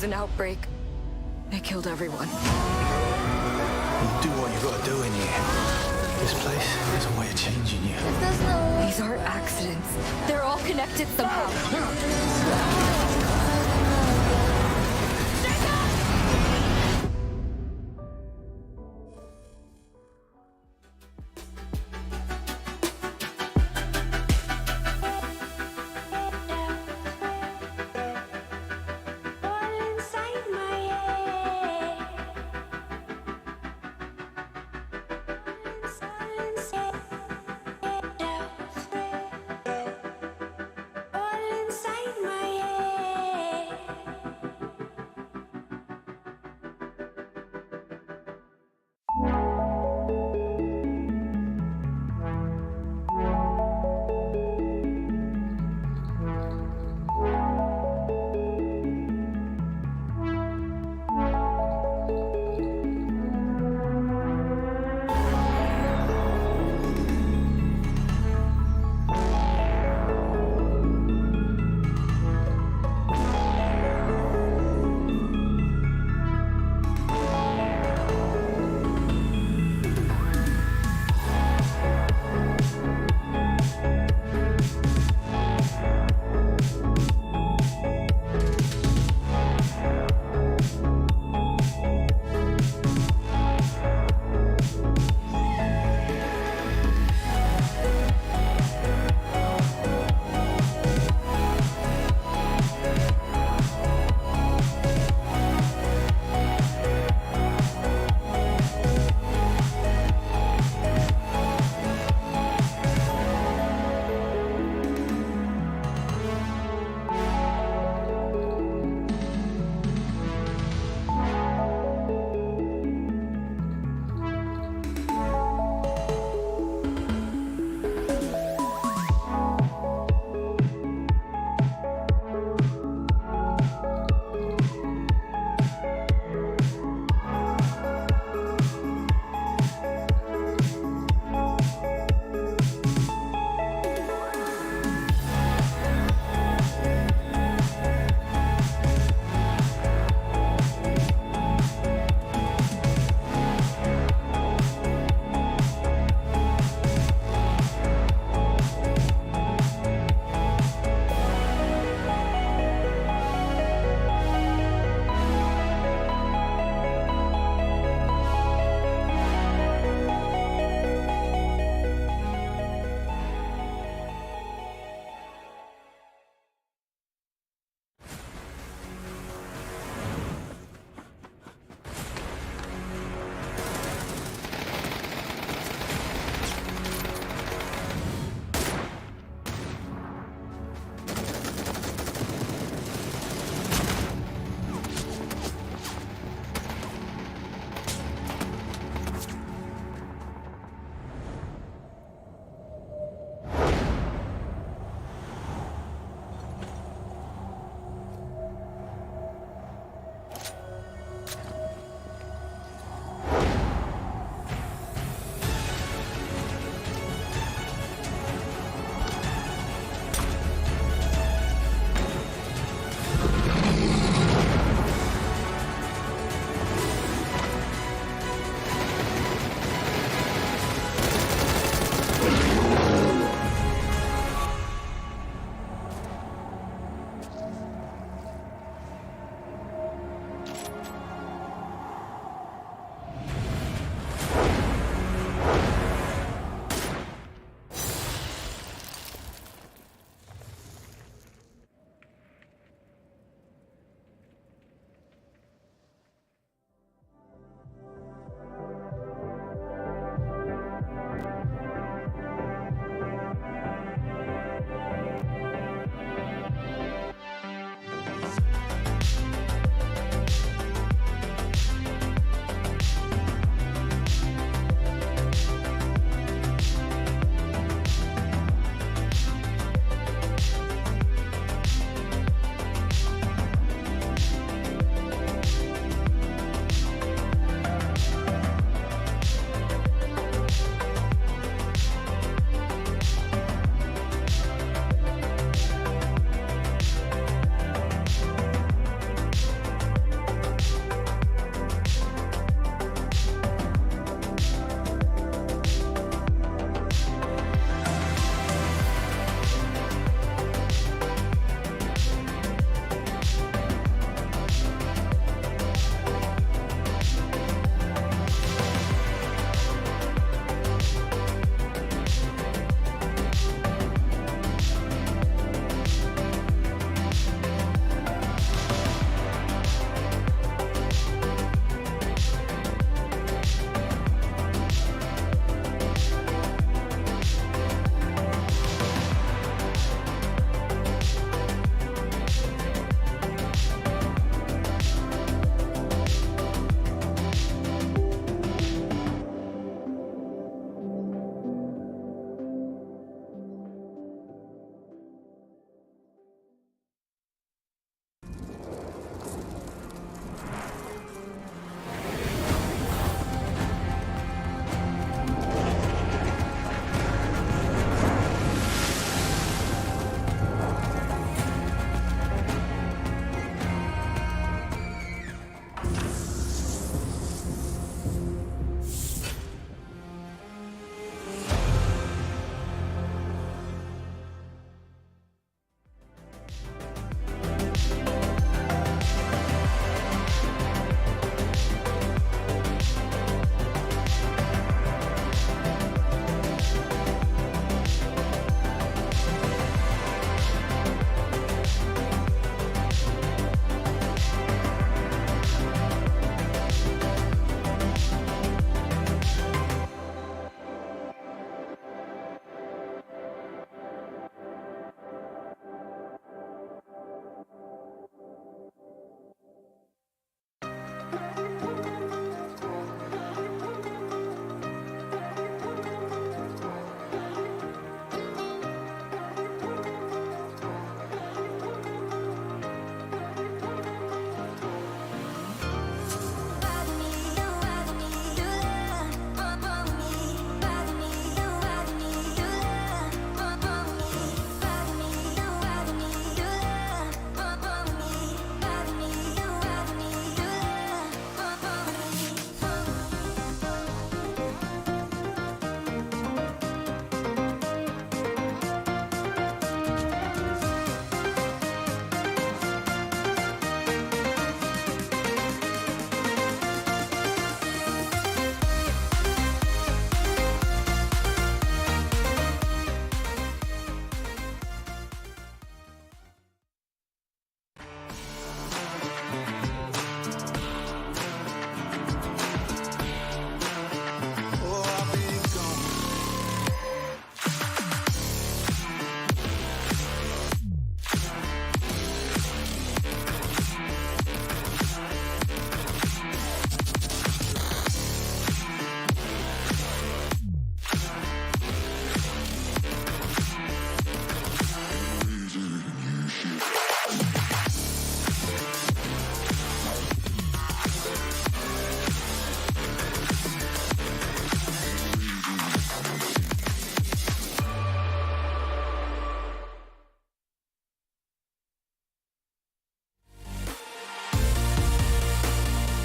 an outbreak. They killed everyone. You do what you gotta do in here. This place has a way of changing you. These aren't accidents. They're all connected somehow.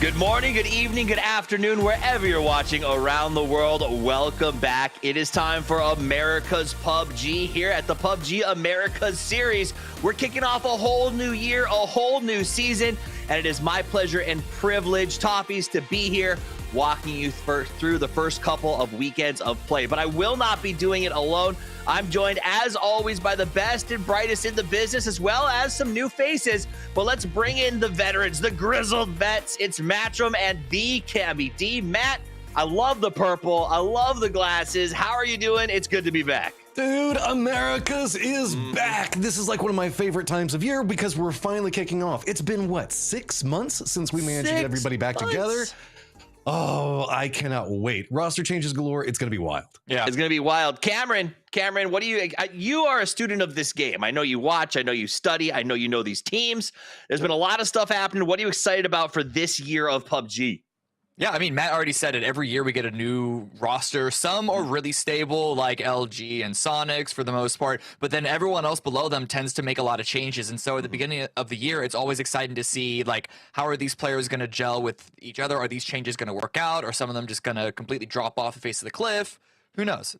Good morning, good evening, good afternoon, wherever you're watching around the world. Welcome back. It is time for America's PUBG here at the PUBG Americas series. We're kicking off a whole new year, a whole new season, and it is my pleasure and privilege, Toppies, to be here walking you through the first couple of weekends of play. But I will not be doing it alone. I'm joined, as always, by the best and brightest in the business, as well as some new faces. But let's bring in the veterans, the grizzled vets. It's Matchroom and the Cammy D. Matt, I love the purple. I love the glasses. How are you doing? It's good to be back. Dude, Americas is back. This is like one of my favorite times of year because we're finally kicking off. It's been, what, 6 months since we managed to get everybody back together? Oh, I cannot wait. Roster changes galore. It's going to be wild. Yeah, it's going to be wild. Cameron, what do you are a student of this game. I know you watch. I know you study. I know you know these teams. There's been a lot of stuff happening. What are you excited about for this year of PUBG? Yeah, I mean, Matt already said it. Every year we get a new roster. Some are really stable, like LG and Sonics for the most part, but then everyone else below them tends to make a lot of changes. And so at the beginning of the year, it's always exciting to see, like, how are these players going to gel with each other? Are these changes going to work out? Or some of them just going to completely drop off the face of the cliff? Who knows?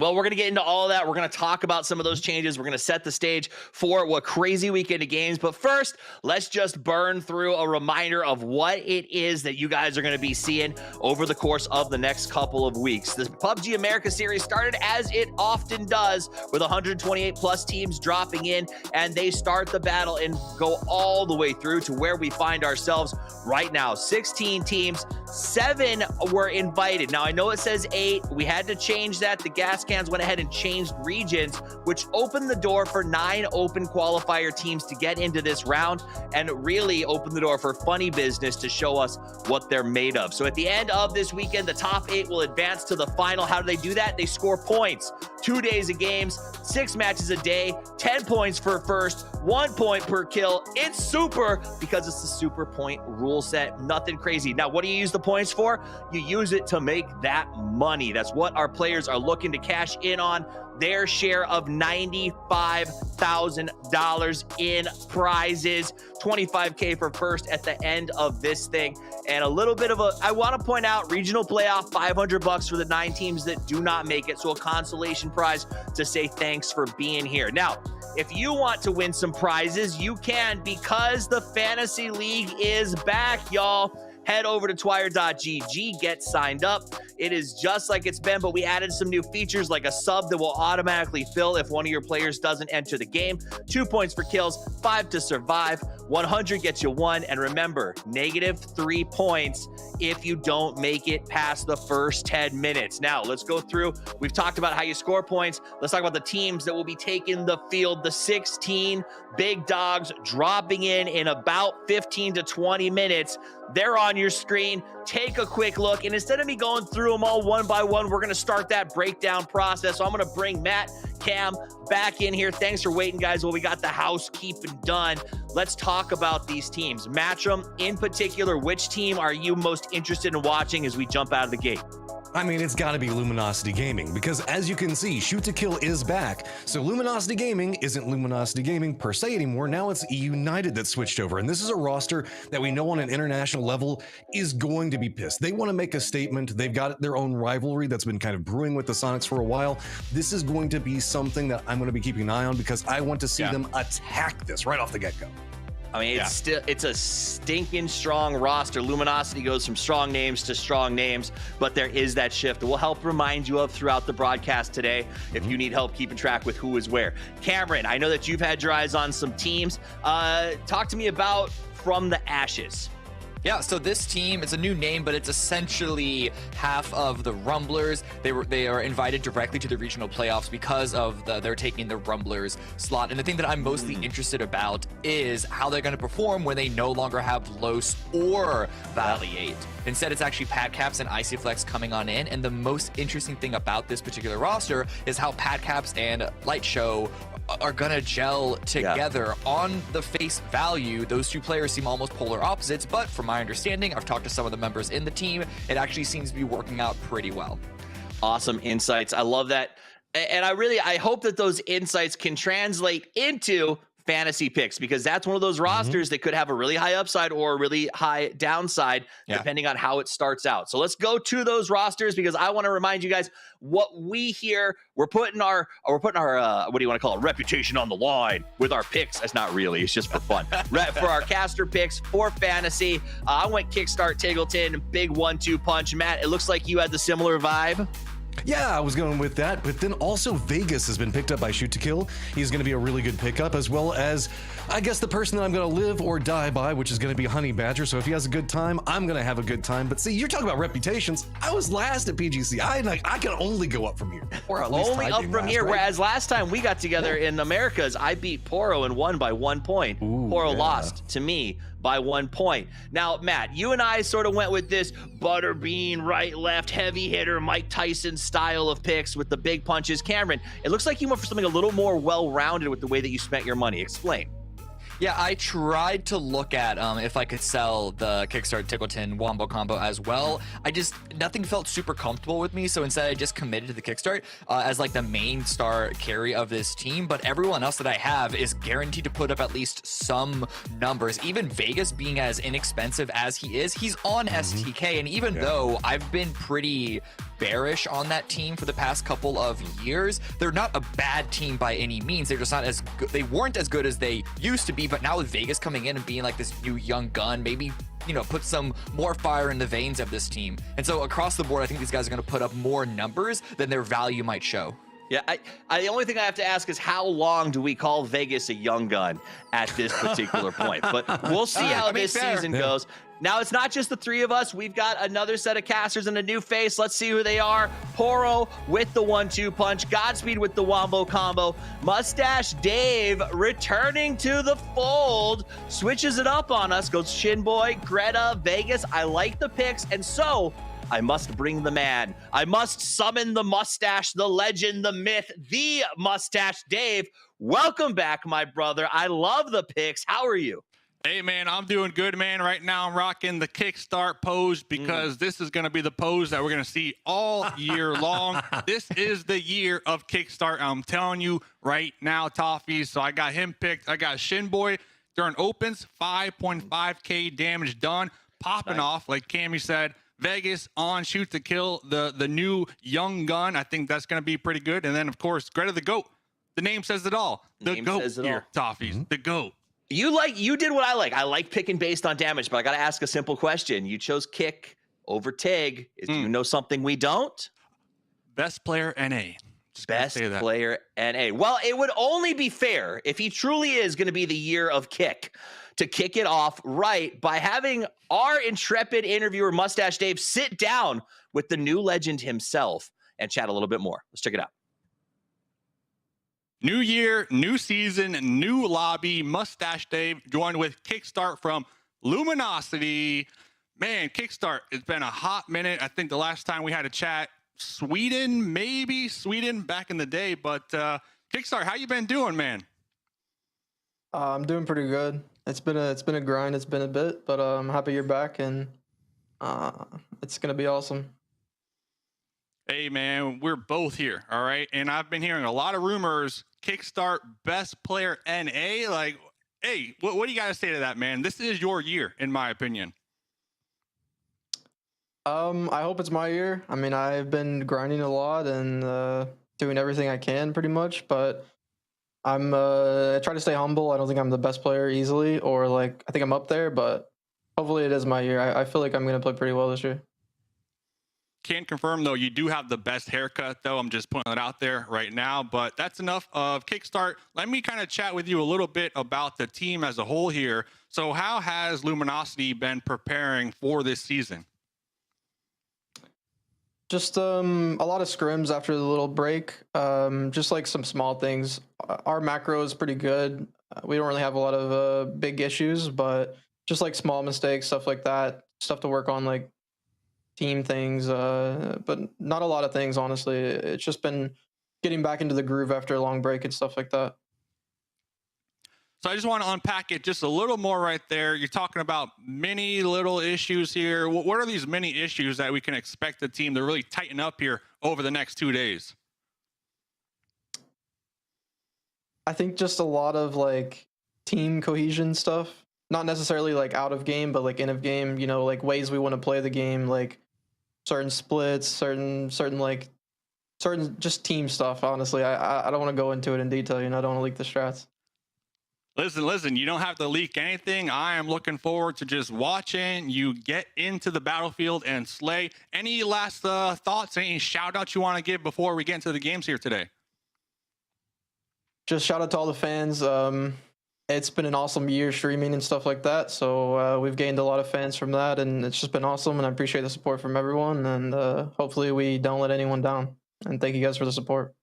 Well, we're going to get into all of that. We're going to talk about some of those changes. We're going to set the stage for what crazy weekend of games. But first, let's just burn through a reminder of what it is that you guys are going to be seeing over the course of the next couple of weeks. The PUBG America series started as it often does, with 128 plus teams dropping in, and they start the battle and go all the way through to where we find ourselves right now. 16 teams, 7 were invited. Now, I know it says 8. We had to change that. The gas cans went ahead and changed regions, which opened the door for 9 open qualifier teams to get into this round, and really opened the door for funny business to show us what they're made of. So at the end of this weekend, the top 8 will advance to the final. How do they do that? They score points. 2 days of games, 6 matches a day, 10 points for first, 1 point per kill. It's super because it's the super point rule set. Nothing crazy. Now, what do you use the points for? You use it to make that money. That's what our players are looking to cash in on, their share of $95,000 in prizes, $25K for first at the end of this thing. And a little bit of I want to point out, regional playoff, $500 for the 9 teams that do not make it. So a consolation prize to say thanks for being here. Now, if you want to win some prizes, you can, because the Fantasy League is back, y'all. Head over to twire.gg, get signed up. It is just like it's been, but we added some new features like a sub that will automatically fill if one of your players doesn't enter the game. 2 points for kills, 5 to survive, 100 gets you 1. And remember, -3 points if you don't make it past the first 10 minutes. Now, let's go through. We've talked about how you score points. Let's talk about the teams that will be taking the field. The 16 big dogs dropping in about 15 to 20 minutes. They're on your screen. Take a quick look. And instead of me going through them all one by one, we're going to start that breakdown process. So I'm going to bring Matt, Cam back in here. Thanks for waiting, guys. Well, we got the housekeeping done. Let's talk about these teams. Matchroom in particular, which team are you most interested in watching as we jump out of the gate? I mean, it's got to be Luminosity Gaming because, as you can see, Shoot to Kill is back. So Luminosity Gaming isn't Luminosity Gaming per se anymore. Now it's United that switched over. And this is a roster that we know on an international level is going to be pissed. They want to make a statement. They've got their own rivalry that's been kind of brewing with the Sonics for a while. This is going to be something that I'm going to be keeping an eye on because I want to see them attack this right off the get-go. I mean, it's a stinking strong roster. Luminosity goes from strong names to strong names, but there is that shift that we'll help remind you of throughout the broadcast today if you need help keeping track with who is where. Cameron, I know that you've had your eyes on some teams. Talk to me about From the Ashes. Yeah, so this team, it's a new name, but it's essentially half of the Rumblers. They are invited directly to the regional playoffs because of they're taking the Rumblers slot. And the thing that I'm mostly interested about is how they're going to perform when they no longer have Los or Valiate. Instead, it's actually Pat Caps and Icy Flex coming on in. And the most interesting thing about this particular roster is how Pat Caps and Light Show are gonna gel together. On the face value, those two players seem almost polar opposites, but from my understanding, I've talked to some of the members in the team, it actually seems to be working out pretty well. Awesome insights. I love that. And I hope that those insights can translate into fantasy picks, because that's one of those rosters that could have a really high upside or a really high downside depending on how it starts out. So let's go to those rosters, because I want to remind you guys what we here, we're putting our what do you want to call it, reputation on the line with our picks. That's not really, it's just for fun. For our caster picks for fantasy, I went Kickstart Tiggleton, big 1-2 punch. Matt, it looks like you had the similar vibe. Yeah, I was going with that, but then also Vegas has been picked up by Shoot to Kill. He's going to be a really good pickup, as well as, I guess, the person that I'm going to live or die by, which is going to be Honey Badger. So if he has a good time, I'm going to have a good time. But see, you're talking about reputations. I was last at PGC. I can only go up from here. Or at least only up from last, here. right? Whereas last time we got together in Americas, I beat Poro and won by 1 point. Poro lost to me by 1 point. Now, Matt, you and I sort of went with this butterbean, right, left, heavy hitter, Mike Tyson style of picks with the big punches. Cameron, it looks like you went for something a little more well-rounded with the way that you spent your money. Explain. Yeah, I tried to look at if I could sell the Kickstart Tickleton Wombo combo as well. Nothing felt super comfortable with me, so instead I just committed to the Kickstart as like the main star carry of this team. But everyone else that I have is guaranteed to put up at least some numbers. Even Vegas, being as inexpensive as he is, he's on STK, and even though I've been pretty bearish on that team for the past couple of years, they're not a bad team by any means. They're just not as good. They weren't as good as they used to be, but now with Vegas coming in and being like this new young gun, maybe, you know, put some more fire in the veins of this team. And so across the board, I think these guys are going to put up more numbers than their value might show. Yeah, the only thing I have to ask is, how long do we call Vegas a young gun at this particular point? But we'll see how this season goes. Now, it's not just the three of us. We've got another set of casters and a new face. Let's see who they are. Poro with the 1-2 punch. Godspeed with the Wombo combo. Mustache Dave returning to the fold. Switches it up on us. Goes Shinboy, Greta, Vegas. I like the picks. And so I must bring the man. I must summon the mustache, the legend, the myth, the Mustache Dave. Welcome back, my brother. I love the picks. How are you? Hey, man, I'm doing good, man. Right now, I'm rocking the Kickstart pose because this is going to be the pose that we're going to see all year long. This is the year of Kickstart. I'm telling you right now, Toffees. So I got him picked. I got Shinboy during opens, 5.5K damage done, popping off, like Cammy said. Vegas on Shoot to Kill, the new young gun. I think that's going to be pretty good. And then, of course, Greta the GOAT. The name says it all. The GOAT here, Toffees. The GOAT. You did what I like. I like picking based on damage, but I got to ask a simple question. You chose Kick over Tig. Do you know something we don't? Best player NA. Best player NA. Well, it would only be fair if he truly is going to be the year of Kick to kick it off right by having our intrepid interviewer, Mustache Dave, sit down with the new legend himself and chat a little bit more. Let's check it out. New year, new season, new lobby. Mustache Dave joined with Kickstart from Luminosity. Man, Kickstart, it's been a hot minute. I think the last time we had a chat, Sweden back in the day. But Kickstart, how you been doing, man? I'm doing pretty good. It's been a grind. It's been a bit, but I'm happy you're back, and it's gonna be awesome. Hey, man, we're both here, all right? And I've been hearing a lot of rumors, Kickstart best player NA. Like, hey, what do you got to say to that, man? This is your year, in my opinion. I hope it's my year. I mean, I've been grinding a lot and doing everything I can pretty much, but I try to stay humble. I don't think I'm the best player easily, or like, I think I'm up there, but hopefully it is my year. I feel like I'm going to play pretty well this year. Can't confirm, though, you do have the best haircut, though. I'm just putting it out there right now. But that's enough of Kickstart. Let me kind of chat with you a little bit about the team as a whole here. So how has Luminosity been preparing for this season? Just a lot of scrims after the little break. Just like some small things. Our macro is pretty good. We don't really have a lot of big issues, but just like small mistakes, stuff like that. Stuff to work on, like team things, but not a lot of things, honestly. It's just been getting back into the groove after a long break and stuff like that. So I just want to unpack it just a little more right there. You're talking about many little issues here. What are these many issues that we can expect the team to really tighten up here over the next 2 days? I think just a lot of like team cohesion stuff. Not necessarily like out of game, but like in of game. You know, like ways we want to play the game, like certain splits, certain just team stuff. Honestly, I don't want to go into it in detail. You know, I don't want to leak the strats. Listen, you don't have to leak anything. I am looking forward to just watching you get into the battlefield and slay. Any last thoughts, any shout outs you want to give before we get into the games here today? Just shout out to all the fans. It's been an awesome year streaming and stuff like that. So we've gained a lot of fans from that, and it's just been awesome. And I appreciate the support from everyone. And hopefully we don't let anyone down. And thank you guys for the support.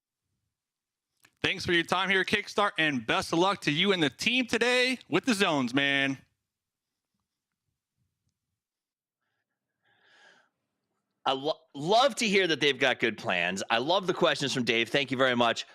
Thanks for your time here at Kickstart, and best of luck to you and the team today with the zones, man. I love to hear that they've got good plans. I love the questions from Dave. Thank you very much.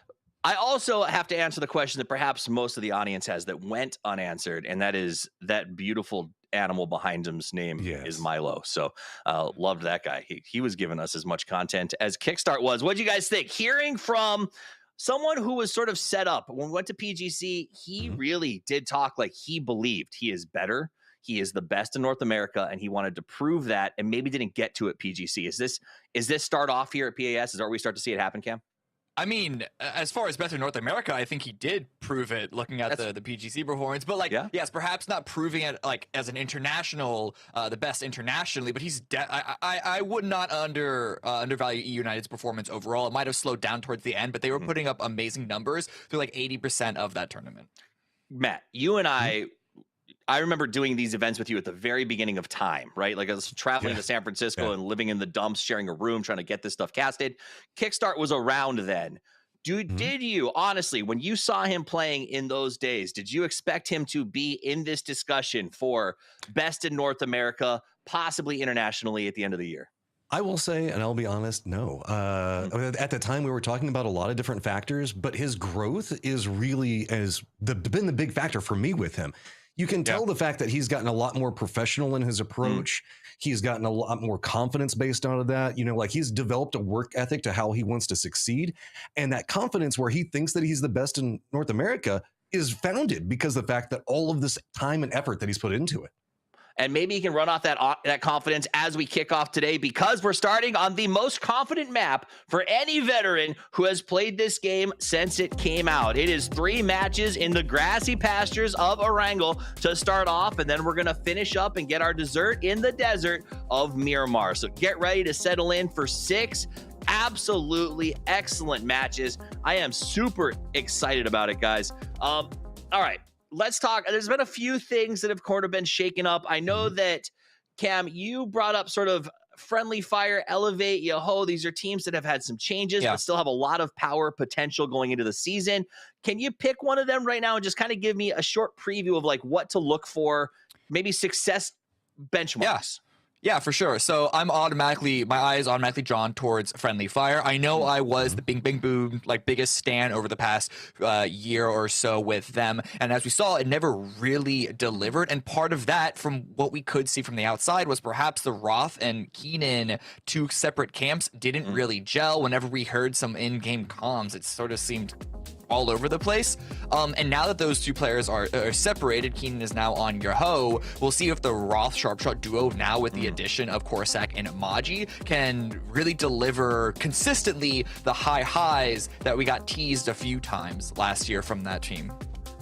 I also have to answer the question that perhaps most of the audience has that went unanswered, and that is that beautiful animal behind him's name is Milo. So loved that guy. He was giving us as much content as Kickstart was. What do you guys think? Hearing from someone who was sort of set up when we went to PGC, he really did talk like he believed he is better. He is the best in North America, and he wanted to prove that, and maybe didn't get to at PGC. Is this start off here at PAS? Is that where we start to see it happen, Cam? I mean, as far as best in North America, I think he did prove it looking at the PGC performance. But like, yes, perhaps not proving it like as an international, the best internationally. But he's I would not undervalue EU United's performance overall. It might have slowed down towards the end, but they were putting up amazing numbers through like 80% of that tournament. Matt, you and I remember doing these events with you at the very beginning of time, right? Like I was traveling to San Francisco and living in the dumps, sharing a room, trying to get this stuff casted. Kickstart was around then. Did you, honestly, when you saw him playing in those days, did you expect him to be in this discussion for best in North America, possibly internationally at the end of the year? I will say, and I'll be honest, no. At the time, we were talking about a lot of different factors, but his growth is really been the big factor for me with him. You can tell the fact that he's gotten a lot more professional in his approach. He's gotten a lot more confidence based out of that. You know, like he's developed a work ethic to how he wants to succeed. And that confidence where he thinks that he's the best in North America is founded because of the fact that all of this time and effort that he's put into it. And maybe he can run off that confidence as we kick off today, because we're starting on the most confident map for any veteran who has played this game since it came out. It is 3 matches in the grassy pastures of Erangel to start off, and then we're going to finish up and get our dessert in the desert of Miramar. So get ready to settle in for 6 absolutely excellent matches. I am super excited about it, guys. All right. Let's talk. There's been a few things that have kind of been shaken up. I know that, Cam, you brought up sort of Friendly Fire, Elevate, Yoho. These are teams that have had some changes, but still have a lot of power potential going into the season. Can you pick one of them right now and just kind of give me a short preview of like what to look for, maybe success benchmarks? Yeah, for sure. So my eye is automatically drawn towards Friendly Fire. I know I was the Bing Bing Boom, like biggest stan over the past year or so with them. And as we saw, it never really delivered. And part of that, from what we could see from the outside, was perhaps the Roth and Keenan, 2 separate camps, didn't really gel. Whenever we heard some in-game comms, it sort of seemed all over the place. And now that those 2 players are separated, Keenan is now on Yoho. We'll see if the Roth Sharpshot duo, now with the addition of Corsac and Maji, can really deliver consistently the high highs that we got teased a few times last year from that team.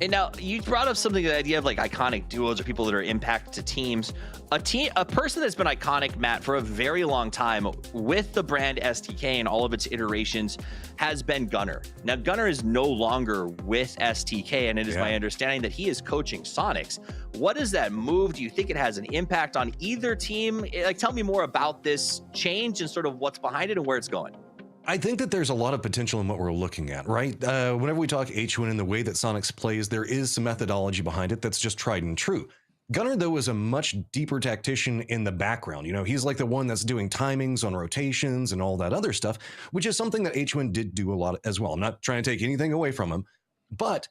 And now you brought up something, the idea of like iconic duos or people that are impact to teams. A person that's been iconic, Matt, for a very long time with the brand STK and all of its iterations has been Gunnar. Now, Gunnar is no longer with STK, and it is my understanding that he is coaching Sonics. What does that move? Do you think it has an impact on either team? Like, tell me more about this change and sort of what's behind it and where it's going. I think that there's a lot of potential in what we're looking at, right? Whenever we talk H1 and the way that Sonics plays, there is some methodology behind it that's just tried and true. Gunnar, though, is a much deeper tactician in the background. You know, he's like the one that's doing timings on rotations and all that other stuff, which is something that H1 did do a lot as well. I'm not trying to take anything away from him, but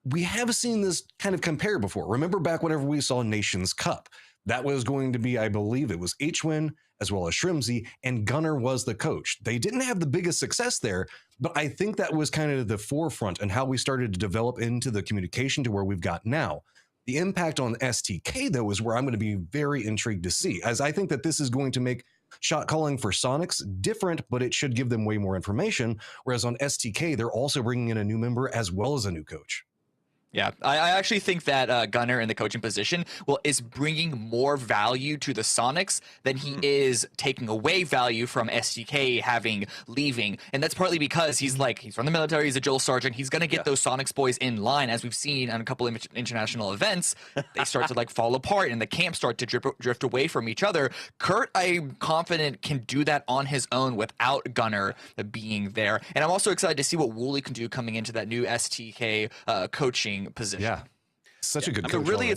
we have seen this kind of compare before. Remember back whenever we saw Nations Cup? That was going to be, I believe it was H1 as well as Shrimsy, and Gunnar was the coach. They didn't have the biggest success there, but I think that was kind of the forefront and how we started to develop into the communication to where we've got now. The impact on STK, though, is where I'm going to be very intrigued to see, as I think that this is going to make shot calling for Sonics different, but it should give them way more information. Whereas on STK, they're also bringing in a new member as well as a new coach. Yeah, I actually think that Gunnar in the coaching position is bringing more value to the Sonics than he is taking away value from STK leaving. And that's partly because he's from the military, he's a drill sergeant. He's going to get those Sonics boys in line, as we've seen on a couple of international events. They start to fall apart and the camps start to drift away from each other. Kurt, I'm confident, can do that on his own without Gunnar being there. And I'm also excited to see what Wooly can do coming into that new STK coaching position. Yeah, such a good coach. So really, already.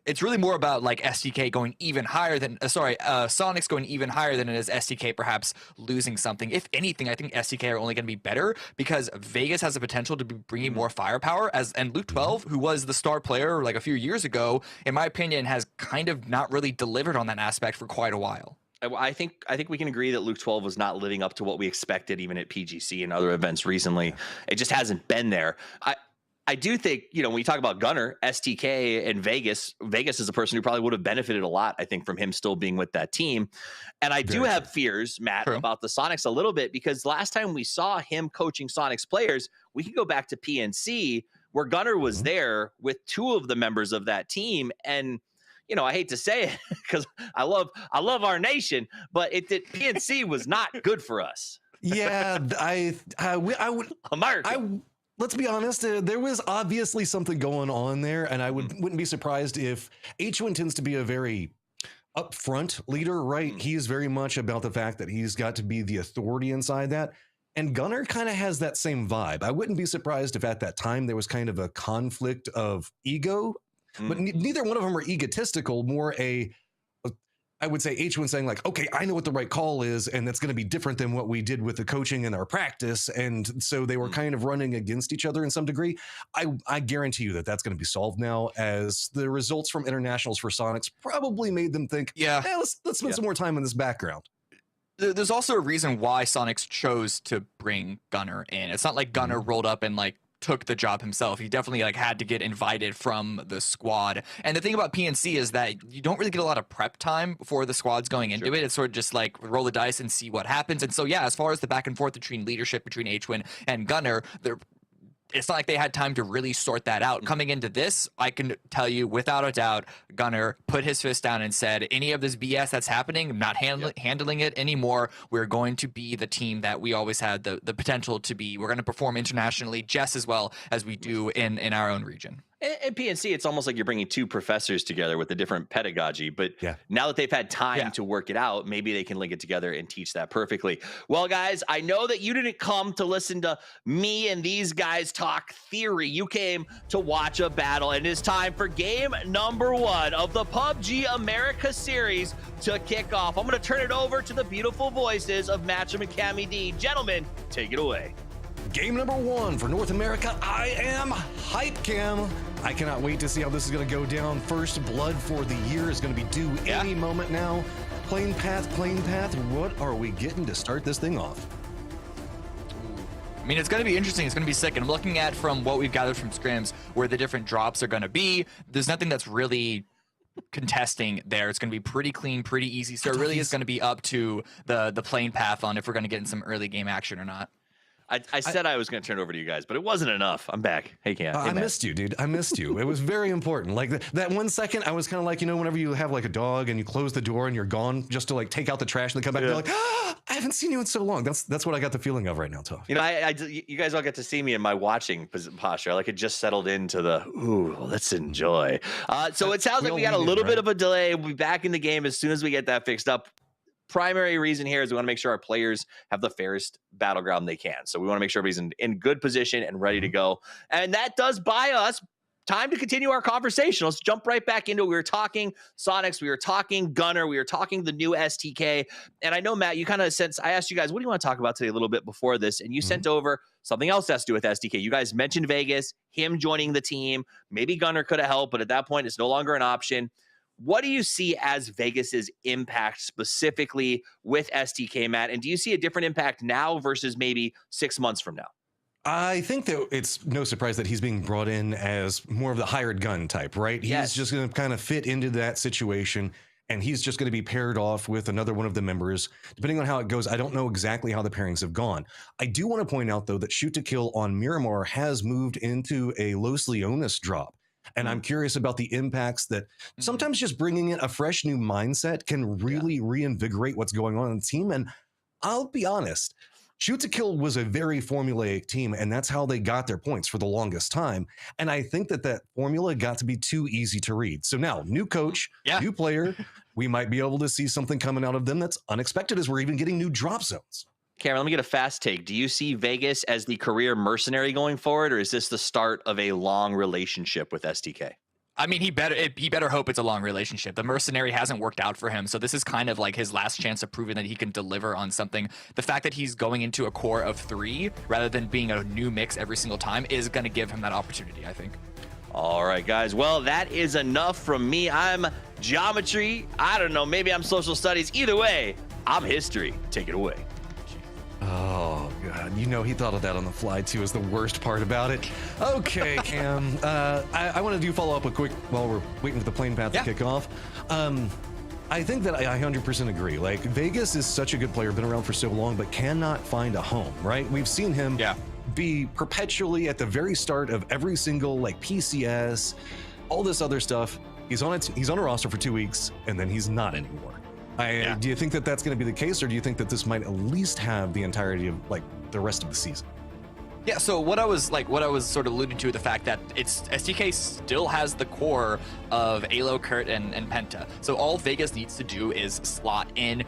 it's really more about STK going even higher than Sonics going even higher than it is STK perhaps losing something. If anything, I think STK are only going to be better because Vegas has the potential to be bringing more firepower. And Luke 12, who was the star player a few years ago, in my opinion, has kind of not really delivered on that aspect for quite a while. I think we can agree that Luke 12 was not living up to what we expected even at PGC and other events recently. It just hasn't been there. I do think, when you talk about Gunnar, STK, and Vegas is a person who probably would have benefited a lot, I think, from him still being with that team. And I do have fears, Matt, about the Sonics a little bit, because last time we saw him coaching Sonics players, we can go back to PNC, where Gunnar was there with two of the members of that team. And I hate to say it because I love our nation, but PNC was not good for us. Yeah, I would America. Let's be honest, there was obviously something going on there, and I wouldn't be surprised if H1 tends to be a very upfront leader, right? He is very much about the fact that he's got to be the authority inside that. And Gunnar kind of has that same vibe. I wouldn't be surprised if at that time there was kind of a conflict of ego, but neither one of them are egotistical, more I would say H1 saying okay, I know what the right call is, and that's going to be different than what we did with the coaching and our practice. And so they were kind of running against each other in some degree. I guarantee you that that's going to be solved now, as the results from internationals for Sonics probably made them think, let's spend some more time in this background. There's also a reason why Sonics chose to bring Gunnar in. It's not like Gunnar rolled up and took the job himself. He definitely had to get invited from the squad. And the thing about PNC is that you don't really get a lot of prep time before the squad's going into it. It's sort of just roll the dice and see what happens. And so as far as the back and forth between leadership between H1 and Gunnar, it's not like they had time to really sort that out. Coming into this, I can tell you without a doubt, Gunnar put his fist down and said, any of this BS that's happening, I'm not handling it anymore. We're going to be the team that we always had the potential to be. We're going to perform internationally just as well as we do in our own region. At PNC, it's almost like you're bringing two professors together with a different pedagogy. But now that they've had time to work it out, maybe they can link it together and teach that perfectly. Well, guys, I know that you didn't come to listen to me and these guys talk theory. You came to watch a battle, and it's time for game number 1 of the PUBG America series to kick off. I'm going to turn it over to the beautiful voices of Matcham and Cammy D. Gentlemen, take it away. Game number 1 for North America. I am hype, Cam. I cannot wait to see how this is going to go down. First blood for the year is going to be due any moment now. Plane path. What are we getting to start this thing off? I mean, it's going to be interesting. It's going to be sick. And I'm looking at, from what we've gathered from scrims, where the different drops are going to be. There's nothing that's really contesting there. It's going to be pretty clean, pretty easy. So it really is going to be up to the plane path on if we're going to get in some early game action or not. I said I was going to turn it over to you guys, but it wasn't enough. I'm back. Hey, Cam. I missed you, dude. I missed you. It was very important. That 1 second, I was kind of whenever you have a dog and you close the door and you're gone, just to take out the trash and then come back, and you're I haven't seen you in so long. That's what I got the feeling of right now, Tough. You guys all get to see me in my watching posture. It just settled into the, let's enjoy. So it sounds like we got a little bit of a delay. We'll be back in the game as soon as we get that fixed up. Primary reason here is we want to make sure our players have the fairest battleground they can. So we want to make sure everybody's in good position and ready to go. And that does buy us time to continue our conversation. Let's jump right back into it. We were talking Sonics, we were talking Gunnar, we were talking the new STK. And I know, Matt, you kind of I asked you guys, what do you want to talk about today a little bit before this? And you sent over something else that has to do with STK. You guys mentioned Vegas, him joining the team. Maybe Gunnar could have helped, but at that point, it's no longer an option. what do you see as Vegas's impact specifically with STK, Matt? And do you see a different impact now versus maybe 6 months from now? I think that it's no surprise that he's being brought in as more of the hired gun type, right? Yes. He's just going to kind of fit into that situation, and he's just going to be paired off with another one of the members. Depending on how it goes, I don't know exactly how the pairings have gone. I do want to point out, though, that Shoot to Kill on Miramar has moved into a Los Leones drop. And I'm curious about the impacts that sometimes just bringing in a fresh new mindset can really reinvigorate what's going on in the team. And I'll be honest, Shoot to Kill was a very formulaic team, and that's how they got their points for the longest time. And I think that that formula got to be too easy to read. So now, new coach, new player, we might be able to see something coming out of them that's unexpected as we're even getting new drop zones. Cameron, let me get a fast take. Do you see Vegas as the career mercenary going forward, or is this the start of a long relationship with STK? I mean, he better hope it's a long relationship. The mercenary hasn't worked out for him, so this is kind of like his last chance of proving that he can deliver on something. The fact that he's going into a core of 3 rather than being a new mix every single time is going to give him that opportunity, I think. All right, guys. Well, that is enough from me. I'm geometry. I don't know. Maybe I'm social studies. Either way, I'm history. Take it away. Oh, God. You know, he thought of that on the fly, too, is the worst part about it. Okay, Cam. I want to follow up a quick while we're waiting for the plane path to kick off. I think that I 100% agree. Like, Vegas is such a good player, been around for so long, but cannot find a home, right? We've seen him be perpetually at the very start of every single, like, PCS, all this other stuff. He's on a roster for 2 weeks, and then he's not anymore. Do you think that that's going to be the case, or do you think that this might at least have the entirety of like the rest of the season? Yeah, so what I was sort of alluding to, the fact that it's STK still has the core of Alo, Kurt, and Penta. So all Vegas needs to do is slot in.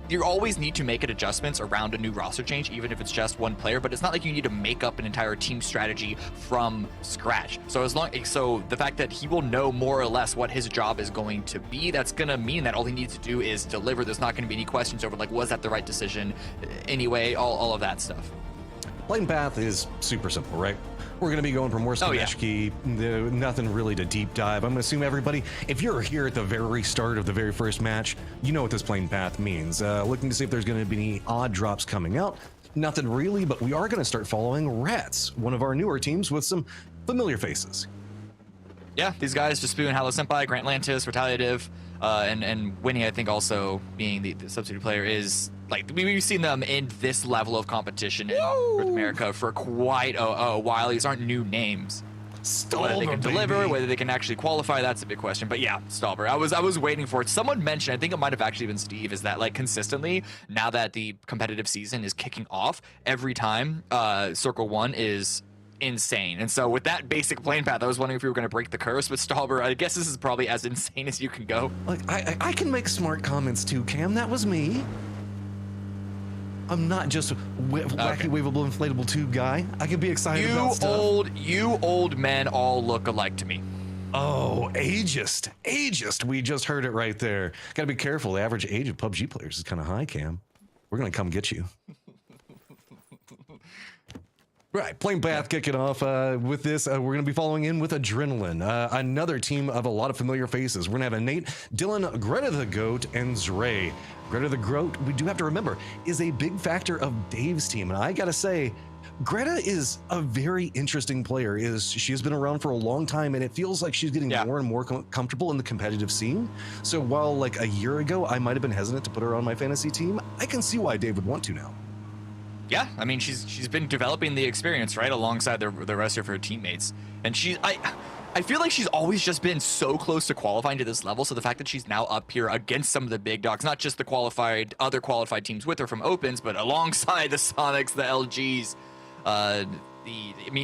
You always need to make adjustments around a new roster change, even if it's just one player, but it's not like you need to make up an entire team strategy from scratch. So the fact that he will know more or less what his job is going to be, that's going to mean that all he needs to do is deliver. There's not going to be any questions over, like, was that the right decision? Anyway, all of that stuff. Playing path is super simple, right? We're going to be going from worst to match key. Nothing really to deep dive. I'm going to assume everybody, if you're here at the very start of the very first match, you know what this playing path means. Looking to see if there's going to be any odd drops coming out. Nothing really, but we are going to start following Rats, one of our newer teams with some familiar faces. Yeah, these guys, just spewing Halo Senpai, Grant Lantis, Retaliative, and Winnie, I think, also being the substitute player, is like, we've seen them in this level of competition in North America for quite a while. These aren't new names. Whether they can deliver, whether they can actually qualify, that's a big question. But yeah, Stauber, I was waiting for it. Someone mentioned, I think it might have actually been Steve, is that like consistently, now that the competitive season is kicking off, every time Circle 1 is insane. And so with that basic plane path, I was wondering if we were going to break the curse with Stauber. I guess this is probably as insane as you can go. Like, I can make smart comments too, Cam. That was me. I'm not just wacky, waveable, inflatable tube guy. I can be excited about stuff. You old men all look alike to me. Oh, ageist. We just heard it right there. Got to be careful. The average age of PUBG players is kind of high, Cam. We're going to come get you. Right, Plane Path kicking off with this. We're going to be following in with Adrenaline, another team of a lot of familiar faces. We're going to have a Nate, Dylan, Greta the Goat, and Zray. Greta the Goat, we do have to remember, is a big factor of Dave's team. And I got to say, Greta is a very interesting player. She has been around for a long time, and it feels like she's getting more and more comfortable in the competitive scene. So while like a year ago, I might have been hesitant to put her on my fantasy team, I can see why Dave would want to now. Yeah, I mean, she's been developing the experience, right, alongside the rest of her teammates. And I feel like she's always just been so close to qualifying to this level. So the fact that she's now up here against some of the big dogs, not just the other qualified teams with her from Opens, but alongside the Sonics, the LGs,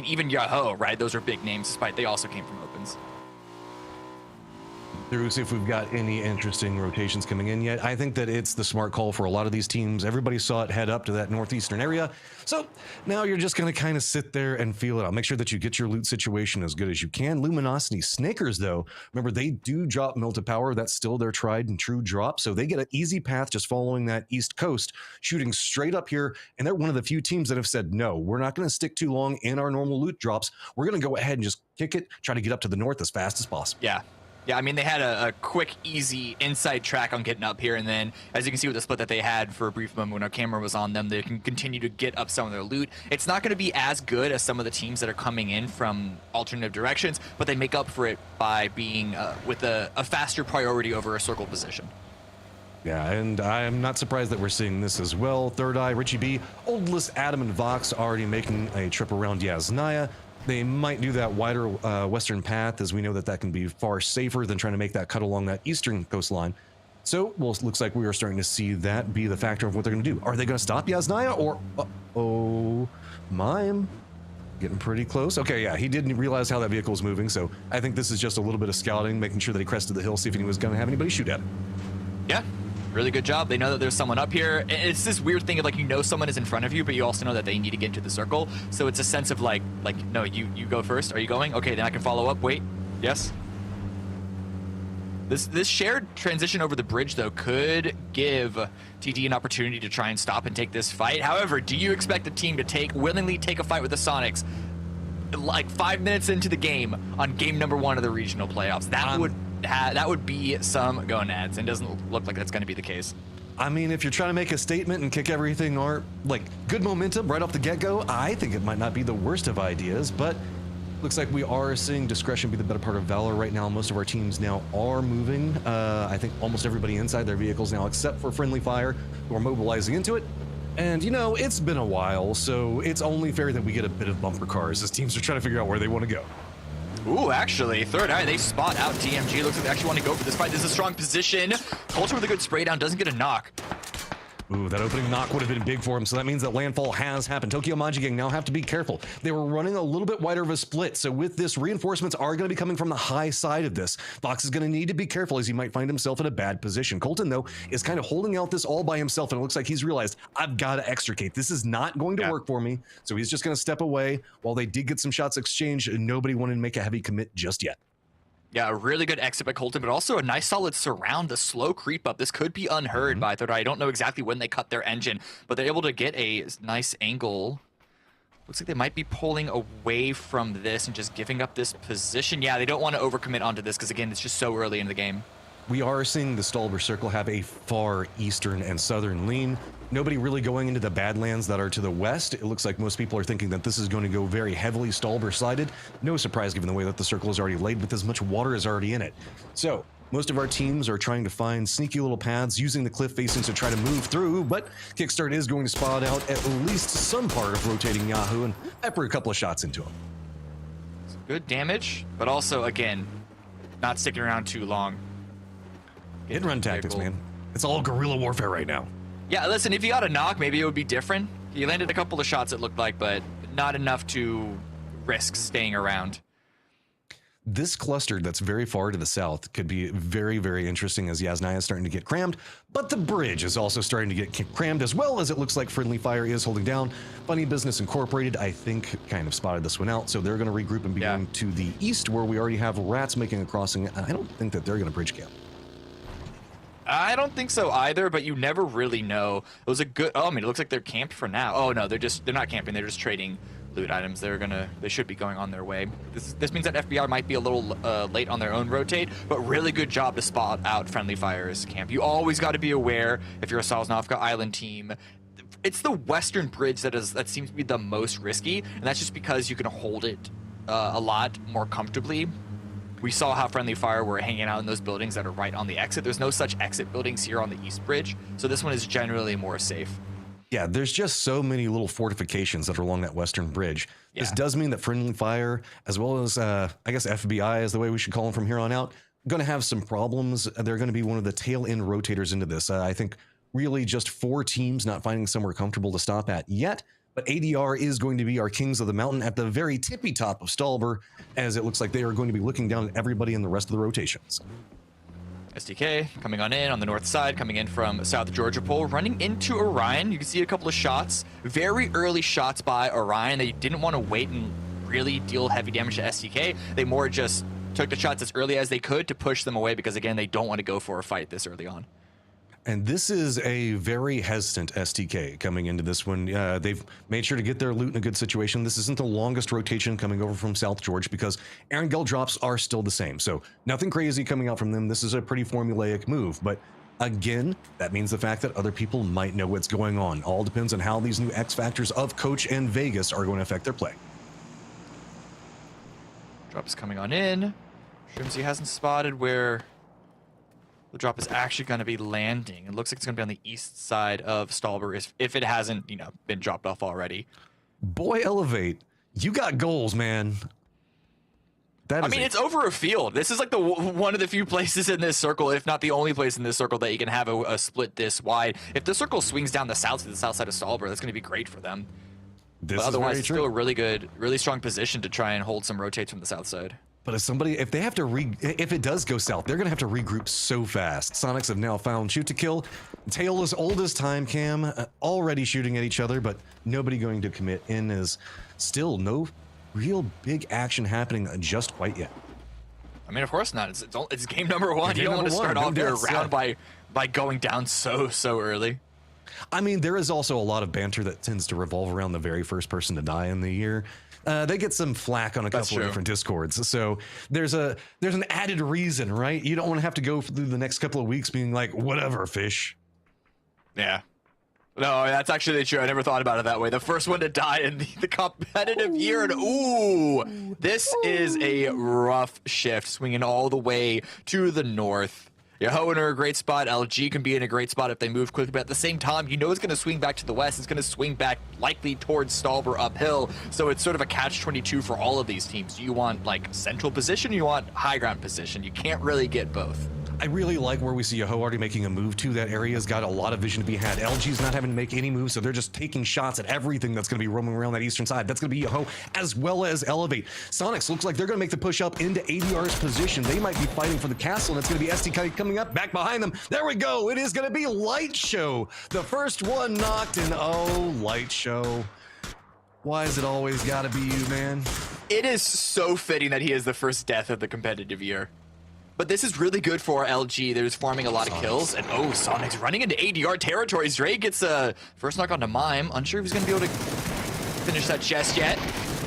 even Yahoo, right? Those are big names, despite they also came from Opens. Through, see if we've got any interesting rotations coming in yet. I think that it's the smart call for a lot of these teams. Everybody saw it head up to that northeastern area. So now you're just going to kind of sit there and feel it out. Make sure that you get your loot situation as good as you can. Luminosity Snakers, though, remember, they do drop Melted Power. That's still their tried and true drop. So they get an easy path just following that east coast, shooting straight up here. And they're one of the few teams that have said, no, we're not going to stick too long in our normal loot drops. We're going to go ahead and just kick it, try to get up to the north as fast as possible. Yeah. Yeah, I mean, they had a quick, easy inside track on getting up here, and then, as you can see with the split that they had for a brief moment when our camera was on them, they can continue to get up some of their loot. It's not going to be as good as some of the teams that are coming in from alternative directions, but they make up for it by being with a faster priority over a circle position. Yeah, and I'm not surprised that we're seeing this as well. Third Eye, Richie B, Oldless, Adam, and Vox already making a trip around Yasnaya. They might do that wider western path, as we know that that can be far safer than trying to make that cut along that eastern coastline. So, well, it looks like we are starting to see that be the factor of what they're going to do. Are they going to stop Yasnaya, or... oh, Mime getting pretty close. Okay, yeah, he didn't realize how that vehicle was moving, so I think this is just a little bit of scouting, making sure that he crested the hill, see if he was going to have anybody shoot at him. Yeah. Really good job. They know that there's someone up here. It's this weird thing of like, you know someone is in front of you, but you also know that they need to get into the circle. So it's a sense of like no, you go first. Are you going? Okay, then I can follow up. Wait. Yes. This shared transition over the bridge, though, could give TD an opportunity to try and stop and take this fight. However, do you expect a team to willingly take a fight with the Sonics like 5 minutes into the game on game number 1 of the regional playoffs? That would be some gonads, and doesn't look like that's going to be the case. I mean, if you're trying to make a statement and kick everything or like good momentum right off the get-go, I think it might not be the worst of ideas, but looks like we are seeing discretion be the better part of valor right now. Most of our teams now are moving. I think almost everybody inside their vehicles now, except for Friendly Fire, who are mobilizing into it. And, you know, it's been a while, so it's only fair that we get a bit of bumper cars as teams are trying to figure out where they want to go. Ooh, actually, Third Eye, they spot out TMG. Looks like they actually want to go for this fight. This is a strong position. Culture with a good spray down, doesn't get a knock. Ooh, that opening knock would have been big for him, so that means that landfall has happened. Tokyo Manji Gang now have to be careful. They were running a little bit wider of a split, so with this, reinforcements are going to be coming from the high side of this. Fox is going to need to be careful as he might find himself in a bad position. Colton, though, is kind of holding out this all by himself, and it looks like he's realized, I've got to extricate. This is not going to work for me, so he's just going to step away. While they did get some shots exchanged, nobody wanted to make a heavy commit just yet. Yeah, a really good exit by Colton, but also a nice solid surround, the slow creep up. This could be unheard by Third Eye. I don't know exactly when they cut their engine, but they're able to get a nice angle. Looks like they might be pulling away from this and just giving up this position. Yeah, they don't want to overcommit onto this because, again, it's just so early in the game. We are seeing the Stalber Circle have a far eastern and southern lean. Nobody really going into the Badlands that are to the west. It looks like most people are thinking that this is going to go very heavily Stalber-sided. No surprise given the way that the circle is already laid with as much water as already in it. So, most of our teams are trying to find sneaky little paths using the cliff facings to try to move through, but Kickstart is going to spot out at least some part of rotating Yahoo and pepper a couple of shots into him. Good damage, but also, again, not sticking around too long. Hit and run tactics, man. It's all guerrilla warfare right now. Yeah, listen, if you got a knock, maybe it would be different. He landed a couple of shots, it looked like, but not enough to risk staying around. This cluster that's very far to the south could be very, very interesting as Yasnaya is starting to get crammed, but the bridge is also starting to get crammed as well, as it looks like Friendly Fire is holding down. Funny Business Incorporated, I think, kind of spotted this one out, so they're going to regroup and be going to the east, where we already have Rats making a crossing, and I don't think that they're going to bridge camp. I don't think so either, but you never really know. It was a good... Oh, I mean, it looks like they're camped for now. Oh, no, they're not camping. They're just trading loot items. They should be going on their way. This means that FBR might be a little late on their own rotate, but really good job to spot out Friendly Fire's camp. You always got to be aware if you're a Sosnovka Island team. It's the western bridge that seems to be the most risky, and that's just because you can hold it a lot more comfortably. We saw how Friendly Fire were hanging out in those buildings that are right on the exit. There's no such exit buildings here on the East Bridge, so this one is generally more safe. Yeah, there's just so many little fortifications that are along that western bridge. Yeah. This does mean that Friendly Fire, as well as, I guess FBI is the way we should call them from here on out, going to have some problems. They're going to be one of the tail-end rotators into this. I think really just 4 teams not finding somewhere comfortable to stop at yet. But ADR is going to be our kings of the mountain at the very tippy top of Stalber, as it looks like they are going to be looking down at everybody in the rest of the rotations. SDK coming on the north side, coming in from South Georgia Pole, running into Orion. You can see a couple of shots, very early shots by Orion. They didn't want to wait and really deal heavy damage to SDK. They more just took the shots as early as they could to push them away because, again, they don't want to go for a fight this early on. And this is a very hesitant STK coming into this one. They've made sure to get their loot in a good situation. This isn't the longest rotation coming over from South George because Aaron Gell drops are still the same. So nothing crazy coming out from them. This is a pretty formulaic move. But again, that means the fact that other people might know what's going on. All depends on how these new X factors of Coach and Vegas are going to affect their play. Drop is coming on in. Shrimsy hasn't spotted where the drop is actually going to be landing. It looks like it's going to be on the east side of Stallber if it hasn't, been dropped off already. Boy, Elevate, you got goals, man. It's over a field. This is like one of the few places in this circle, if not the only place in this circle, that you can have a split this wide. If the circle swings down the south to the south side of Stallber, that's going to be great for them. But otherwise, it's still a really strong position to try and hold some rotates from the south side. But if they have to if it does go south, they're gonna have to regroup so fast. Sonics have now found shoot to kill. Tail is old as time, Cam, already shooting at each other, but nobody going to commit in. Is still no real big action happening just quite yet. I mean, of course not. It's game number one. You don't want to start off your round by going down so early. I mean, there is also a lot of banter that tends to revolve around the very first person to die in the year. They get some flack on a couple of different discords, so there's an added reason, right? You don't want to have to go through the next couple of weeks being like, whatever, fish. Yeah. No, that's actually true. I never thought about it that way. The first one to die in the competitive year, and this is a rough shift, swinging all the way to the north. Yoho in a great spot. LG can be in a great spot if they move quickly, but at the same time, it's going to swing back to the west. It's going to swing back likely towards Stallber uphill, so it's sort of a catch-22 for all of these teams. Do you want, central position, or you want high ground position? You can't really get both. I really like where we see Yoho already making a move to. That area has got a lot of vision to be had. LG's not having to make any moves, so they're just taking shots at everything that's going to be roaming around that eastern side. That's going to be Yoho as well as Elevate. Sonics looks like they're going to make the push up into ADR's position. They might be fighting for the castle, and it's going to be STK coming up back behind them. There we go. It is going to be Light Show. The first one knocked, and Light Show. Why has it always got to be you, man? It is so fitting that he is the first death of the competitive year. But this is really good for LG. They're just farming a lot of kills. And Sonic's running into ADR territory. Dre gets a first knock onto Mime. Unsure if he's going to be able to finish that chest yet.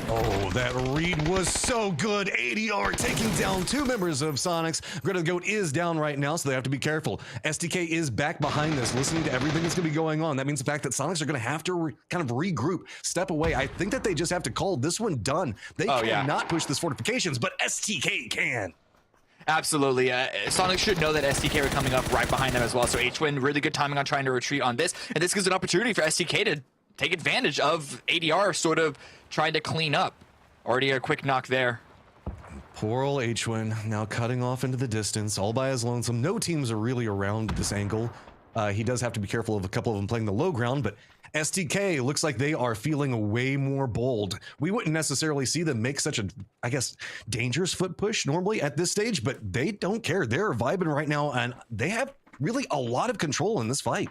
Oh, that read was so good. ADR taking down two members of Sonics. Greta the Goat is down right now, so they have to be careful. STK is back behind this, listening to everything that's going to be going on. That means the fact that Sonics are going to have to kind of regroup, step away. I think that they just have to call this one done. They cannot push this fortifications, but STK can. Absolutely. Sonic should know that STK are coming up right behind them as well. So H-Win, really good timing on trying to retreat on this. And this gives an opportunity for STK to take advantage of ADR sort of trying to clean up. Already a quick knock there. Poor old H-Win now cutting off into the distance, all by his lonesome. No teams are really around this angle. He does have to be careful of a couple of them playing the low ground, but STK looks like they are feeling way more bold. We wouldn't necessarily see them make such a, I guess, dangerous foot push normally at this stage, but they don't care. They're vibing right now, and they have really a lot of control in this fight.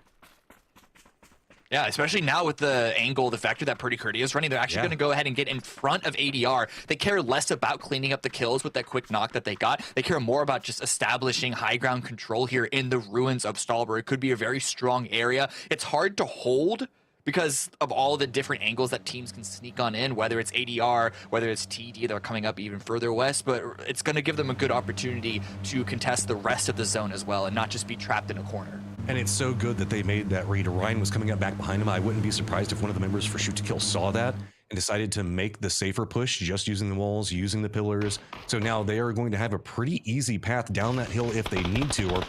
Yeah, especially now with the angle, the factor that Pretty Curdy is running, they're actually going to go ahead and get in front of ADR. They care less about cleaning up the kills with that quick knock that they got. They care more about just establishing high ground control here in the ruins of Stallber. It could be a very strong area. It's hard to hold because of all the different angles that teams can sneak on in, whether it's ADR, whether it's TD, they're coming up even further west, but it's going to give them a good opportunity to contest the rest of the zone as well and not just be trapped in a corner. And it's so good that they made that read. Ryan was coming up back behind him. I wouldn't be surprised if one of the members for Shoot to Kill saw that and decided to make the safer push, just using the walls, using the pillars. So now they are going to have a pretty easy path down that hill if they need to. Or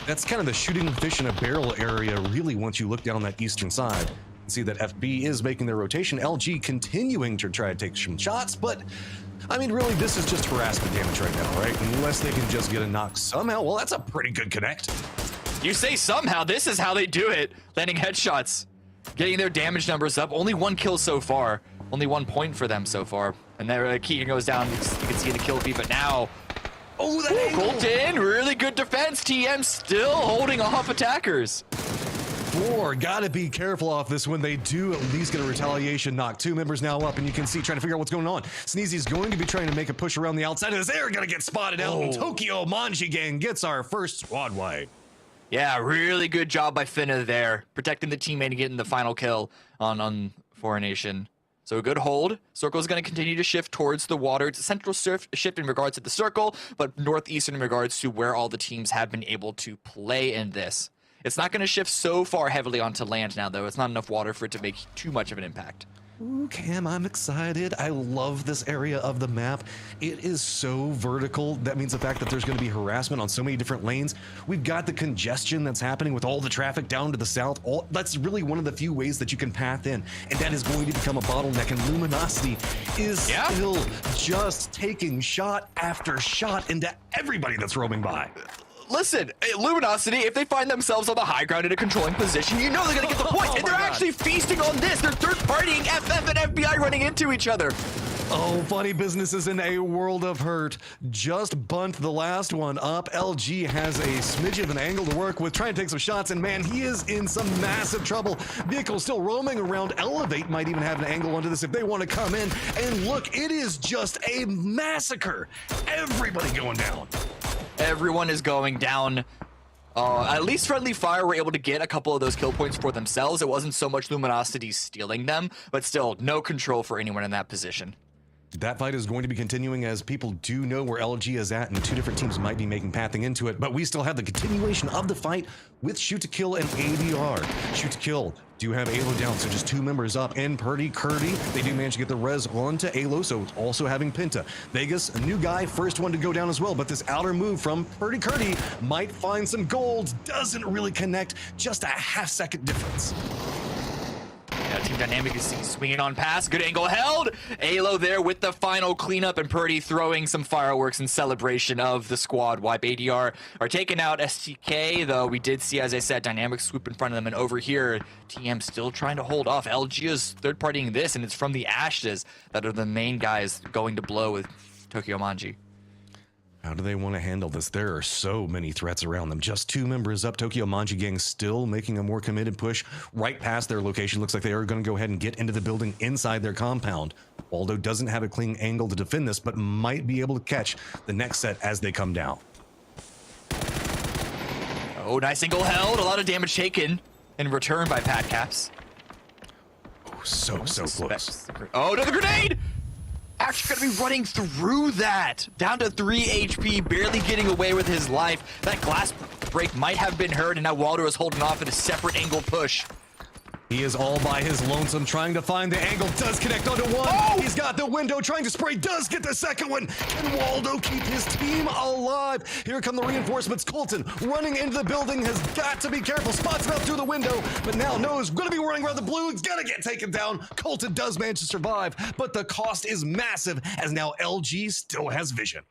that's kind of the shooting fish in a barrel area, really, once you look down that eastern side. See that FB is making their rotation. LG continuing to try to take some shots, but I mean, really, this is just harassment damage right now, right? Unless they can just get a knock somehow. Well, that's a pretty good connect. You say somehow, this is how they do it. Landing headshots, getting their damage numbers up. Only one kill so far. Only 1 point for them so far. And their Keegan goes down. You can see the kill feed, but now, that Colton, really good defense. TM still holding off attackers. Gotta be careful off this when they do at least get a retaliation knock. Two members now up, and you can see trying to figure out what's going on. Sneezy's going to be trying to make a push around the outside of this. They're gonna get spotted out, and Tokyo Manji Gang gets our first squad wipe. Yeah, really good job by Finna there, protecting the teammate and getting the final kill on Foreign Nation. So a good hold. Circle is going to continue to shift towards the water. It's a central shift in regards to the circle, but northeastern in regards to where all the teams have been able to play in this. It's not going to shift so far heavily onto land now, though. It's not enough water for it to make too much of an impact. Ooh, Cam, I'm excited. I love this area of the map. It is so vertical. That means the fact that there's going to be harassment on so many different lanes. We've got the congestion that's happening with all the traffic down to the south. That's really one of the few ways that you can path in, and that is going to become a bottleneck, and Luminosity is still just taking shot after shot into everybody that's roaming by. Listen, Luminosity, if they find themselves on the high ground in a controlling position, you know they're going to get the points, and they're actually feasting on this. They're third-partying FF and FBI running into each other. Oh, funny business is in a world of hurt. Just bunt the last one up. LG has a smidge of an angle to work with, trying to take some shots, and man, he is in some massive trouble. Vehicles still roaming around. Elevate might even have an angle onto this if they want to come in. And look, it is just a massacre. Everybody going down. Everyone is going down. At least Friendly Fire were able to get a couple of those kill points for themselves. It wasn't so much Luminosity stealing them, but still, no control for anyone in that position. That fight is going to be continuing as people do know where LG is at, and two different teams might be making pathing into it, but we still have the continuation of the fight with Shoot to Kill and ADR. Shoot to Kill do have Alo down, so just two members up, and Purdy Curdy, they do manage to get the res onto Alo, so also having Pinta. Vegas, a new guy, first one to go down as well, but this outer move from Purdy Curdy might find some gold, doesn't really connect, just a half-second difference. Yeah, Team Dynamic is swinging on past. Good angle held. Alo there with the final cleanup, and Purdy throwing some fireworks in celebration of the squad wipe. ADR are taking out STK, though we did see, as I said, Dynamic swoop in front of them. And over here, TM still trying to hold off. LG is third-partying this, and it's from the Ashes that are the main guys going to blow with Tokyo Manji. How do they want to handle this? There are so many threats around them. Just two members up. Tokyo Manji Gang still making a more committed push right past their location. Looks like they are going to go ahead and get into the building inside their compound. Waldo doesn't have a clean angle to defend this, but might be able to catch the next set as they come down. Oh, nice angle held. A lot of damage taken in return by Pat Caps. Oh, so close. Oh, another grenade! Actually gonna be running through that. Down to 3 HP, barely getting away with his life. That glass break might have been heard, and now Waldo is holding off at a separate angle push. He is all by his lonesome, trying to find the angle. Does connect onto one. Oh! He's got the window, trying to spray. Does get the second one. Can Waldo keep his team alive? Here come the reinforcements. Colton running into the building, has got to be careful. Spots him out through the window, but now knows going to be running around the blue. He's gonna get taken down. Colton does manage to survive, but the cost is massive as now LG still has vision.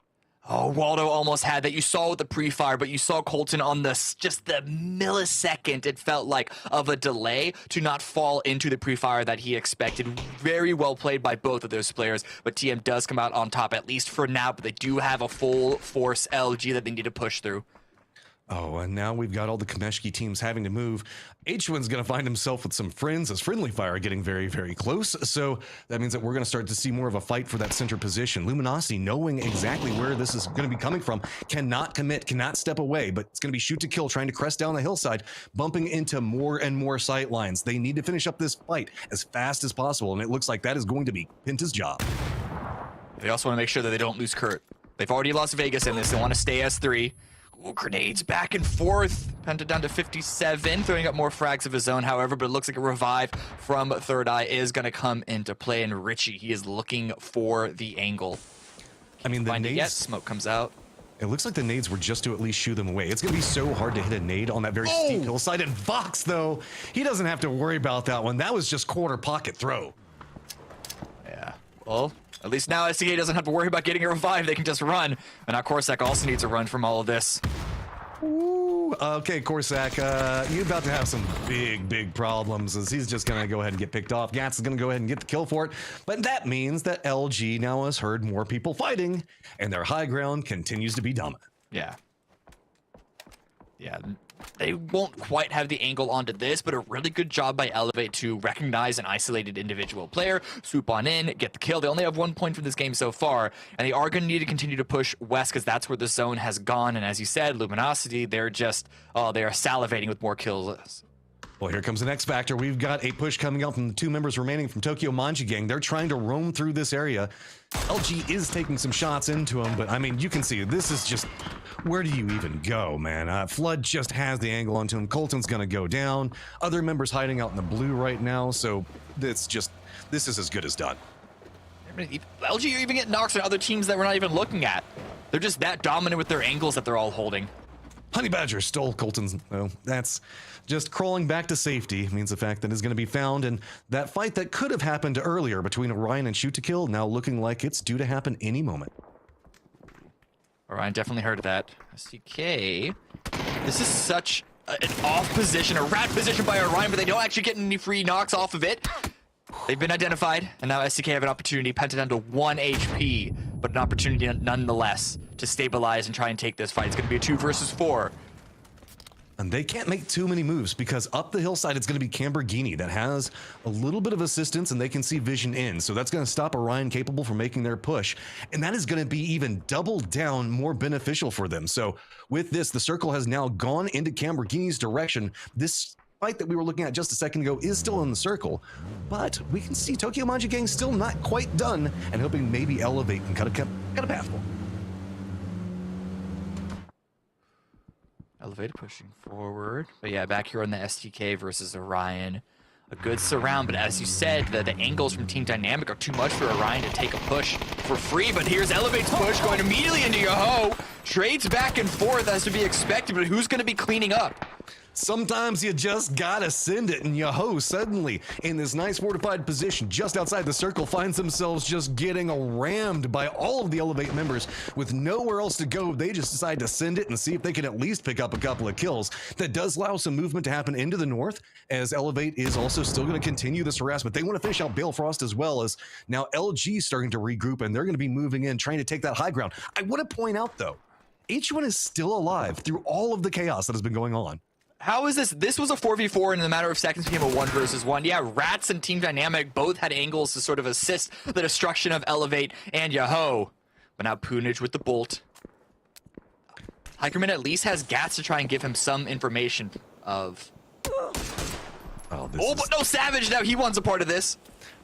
Oh, Waldo almost had that. You saw with the pre-fire, but you saw Colton on just the millisecond, it felt like, of a delay to not fall into the pre-fire that he expected. Very well played by both of those players, but TM does come out on top, at least for now, but they do have a full force LG that they need to push through. Oh, and now we've got all the Kameshki teams having to move. H1's going to find himself with some friends as Friendly Fire getting very, very close. So that means that we're going to start to see more of a fight for that center position. Luminosity, knowing exactly where this is going to be coming from, cannot commit, cannot step away, but it's going to be Shoot to Kill, trying to crest down the hillside, bumping into more and more sight lines. They need to finish up this fight as fast as possible, and it looks like that is going to be Pinta's job. They also want to make sure that they don't lose Kurt. They've already lost Vegas in this. They want to stay S3. Ooh, grenades back and forth. Penta down to 57, throwing up more frags of his own, however, but it looks like a revive from Third Eye is going to come into play, and Richie, he is looking for the angle. I mean, the nades, yet. Smoke comes out. It looks like the nades were just to at least shoo them away. It's going to be so hard to hit a nade on that very steep hillside, and Vox, though, he doesn't have to worry about that one. That was just corner pocket throw. Yeah, well, at least now SCA doesn't have to worry about getting a revive. They can just run. And now Corsac also needs a run from all of this. Ooh, okay, Corsac, you're about to have some big problems as he's just going to go ahead and get picked off. Gats is going to go ahead and get the kill for it. But that means that LG now has heard more people fighting, and their high ground continues to be dominant. Yeah. Yeah. they won't quite have the angle onto this, but a really good job by Elevate to recognize an isolated individual player, swoop on in, get the kill. They only have 1 point from this game so far, and they are going to need to continue to push west because that's where the zone has gone. And as you said, Luminosity, they're just, they are salivating with more kills. Well, here comes the next factor. We've got a push coming out from the 2 members remaining from Tokyo Manji Gang. They're trying to roam through this area. LG is taking some shots into him, but I mean, you can see this is just, where do you even go, man? Flood just has the angle onto him. Colton's gonna go down. Other members hiding out in the blue right now, so this is as good as done. LG are even getting knocks on other teams that we're not even looking at. They're just that dominant with their angles that they're all holding. Honey Badger stole Colton's. Oh, that's just crawling back to safety. Means the fact that it's going to be found. And that fight that could have happened earlier between Orion and Shoot to Kill now looking like it's due to happen any moment. Orion definitely heard of that. STK. This is such an off position, a rat position by Orion, but they don't actually get any free knocks off of it. They've been identified, and now STK have an opportunity, Penta down to 1 HP, but an opportunity nonetheless to stabilize and try and take this fight. It's going to be a 2 versus 4. And they can't make too many moves because up the hillside, it's going to be Camberghini that has a little bit of assistance and they can see vision in. So that's going to stop Orion capable from making their push. And that is going to be even double down more beneficial for them. So with this, the circle has now gone into Camberghini's direction. This fight that we were looking at just a second ago is still in the circle, but we can see Tokyo Manji Gang still not quite done and hoping maybe Elevate and cut a path for. Elevate pushing forward. But yeah, back here on the STK versus Orion. A good surround, but as you said, the angles from Team Dynamic are too much for Orion to take a push for free. But here's Elevate's push going immediately into Yoho. Trades back and forth as to be expected, but who's going to be cleaning up? Sometimes you just gotta send it, and Yoho suddenly in this nice fortified position just outside the circle finds themselves just getting rammed by all of the Elevate members with nowhere else to go. They just decide to send it and see if they can at least pick up a couple of kills. That does allow some movement to happen into the north, as Elevate is also still going to continue this harassment. They want to finish out Balefrost as well, as now LG starting to regroup and they're going to be moving in, trying to take that high ground. I want to point out though, H1 is still alive through all of the chaos that has been going on. How is this? This was a 4v4 and in a matter of seconds became a 1 versus 1. Yeah, Rats and Team Dynamic both had angles to sort of assist the destruction of Elevate and Yoho. But now Punage with the bolt. Hikerman at least has Gats to try and give him some information of... but no Savage now. He wants a part of this.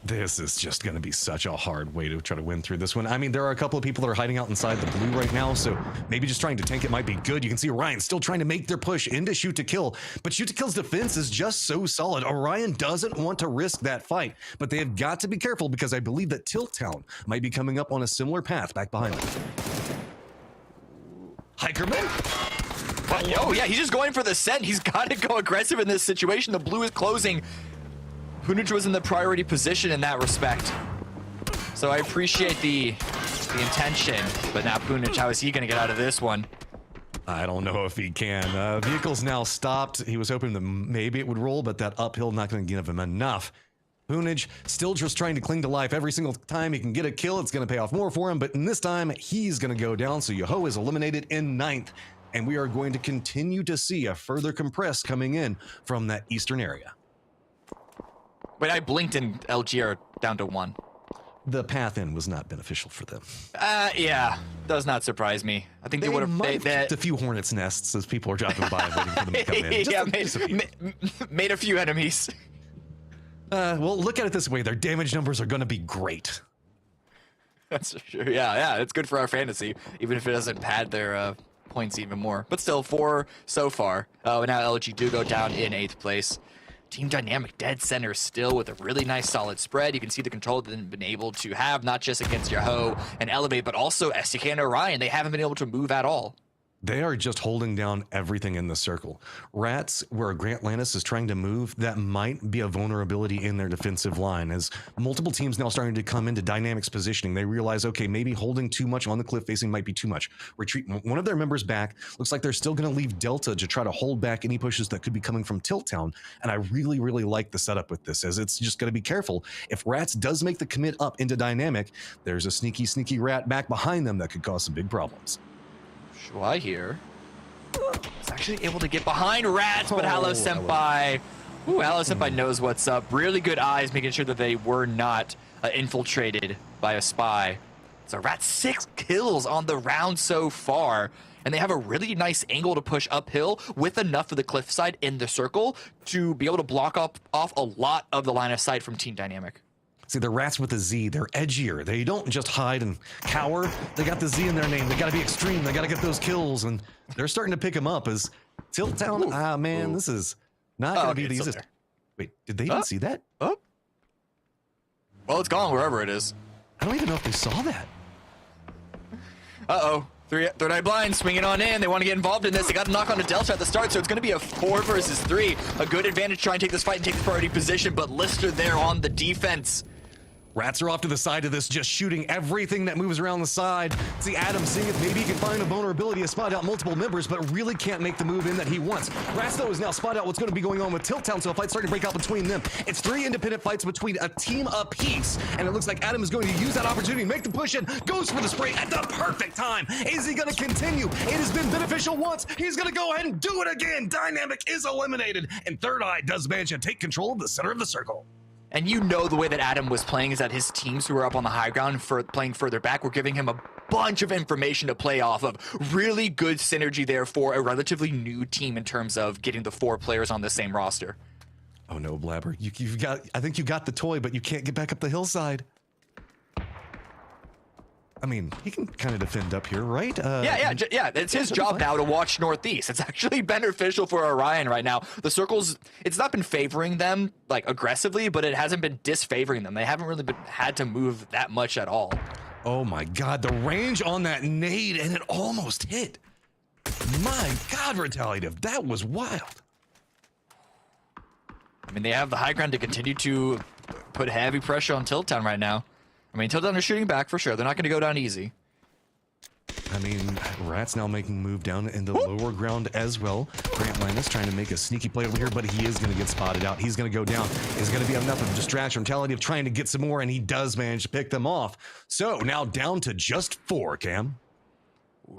This is just going to be such a hard way to try to win through this one. I mean, there are a couple of people that are hiding out inside the blue right now, so maybe just trying to tank it might be good. You can see Orion still trying to make their push into Shoot to Kill, but Shoot to Kill's defense is just so solid. Orion doesn't want to risk that fight, but they have got to be careful because I believe that Tilt Town might be coming up on a similar path back behind them. Hikerman? Oh, yeah, he's just going for the scent. He's got to go aggressive in this situation. The blue is closing. Punage was in the priority position in that respect. So I appreciate the intention, but now Punage, how is he going to get out of this one? I don't know if he can. Vehicle's now stopped. He was hoping that maybe it would roll, but that uphill not going to give him enough. Punage still just trying to cling to life. Every single time he can get a kill, it's going to pay off more for him, but in this time, he's going to go down. So Yoho is eliminated in 9th, and we are going to continue to see a further compress coming in from that eastern area. Wait, I blinked and LG are down to 1. The path in was not beneficial for them. Yeah, does not surprise me. I think they would have kept a few hornets' nests as people are dropping by waiting for them to come in. Yeah, made a few enemies. Well, look at it this way: their damage numbers are going to be great. That's for sure. Yeah, it's good for our fantasy, even if it doesn't pad their points even more. But still, 4 so far. Oh, and now LG do go down in 8th place. Team Dynamic dead center still with a really nice solid spread. You can see the control that they've been able to have, not just against Yoho and Elevate, but also STK and Orion. They haven't been able to move at all. They are just holding down everything in the circle. Rats, where Grant Lannis is trying to move, that might be a vulnerability in their defensive line. As multiple teams now starting to come into Dynamics positioning, they realize, okay, maybe holding too much on the cliff facing might be too much. Retreat one of their members back. Looks like they're still going to leave Delta to try to hold back any pushes that could be coming from Tilt Town. And I really, really like the setup with this, as it's just going to be careful. If Rats does make the commit up into Dynamic, there's a sneaky rat back behind them that could cause some big problems. Shuai here. He's actually able to get behind Rats, but Hello Oh, Senpai. Ooh, Hello Senpai knows what's up. Really good eyes, making sure that they were not infiltrated by a spy. So Rats 6 kills on the round so far. And they have a really nice angle to push uphill with enough of the cliffside in the circle to be able to block off a lot of the line of sight from Team Dynamic. See, they're Rats with a Z. They're edgier. They don't just hide and cower. They got the Z in their name. They got to be extreme. They got to get those kills. And they're starting to pick them up as Tilt Town. Man, this is not going to be the easiest. Wait, did they even see that? Oh. Well, it's gone wherever it is. I don't even know if they saw that. Uh-oh. Third Eye Blind swinging on in. They want to get involved in this. They got to knock on a Delta at the start, so it's going to be a 4 versus 3. A good advantage to try and take this fight and take the priority position, but Lister there on the defense. Rats are off to the side of this, just shooting everything that moves around the side. See Adam seeing if maybe he can find a vulnerability to spot out multiple members, but really can't make the move in that he wants. Rats, though, is now spot out what's going to be going on with Tilt Town, so a fight's starting to break out between them. It's 3 independent fights between a team apiece, and it looks like Adam is going to use that opportunity, make the push in, goes for the spray at the perfect time. Is he going to continue? It has been beneficial once. He's going to go ahead and do it again. Dynamic is eliminated, and Third Eye does manage to take control of the center of the circle. And you know the way that Adam was playing is that his teams who were up on the high ground for playing further back were giving him a bunch of information to play off of. Really good synergy there for a relatively new team in terms of getting the 4 players on the same roster. Oh no, Blabber. You've got, I think you got the toy, but you can't get back up the hillside. I mean, he can kind of defend up here, right? Yeah. It's his job now to watch Northeast. It's actually beneficial for Orion right now. The circles, it's not been favoring them like aggressively, but it hasn't been disfavoring them. They haven't really had to move that much at all. Oh my God, the range on that nade, and it almost hit. My God, Retaliative, that was wild. I mean, they have the high ground to continue to put heavy pressure on Tilt Town right now. I mean, Tilt Town is shooting back for sure. They're not going to go down easy. I mean, Rat's now making a move down in the lower ground as well. Grant Linus trying to make a sneaky play over here, but he is going to get spotted out. He's going to go down. It's going to be enough of a distraction. Mentality of trying to get some more, and he does manage to pick them off. So now down to just 4, Cam.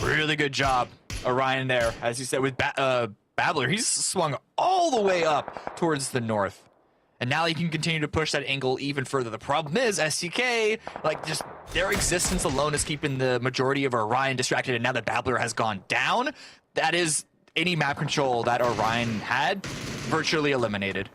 Really good job, Orion there. As you said, with Babbler, he's swung all the way up towards the north. And now he can continue to push that angle even further. The problem is STK, like just their existence alone is keeping the majority of Orion distracted. And now that Babbler has gone down, that is any map control that Orion had virtually eliminated.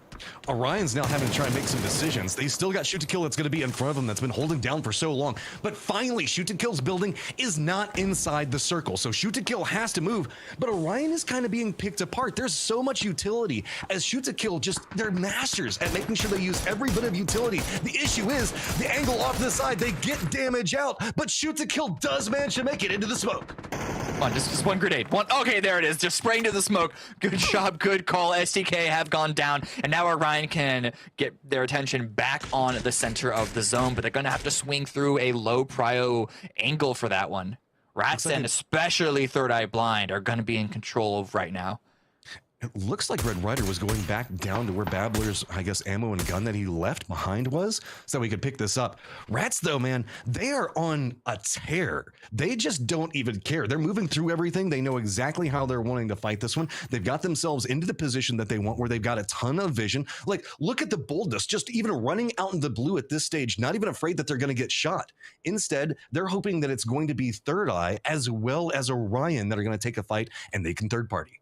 Orion's now having to try and make some decisions. They still got Shoot to Kill that's going to be in front of them that's been holding down for so long. But finally, Shoot to Kill's building is not inside the circle. So Shoot to Kill has to move. But Orion is kind of being picked apart. There's so much utility as Shoot to Kill just, they're masters at making sure they use every bit of utility. The issue is the angle off to the side, they get damage out, but Shoot to Kill does manage to make it into the smoke. Come on, just one grenade. One. Okay, there it is. Just spraying to the smoke. Good job, good call. STK have gone down, and now Orion can get their attention back on the center of the zone, but they're going to have to swing through a low prio angle for that one. Rats and especially Third Eye Blind are going to be in control of right now. It looks like Red Rider was going back down to where Babbler's, I guess, ammo and gun that he left behind was, so we could pick this up. Rats, though, man, they are on a tear. They just don't even care. They're moving through everything. They know exactly how they're wanting to fight this one. They've got themselves into the position that they want, where they've got a ton of vision. Like, look at the boldness, just even running out in the blue at this stage, not even afraid that they're going to get shot. Instead, they're hoping that it's going to be Third Eye as well as Orion that are going to take a fight, and they can third party.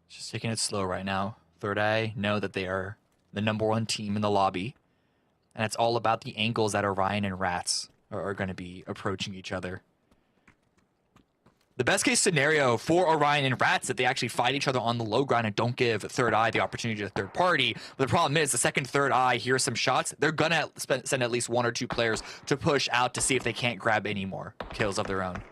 Just taking it slow right now. Third Eye know that they are the #1 team in the lobby. And it's all about the angles that Orion and Rats are going to be approaching each other. The best case scenario for Orion and Rats is that they actually fight each other on the low ground and don't give Third Eye the opportunity to third party. But the problem is the second Third Eye hears some shots, they're going to send at least 1 or 2 players to push out to see if they can't grab any more kills of their own.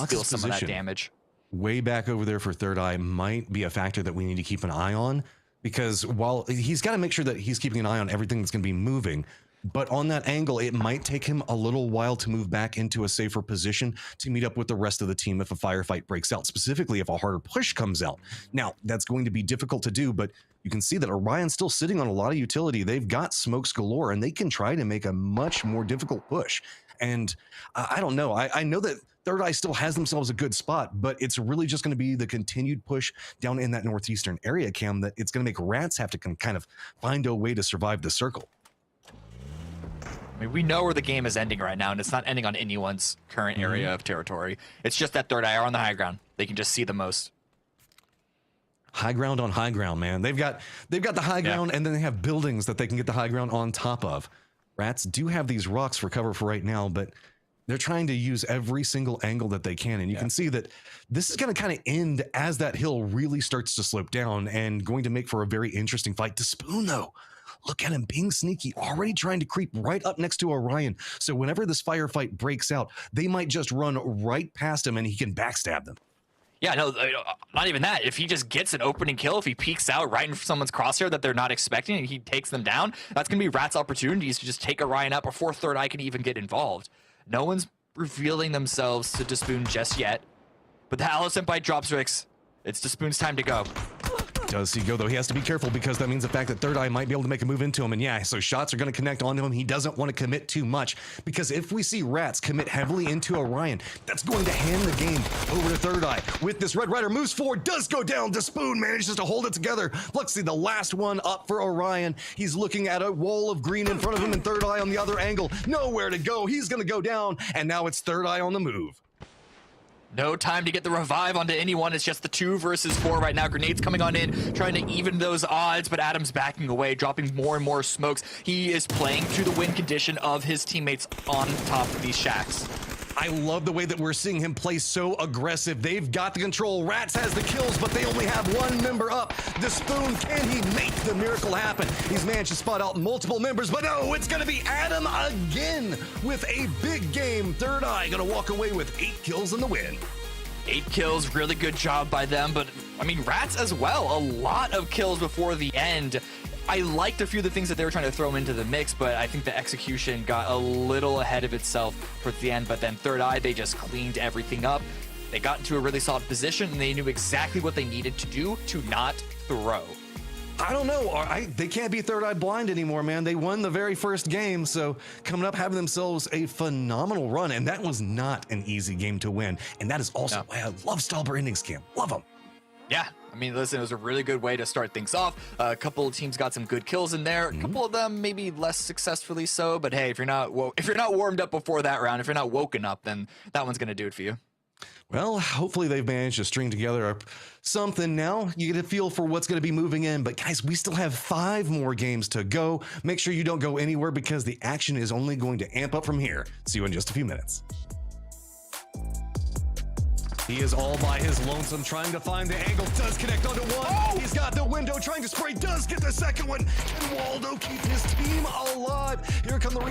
Steal some of that damage. Way back over there for Third Eye might be a factor that we need to keep an eye on, because while he's got to make sure that he's keeping an eye on everything that's going to be moving, but on that angle, it might take him a little while to move back into a safer position to meet up with the rest of the team if a firefight breaks out, specifically if a harder push comes out. Now, that's going to be difficult to do, but you can see that Orion's still sitting on a lot of utility. They've got smokes galore, and they can try to make a much more difficult push. And I don't know. I know that Third Eye still has themselves a good spot, but it's really just going to be the continued push down in that northeastern area, Cam, that it's going to make Rats have to kind of find a way to survive the circle. I mean, we know where the game is ending right now, and it's not ending on anyone's current area of territory. It's just that Third Eye are on the high ground. They can just see the most. High ground on high ground, man. They've got the high ground, and then they have buildings that they can get the high ground on top of. Rats do have these rocks for cover for right now, but they're trying to use every single angle that they can. And you can see that this is going to kind of end as that hill really starts to slope down and going to make for a very interesting fight. To Spoon, though, look at him being sneaky, already trying to creep right up next to Orion. So whenever this firefight breaks out, they might just run right past him and he can backstab them. Yeah, no, not even that. If he just gets an opening kill, if he peeks out right in someone's crosshair that they're not expecting and he takes them down, that's going to be Rat's opportunities to just take Orion out before Third Eye can even get involved. No one's revealing themselves to Despoon just yet. But the Halo Senpai drops Rix. It's Despoon's time to go. Does he go, though? He has to be careful because that means the fact that Third Eye might be able to make a move into him. And yeah, so shots are going to connect onto him. He doesn't want to commit too much because if we see Rats commit heavily into Orion, that's going to hand the game over to Third Eye. With this, Red Rider moves forward, does go down. Despoon manages to hold it together. Let's see the last one up for Orion. He's looking at a wall of green in front of him and Third Eye on the other angle. Nowhere to go. He's going to go down. And now it's Third Eye on the move. No time to get the revive onto anyone. It's just the 2 versus 4 right now. Grenades coming on in, trying to even those odds, but Adam's backing away, dropping more and more smokes. He is playing to the win condition of his teammates on top of these shacks. I love the way that we're seeing him play so aggressive. They've got the control. Rats has the kills, but they only have 1 member up. Despoon, can he make the miracle happen? He's managed to spot out multiple members, but no, it's going to be Adam again with a big game. Third Eye going to walk away with 8 kills in the win. 8 kills, really good job by them, but I mean, Rats as well. A lot of kills before the end. I liked a few of the things that they were trying to throw into the mix, but I think the execution got a little ahead of itself towards the end. But then Third Eye, they just cleaned everything up. They got into a really solid position, and they knew exactly what they needed to do to not throw. I don't know. They can't be Third Eye blind anymore, man. They won the very first game, so coming up having themselves a phenomenal run, and that was not an easy game to win. And that is also why I love Stalber endings, Cam. Love them. Yeah, I mean, listen, it was a really good way to start things off. A couple of teams got some good kills in there. A couple of them maybe less successfully so. But hey, if you're not warmed up before that round, if you're not woken up, then that one's gonna do it for you. Well, hopefully they've managed to string together something now. You get a feel for what's going to be moving in. But guys, we still have 5 more games to go. Make sure you don't go anywhere because the action is only going to amp up from here. See you in just a few minutes. He is all by his lonesome, trying to find the angle. Does connect onto one. Oh! He's got the window, trying to spray. Does get the second one. Can Waldo keep his team alive? Here come the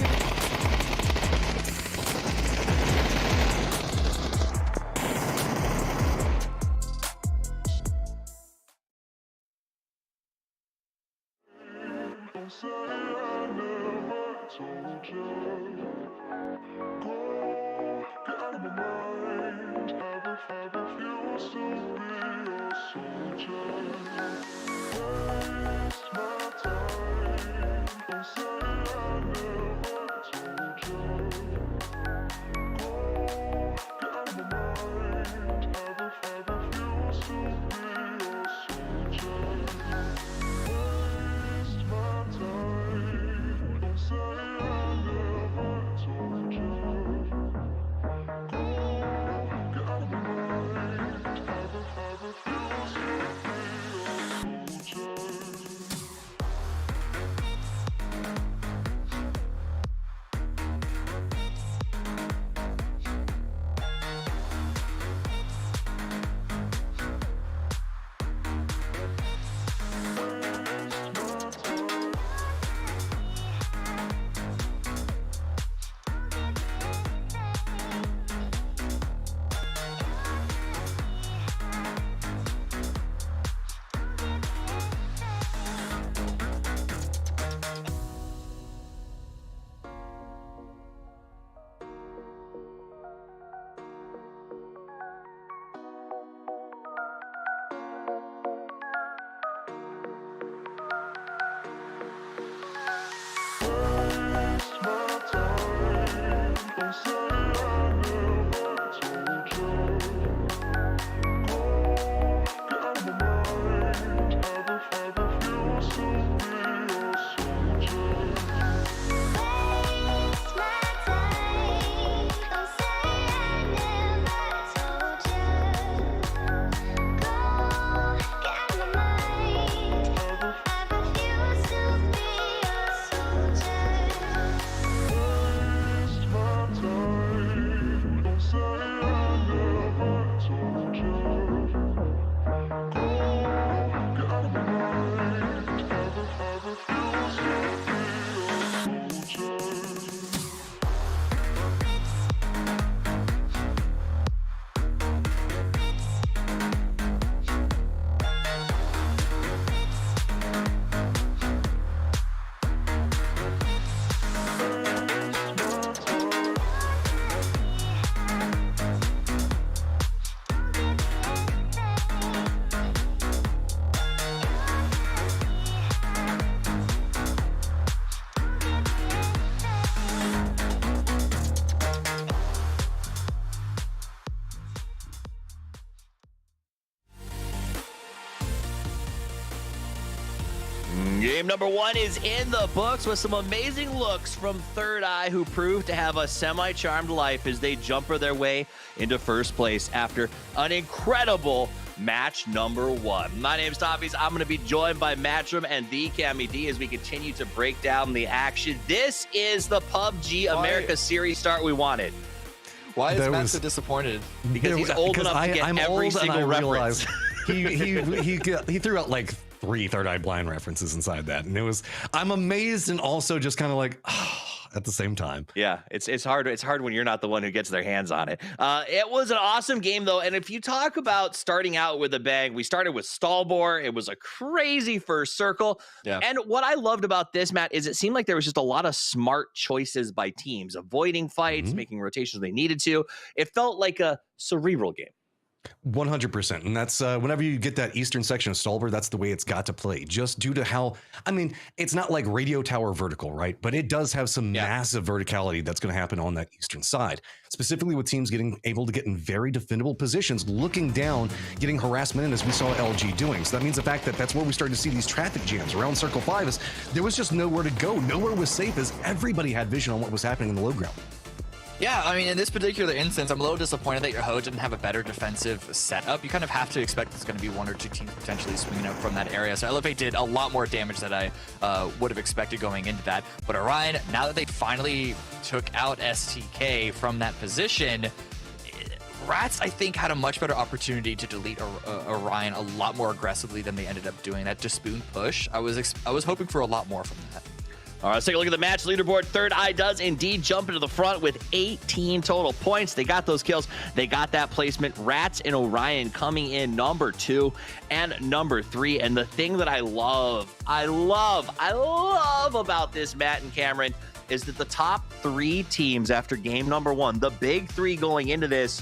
Game number 1 is in the books with some amazing looks from Third Eye, who proved to have a semi-charmed life as they jumper their way into first place after an incredible match number 1. My name's Toppies. I'm going to be joined by Matchroom and the Cammy D as we continue to break down the action. This is the PUBG America Series start we wanted. Why is Matt so disappointed? Because he's old enough to get every single reference. He threw out like 3 Third Eye Blind references inside that, and I'm amazed and also just kind of like at the same time. Yeah, it's hard. It's hard when you're not the one who gets their hands on it. It was an awesome game though, and if you talk about starting out with a bang, we started with Stallbore. It was a crazy first circle. Yeah. And what I loved about this, Matt, is it seemed like there was just a lot of smart choices by teams, avoiding fights, making rotations they needed to. It felt like a cerebral game. 100%. And that's whenever you get that eastern section of Stallbore, that's the way it's got to play, just due to how, I mean, it's not like radio tower vertical, right? But it does have some massive verticality that's going to happen on that eastern side, specifically with teams able to get in very defendable positions, looking down, getting harassment in, as we saw LG doing. So that means the fact that that's where we started to see these traffic jams around Circle 5 is there was just nowhere to go. Nowhere was safe as everybody had vision on what was happening in the low ground. Yeah, I mean, in this particular instance, I'm a little disappointed that your Ho didn't have a better defensive setup. You kind of have to expect there's going to be 1 or 2 teams potentially swinging up from that area. So Elevate did a lot more damage than I would have expected going into that. But Orion, now that they finally took out STK from that position, Rats, I think, had a much better opportunity to delete Orion a lot more aggressively than they ended up doing. That Despoon push, I was hoping for a lot more from that. All right, let's take a look at the match leaderboard. Third Eye does indeed jump into the front with 18 total points. They got those kills. They got that placement. Rats and Orion coming in number 2 and number 3. And the thing that I love about this, Matt and Cameron, is that the top 3 teams after game number 1, the big 3 going into this,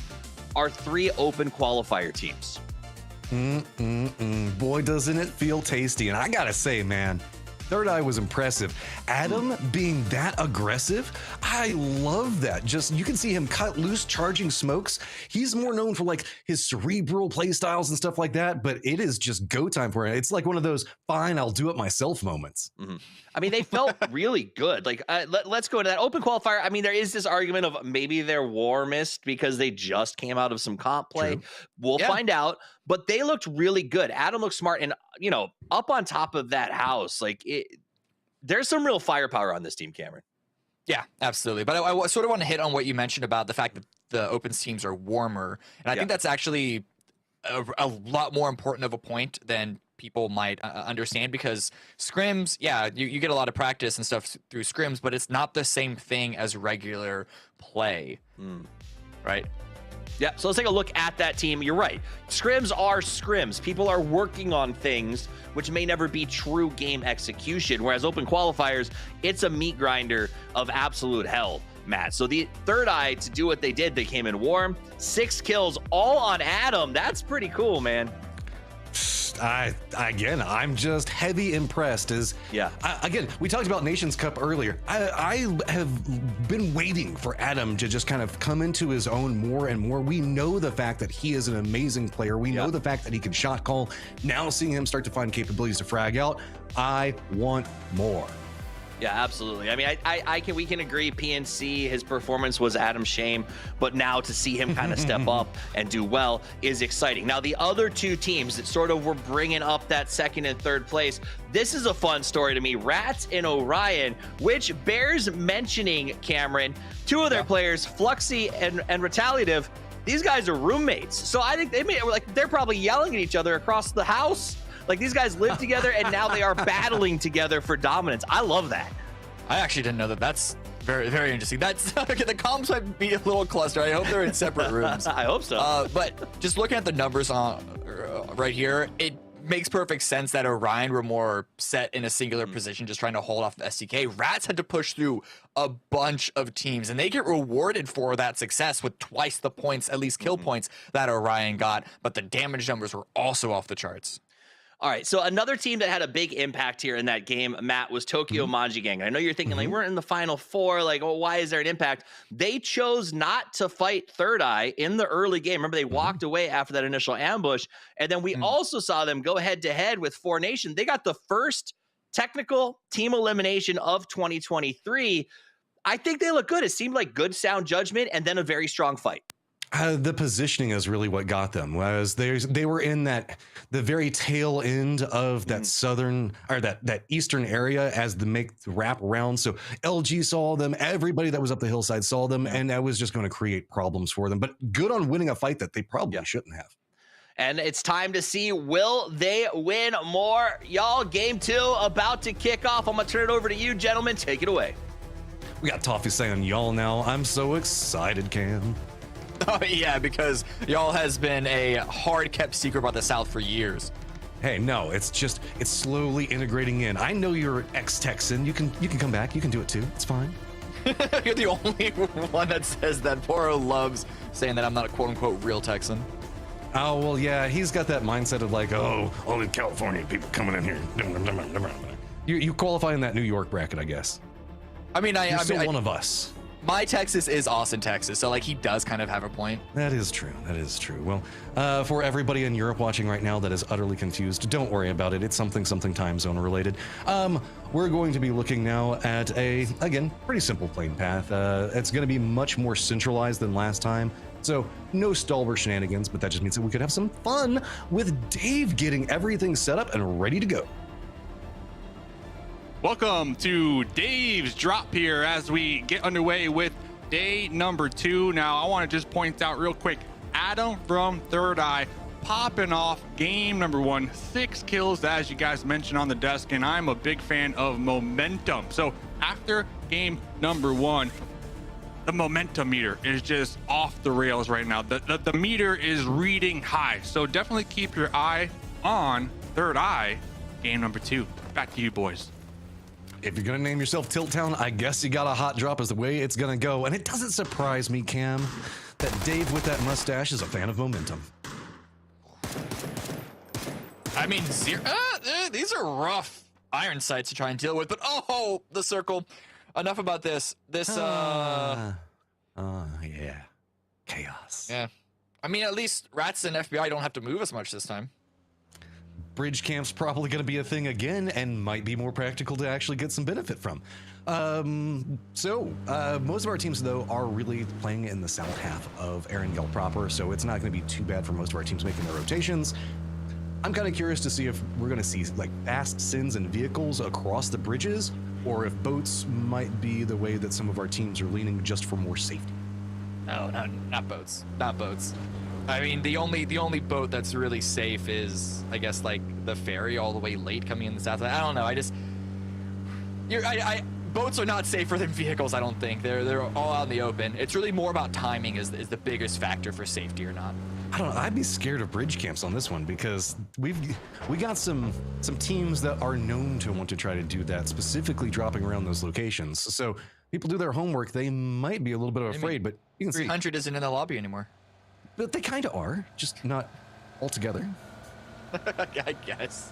are 3 open qualifier teams. Boy, doesn't it feel tasty. And I gotta say, man, Third Eye was impressive. Adam being that aggressive, I love that. Just, you can see him cut loose, charging smokes. He's more known for like his cerebral play styles and stuff like that, but it is just go time for him. It's like one of those, fine, I'll do it myself moments. I mean, they felt really good. Like, let's go to that open qualifier. I mean, there is this argument of maybe they're warmest because they just came out of some comp play. True. We'll find out. But they looked really good. Adam looked smart, and up on top of that house, like there's some real firepower on this team, Cameron. Yeah, absolutely. But I sort of want to hit on what you mentioned about the fact that the opens teams are warmer, and I think that's actually a lot more important of a point than people might understand, because scrims, you get a lot of practice and stuff through scrims, but it's not the same thing as regular play, right? Yeah, so let's take a look at that team. You're right. Scrims are scrims. People are working on things which may never be true game execution, whereas open qualifiers, it's a meat grinder of absolute hell, Matt. So the Third Eye, to do what they did, they came in warm. 6 kills, all on Adam. That's pretty cool, man. I'm just heavy impressed again, we talked about Nations Cup earlier. I have been waiting for Adam to just kind of come into his own more and more. We know the fact that he is an amazing player. We know the fact that he can shot call. Now seeing him start to find capabilities to frag out, I want more. Yeah, absolutely. I mean, we can agree PNC, his performance was Adam's shame, but now to see him kind of step up and do well is exciting. Now, the other 2 teams that sort of were bringing up that 2nd and 3rd place, this is a fun story to me. Rats and Orion, which bears mentioning, Cameron, 2 of their players, Fluxy and Retaliative, these guys are roommates. So I think they're probably yelling at each other across the house. Like, these guys live together, and now they are battling together for dominance. I love that. I actually didn't know that. That's very, very interesting. That's okay, the comms might be a little cluster. I hope they're in separate rooms. I hope so. But just looking at the numbers on right here, it makes perfect sense that Orion were more set in a singular position, just trying to hold off the STK. Rats had to push through a bunch of teams, and they get rewarded for that success with twice the points, at least kill points, that Orion got. But the damage numbers were also off the charts. All right, so another team that had a big impact here in that game, Matt, was Tokyo Manji Gang. I know you're thinking, like, we're in the Final Four. Like, well, why is there an impact? They chose not to fight Third Eye in the early game. Remember, they walked away after that initial ambush. And then we also saw them go head-to-head with 4 Nation. They got the first technical team elimination of 2023, I think they look good. It seemed like good sound judgment and then a very strong fight. The positioning is really what got them. Was they were in the very tail end of that southern or that eastern area as the wrap around. So LG saw them. Everybody that was up the hillside saw them, and that was just going to create problems for them. But good on winning a fight that they probably shouldn't have. And it's time to see, will they win more? Y'all, game 2 about to kick off. I'm going to turn it over to you, gentlemen. Take it away. We got Toffee saying y'all now. I'm so excited, Cam. Oh, yeah, because y'all has been a hard-kept secret about the South for years. Hey, no, it's slowly integrating in. I know you're ex-Texan. You can come back. You can do it too. It's fine. You're the only one that says that. Poro loves saying that I'm not a quote-unquote real Texan. Oh, well, yeah, he's got that mindset of like, oh, only California people coming in here. You qualify in that New York bracket, I guess. I mean, You're still one of us. My Texas is Austin, Texas, so like he does kind of have a point. That is true. That is true. Well, for everybody in Europe watching right now that is utterly confused, don't worry about it. It's something time zone related. We're going to be looking now at again, pretty simple playing path. It's going to be much more centralized than last time. So no stalwart shenanigans, but that just means that we could have some fun with Dave getting everything set up and ready to go. Welcome to Dave's Drop here as we get underway with day number 2. Now, I want to just point out real quick, Adam from Third Eye popping off game number 1, 6 kills, as you guys mentioned on the desk, and I'm a big fan of momentum. So after game number 1, the momentum meter is just off the rails right now. The meter is reading high. So definitely keep your eye on Third Eye game number 2. Back to you, boys. If you're gonna name yourself Tilt Town, I guess you got a hot drop is the way it's gonna go. And it doesn't surprise me, Cam, that Dave with that mustache is a fan of momentum. I mean, these are rough iron sights to try and deal with, but oh, the circle. Enough about this. Yeah. Chaos. Yeah. I mean, at least Rats and FBI don't have to move as much this time. Bridge camp's probably going to be a thing again and might be more practical to actually get some benefit from. Most of our teams, though, are really playing in the south half of Erangel proper, so it's not going to be too bad for most of our teams making their rotations. I'm kind of curious to see if we're going to see like fast sins and vehicles across the bridges, or if boats might be the way that some of our teams are leaning just for more safety. No, not boats. Not boats. I mean, the only boat that's really safe is, I guess, like the ferry all the way late coming in the south. I don't know. Boats are not safer than vehicles. I don't think they're all out in the open. It's really more about timing is the biggest factor for safety or not. I don't know. I'd be scared of bridge camps on this one because we got some teams that are known to want to try to do that, specifically dropping around those locations. So people do their homework. They might be a little bit afraid, but you can see 300 isn't in the lobby anymore. But they kind of are, just not altogether. I guess.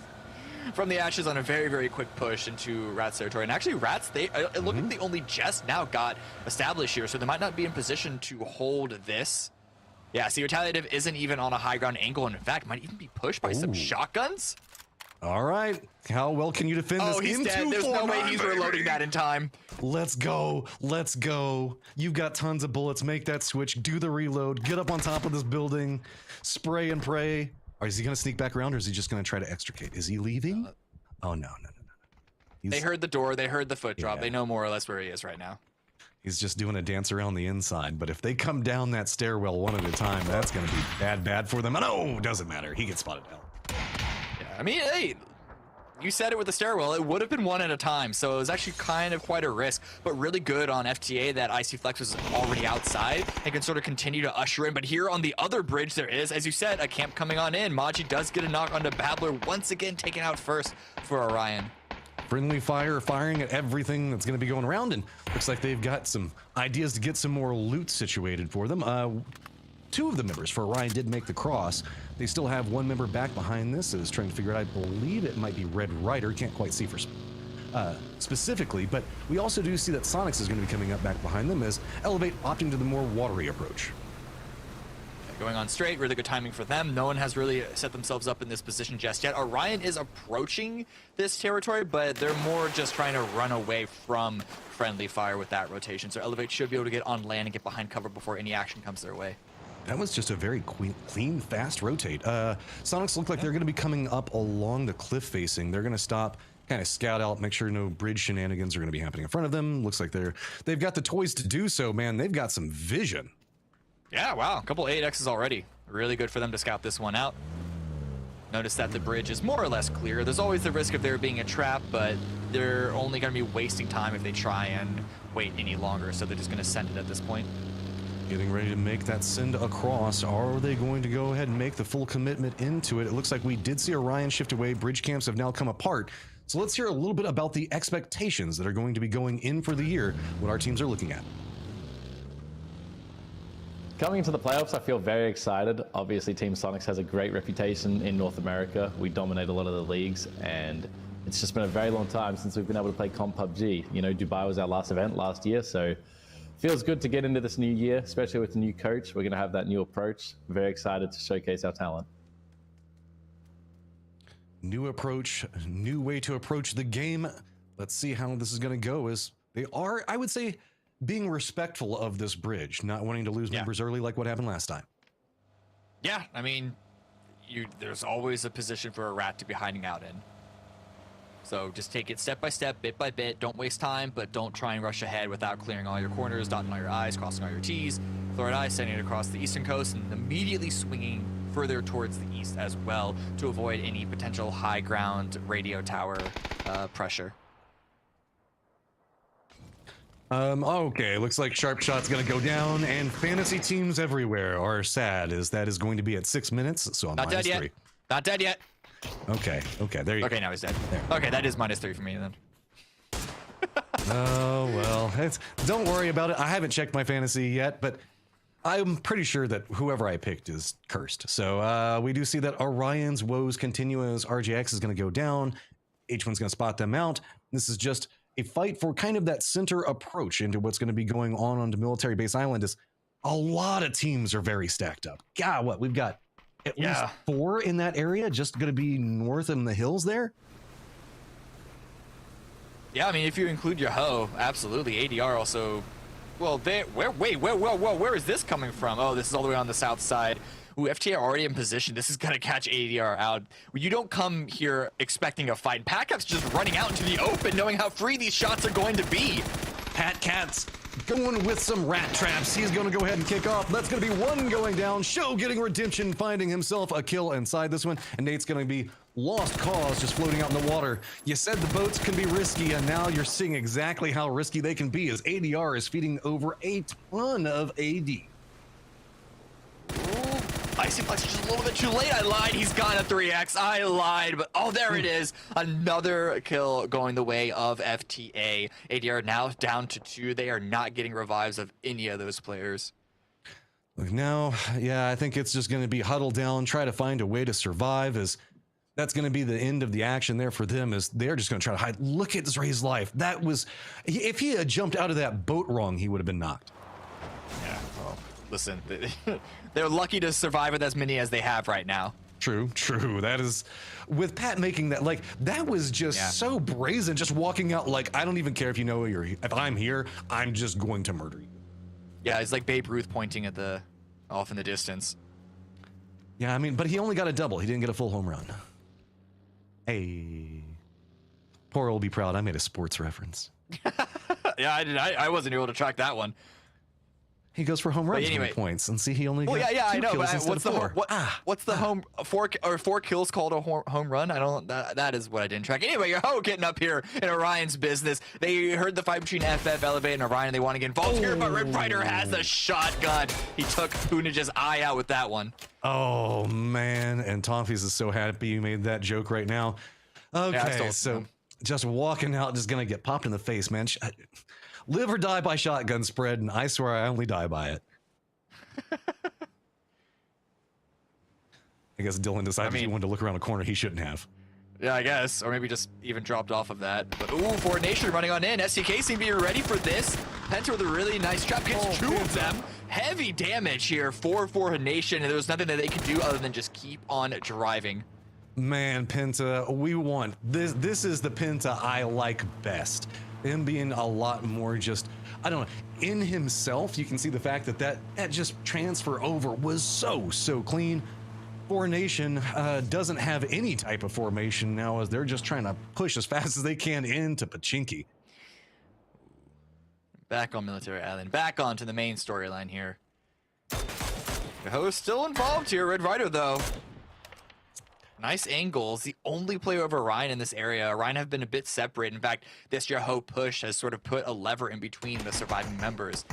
From the ashes on a very, very quick push into Rats territory. And actually, Rats, they look like they only just now got established here, so they might not be in position to hold this. Yeah, see, Retaliative isn't even on a high ground angle, and in fact, might even be pushed by some shotguns. All right. How well can you defend this? Oh, he's dead. There's no way he's reloading that in time. Let's go. Let's go. You've got tons of bullets. Make that switch. Do the reload. Get up on top of this building. Spray and pray. Or is he going to sneak back around, or is he just going to try to extricate? Is he leaving? Oh, no. They heard the door. They heard the foot drop. They know more or less where he is right now. He's just doing a dance around the inside. But if they come down that stairwell one at a time, that's going to be bad for them. And oh, doesn't matter. He gets spotted out. Yeah, I mean, hey, you said it with the stairwell. It would have been one at a time, so it was actually kind of quite a risk, but really good on FTA that Icy Flex was already outside and can sort of continue to usher in. But here on the other bridge, there is, as you said, a camp coming on in. Maji does get a knock onto Babbler, once again taken out first for Orion. Friendly fire, firing at everything that's going to be going around, and looks like they've got some ideas to get some more loot situated for them. Two of the members for Orion did make the cross. They still have one member back behind this that is trying to figure out, I believe it might be Red Rider, can't quite see for specifically, but we also do see that Sonics is going to be coming up back behind them as Elevate opting to the more watery approach. Going on straight, really good timing for them. No one has really set themselves up in this position just yet. Orion is approaching this territory, but they're more just trying to run away from friendly fire with that rotation. So Elevate should be able to get on land and get behind cover before any action comes their way. That was just a very clean, fast rotate. Sonics look like they're going to be coming up along the cliff facing. They're going to stop, kind of scout out, make sure no bridge shenanigans are going to be happening in front of them. Looks like they've got the toys to do so, man. They've got some vision. Yeah, wow, a couple 8Xs already. Really good for them to scout this one out. Notice that the bridge is more or less clear. There's always the risk of there being a trap, but they're only going to be wasting time if they try and wait any longer, so they're just going to send it at this point. Getting ready to make that send across. Are they going to go ahead and make the full commitment into it? It looks like we did see Orion shift away. Bridge camps have now come apart. So let's hear a little bit about the expectations that are going to be going in for the year, what our teams are looking at. Coming into the playoffs, I feel very excited. Obviously, Team Sonics has a great reputation in North America. We dominate a lot of the leagues, and it's just been a very long time since we've been able to play comp PUBG. You know, Dubai was our last event last year, so feels good to get into this new year, especially with the new coach. We're going to have that new approach. Very excited to showcase our talent. New approach, new way to approach the game. Let's see how this is going to go. As they are, I would say, being respectful of this bridge, not wanting to lose members early like what happened last time. Yeah, I mean, there's always a position for a rat to be hiding out in. So just take it step by step, bit by bit. Don't waste time, but don't try and rush ahead without clearing all your corners, dotting all your I's, crossing all your T's. Third eye, sending it across the eastern coast and immediately swinging further towards the east as well to avoid any potential high ground radio tower pressure. Okay, looks like Sharp Shot's gonna go down, and fantasy teams everywhere are sad as that is going to be at 6 minutes, so I'm Not dead -3. yet. Not dead yet. Okay, there you go. Okay, now he's dead. There. Okay, that is -3 for me then. Oh, well, don't worry about it. I haven't checked my fantasy yet, but I'm pretty sure that whoever I picked is cursed. So we do see that Orion's woes continue as RJX is going to go down. H1's going to spot them out. This is just a fight for kind of that center approach into what's going to be going on the military base island. Is a lot of teams are very stacked up. God, what we've got at least 4 in that area, just going to be north in the hills there. Yeah, I mean, if you include your Ho, absolutely. ADR also, well, where is this coming from? Oh, this is all the way on the south side. Ooh, FTA are already in position. This is gonna catch ADR out. You don't come here expecting a fight. PatCat's just running out into the open, knowing how free these shots are going to be. PatCat's going with some rat traps. He's going to go ahead and kick off. That's going to be 1 going down. Show getting redemption, finding himself a kill inside this one. And Nate's going to be lost cause, just floating out in the water. You said the boats can be risky, and now you're seeing exactly how risky they can be as ADR is feeding over a ton of AD. Icy Flex just a little bit too late. I lied. He's got a 3x. I lied, but oh, there it is. Another kill going the way of FTA. ADR now down to 2. They are not getting revives of any of those players. Look, now, yeah, I think it's just going to be huddle down, try to find a way to survive, as that's going to be the end of the action there for them, as they're just going to try to hide. Look at Ray's life. That was, if he had jumped out of that boat wrong, he would have been knocked. Yeah, well, listen, they're lucky to survive with as many as they have right now. True. That is, with Pat making that, like, that was just so brazen, just walking out like, I don't even care if you know if I'm here, I'm just going to murder you. Yeah, it's like Babe Ruth pointing at the off in the distance. Yeah, I mean, but he only got a double. He didn't get a full home run. Hey, poor old Be Proud. I made a sports reference. Yeah, I did. I wasn't able to track that one. He goes for home runs, anyway, points, and see, he only got 2 I know. kills But instead of 4. What's the home 4 kills called a home run? I don't. That is what I didn't track. Anyway, your Ho getting up here in Orion's business. They heard the fight between FF, Elevate, and Orion. They want to get involved here, but Rip Rider has the shotgun. He took Hoonaj's eye out with that one. Oh man, and Toffees is so happy you made that joke right now. Okay, so just walking out, just gonna get popped in the face, man. Live or die by shotgun spread, and I swear I only die by it. I guess Dylan decided he wanted to look around a corner he shouldn't have. Yeah, I guess. Or maybe just even dropped off of that. But ooh, Forward Nation running on in. SCK seem to be ready for this. Penta with a really nice trap. Gets 2 of them. heavy damage here for Nation, and there was nothing that they could do other than just keep on driving. Man, Penta, we want this. This is the Penta I like best. Him being a lot more just, I don't know, in himself. You can see the fact that just transfer over was so clean. Nation doesn't have any type of formation now, as they're just trying to push as fast as they can into Pachinki. Back on Military Island, back onto the main storyline here. The host still involved here, Red Rider though. Nice angles. The only player over Orion in this area. Orion have been a bit separate. In fact, this Yahoo push has sort of put a lever in between the surviving members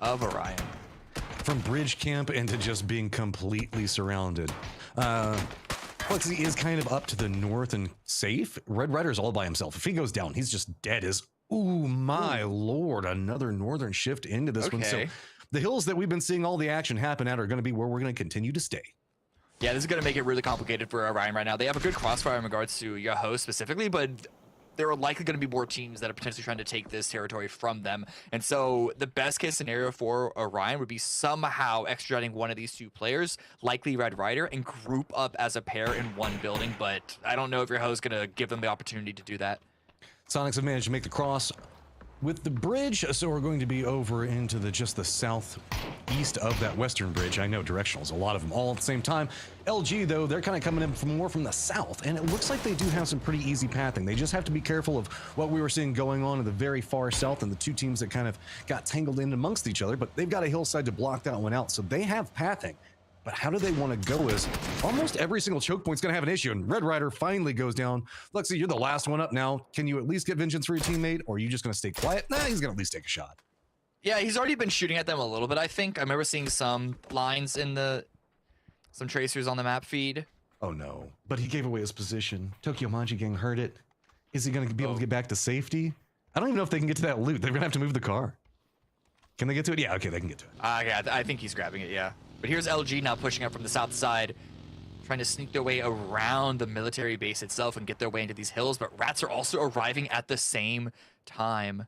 of Orion. From bridge camp into just being completely surrounded. Flexi is kind of up to the north and safe. Red Rider's all by himself. If he goes down, he's just dead as, ooh, my lord, another northern shift into this one. So the hills that we've been seeing all the action happen at are going to be where we're going to continue to stay. Yeah, this is going to make it really complicated for Orion right now. They have a good crossfire in regards to Yahoo specifically, but there are likely going to be more teams that are potentially trying to take this territory from them. And so the best case scenario for Orion would be somehow extraditing one of these two players, likely Red Rider, and group up as a pair in one building. But I don't know if Yahoo is going to give them the opportunity to do that. Sonics have managed to make the cross with the bridge, so we're going to be over into just the southeast of that western bridge. I know directionals, a lot of them all at the same time. LG, though, they're kind of coming in more from the south, and it looks like they do have some pretty easy pathing. They just have to be careful of what we were seeing going on in the very far south and the two teams that kind of got tangled in amongst each other, but they've got a hillside to block that one out, so they have pathing. But how do they want to go is almost every single choke point's going to have an issue, and Red Rider finally goes down. Lexi, you're the last one up now. Can you at least get vengeance for your teammate, or are you just going to stay quiet? Nah, he's going to at least take a shot. Yeah, he's already been shooting at them a little bit, I think. I remember seeing some lines in some tracers on the map feed. Oh no, but he gave away his position. Tokyo Manji Gang heard it. Is he going to be able to get back to safety? I don't even know if they can get to that loot. They're going to have to move the car. Can they get to it? Yeah, okay, they can get to it. Yeah, I think he's grabbing it, yeah. But here's LG now pushing up from the south side, trying to sneak their way around the military base itself and get their way into these hills, but Rats are also arriving at the same time.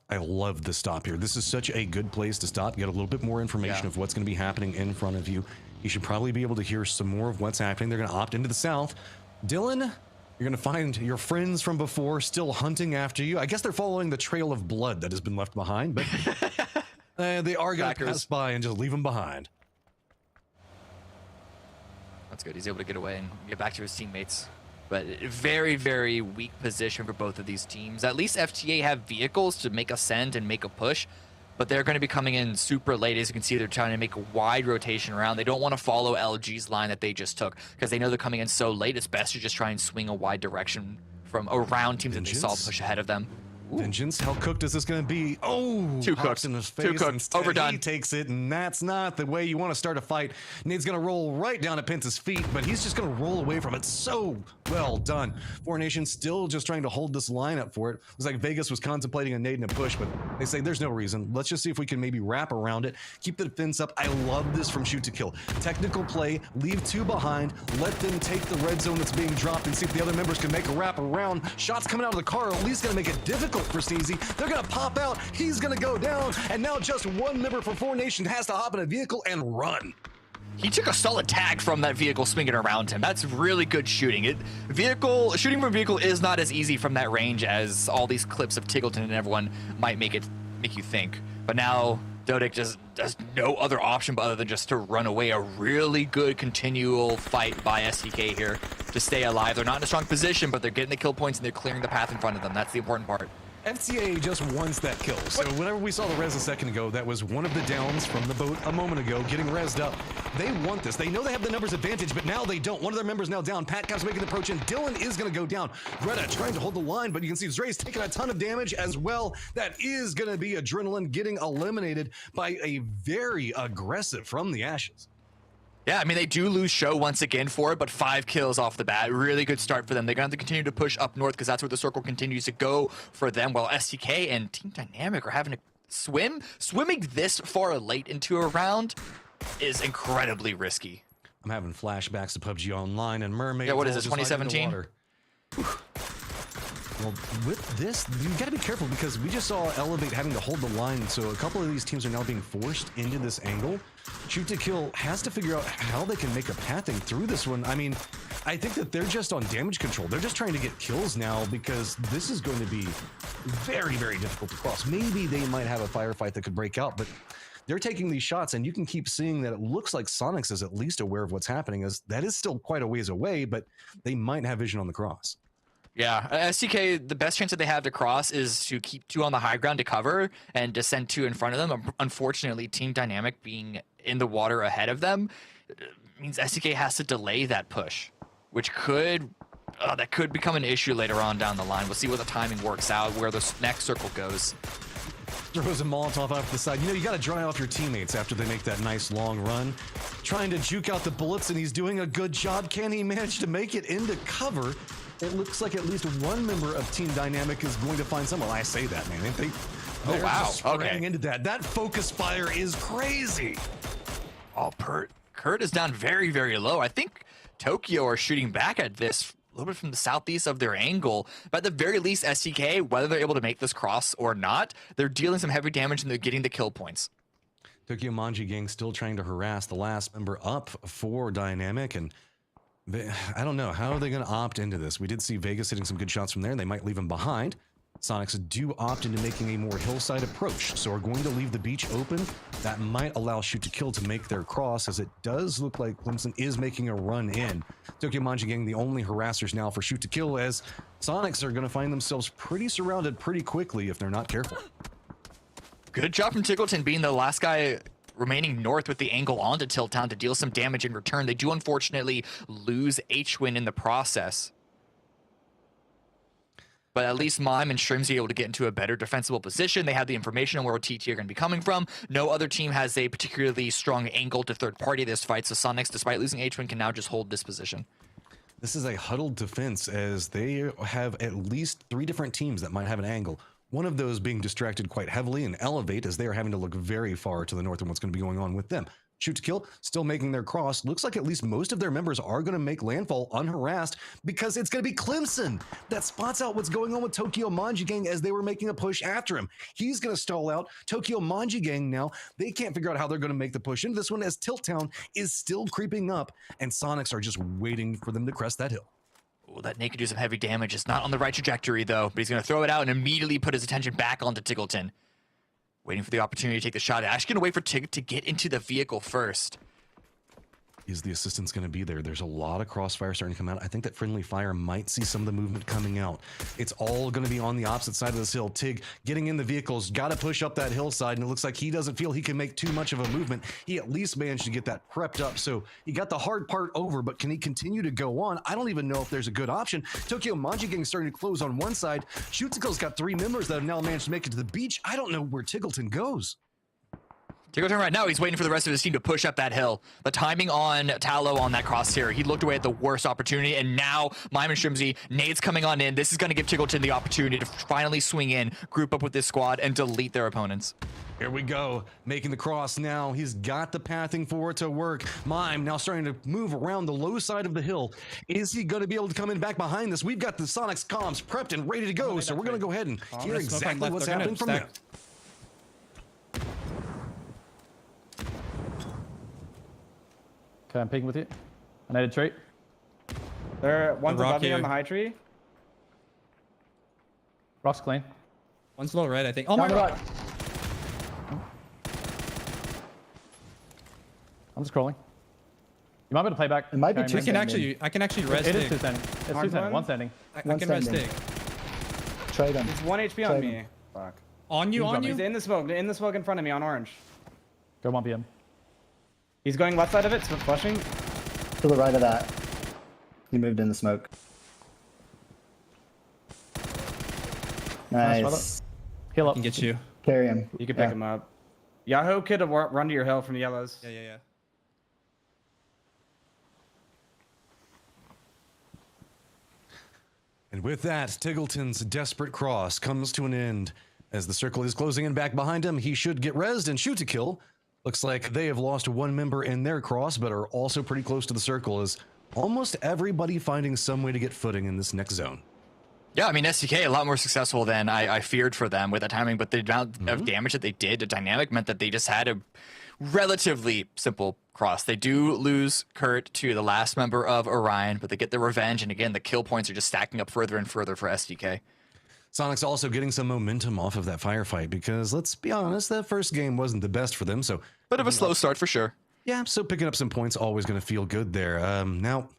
I love the stop here. This is such a good place to stop, get a little bit more information of what's going to be happening in front of you. You should probably be able to hear some more of what's happening. They're going to opt into the south. Dylan, you're going to find your friends from before still hunting after you. I guess they're following the trail of blood that has been left behind, but they are going to pass by and just leave them behind. That's good. He's able to get away and get back to his teammates. But very, very weak position for both of these teams. At least FTA have vehicles to make a send and make a push, but they're going to be coming in super late. As you can see, they're trying to make a wide rotation around. They don't want to follow LG's line that they just took because they know they're coming in so late. It's best to just try and swing a wide direction from around teams that they saw push ahead of them. Ooh. Vengeance, how cooked is this going to be? Oh, too cooked in his face. Too cooked. Instead, Overdone. He takes it, and that's not the way you want to start a fight. Nade's going to roll right down at Penta's feet, but he's just going to roll away from it. So well done. Nation still just trying to hold this line up for it. Looks like Vegas was contemplating a nade and a push, but they say there's no reason. Let's just see if we can maybe wrap around it, keep the defense up. I love this from shoot to kill. Technical play, leave two behind, let them take the red zone that's being dropped and see if the other members can make a wrap around. Shots coming out of the car are at least going to make it difficult for Sneezy. They're going to pop out. He's going to go down. And now just one member for Nation has to hop in a vehicle and run. He took a solid tag from that vehicle swinging around him. That's really good shooting. Shooting from a vehicle is not as easy from that range as all these clips of Tiggleton and everyone might make you think. But now Dodic just has no other option but other than just to run away. A really good continual fight by STK here to stay alive. They're not in a strong position, but they're getting the kill points and they're clearing the path in front of them. That's the important part. FTA just wants that kill. So whenever we saw the res a second ago, that was one of the downs from the boat a moment ago, getting rezzed up. They want this. They know they have the numbers advantage, but now they don't. One of their members now down. Pat Cap's making the approach, and Dylan is going to go down. Greta trying to hold the line, but you can see Dre's taking a ton of damage as well. That is going to be Adrenaline getting eliminated by a very aggressive from the Ashes. Yeah, I mean, they do lose show once again for it, but 5 kills off the bat. Really good start for them. They're going to have to continue to push up north because that's where the circle continues to go for them, while STK and Team Dynamic are having to swim. Swimming this far late into a round is incredibly risky. I'm having flashbacks to PUBG Online and Mermaid. Yeah, what is this, 2017? Well, with this, you got to be careful because we just saw Elevate having to hold the line. So a couple of these teams are now being forced into this angle. Shoot to Kill has to figure out how they can make a pathing through this one. I mean, I think that they're just on damage control. They're just trying to get kills now because this is going to be very, very difficult to cross. Maybe they might have a firefight that could break out, but they're taking these shots, and you can keep seeing that it looks like Sonics is at least aware of what's happening, as that is still quite a ways away, but they might have vision on the cross. Yeah, STK, the best chance that they have to cross is to keep 2 on the high ground to cover and to send 2 in front of them. Unfortunately, Team Dynamic being in the water ahead of them means STK has to delay that push, which could that could become an issue later on down the line. We'll see what the timing works out, where the next circle goes. Throws a Molotov off the side. You know, you got to dry off your teammates after they make that nice long run. Trying to juke out the bullets, and he's doing a good job. Can he manage to make it into cover? It looks like at least one member of Team Dynamic is going to find someone. I say that, man. They're just spraying into that. That focus fire is crazy. Oh, Kurt is down very, very low. I think Tokyo are shooting back at this a little bit from the southeast of their angle. But at the very least, STK, whether they're able to make this cross or not, they're dealing some heavy damage and they're getting the kill points. Tokyo Manji gang still trying to harass the last member up for Dynamic, and I don't know, how are they going to opt into this? We did see Vegas hitting some good shots from there, and they might leave him behind. Sonics do opt into making a more hillside approach, so are going to leave the beach open. That might allow Shoot to Kill to make their cross, as it does look like Clemson is making a run in. Tokyo Manji gang the only harassers now for Shoot to Kill, as Sonics are going to find themselves pretty surrounded pretty quickly if they're not careful. Good job from Tickleton being the last guy remaining north with the angle onto Tilt Town to deal some damage in return. They do unfortunately lose H-Win in the process. But at least Mime and Shrimsy are able to get into a better defensible position. They have the information on where TT are going to be coming from. No other team has a particularly strong angle to third party this fight, so Sonics, despite losing H-Win, can now just hold this position. This is a huddled defense, as they have at least 3 different teams that might have an angle. One of those being distracted quite heavily and Elevate, as they are having to look very far to the north and what's going to be going on with them. Shoot to Kill still making their cross. Looks like at least most of their members are going to make landfall unharassed, because it's going to be Clemson that spots out what's going on with Tokyo Manji gang as they were making a push after him. He's going to stall out. Tokyo Manji gang now, they can't figure out how they're going to make the push into this one, as Tilt Town is still creeping up, and Sonics are just waiting for them to crest that hill. Oh, that Naked do some heavy damage. It's not on the right trajectory, though, but he's going to throw it out and immediately put his attention back onto Tickleton. Waiting for the opportunity to take the shot. Actually going to wait for Tig to get into the vehicle first. Is the assistance going to be there? There's a lot of crossfire starting to come out. I think that friendly fire might see some of the movement coming out. It's all going to be on the opposite side of this hill. Tig getting in the vehicles, got to push up that hillside, and it looks like he doesn't feel he can make too much of a movement. He at least managed to get that prepped up, so he got the hard part over, but can he continue to go on? I don't even know if there's a good option. Tokyo Manji gang starting to close on one side. Shoot-to-Kill's got 3 members that have now managed to make it to the beach. I don't know where Tiggleton goes. Tickleton right now, he's waiting for the rest of his team to push up that hill. The timing on Tallow on that crosshair, he looked away at the worst opportunity, and now Mime and Shrimsy, nades coming on in. This is going to give Tickleton the opportunity to finally swing in, group up with this squad, and delete their opponents. Here we go, making the cross now. He's got the pathing for it to work. Mime now starting to move around the low side of the hill. Is he going to be able to come in back behind this? We've got the Sonics comms prepped and ready to go, so we're going to go ahead and hear exactly what's happening from there. Okay, I'm peeking with you. I need a tree. One's above me on the high tree. Rock's clean. One's low red, I think. Oh my god! I'm just crawling. You might be able to play back. It might be two. I can actually res It is Stig. 2 standing. It's 2 standing. 1 standing. I can res Stig. Trade him. He's 1 HP on me. Fuck. On you, on you. He's in the smoke in front of me on orange. Go 1 PM. He's going left side of it, flushing. To the right of that. He moved in the smoke. Nice. Heal up. Can get you. Carry him. You can pick him up. Yahoo could have run to your hill from the yellows. Yeah. And with that, Tiggleton's desperate cross comes to an end. As the circle is closing in back behind him, he should get rezzed and shoot to kill. Looks like they have lost 1 member in their cross, but are also pretty close to the circle, as almost everybody finding some way to get footing in this next zone. Yeah, I mean, SDK a lot more successful than I feared for them with the timing, but the amount of damage that they did to Dynamic meant that they just had a relatively simple cross. They do lose Kurt to the last member of Orion, but they get the revenge, and again, the kill points are just stacking up further and further for SDK. Sonic's also getting some momentum off of that firefight because, let's be honest, that first game wasn't the best for them, so... Bit of a slow start for sure. Yeah, so picking up some points always going to feel good there. Now...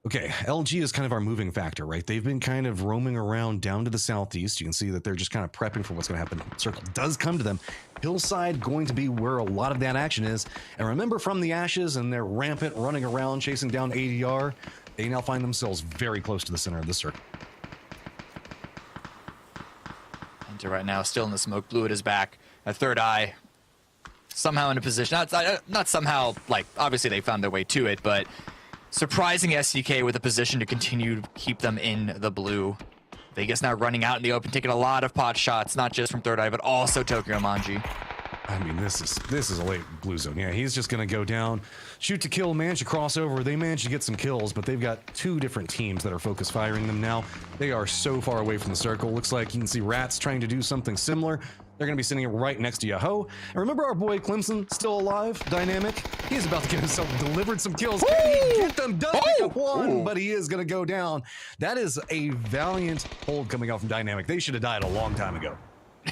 Okay, LG is kind of our moving factor, right? They've been kind of roaming around down to the southeast. You can see that they're just kind of prepping for what's going to happen. Circle does come to them. Hillside going to be where a lot of that action is. And remember, from the ashes and their rampant running around chasing down ADR, they now find themselves very close to the center of the circle. Hunter right now still in the smoke. Blue at his back. A third eye somehow in a position. Not somehow, like, obviously they found their way to it, but... surprising SDK with a position to continue to keep them in the blue. Vegas now running out in the open, taking a lot of pot shots, not just from Third Eye, but also Tokyo Manji. I mean, this is a late blue zone. Yeah, he's just going to go down, shoot to kill, manage to cross over. They managed to get some kills, but they've got two different teams that are focus firing them now. They are so far away from the circle. Looks like you can see Rats trying to do something similar. They're going to be sitting right next to Yahoo. And remember our boy Clemson, still alive, Dynamic? He's about to get himself delivered some kills. Can he get them? Does pick up one, but he is going to go down. That is a valiant hold coming out from Dynamic. They should have died a long time ago.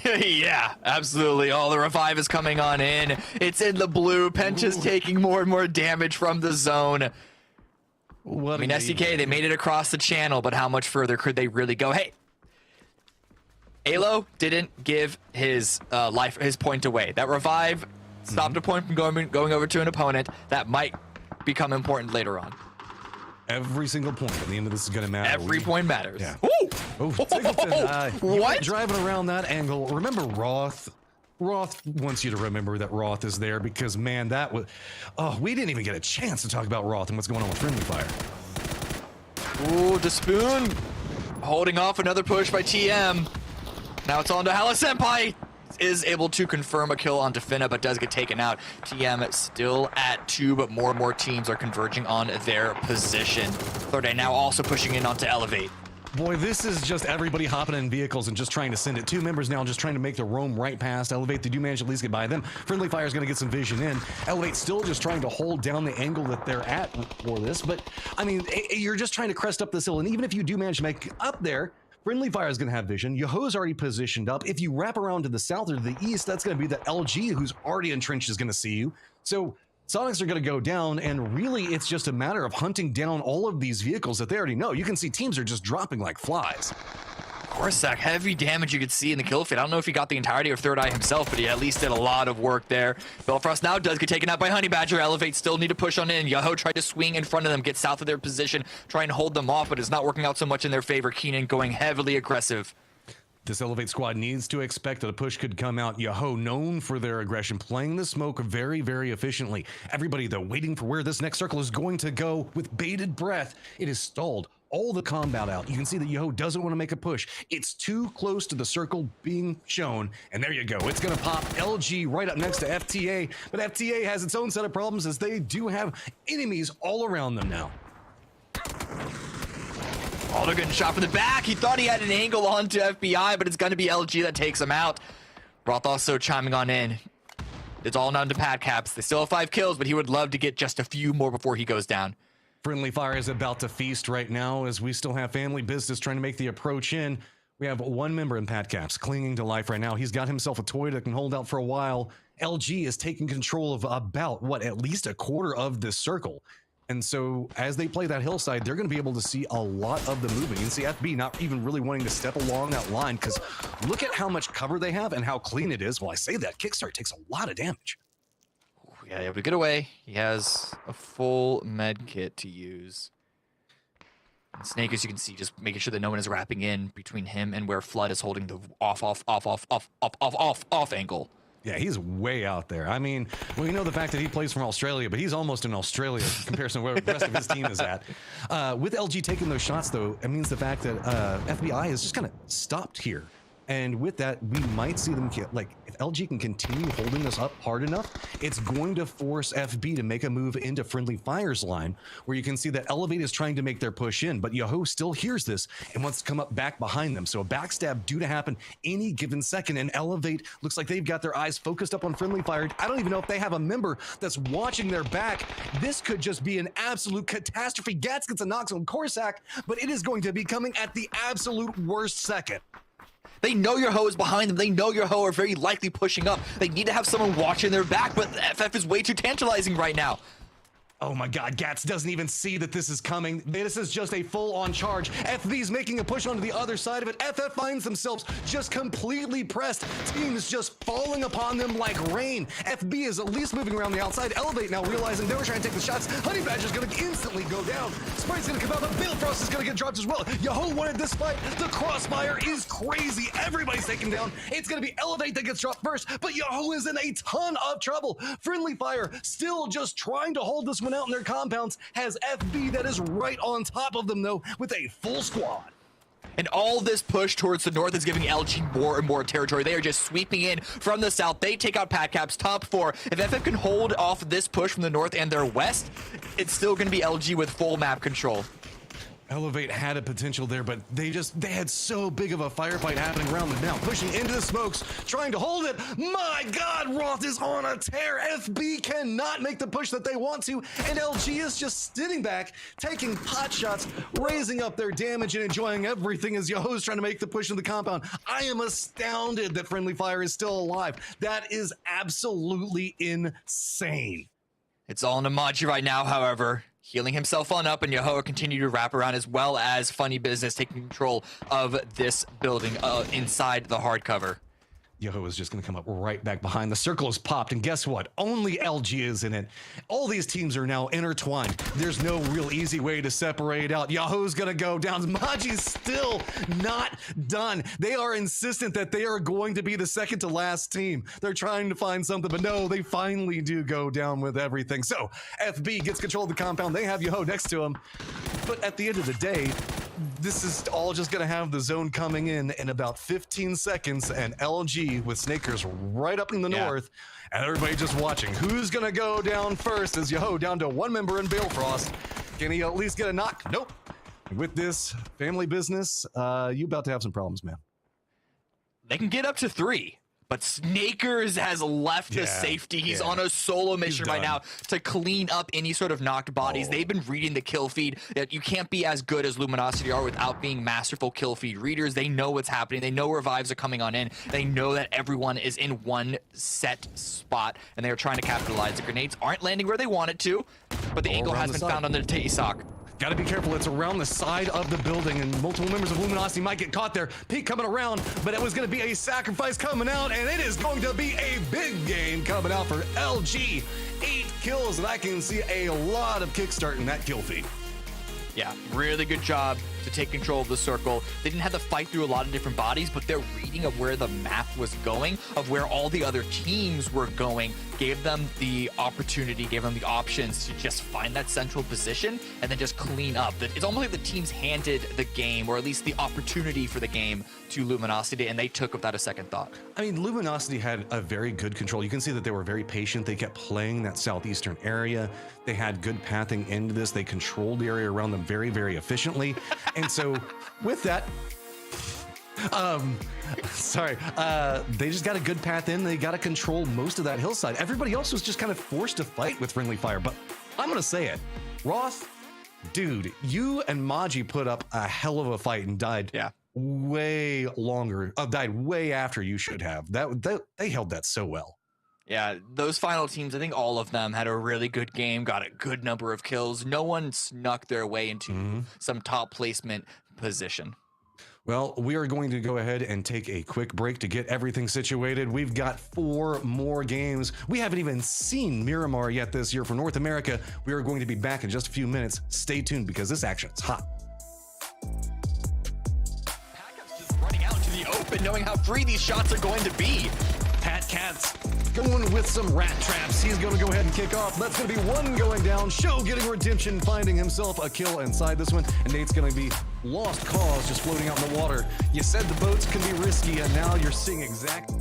Yeah, absolutely. All the revive is coming on in. It's in the blue. Pencha's taking more and more damage from the zone. What I mean, SDK, they made it across the channel, but how much further could they really go? Hey, Alo didn't give his his point away. That revive stopped a point from going over to an opponent. That might become important later on. Every single point at the end of this is going to matter. Every point matters. Yeah. Ooh. What? Driving around that angle. Remember Roth? Roth wants you to remember that Roth is there because, man, that was... Oh, we didn't even get a chance to talk about Roth and what's going on with Friendly Fire. Ooh, the spoon. Holding off another push by TM. Now it's on to Hala Senpai. Is able to confirm a kill onto Finna, but does get taken out. TM still at 2, but more and more teams are converging on their position. Third Eye now also pushing in onto Elevate. Boy, this is just everybody hopping in vehicles and just trying to send it. 2 members now just trying to make the roam right past Elevate. They do manage to at least get by them. Friendly Fire is going to get some vision in. Elevate still just trying to hold down the angle that they're at for this. But, I mean, you're just trying to crest up this hill. And even if you do manage to make up there, Friendly Fire is going to have vision. Yaho's already positioned up. If you wrap around to the south or to the east, that's going to be the LG who's already entrenched is going to see you. So Sonics are going to go down, and really it's just a matter of hunting down all of these vehicles that they already know. You can see teams are just dropping like flies. Corsac, heavy damage you could see in the kill feed. I don't know if he got the entirety of Third Eye himself, but he at least did a lot of work there. Belfrost now does get taken out by Honey Badger. Elevate still need to push on in. Yahoo tried to swing in front of them, get south of their position, try and hold them off, but it's not working out so much in their favor. Keenan going heavily aggressive. This Elevate squad needs to expect that a push could come out. Yahoo, known for their aggression, playing the smoke very, very efficiently. Everybody, though, waiting for where this next circle is going to go with bated breath. It is stalled. All the combat out. You can see that Yahoo doesn't want to make a push. It's too close to the circle being shown. And there you go. It's going to pop LG right up next to FTA. But FTA has its own set of problems as they do have enemies all around them now. Oh, they're getting shot from the back. He thought he had an angle onto FBI, but it's going to be LG that takes him out. Roth also chiming on in. It's all down to pad caps. They still have 5 kills, but he would love to get just a few more before he goes down. Friendly Fire is about to feast right now as we still have family business trying to make the approach in. We have 1 member in pad caps clinging to life right now. He's got himself a toy that can hold out for a while. LG is taking control of about, at least a quarter of this circle. And so as they play that hillside, they're going to be able to see a lot of the movement. You can see FB not even really wanting to step along that line because look at how much cover they have and how clean it is. Well, I say that, Kickstart takes a lot of damage. Yeah, we get away. He has a full med kit to use. And Snake, as you can see, just making sure that no one is wrapping in between him and where Flood is holding the off angle. Yeah, he's way out there. I mean, we know the fact that he plays from Australia, but he's almost in Australia in comparison to where the rest of his team is at. With LG taking those shots, though, it means the fact that FBI is just kind of stopped here. And with that, we might see them like, if LG can continue holding this up hard enough, it's going to force FB to make a move into Friendly Fire's line, where you can see that Elevate is trying to make their push in, but Yahoo still hears this and wants to come up back behind them. So a backstab due to happen any given second, and Elevate looks like they've got their eyes focused up on Friendly Fire. I don't even know if they have a member that's watching their back. This could just be an absolute catastrophe. Gats gets a knock on Corsac, but it is going to be coming at the absolute worst second. They know your hoe is behind them. They know your hoe are very likely pushing up. They need to have someone watching their back, but FF is way too tantalizing right now. Oh my God, Gats doesn't even see that this is coming. This is just a full-on charge. FB's making a push onto the other side of it. FF finds themselves just completely pressed. Teams just falling upon them like rain. FB is at least moving around the outside. Elevate now realizing they were trying to take the shots. Honey Badger's gonna instantly go down. Sprite's gonna come out, but Billfrost is gonna get dropped as well. Yahoo wanted this fight. The crossfire is crazy. Everybody's taken down. It's gonna be Elevate that gets dropped first, but Yahoo is in a ton of trouble. Friendly Fire still just trying to hold this one out in their compounds, has FB that is right on top of them though with a full squad. And all this push towards the north is giving LG more and more territory. They are just sweeping in from the south. They take out Patcap's top 4. If FF can hold off this push from the north and their west, it's still going to be LG with full map control. Elevate had a potential there, but they had so big of a firefight happening around them now, pushing into the smokes, trying to hold it. My God, Roth is on a tear. FB cannot make the push that they want to, and LG is just sitting back, taking pot shots, raising up their damage, and enjoying everything as Yahoo's trying to make the push in the compound. I am astounded that Friendly Fire is still alive. That is absolutely insane. It's all in Amaji right now, however. Healing himself on up, and Yahoo continue to wrap around, as well as Funny Business taking control of this building inside the hardcover. Yahoo is just going to come up right back behind. The circle is popped, and guess what? Only LG is in it. All these teams are now intertwined. There's no real easy way to separate out. Yahoo's going to go down. Maji's still not done. They are insistent that they are going to be the second to last team. They're trying to find something, but no, they finally do go down with everything. So FB gets control of the compound. They have Yahoo next to him. But at the end of the day, this is all just going to have the zone coming in about 15 seconds, and LG with Snakers right up in the north, and everybody just watching. Who's going to go down first as Yahoo down to 1 member in Balefrost. Can he at least get a knock? Nope. With this family business, you about to have some problems, man. They can get up to 3. But Snakers has left the safety. He's on a solo mission right now to clean up any sort of knocked bodies. They've been reading the kill feed. That you can't be as good as Luminosity are without being masterful kill feed readers. They know what's happening. They know revives are coming on in. They know that everyone is in one set spot, and they are trying to capitalize. The grenades aren't landing where they wanted to, but the angle has been found on the Taisak. Gotta be careful, it's around the side of the building, and multiple members of Luminosity might get caught there. Peek coming around, but it was gonna be a sacrifice coming out, and it is going to be a big game coming out for LG. 8 kills, and I can see a lot of kickstart in that kill feed. Yeah, really good job to take control of the circle. They didn't have to fight through a lot of different bodies, but their reading of where the map was going, of where all the other teams were going, gave them the opportunity, gave them the options to just find that central position and then just clean up. It's almost like the teams handed the game, or at least the opportunity for the game, to Luminosity, and they took without a second thought. I mean, Luminosity had a very good control. You can see that they were very patient. They kept playing that southeastern area. They had good pathing into this. They controlled the area around them very, very efficiently. And so with that, they just got a good path in. They got to control most of that hillside. Everybody else was just kind of forced to fight with Friendly Fire. But I'm going to say it, Roth, dude, you and Maji put up a hell of a fight and died way longer, died way after you should have. They held that so well. Yeah, those final teams, I think all of them had a really good game, got a good number of kills. No one snuck their way into some top placement position. Well, we are going to go ahead and take a quick break to get everything situated. We've got 4 more games. We haven't even seen Miramar yet this year for North America. We are going to be back in just a few minutes. Stay tuned because this action is hot. Packup's just running out into the open, knowing how free these shots are going to be. Pat Cats going with some rat traps. He's going to go ahead and kick off. That's going to be one going down. Show getting redemption, finding himself a kill inside this one. And Nate's going to be lost cause, just floating out in the water. You said the boats can be risky, and now you're seeing exactly.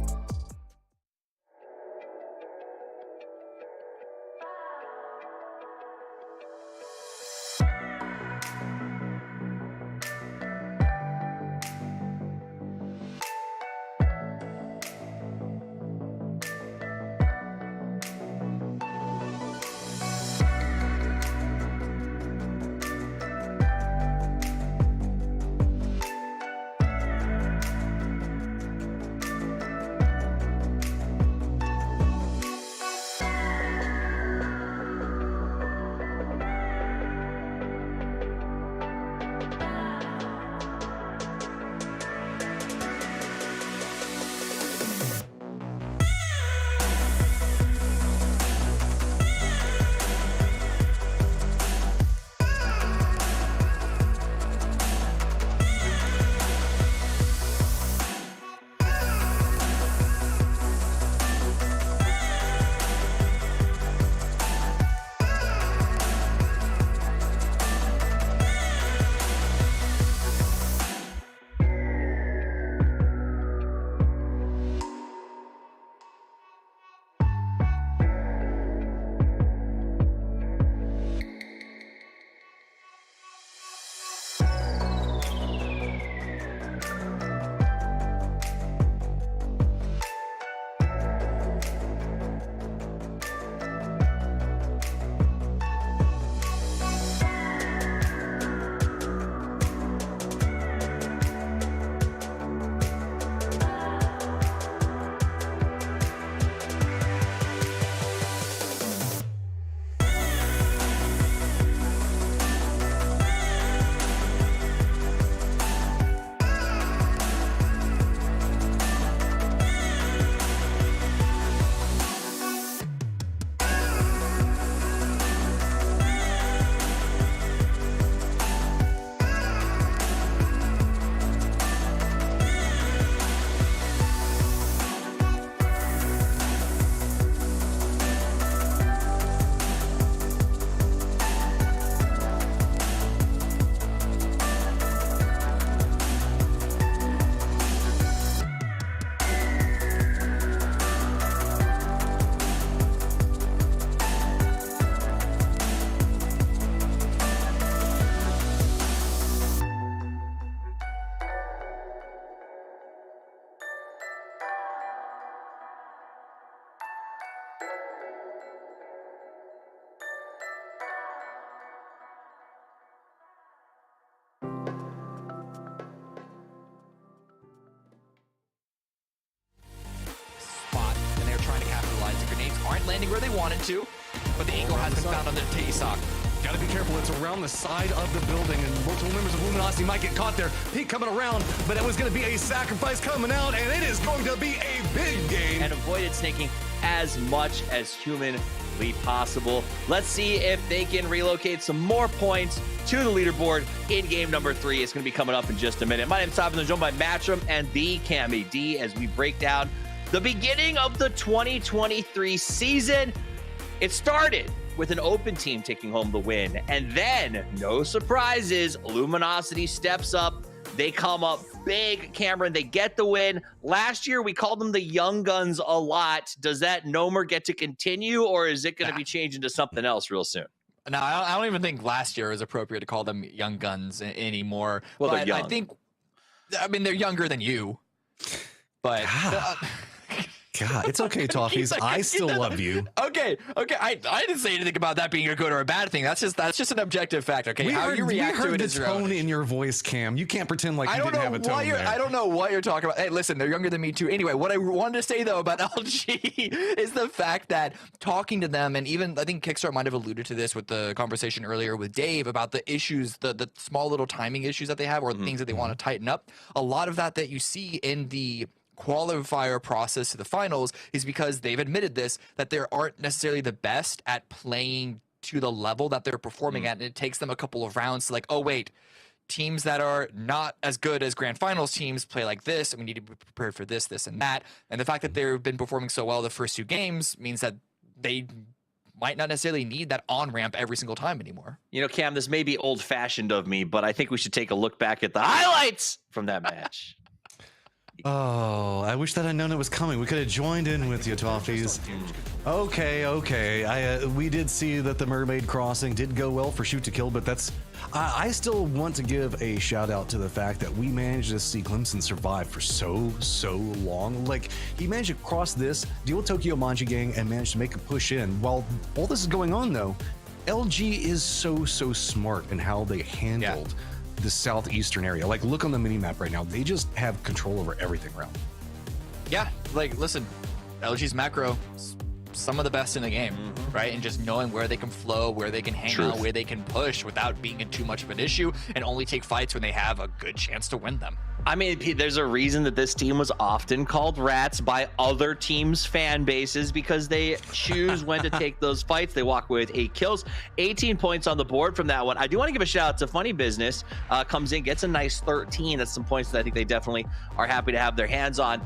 landing where they wanted to, but the Eagle has been found on the T-Sock. Gotta be careful, it's around the side of the building, and multiple members of Luminosity might get caught there. Pete coming around, but it was gonna be a sacrifice coming out, and it is going to be a big game. And avoided snaking as much as humanly possible. Let's see if they can relocate some more points to the leaderboard in game number 3. It's gonna be coming up in just a minute. My name's Tyler, I'm joined by Matchroom and the Cammy D as we break down the beginning of the 2023 season. It started with an open team taking home the win. And then, no surprises, Luminosity steps up. They come up big, Cameron. They get the win. Last year, we called them the Young Guns a lot. Does that no more get to continue, or is it going to be changing to something else real soon? No, I don't even think last year was appropriate to call them Young Guns anymore. Well, but they're young. I mean, they're younger than you. But... God, it's okay, Toffees. Like, I still love you. Okay. I didn't say anything about that being a good or a bad thing. That's just an objective fact. Okay, We how heard, you react we heard to it the is your own. tone in your voice, Cam. You can't pretend like you didn't have a tone there. I don't know what you're talking about. Hey, listen, they're younger than me too. Anyway, what I wanted to say though about LG is the fact that talking to them, and even I think Kickstart might have alluded to this with the conversation earlier with Dave about the issues, the small little timing issues that they have, or things that they want to tighten up. A lot of that you see in the qualifier process to the finals is because they've admitted this, that they aren't necessarily the best at playing to the level that they're performing at, and it takes them a couple of rounds to like, oh wait, teams that are not as good as grand finals teams play like this, and we need to be prepared for this, this, and that. And the fact that they've been performing so well the first 2 games means that they might not necessarily need that on-ramp every single time anymore. You know, Cam, this may be old-fashioned of me, but I think we should take a look back at the highlights from that match. Oh, I wish that I'd known it was coming. We could have joined in with you, Toffees. Okay. We did see that the Mermaid Crossing did go well for shoot to kill, but that's... I still want to give a shout out to the fact that we managed to see Clemson survive for so long. Like, he managed to cross this, deal with Tokyo Manji Gang, and managed to make a push in. While all this is going on, though, LG is so smart in how they handled the southeastern area. Like, look on the mini-map right now. They just have control over everything around. Yeah, like, listen, LG's macro, some of the best in the game, right? And just knowing where they can flow, where they can hang out, where they can push without being in too much of an issue, and only take fights when they have a good chance to win them. I mean, there's a reason that this team was often called rats by other teams' fan bases, because they choose when to take those fights. They walk away with 8 kills, 18 points on the board from that one. I do want to give a shout out to Funny Business. Comes in, gets a nice 13. That's some points that I think they definitely are happy to have their hands on.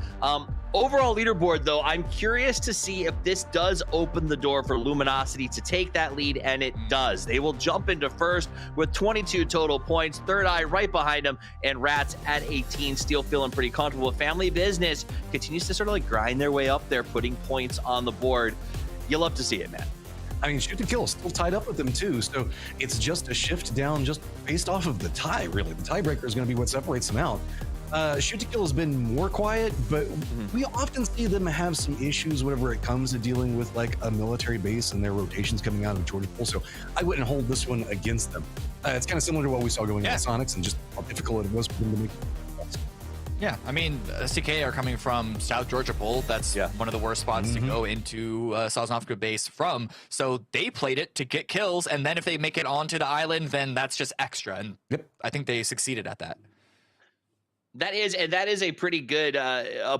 Overall leaderboard, though, I'm curious to see if this does open the door for Luminosity to take that lead, and it does. They will jump into first with 22 total points, Third Eye right behind them, and Rats at 18, still feeling pretty comfortable. Family Business continues to sort of like grind their way up there, putting points on the board. You love to see it, man. I mean, shoot to kill is still tied up with them too, so it's just a shift down just based off of the tie, really. The tiebreaker is going to be what separates them out. Shoot to kill has been more quiet, but we often see them have some issues whenever it comes to dealing with like a military base and their rotations coming out of Georgia Pool. So I wouldn't hold this one against them. It's kind of similar to what we saw going on with Sonics and just how difficult it was for them to make. Yeah, I mean, STK are coming from South Georgia Pool. That's one of the worst spots to go into Sosnovka base from. So they played it to get kills, and then if they make it onto the island, then that's just extra. And I think they succeeded at that. That is a pretty good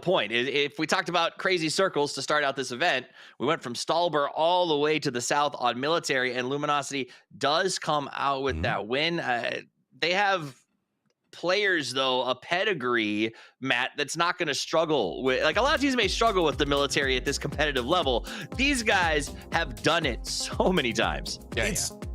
point. If we talked about crazy circles to start out this event, we went from Stalber all the way to the south on military, and Luminosity does come out with that win. They have players, though, a pedigree, Matt, that's not going to struggle with, like, a lot of teams may struggle with the military at this competitive level. These guys have done it so many times.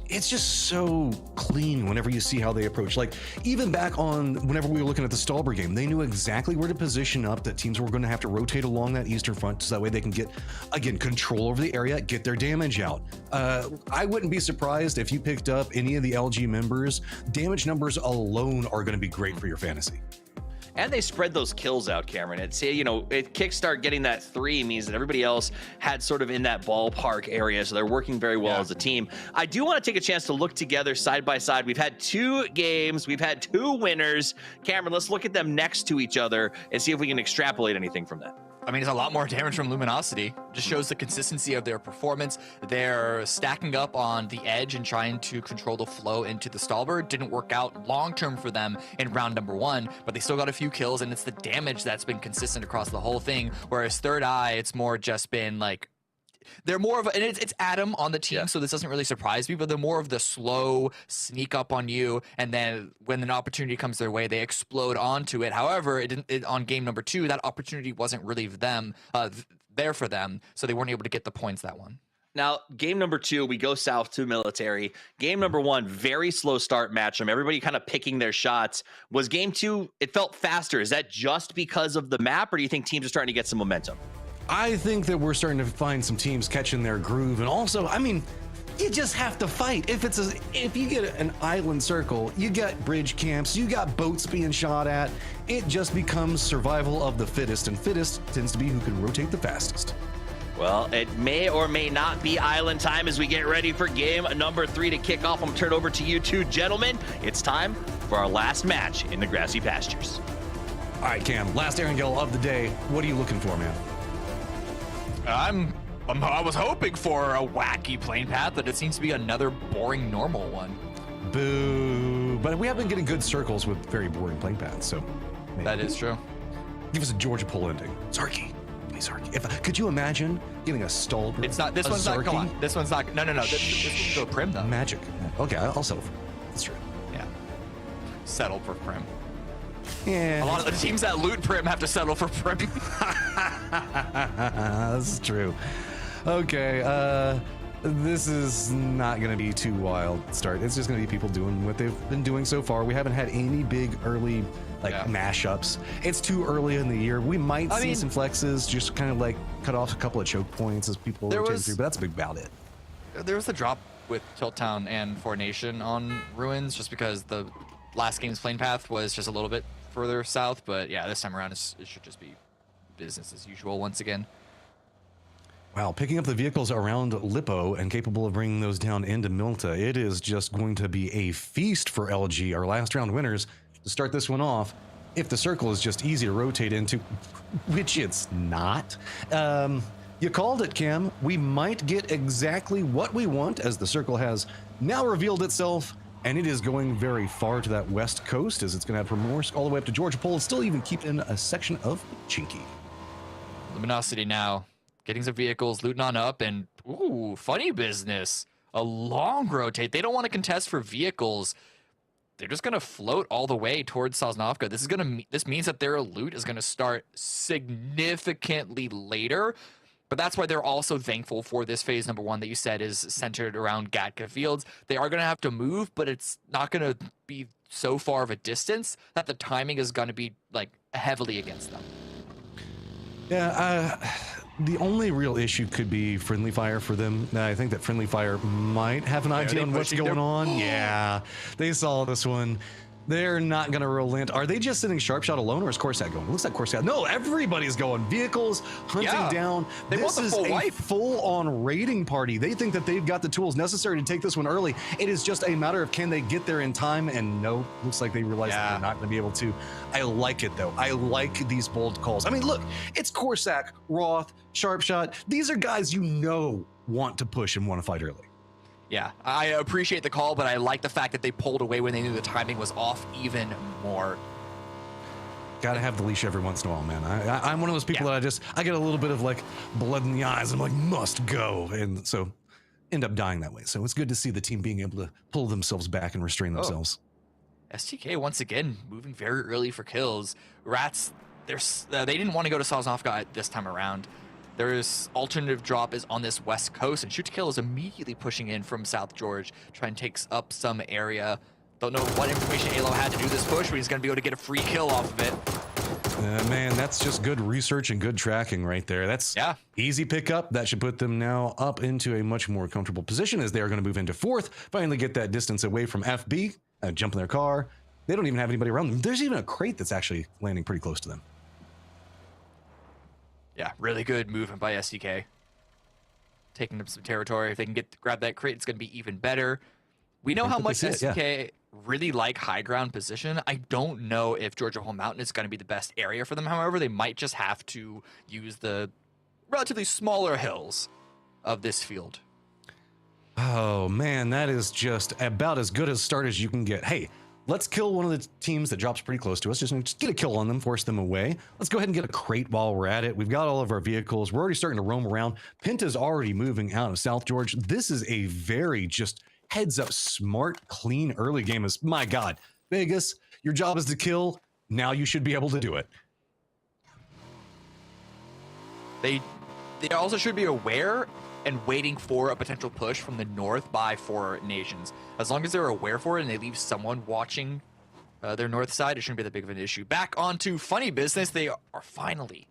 It's just so clean whenever you see how they approach. Like, even back on whenever we were looking at the Stalber game, they knew exactly where to position up, that teams were going to have to rotate along that eastern front so that way they can get, again, control over the area, get their damage out. I wouldn't be surprised if you picked up any of the LG members. Damage numbers alone are going to be great for your fantasy. And they spread those kills out, Cameron. It's, you know, Kickstart getting that 3 means that everybody else had sort of in that ballpark area, so they're working very well as a team. I do want to take a chance to look together side by side. We've had 2 games. We've had 2 winners. Cameron, let's look at them next to each other and see if we can extrapolate anything from that. I mean, it's a lot more damage from Luminosity. Just shows the consistency of their performance. They're stacking up on the edge and trying to control the flow into the Stalber. Didn't work out long-term for them in round number 1, but they still got a few kills, and it's the damage that's been consistent across the whole thing. Whereas Third Eye, it's more just been like, they're more of a, and it's Adam on the team, so this doesn't really surprise me, but they're more of the slow sneak up on you, and then when an opportunity comes their way, they explode onto it. However, on game number 2, that opportunity wasn't really there for them, so they weren't able to get the points that one. Now, game number 2, we go south to military. Game number 1, very slow start matchup. Everybody kind of picking their shots. Was game 2, it felt faster. Is that just because of the map, or do you think teams are starting to get some momentum? I think that we're starting to find some teams catching their groove. And also, I mean, you just have to fight. If you get an island circle, you got bridge camps, you got boats being shot at, it just becomes survival of the fittest, and fittest tends to be who can rotate the fastest. Well, it may or may not be island time as we get ready for game number 3 to kick off. I'm going to turn it over to you 2 gentlemen. It's time for our last match in the grassy pastures. All right, Cam, last Erangel of the day. What are you looking for, man? I was hoping for a wacky plane path, but it seems to be another boring normal one. Boo. But we have been getting good circles with very boring plane paths, so maybe. That is true. Give us a Georgia Pool ending. Zarky. Could you imagine getting a Stalber? It's not. This one's not. Come on. This one's not. No. This one's go prim though. Magic. Okay, I'll settle for it. That's true. Yeah. settle for Prim. Yeah. A lot of the teams that loot Prim have to settle for Prim. This is true. Okay, this is not going to be too wild start. It's just going to be people doing what they've been doing so far. We haven't had any big early mashups. It's too early in the year. We might see some flexes, just kind of like cut off a couple of choke points as people rotate through, but that's about it. There was a drop with Tilt Town and Four Nation on Ruins, just because the last game's plane path was just a little bit further south. But yeah, this time around it should just be business as usual once again. Wow, picking up the vehicles around Lippo and capable of bringing those down into Milta. It is just going to be a feast for LG, our last round winners, to start this one off. If the circle is just easy to rotate into, which it's not. You called it, Cam. We might get exactly what we want, as the circle has now revealed itself, and it is going very far to that west coast, as it's going to have Primorsk all the way up to Georgia Pole, and still even keep in a section of Chinky. Luminosity now getting some vehicles, looting on up, and ooh, funny business. A long rotate. They don't want to contest for vehicles. They're just gonna float all the way towards Sosnovka. This means that their loot is gonna start significantly later. But that's why they're also thankful for this phase number 1 that you said is centered around Gatka Fields. They are gonna have to move, but it's not gonna be so far of a distance that the timing is gonna be like heavily against them. Yeah, the only real issue could be friendly fire for them. I think that friendly fire might have an idea on what's going on. Yeah, they saw this one. They're not going to relent. Are they just sitting sharp shot alone, or is Corsac going? Looks like Corsac. No, everybody's going. Vehicles, hunting down. They this want the full is a wipe. full-on raiding party. They think that they've got the tools necessary to take this one early. It is just a matter of can they get there in time, and no, looks like they realize that they're not going to be able to. I like it, though. I like these bold calls. I mean, look, it's Corsac, Roth, Sharpshot. These are guys want to push and want to fight early. Yeah, I appreciate the call, but I like the fact that they pulled away when they knew the timing was off even more. Gotta have the leash every once in a while, man. I'm one of those people that I get a little bit of like blood in the eyes. I'm like, must go. And so end up dying that way. So it's good to see the team being able to pull themselves back and restrain themselves. STK once again moving very early for kills. Rats, they didn't want to go to Sosnovka this time around. There's alternative drop is on this west coast, and Shoot to Kill is immediately pushing in from South George, trying to take up some area. Don't know what information Alo had to do this push, but he's going to be able to get a free kill off of it. Man, that's just good research and good tracking right there. That's easy pickup. That should put them now up into a much more comfortable position as they are going to move into 4th, finally get that distance away from FB, jump in their car. They don't even have anybody around them. There's even a crate that's actually landing pretty close to them. Yeah, really good movement by SDK. Taking up some territory. If they can grab that crate, it's going to be even better. We know how much SDK really like high ground position. I don't know if Georgia Hole Mountain is going to be the best area for them. However, they might just have to use the relatively smaller hills of this field. Oh, man, that is just about as good a start as you can get. Hey, let's kill one of the teams that drops pretty close to us. Just get a kill on them, force them away. Let's go ahead and get a crate while we're at it. We've got all of our vehicles. We're already starting to roam around. Pinta's already moving out of South George. This is a very just heads up, smart, clean early game. My God, Vegas, your job is to kill. Now you should be able to do it. They also should be aware and waiting for a potential push from the north by Four Nations. As long as they're aware for it and they leave someone watching their north side, it shouldn't be that big of an issue. Back onto funny business, they are finally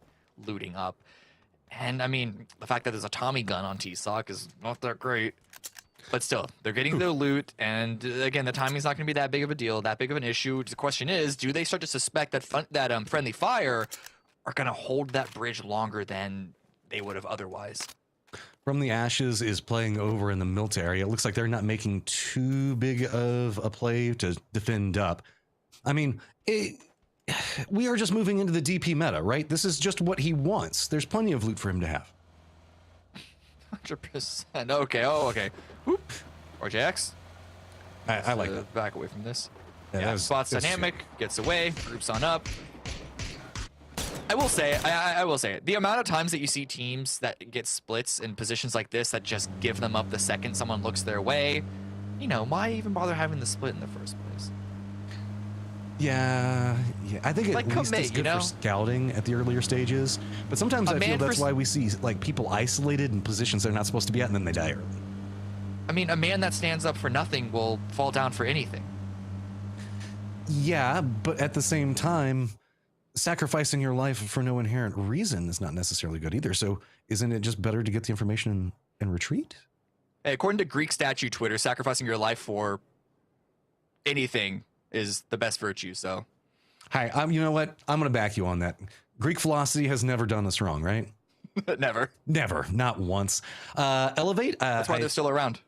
looting up. And I mean, the fact that there's a Tommy gun on T-Sock is not that great. But still, they're getting their loot, and again, the timing's not going to be that big of a deal, that big of an issue. The question is, do they start to suspect that friendly fire are going to hold that bridge longer than they would have otherwise? From the Ashes is playing over in the Milt area. It looks like they're not making too big of a play to defend up. I mean, we are just moving into the DP meta, right? This is just what he wants. There's plenty of loot for him to have. 100%. Okay. Oh, okay. Whoop. RJX. I like that. Back away from this. Yeah, spots dynamic. Gets away. Groups on up. I will say, the amount of times that you see teams that get splits in positions like this that just give them up the second someone looks their way, you know, why even bother having the split in the first place? Yeah. I think Like at least commit, it's good you know? for scouting at the earlier stages. But sometimes I feel that's why we see like people isolated in positions they're not supposed to be at, and then they die early. I mean, a man that stands up for nothing will fall down for anything. Yeah, but at the same time, sacrificing your life for no inherent reason is not necessarily good either. So isn't it just better to get the information and retreat? Hey, according to Greek statue Twitter, sacrificing your life for anything is the best virtue. So, hi, you know what? I'm going to back you on that. Greek philosophy has never done us wrong, right? Never, not once. Elevate. That's why they're still around.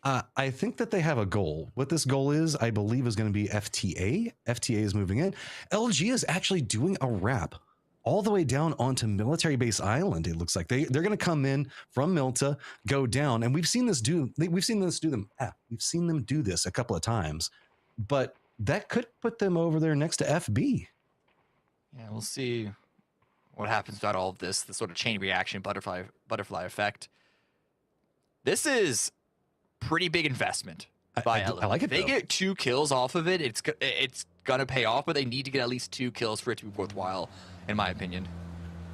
I think that they have a goal. What this goal is, I believe, is going to be FTA. FTA is moving in. LG is actually doing a wrap all the way down onto Military Base Island. It looks like they're going to come in from Milta, go down, and we've seen them do this a couple of times, but that could put them over there next to FB. Yeah, we'll see what happens about all of this. The sort of chain reaction, butterfly effect. This is pretty big investment by I like it. If they though. get 2 kills off of it, it's gonna pay off, but they need to get at least 2 kills for it to be worthwhile, in my opinion.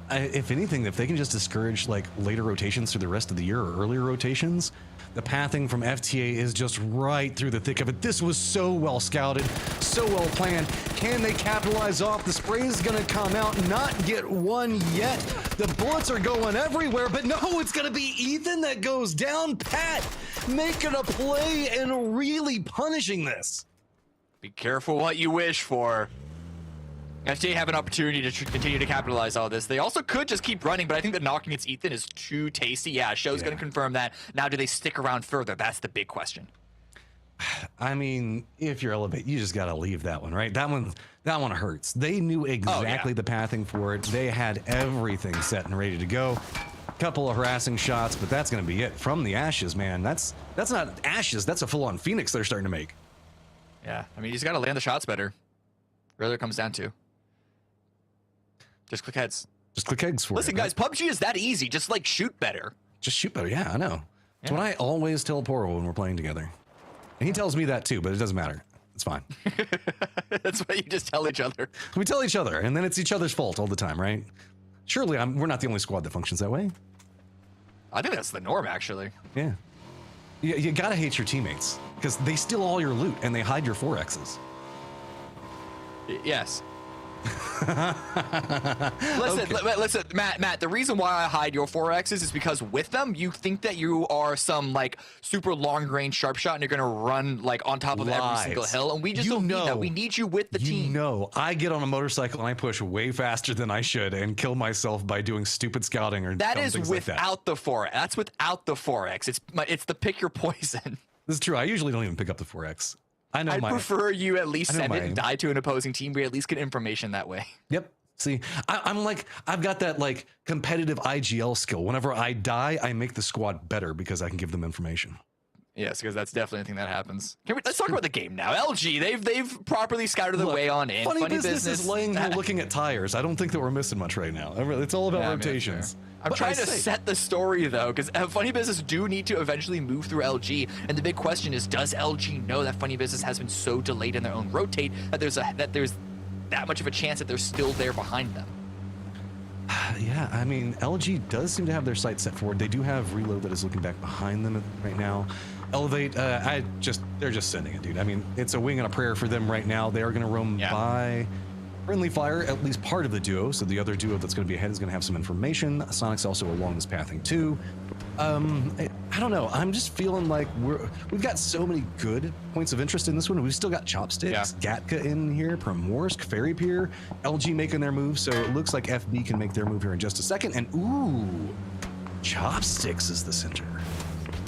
If anything, if they can just discourage like later rotations through the rest of the year or earlier rotations, the pathing from FTA is just right through the thick of it. This was so well scouted, so well planned. Can they capitalize off? The spray is going to come out, not get one yet. The bullets are going everywhere, but no, it's going to be Ethan that goes down. Pat making a play and really punishing this. Be careful what you wish for. FTA have an opportunity to continue to capitalize all this. They also could just keep running, but I think that knocking its Ethan is too tasty. Yeah, show's going to confirm that. Now, do they stick around further? That's the big question. I mean, if you're Elevate, you just got to leave that one, right? That one hurts. They knew exactly the pathing for it. They had everything set and ready to go. Couple of harassing shots, but that's going to be it. From the ashes, man. That's not ashes. That's a full-on Phoenix they're starting to make. Yeah, I mean, you just got to land the shots better. Really it comes down to. Just click heads. Just click eggs for Listen, it. guys, PUBG is that easy. Just, like, shoot better. Just shoot better. Yeah, I know. It's what I always tell Poro when we're playing together. And he tells me that too, but it doesn't matter. It's fine. That's what you just tell each other. We tell each other, and then it's each other's fault all the time, right? Surely we're not the only squad that functions that way. I think that's the norm, actually. Yeah. You gotta hate your teammates, because they steal all your loot, and they hide your 4Xs. Yes. Listen, Matt, the reason why I hide your 4Xs is because with them, you think that you are some, like, super long-range sharp shot and you're going to run, like, on top of every single hill, and we just don't need that. We need you with the team. I get on a motorcycle and I push way faster than I should and kill myself by doing stupid scouting or that dumb is things without like that. the 4X. That's without the 4X. It's the pick your poison. This is true. I usually don't even pick up the 4X. I'd prefer you at least send it and die to an opposing team. We at least get information that way. Yep. See, I'm like, I've got that like competitive IGL skill. Whenever I die, I make the squad better because I can give them information. Yes, because that's definitely a thing that happens. Let's talk about the game now. LG, they've properly scouted their way on in. Funny business is laying here looking at tires. I don't think that we're missing much right now. It's all about rotations. I'm trying to set the story though, because Funny Business do need to eventually move through LG, and the big question is, does LG know that Funny Business has been so delayed in their own rotate that there's that much of a chance that they're still there behind them? Yeah, I mean, LG does seem to have their sights set forward. They do have Reload that is looking back behind them right now. Elevate, they're just sending it, dude. I mean, it's a wing and a prayer for them right now. They are going to roam by friendly fire, at least part of the duo. So the other duo that's going to be ahead is going to have some information. Sonic's also along this pathing too. I don't know. I'm just feeling like we've got so many good points of interest in this one. We've still got Chopsticks, Gatka in here, Primorsk, Fairy Pier, LG making their move. So it looks like FB can make their move here in just a second. And ooh, Chopsticks is the center.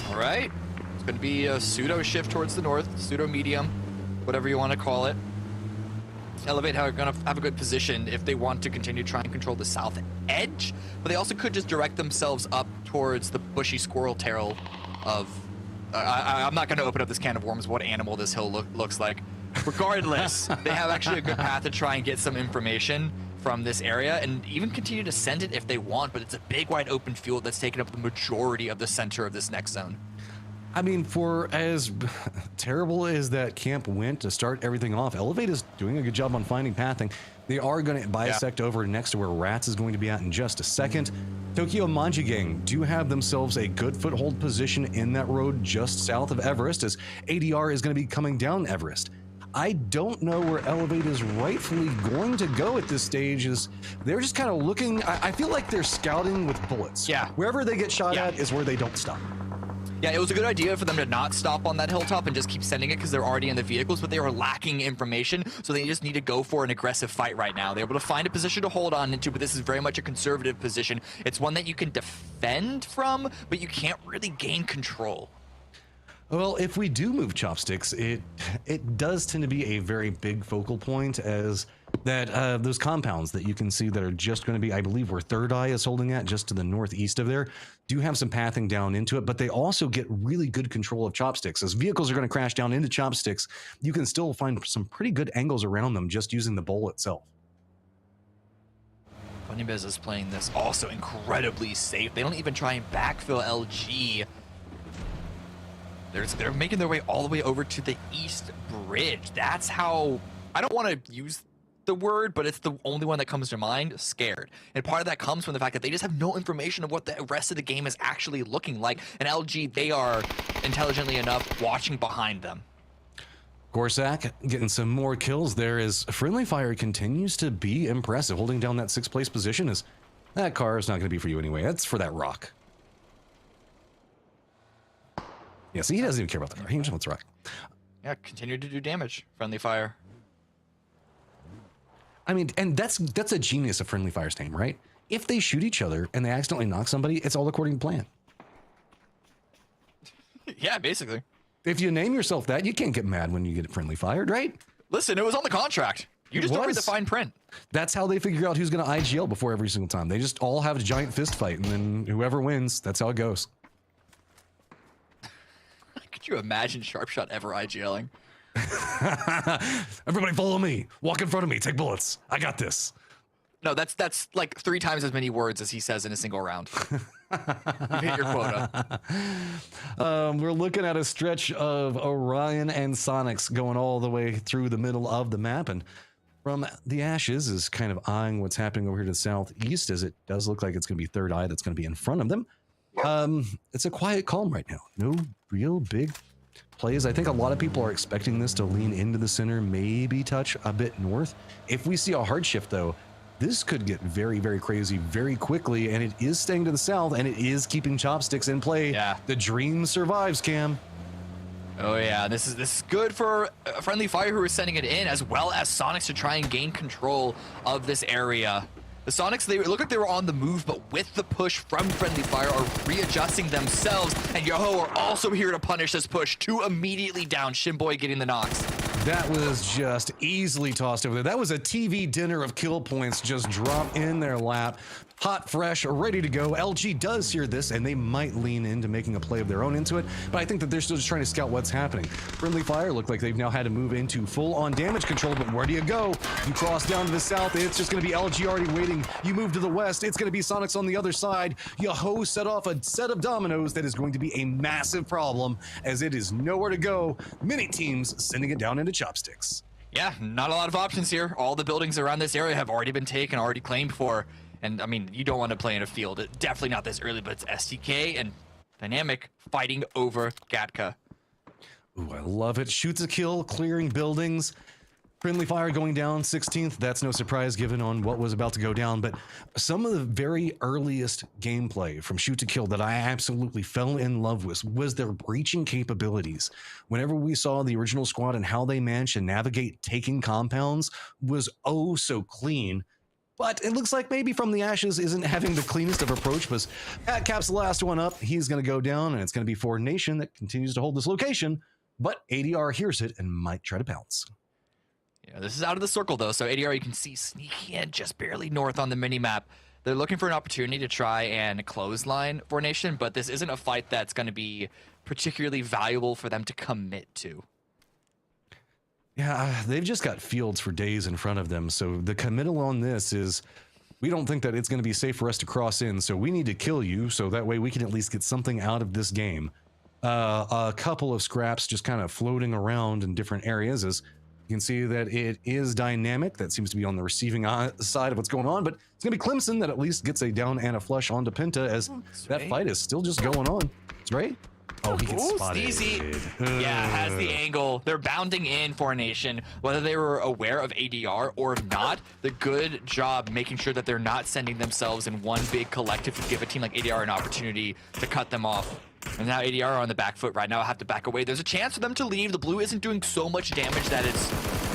All right. It's going to be a pseudo shift towards the north, pseudo medium, whatever you want to call it. Elevate are going to have a good position if they want to continue to try and control the south edge, but they also could just direct themselves up towards the bushy squirrel tail of... I'm not going to open up this can of worms what animal this hill looks like. Regardless, they have actually a good path to try and get some information from this area and even continue to send it if they want, but it's a big wide open field that's taken up the majority of the center of this next zone. I mean, for as terrible as that camp went to start everything off, Elevate is doing a good job on finding pathing. They are going to bisect over next to where Rats is going to be at in just a second. Tokyo Manji Gang do have themselves a good foothold position in that road just south of Everest, as ADR is going to be coming down Everest. I don't know where Elevate is rightfully going to go at this stage. Is they're just kind of looking. I feel like they're scouting with bullets. Yeah. Wherever they get shot at is where they don't stop. Yeah, it was a good idea for them to not stop on that hilltop and just keep sending it because they're already in the vehicles, but they were lacking information, so they just need to go for an aggressive fight right now. They're able to find a position to hold on into, but this is very much a conservative position. It's one that you can defend from, but you can't really gain control. Well, if we do move chopsticks, it does tend to be a very big focal point, as that those compounds that you can see that are just going to be, I believe where Third Eye is holding at, just to the northeast of there, do have some pathing down into it, but they also get really good control of chopsticks. As vehicles are going to crash down into chopsticks, you can still find some pretty good angles around them just using the bowl itself. Funnybiz is playing this also incredibly safe. They don't even try and backfill LG. They're making their way all the way over to the East Bridge. That's how, I don't want to use the word, but it's the only one that comes to mind, scared. And part of that comes from the fact that they just have no information of what the rest of the game is actually looking like. And LG, they are intelligently enough watching behind them. Gorsak getting some more kills there as Friendly Fire continues to be impressive, holding down that 6th place position. As that car is not going to be for you anyway. That's for that rock. Yeah, see, he doesn't even care about the car. He just wants rock. Yeah, continue to do damage, Friendly Fire. I mean, and that's a genius of Friendly Fire's name, right? If they shoot each other and they accidentally knock somebody, it's all according to plan. Yeah, basically. If you name yourself that, you can't get mad when you get Friendly Fired, right? Listen, it was on the contract. You just don't read the fine print. That's how they figure out who's going to IGL before every single time. They just all have a giant fist fight, and then whoever wins, that's how it goes. Could you imagine Sharpshot ever IGLing? Everybody follow me. Walk in front of me. Take bullets. I got this. No, that's like 3 times as many words as he says in a single round. You hit your quota. We're looking at a stretch of Orion and Sonics going all the way through the middle of the map, and from the Ashes is kind of eyeing what's happening over here to the southeast, as it does look like it's going to be Third Eye that's going to be in front of them. It's a quiet calm right now. No real big plays. I think a lot of people are expecting this to lean into the center, maybe touch a bit north. If we see a hard shift, though, this could get very, very crazy very quickly, and it is staying to the south, and it is keeping chopsticks in play. Yeah. The dream survives, Cam. Oh yeah, this is good for Friendly Fire, who is sending it in, as well as Sonics to try and gain control of this area. The Sonics, they look like they were on the move, but with the push from Friendly Fire are readjusting themselves, and Yoho are also here to punish this push to immediately down Shinboy getting the knocks. That was just easily tossed over there. That was a TV dinner of kill points just dropped in their lap. Hot, fresh, ready to go. LG does hear this, and they might lean into making a play of their own into it, but I think that they're still just trying to scout what's happening. Friendly Fire look like they've now had to move into full-on damage control, but where do you go? You cross down to the south, it's just going to be LG already waiting. You move to the west, it's going to be Sonics on the other side. Yoho set off a set of dominoes that is going to be a massive problem, as it is nowhere to go. Many teams sending it down into chopsticks. Yeah, not a lot of options here. All the buildings around this area have already been taken, already claimed for. And I mean, you don't want to play in a field. Definitely not this early, but it's STK and Dynamic fighting over Gatka. Ooh, I love it. Shoots a kill, clearing buildings. Friendly Fire going down 16th. That's no surprise given on what was about to go down. But some of the very earliest gameplay from Shoot to Kill that I absolutely fell in love with was their breaching capabilities. Whenever we saw the original squad and how they managed to navigate taking compounds was oh so clean. But it looks like maybe From the Ashes isn't having the cleanest of approach, but Pat Cap's the last one up. He's going to go down, and it's going to be Ford Nation that continues to hold this location. But ADR hears it and might try to bounce. Yeah, this is out of the circle, though, so ADR you can see sneaking in just barely north on the mini-map. They're looking for an opportunity to try and clothesline Ford Nation, but this isn't a fight that's going to be particularly valuable for them to commit to. Yeah, they've just got fields for days in front of them, so the committal on this is we don't think that it's going to be safe for us to cross in, so we need to kill you so that way we can at least get something out of this game. a couple of scraps just kind of floating around in different areas. As you can see that it is dynamic. That seems to be on the receiving side of what's going on, but it's going to be Clemson that at least gets a down and a flush onto Penta, as that fight is still just going on. It's right. Oh, he gets spotted. Sneezy. Yeah, has the angle. They're bounding in for a nation, whether they were aware of ADR or not. The good job making sure that they're not sending themselves in one big collective to give a team like ADR an opportunity to cut them off. And now ADR are on the back foot right now. Have to back away. There's a chance for them to leave. The blue isn't doing so much damage that it's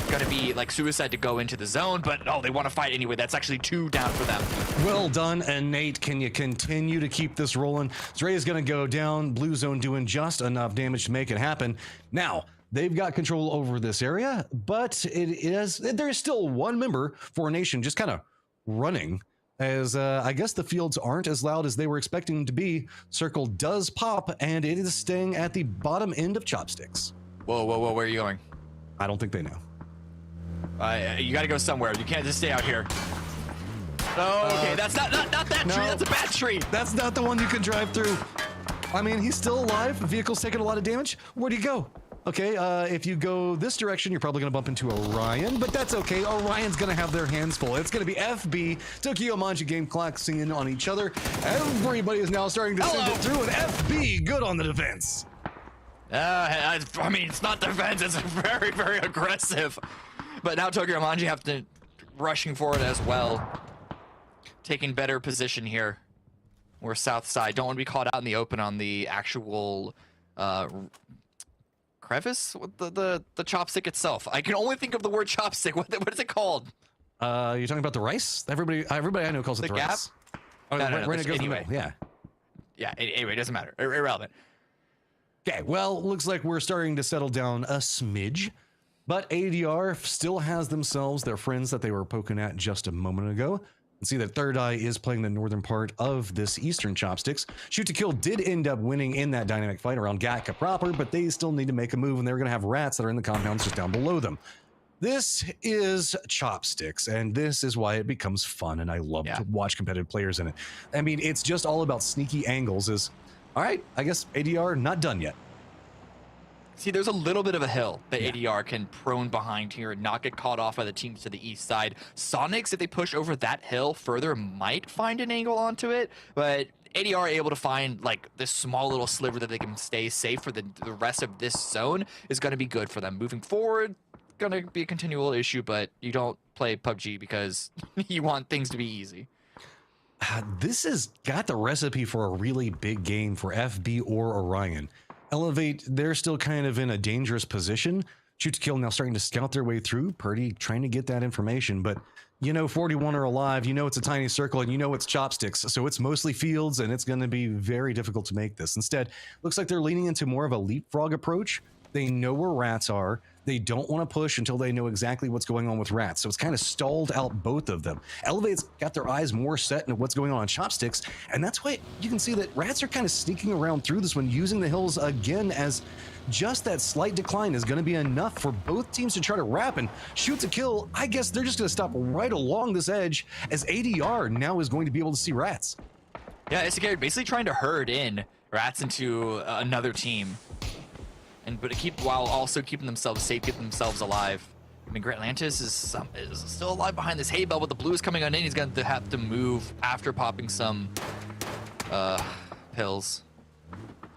going to be like suicide to go into the zone, but oh, they want to fight anyway. That's actually 2 down for them. Well done, and Nate, can you continue to keep this rolling? Zray is going to go down. Blue zone doing just enough damage to make it happen. Now, they've got control over this area, but there's still one member for a nation just kind of running, as I guess the fields aren't as loud as they were expecting them to be. Circle does pop, and it is staying at the bottom end of Chopsticks. Whoa, where are you going? I don't think they know. You got to go somewhere. You can't just stay out here. Oh, okay, that's not that tree. That's a bad tree. That's not the one you can drive through. I mean, he's still alive. The vehicle's taking a lot of damage. Where'd he go? Okay, if you go this direction, you're probably going to bump into Orion, but that's okay. Orion's going to have their hands full. It's going to be FB, Tokyo Manji Game clocking in on each other. Everybody is now starting to send it through, and FB good on the defense. I mean, it's not defense. It's very, very aggressive. But now Tokyo Manji have to rushing forward as well. Taking better position here. We're south side. Don't want to be caught out in the open on the actual crevice? The chopstick itself. I can only think of the word chopstick. What is it called? You're talking about the rice? Everybody I know calls it the gap? rice. Oh, No, right, it goes anyway. in the middle. Yeah, anyway, it doesn't matter. Irrelevant. Okay, well, looks like we're starting to settle down a smidge, but ADR still has themselves their friends that they were poking at just a moment ago. And see that Third Eye is playing the northern part of this eastern Chopsticks. Shoot to Kill did end up winning in that dynamic fight around Gatka proper, but they still need to make a move, and they're going to have rats that are in the compounds just down below them. This is Chopsticks, and this is why it becomes fun, and I love to watch competitive players in it. I mean, it's just all about sneaky angles. All right, I guess ADR not done yet. See, there's a little bit of a hill that ADR can prone behind here and not get caught off by the teams to the east side. Sonics, if they push over that hill further, might find an angle onto it, but ADR are able to find like this small little sliver that they can stay safe for the rest of this zone is going to be good for them. Moving forward, going to be a continual issue, but you don't play PUBG because you want things to be easy. This has got the recipe for a really big game for FB or Orion. Elevate, they're still kind of in a dangerous position. Shoot to Kill now starting to scout their way through. Purdy trying to get that information, but you know 41 are alive, you know it's a tiny circle, and you know it's Chopsticks, so it's mostly fields, and it's going to be very difficult to make this. Instead, looks like they're leaning into more of a leapfrog approach. They know where rats are. They don't want to push until they know exactly what's going on with rats. So it's kind of stalled out both of them. Elevate's got their eyes more set into what's going on Chopsticks. And that's why you can see that rats are kind of sneaking around through this one, using the hills again, as just that slight decline is going to be enough for both teams to try to wrap and Shoot to Kill. I guess they're just going to stop right along this edge, as ADR now is going to be able to see rats. Yeah, it's basically trying to herd in rats into another team. But while also keeping themselves safe, keeping themselves alive. I mean, Great Atlantis is still alive behind this hay bale, but the blue is coming on in. He's going to have to move after popping some pills.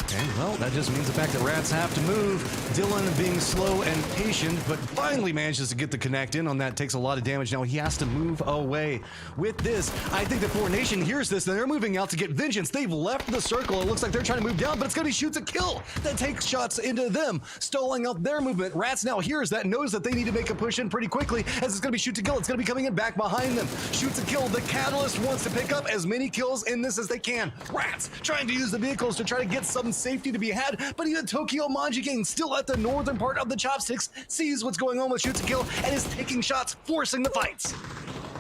Okay, well, that just means the fact that rats have to move. Dylan being slow and patient, but finally manages to get the connect in on that. Takes a lot of damage. Now he has to move away. With this, I think the Four Nation hears this, and they're moving out to get vengeance. They've left the circle. It looks like they're trying to move down, but it's going to be Shoot to Kill that takes shots into them, stalling out their movement. Rats now hears that, knows that they need to make a push in pretty quickly, as it's going to be Shoot to Kill. It's going to be coming in back behind them. Shoot to Kill. The Catalyst wants to pick up as many kills in this as they can. Rats trying to use the vehicles to try to get some safety to be had, but even Tokyo Manji Gang, still at the northern part of the Chopsticks, sees what's going on with Shoot to Kill and is taking shots, forcing the fights.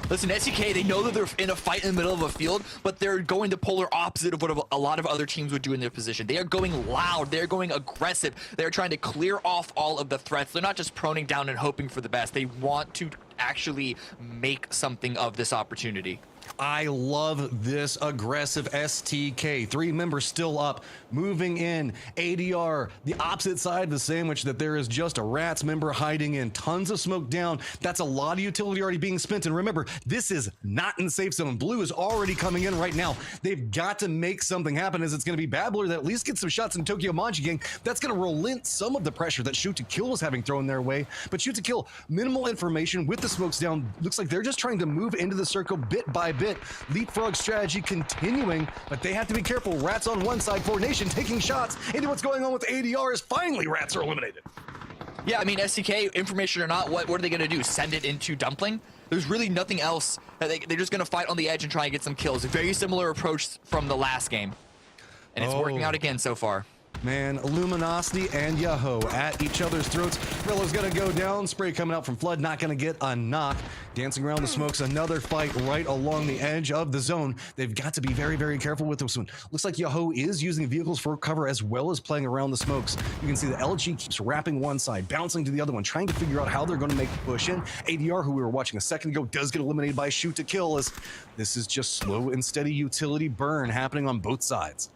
Listen, SEK, they know that they're in a fight in the middle of a field, but they're going the polar opposite of what a lot of other teams would do in their position. They are going loud. They're going aggressive. They're trying to clear off all of the threats. They're not just proning down and hoping for the best. They want to actually make something of this opportunity. I love this aggressive STK. 3 members still up, moving in. ADR, the opposite side of the sandwich that there is just a Rats member hiding in. Tons of smoke down. That's a lot of utility already being spent. And remember, this is not in the safe zone. Blue is already coming in right now. They've got to make something happen, as it's going to be Babbler that at least gets some shots in Tokyo Manji Gang. That's going to relent some of the pressure that Shoot to Kill is having thrown their way. But Shoot to Kill, minimal information with the smokes down. Looks like they're just trying to move into the circle bit by bit. Leapfrog strategy continuing, but they have to be careful. Rats on one side, 4Nation taking shots into what's going on with ADR as finally Rats are eliminated. Yeah, I mean, STK, information or not, what are they going to do? Send it into Dumpling? There's really nothing else. They're just going to fight on the edge and try and get some kills. A very similar approach from the last game. And it's working out again so far. Man, Luminosity and Yahoo at each other's throats. Rilla's gonna go down. Spray coming out from Flood, not gonna get a knock. Dancing around the smokes, another fight right along the edge of the zone. They've got to be very, very careful with this one. Looks like Yahoo is using vehicles for cover as well as playing around the smokes. You can see the LG keeps wrapping one side, bouncing to the other one, trying to figure out how they're gonna make the push in. ADR, who we were watching a second ago, does get eliminated by Shoot to Kill, as this is just slow and steady utility burn happening on both sides.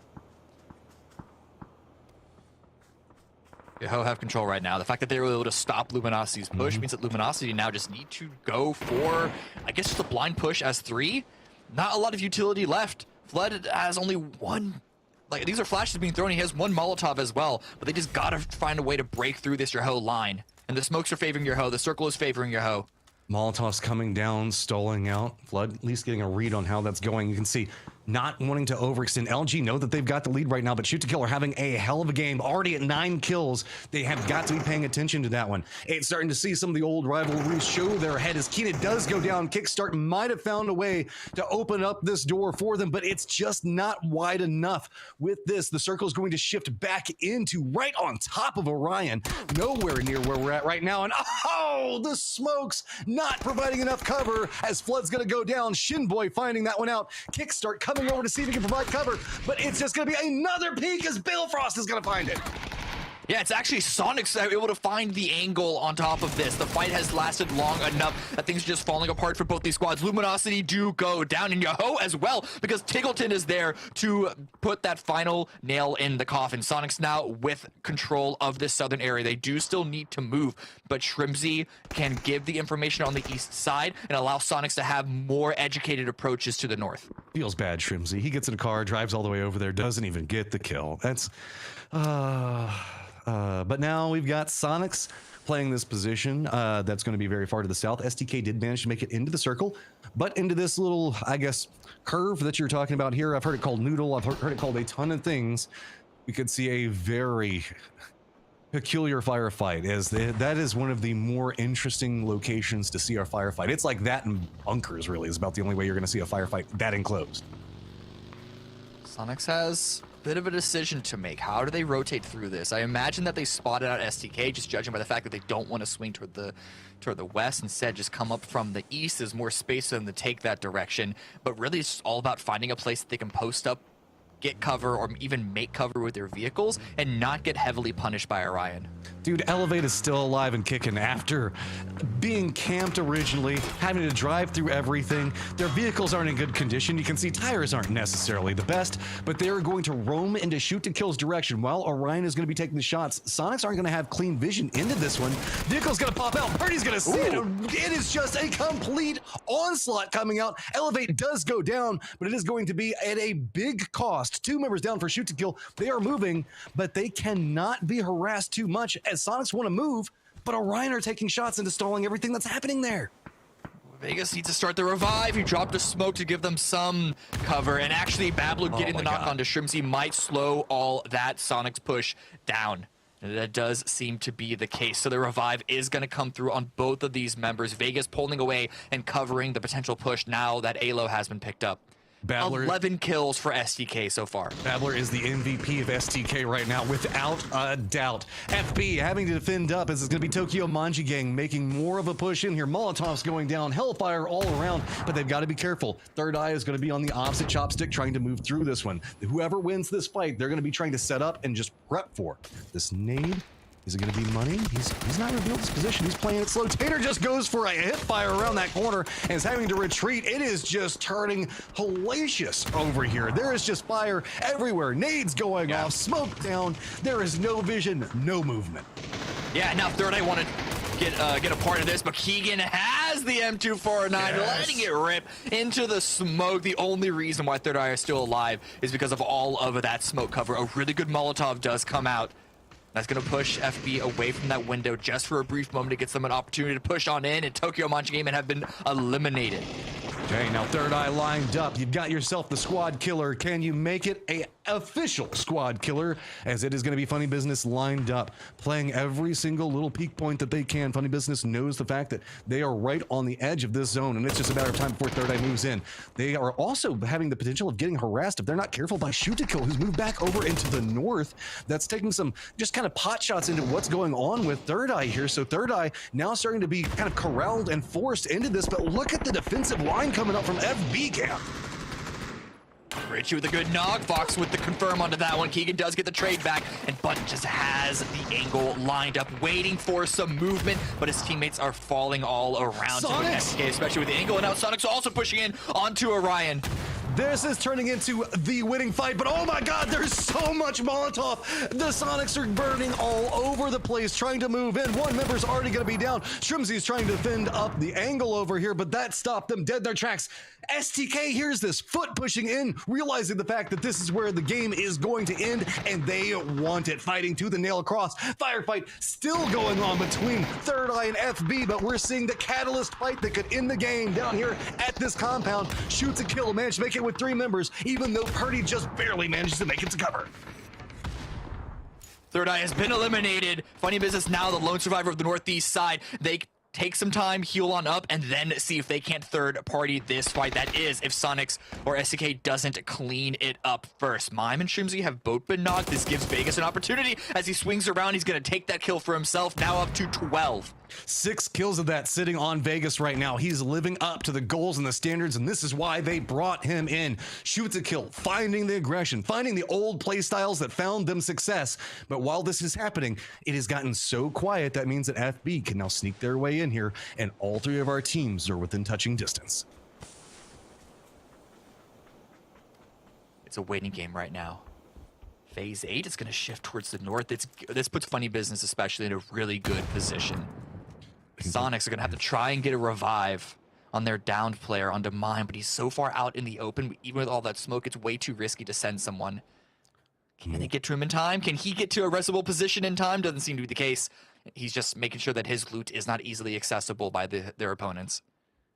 Yahoo have control right now. The fact that they were able to stop Luminosity's push means that Luminosity now just need to go for, I guess, just a blind push as 3. Not a lot of utility left. Flood has only one. Like, these are flashes being thrown. He has 1 Molotov as well, but they just gotta find a way to break through this Yahoo line. And the smokes are favoring Yahoo. The circle is favoring Yahoo. Molotov's coming down, stalling out. Flood at least getting a read on how that's going. You can see not wanting to overextend. LG know that they've got the lead right now, but Shoot to Kill are having a hell of a game. Already at 9 kills. They have got to be paying attention to that one. It's starting to see some of the old rivalries show their head as Keena does go down. Kickstart might have found a way to open up this door for them, but it's just not wide enough. With this, the circle is going to shift back into right on top of Orion. Nowhere near where we're at right now. And oh, the smokes not providing enough cover as Flood's going to go down. Shinboy finding that one out. Kickstart coming over to see if he can provide cover, but it's just going to be another peek as Balefrost is going to find it. Yeah, it's actually Sonic's able to find the angle on top of this. The fight has lasted long enough that things are just falling apart for both these squads. Luminosity do go down, and Yahoo as well, because Tiggleton is there to put that final nail in the coffin. Sonic's now with control of this southern area. They do still need to move, but Shrimzy can give the information on the east side and allow Sonics to have more educated approaches to the north. Feels bad, Shrimzy. He gets in a car, drives all the way over there, doesn't even get the kill. That's but now we've got Sonics playing this position that's going to be very far to the south. STK did manage to make it into the circle, but into this little, I guess, curve that you're talking about here. I've heard it called noodle. I've heard it called a ton of things. We could see a very peculiar firefight, as that is one of the more interesting locations to see our firefight. It's like that in bunkers, really, is about the only way you're going to see a firefight that enclosed. Sonics has bit of a decision to make. How do they rotate through this? I imagine that they spotted out STK, just judging by the fact that they don't want to swing toward the west. Instead, just come up from the east. There's more space for them to take that direction. But really, it's all about finding a place that they can post up, get cover, or even make cover with their vehicles and not get heavily punished by Orion. Dude, Elevate is still alive and kicking after being camped originally, having to drive through everything. Their vehicles aren't in good condition. You can see tires aren't necessarily the best, but they are going to roam into Shoot to Kill's direction while Orion is going to be taking the shots. Sonics aren't going to have clean vision into this one. Vehicle's going to pop out. Birdie's going to see it. It is just a complete onslaught coming out. Elevate does go down, but it is going to be at a big cost. 2 members down for Shoot to Kill. They are moving, but they cannot be harassed too much as Sonics want to move, but Orion are taking shots and stalling everything that's happening there. Vegas needs to start the revive. He dropped a smoke to give them some cover, and actually Babbler getting the knock onto Shrimzy might slow all that Sonic's push down. And that does seem to be the case. So the revive is going to come through on both of these members. Vegas pulling away and covering the potential push now that ALO has been picked up. Babbler, 11 kills for STK so far. Babbler is the MVP of STK right now, without a doubt. FB having to defend up as it's going to be Tokyo Manji Gang making more of a push in here. Molotov's going down, Hellfire all around, but they've got to be careful. Third Eye is going to be on the opposite chopstick trying to move through this one. Whoever wins this fight, they're going to be trying to set up and just prep for this nade. Is it going to be money? He's not revealed his position. He's playing it slow. Tater just goes for a hip fire around that corner and is having to retreat. It is just turning hellacious over here. There is just fire everywhere. Nades going off, smoke down. There is no vision, no movement. Yeah, now Third Eye want to get a part of this, but Keegan has the M249, letting it rip into the smoke. The only reason why Third Eye is still alive is because of all of that smoke cover. A really good Molotov does come out. That's going to push FB away from that window just for a brief moment. It gets them an opportunity to push on in, and Tokyo Manchi Game and have been eliminated. Okay, now Third Eye lined up. You've got yourself the squad killer. Can you make it a official squad killer? As it is going to be Funny Business lined up, playing every single little peak point that they can. Funny Business knows the fact that they are right on the edge of this zone, and it's just a matter of time before Third Eye moves in. They are also having the potential of getting harassed if they're not careful by Shoot to Kill, who's moved back over into the north. That's taking some just kind of pot shots into what's going on with Third Eye here. So Third Eye now starting to be kind of corralled and forced into this, but look at the defensive line coming up from FB camp. Richie with a good knock. Fox with the confirm onto that one. Keegan does get the trade back, and Button just has the angle lined up, waiting for some movement, but his teammates are falling all around him, especially with the angle, and now Sonic's also pushing in onto Orion. This is turning into the winning fight, but oh my god, there's so much Molotov. The Sonics are burning all over the place, trying to move in. One member's already going to be down. Shrimzy's trying to defend up the angle over here, but that stopped them dead in their tracks. STK hears this, foot pushing in, realizing the fact that this is where the game is going to end, and they want it. Fighting tooth and nail across. Firefight still going on between Third Eye and FB, but we're seeing the catalyst fight that could end the game down here at this compound. Shoots a kill, managed to make it with 3 members, even though Purdy just barely manages to make it to cover. Third Eye has been eliminated. Funny Business now the lone survivor of the northeast side. They take some time, heal on up, and then see if they can't third party this fight. That is, if Sonics or SDK doesn't clean it up first. Mime and Shrimzy have both been knocked. This gives Vegas an opportunity. As he swings around, he's going to take that kill for himself, now up to 12. 6 kills of that sitting on Vegas right now. He's living up to the goals and the standards, and this is why they brought him in. Shoots a kill, finding the aggression, finding the old play styles that found them success. But while this is happening, it has gotten so quiet that means that FB can now sneak their way in here, and all 3 of our teams are within touching distance. It's a waiting game right now. Phase 8 is going to shift towards the north. This puts Funny Business especially in a really good position. Sonics are going to have to try and get a revive on their downed player onto Mime, but he's so far out in the open, even with all that smoke, it's way too risky to send someone. Can they get to him in time? Can he get to a restable position in time? Doesn't seem to be the case. He's just making sure that his loot is not easily accessible by their opponents.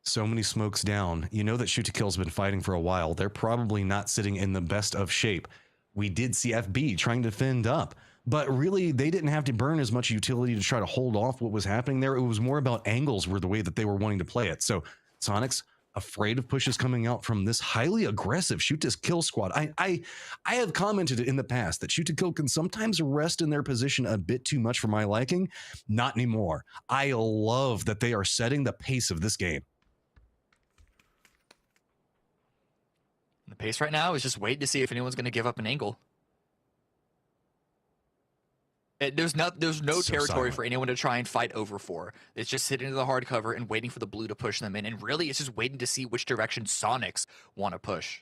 So many smokes down. You know that Shoot to Kill's been fighting for a while. They're probably not sitting in the best of shape. We did see FB trying to defend up, but really they didn't have to burn as much utility to try to hold off what was happening there. It was more about angles were the way that they were wanting to play it. So Sonics afraid of pushes coming out from this highly aggressive Shoot to Kill squad. I have commented in the past that Shoot to Kill can sometimes rest in their position a bit too much for my liking. Not anymore. I love that they are setting the pace of this game. The pace right now is just waiting to see if anyone's going to give up an angle. There's no territory for anyone to try and fight over for. It's just sitting in the hard cover and waiting for the blue to push them in. And really, it's just waiting to see which direction Sonics want to push.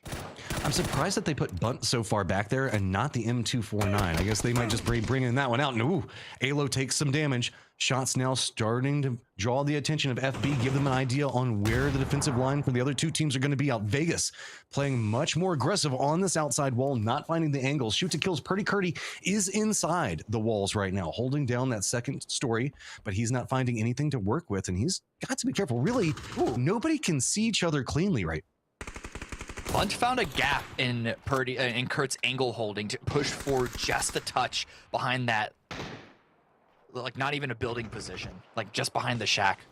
I'm surprised that they put Bunt so far back there and not the M249. I guess they might just bring in that one out. And ooh, Alo takes some damage. Shots now starting to draw the attention of FB, give them an idea on where the defensive line for the other 2 teams are going to be out. Vegas playing much more aggressive on this outside wall, not finding the angles. Shoot to Kill's Purdy Curdy is inside the walls right now, holding down that second story, but he's not finding anything to work with, and he's got to be careful. Really, nobody can see each other cleanly right. Bunt found a gap in Kurt's angle holding to push for just a touch behind that. Like not even a building position, like just behind the shack.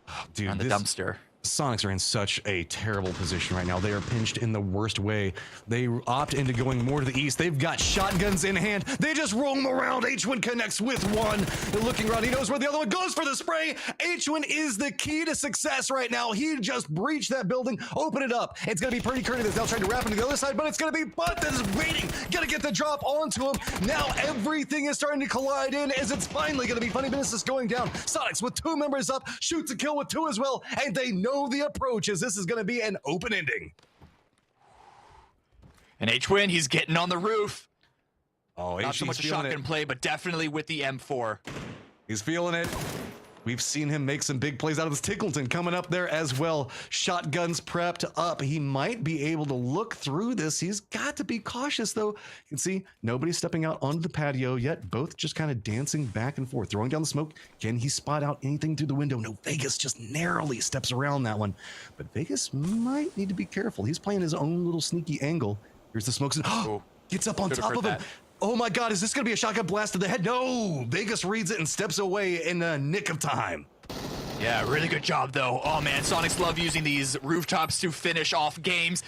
Oh, dude, on the dumpster. Sonics are in such a terrible position right now. They are pinched in the worst way. They opt into going more to the east. They've got shotguns in hand. They just roam around. H1 connects with one. They're looking around. He knows where the other one goes for the spray. H1 is the key to success right now. He just breached that building. Open it up. It's going to be pretty Curtis now trying to wrap into the other side, but it's going to be Butt that is waiting. Going to get the drop onto him. Now everything is starting to collide in as it's finally going to be Funny Business going down. Sonics with 2 members up. Shoots a kill with 2 as well. And they know the approach as this is going to be an open ending. And H-Win, he's getting on the roof. Oh, not so much a shotgun play, but definitely with the M4. He's feeling it. We've seen him make some big plays out of this. Tickleton coming up there as well. Shotguns prepped up. He might be able to look through this. He's got to be cautious, though. You can see nobody's stepping out onto the patio yet. Both just kind of dancing back and forth, throwing down the smoke. Can he spot out anything through the window? No, Vegas just narrowly steps around that one. But Vegas might need to be careful. He's playing his own little sneaky angle. Here's the smoke. Oh, gets up on top of him. Oh my God, is this gonna be a shotgun blast to the head? No, Vegas reads it and steps away in the nick of time. Yeah, really good job though. Oh man, Sonics love using these rooftops to finish off games.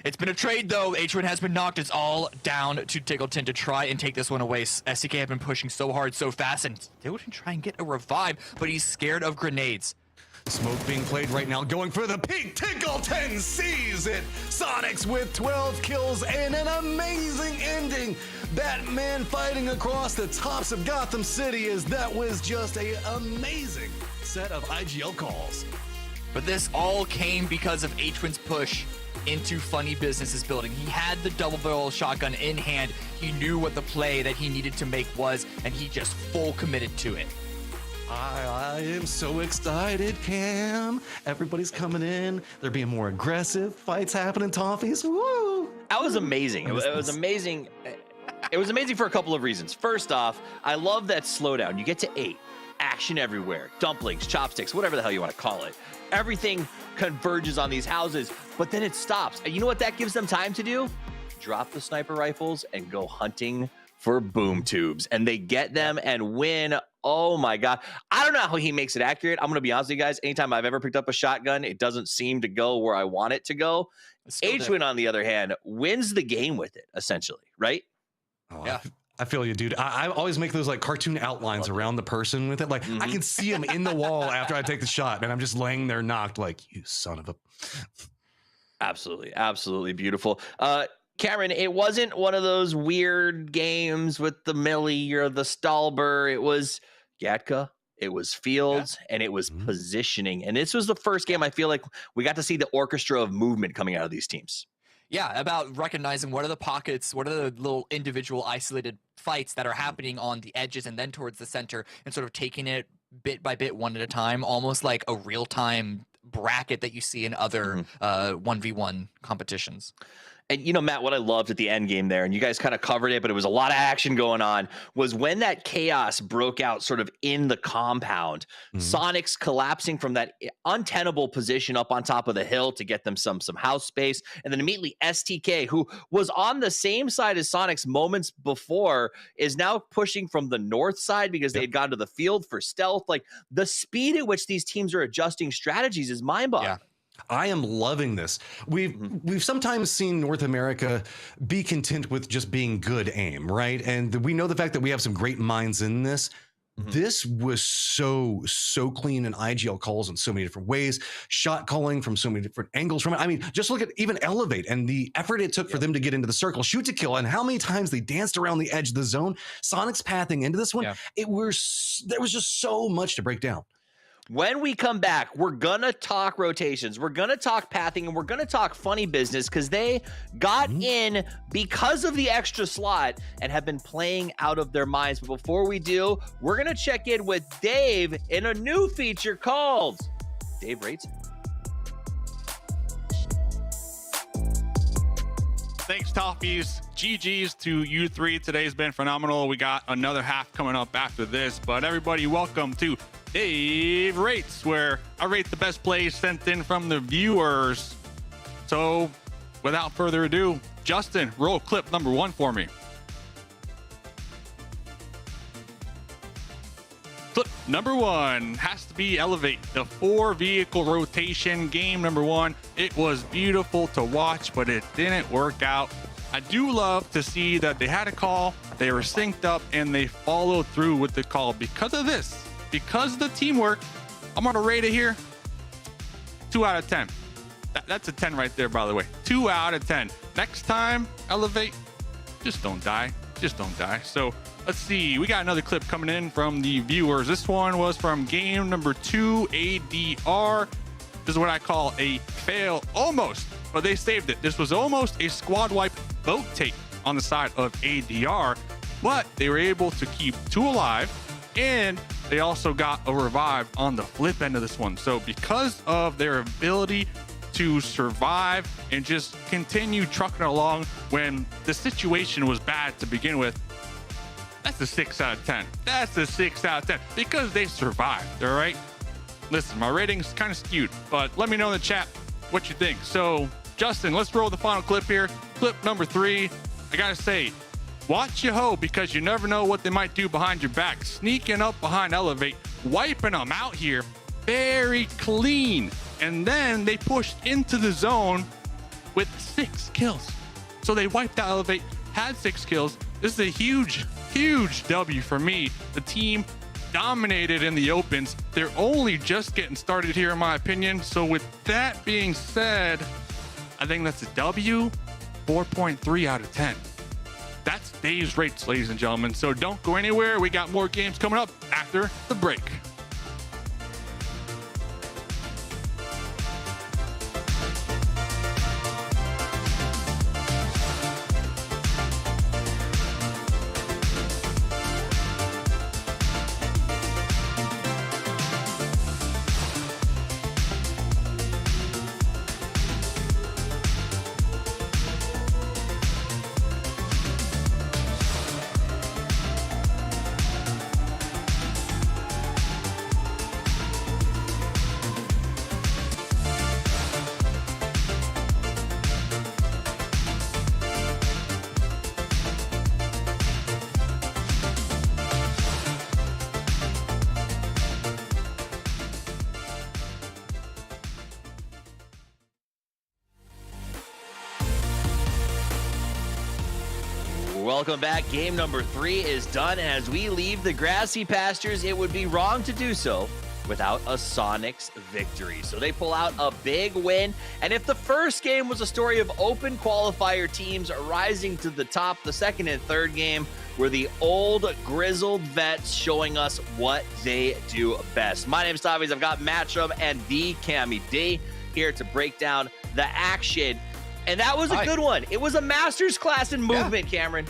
It's been a trade though. H1 has been knocked. It's all down to Tickleton to try and take this one away. SCK have been pushing so hard, so fast, and Tickleton try and get a revive, but he's scared of grenades. Smoke being played right now, going for the peak. Tickleton sees it. Sonics with 12 kills and an amazing ending. Batman fighting across the tops of Gotham City as that was just an amazing set of IGL calls. But this all came because of H1's push into Funny Business's building. He had the double barrel shotgun in hand. He knew what the play that he needed to make was, and he just full committed to it. I am so excited, Cam. Everybody's coming in. They're being more aggressive. Fights happening, Toffees. Woo! That was amazing. It was amazing. It was amazing for a couple of reasons. First off, I love that slowdown. You get to 8. Action everywhere. Dumplings, chopsticks, whatever the hell you want to call it. Everything converges on these houses, but then it stops. And you know what that gives them time to do? Drop the sniper rifles and go hunting for boom tubes. And they get them and win. Oh my God. I don't know how he makes it accurate. I'm going to be honest with you guys. Anytime I've ever picked up a shotgun, it doesn't seem to go where I want it to go. H-Win, on the other hand, wins the game with it, essentially, right? Oh, yeah. I feel you, dude. I always make those like cartoon outlines around the person with it. Like I can see him in the wall after I take the shot, and I'm just laying there knocked like, you son of a... Absolutely. Absolutely beautiful. Cameron, it wasn't one of those weird games with the Millie or the Stalber. It was Gatka, it was Fields, and it was positioning. And this was the first game I feel like we got to see the orchestra of movement coming out of these teams. Yeah, about recognizing what are the pockets, what are the little individual isolated fights that are happening on the edges and then towards the center, and sort of taking it bit by bit, one at a time, almost like a real-time bracket that you see in other 1v1 competitions. And, you know, Matt, what I loved at the end game there, and you guys kind of covered it, but it was a lot of action going on, was when that chaos broke out sort of in the compound. Sonics collapsing from that untenable position up on top of the hill to get them some house space. And then immediately STK, who was on the same side as Sonics moments before, is now pushing from the north side because they had gone to the field for stealth. Like, the speed at which these teams are adjusting strategies is mind-boggling. Yeah. I am loving this. We've sometimes seen North America be content with just being good aim, right? And we know the fact that we have some great minds in this. This was so clean in IGL calls in so many different ways, shot calling from so many different angles from it. I mean, just look at even Elevate and the effort it took for them to get into the circle, shoot to kill, and how many times they danced around the edge of the zone. Sonic's pathing into this one, there was just so much to break down. When we come back, we're going to talk rotations. We're going to talk pathing, and we're going to talk Funny Business because they got in because of the extra slot and have been playing out of their minds. But before we do, we're going to check in with Dave in a new feature called Dave Rates. Thanks, Toffees. GG's to you three. Today's been phenomenal. We got another half coming up after this. But everybody, welcome to Dave Rates, where I rate the best plays sent in from the viewers. So, without further ado, Justin, roll clip number 1 for me. Clip. Number one has to be Elevate, the 4-vehicle rotation game. Number one, it was beautiful to watch, but it didn't work out. I do love to see that they had a call, they were synced up, and they followed through with the call. Because of this, because of the teamwork, I'm gonna rate it here 2 out of 10. That's a 10 right there, by the way. 2 out of 10. Next time, Elevate, just don't die. Just don't die. So let's see. We got another clip coming in from the viewers. This one was from game number 2, ADR. This is what I call a fail almost, but they saved it. This was almost a squad wipe boat take on the side of ADR, but they were able to keep 2 alive, and they also got a revive on the flip end of this one. So because of their ability to survive and just continue trucking along when the situation was bad to begin with, that's a 6 out of 10. That's a 6 out of 10 because they survived. All right. Listen, my rating's kind of skewed, but let me know in the chat what you think. So, Justin, let's roll the final clip here. Clip number 3. I gotta say, watch your hoe because you never know what they might do behind your back. Sneaking up behind Elevate, wiping them out here, very clean. And then they pushed into the zone with 6 kills. So they wiped out Elevate, had 6 kills. This is a huge, huge W for me. The team dominated in the opens. They're only just getting started here, in my opinion. So with that being said, I think that's a W, 4.3 out of 10. That's Dave's rates, ladies and gentlemen. So don't go anywhere. We got more games coming up after the break. Welcome back. Game number 3 is done. And as we leave the grassy pastures, it would be wrong to do so without a Sonics victory. So they pull out a big win. And if the first game was a story of open qualifier teams rising to the top, the second and third game were the old grizzled vets showing us what they do best. My name is Tavies. I've got Matchup and the Cammy D here to break down the action. And that was a good one. It was a master's class in movement, Cameron.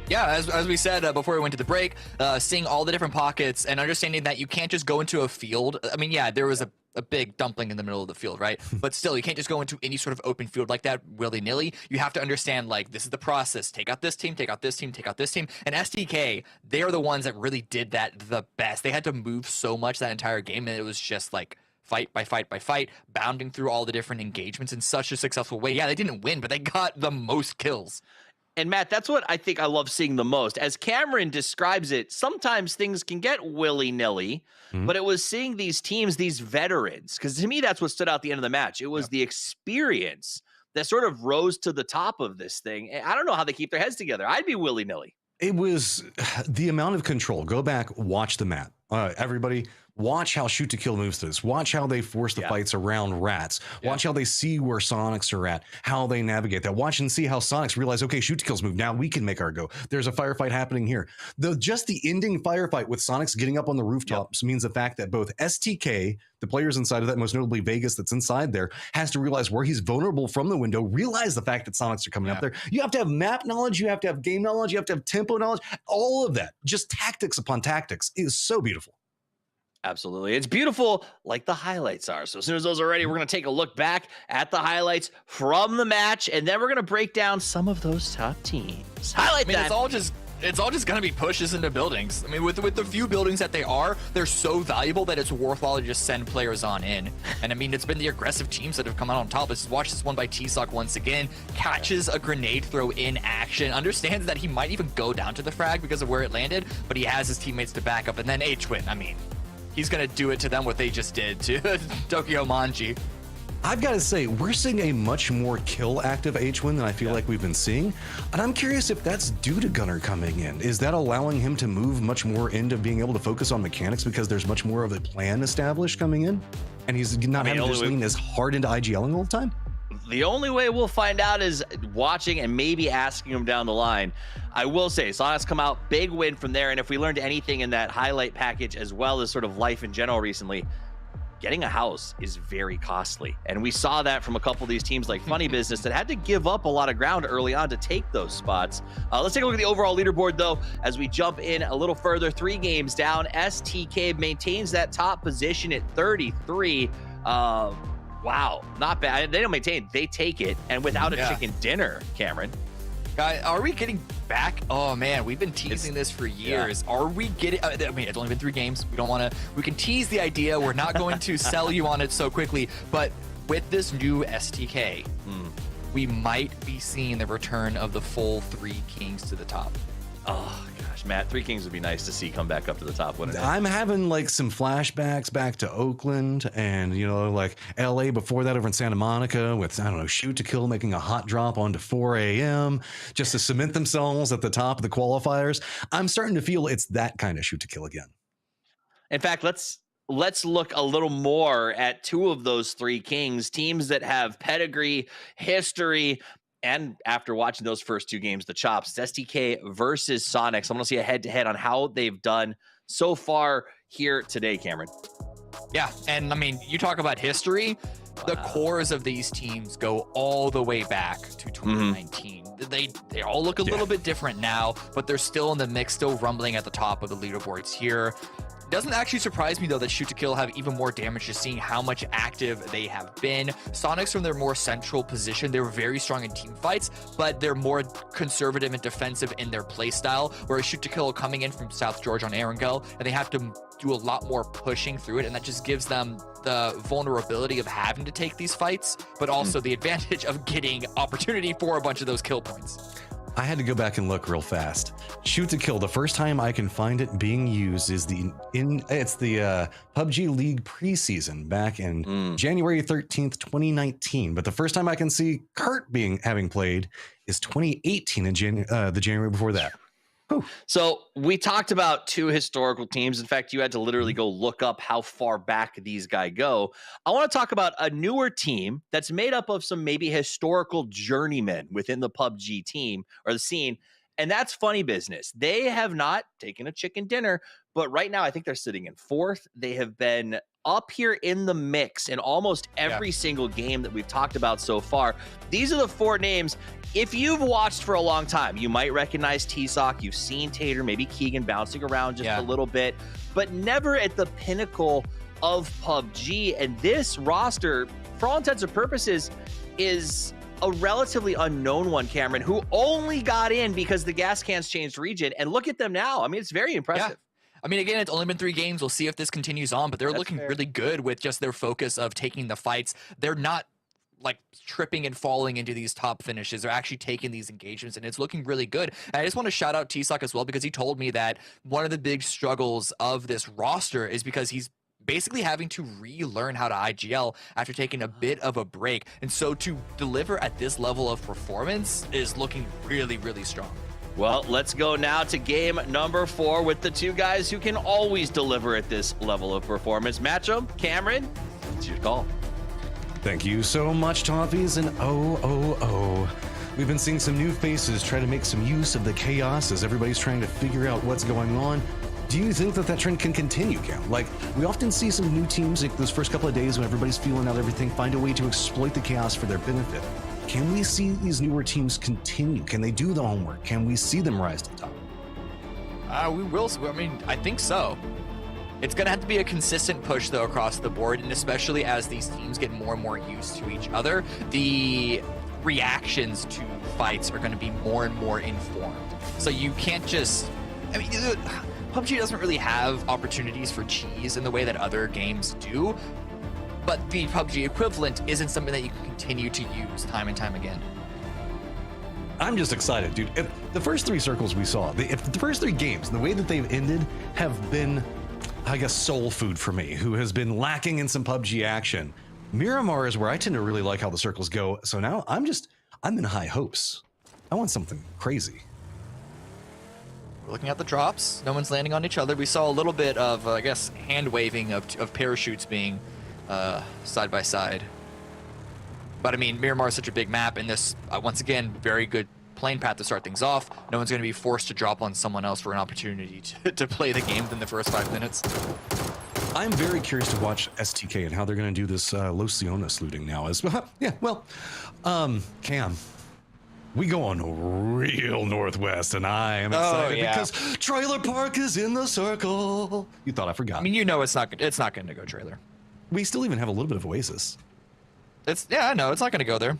Yeah, as we said before we went to the break, seeing all the different pockets and understanding that you can't just go into a field. I mean, yeah, there was a big dumpling in the middle of the field, right? But still, you can't just go into any sort of open field like that willy-nilly. You have to understand, like, this is the process. Take out this team, take out this team, take out this team. And STK, they are the ones that really did that the best. They had to move so much that entire game, and it was just like fight by fight by fight, bounding through all the different engagements in such a successful way. Yeah, they didn't win, but they got the most kills. And Matt, that's what I think I love seeing the most. As Cameron describes it, sometimes things can get willy-nilly, but it was seeing these teams, these veterans, because to me, that's what stood out at the end of the match. It was the experience that sort of rose to the top of this thing. I don't know how they keep their heads together. I'd be willy-nilly. It was the amount of control. Go back, watch the map. Everybody, watch how Shoot to Kill moves through this. Watch how they force the fights around rats. Watch how they see where Sonics are at, how they navigate that. Watch and see how Sonics realize, okay, Shoot to Kill's move. Now we can make our go. There's a firefight happening here. Just the ending firefight with Sonics getting up on the rooftops means the fact that both STK, the players inside of that, most notably Vegas that's inside there, has to realize where he's vulnerable from the window, realize the fact that Sonics are coming up there. You have to have map knowledge, you have to have game knowledge, you have to have tempo knowledge, all of that. Just tactics upon tactics is so beautiful. Absolutely. It's beautiful like the highlights are. So as soon as those are ready, we're going to take a look back at the highlights from the match, and then we're going to break down some of those top teams. Highlight that. it's all just going to be pushes into buildings. I mean, with the few buildings that they're so valuable that it's worthwhile to just send players on in. And I mean, it's been the aggressive teams that have come out on top. Let's watch this one by T-Sock once again. Catches a grenade throw in action. Understands that he might even go down to the frag because of where it landed, but he has his teammates to back up. And then H-Win, I mean, he's going to do it to them what they just did to Tokyo Manji. I've got to say, we're seeing a much more kill active H-Win than I feel like we've been seeing. And I'm curious if that's due to Gunnar coming in. Is that allowing him to move much more into being able to focus on mechanics because there's much more of a plan established coming in? And he's not having to just lean as hard into IGLing all the time? The only way we'll find out is watching and maybe asking him down the line. I will say, Sonic's come out, big win from there. And if we learned anything in that highlight package, as well as sort of life in general recently, getting a house is very costly. And we saw that from a couple of these teams like Funny Business that had to give up a lot of ground early on to take those spots. Let's take a look at the overall leaderboard, though, as we jump in a little further. 3 games down. STK maintains that top position at 33. Wow, not bad. They don't maintain, they take it. And without a chicken dinner, Cameron. Are we getting back? Oh man, we've been teasing this for years. Yeah. Are we getting? I mean, it's only been 3 games. We don't want to. We can tease the idea. We're not going to sell you on it so quickly. But with this new STK, we might be seeing the return of the full 3 kings to the top. Oh gosh, Matt, 3 kings would be nice to see come back up to the top, wouldn't it? I'm having like some flashbacks back to Oakland and, you know, like LA before that over in Santa Monica with, I don't know, Shoot to Kill making a hot drop onto 4 a.m. just to cement themselves at the top of the qualifiers. I'm starting to feel it's that kind of Shoot to Kill again. In fact, let's look a little more at 2 of those 3 kings, teams that have pedigree, history. And after watching those first 2 games, the chops, STK versus Sonics. I want to see a head-to-head on how they've done so far here today, Cameron. Yeah, and I mean, you talk about history. The cores of these teams go all the way back to 2019. They all look a little bit different now, but they're still in the mix, still rumbling at the top of the leaderboards here. It doesn't actually surprise me, though, that Shoot to Kill have even more damage, just seeing how much active they have been. Sonics, from their more central position, they're very strong in team fights, but they're more conservative and defensive in their play style, whereas Shoot to Kill coming in from South Georgia on Erangel, and they have to do a lot more pushing through it, and that just gives them the vulnerability of having to take these fights, but also the advantage of getting opportunity for a bunch of those kill points. I had to go back and look real fast. Shoot to Kill, the first time I can find it being used is it's the PUBG League preseason back in January 13th, 2019. But the first time I can see Kurt having played is 2018 in the January before that. Whew. So we talked about 2 historical teams. In fact, you had to literally go look up how far back these guys go. I want to talk about a newer team that's made up of some maybe historical journeymen within the PUBG team or the scene, and that's Funny Business. They have not taken a chicken dinner, but right now I think they're sitting in 4th. They have been up here in the mix in almost every single game that we've talked about so far. These are the 4 names. If you've watched for a long time, you might recognize T-Sock. You've seen Tater, maybe Keegan bouncing around just a little bit, but never at the pinnacle of PUBG. And this roster, for all intents and purposes, is a relatively unknown one, Cameron, who only got in because the gas cans changed region. And look at them now. I mean, it's very impressive. Yeah. I mean, again, it's only been 3 games. We'll see if this continues on, but they're looking really good with just their focus of taking the fights. They're not like tripping and falling into these top finishes. They're actually taking these engagements, and it's looking really good. And I just want to shout out T-Sock as well, because he told me that one of the big struggles of this roster is because he's basically having to relearn how to IGL after taking a bit of a break. And so to deliver at this level of performance is looking really, really strong. Well, let's go now to game number 4 with the 2 guys who can always deliver at this level of performance. Match'em, Cameron, it's your call. Thank you so much, Toffees. And we've been seeing some new faces try to make some use of the chaos as everybody's trying to figure out what's going on. Do you think that trend can continue, Cam? Like, we often see some new teams, like those first couple of days when everybody's feeling out everything, find a way to exploit the chaos for their benefit. Can we see these newer teams continue? Can they do the homework? Can we see them rise to the top? We will. I mean, I think so. It's going to have to be a consistent push, though, across the board, and especially as these teams get more and more used to each other, the reactions to fights are going to be more and more informed. So you can't just, I mean, PUBG doesn't really have opportunities for cheese in the way that other games do, but the PUBG equivalent isn't something that you can continue to use time and time again. I'm just excited, dude. If the first 3 circles we saw, if the first 3 games, the way that they've ended have been, I guess, soul food for me, who has been lacking in some PUBG action. Miramar is where I tend to really like how the circles go. So now I'm in high hopes. I want something crazy. We're looking at the drops. No one's landing on each other. We saw a little bit of, I guess, hand waving of parachutes being side by side. But I mean, Miramar is such a big map, and this, once again, very good plane path to start things off. No one's going to be forced to drop on someone else for an opportunity to play the game within the first 5 minutes. I'm very curious to watch STK and how they're going to do this Los Leones looting now. As yeah, well, Cam, we go on real northwest, and I am excited because Trailer Park is in the circle. You thought I forgot? I mean, you know, it's not going to go trailer. We still even have a little bit of Oasis. I know it's not going to go there.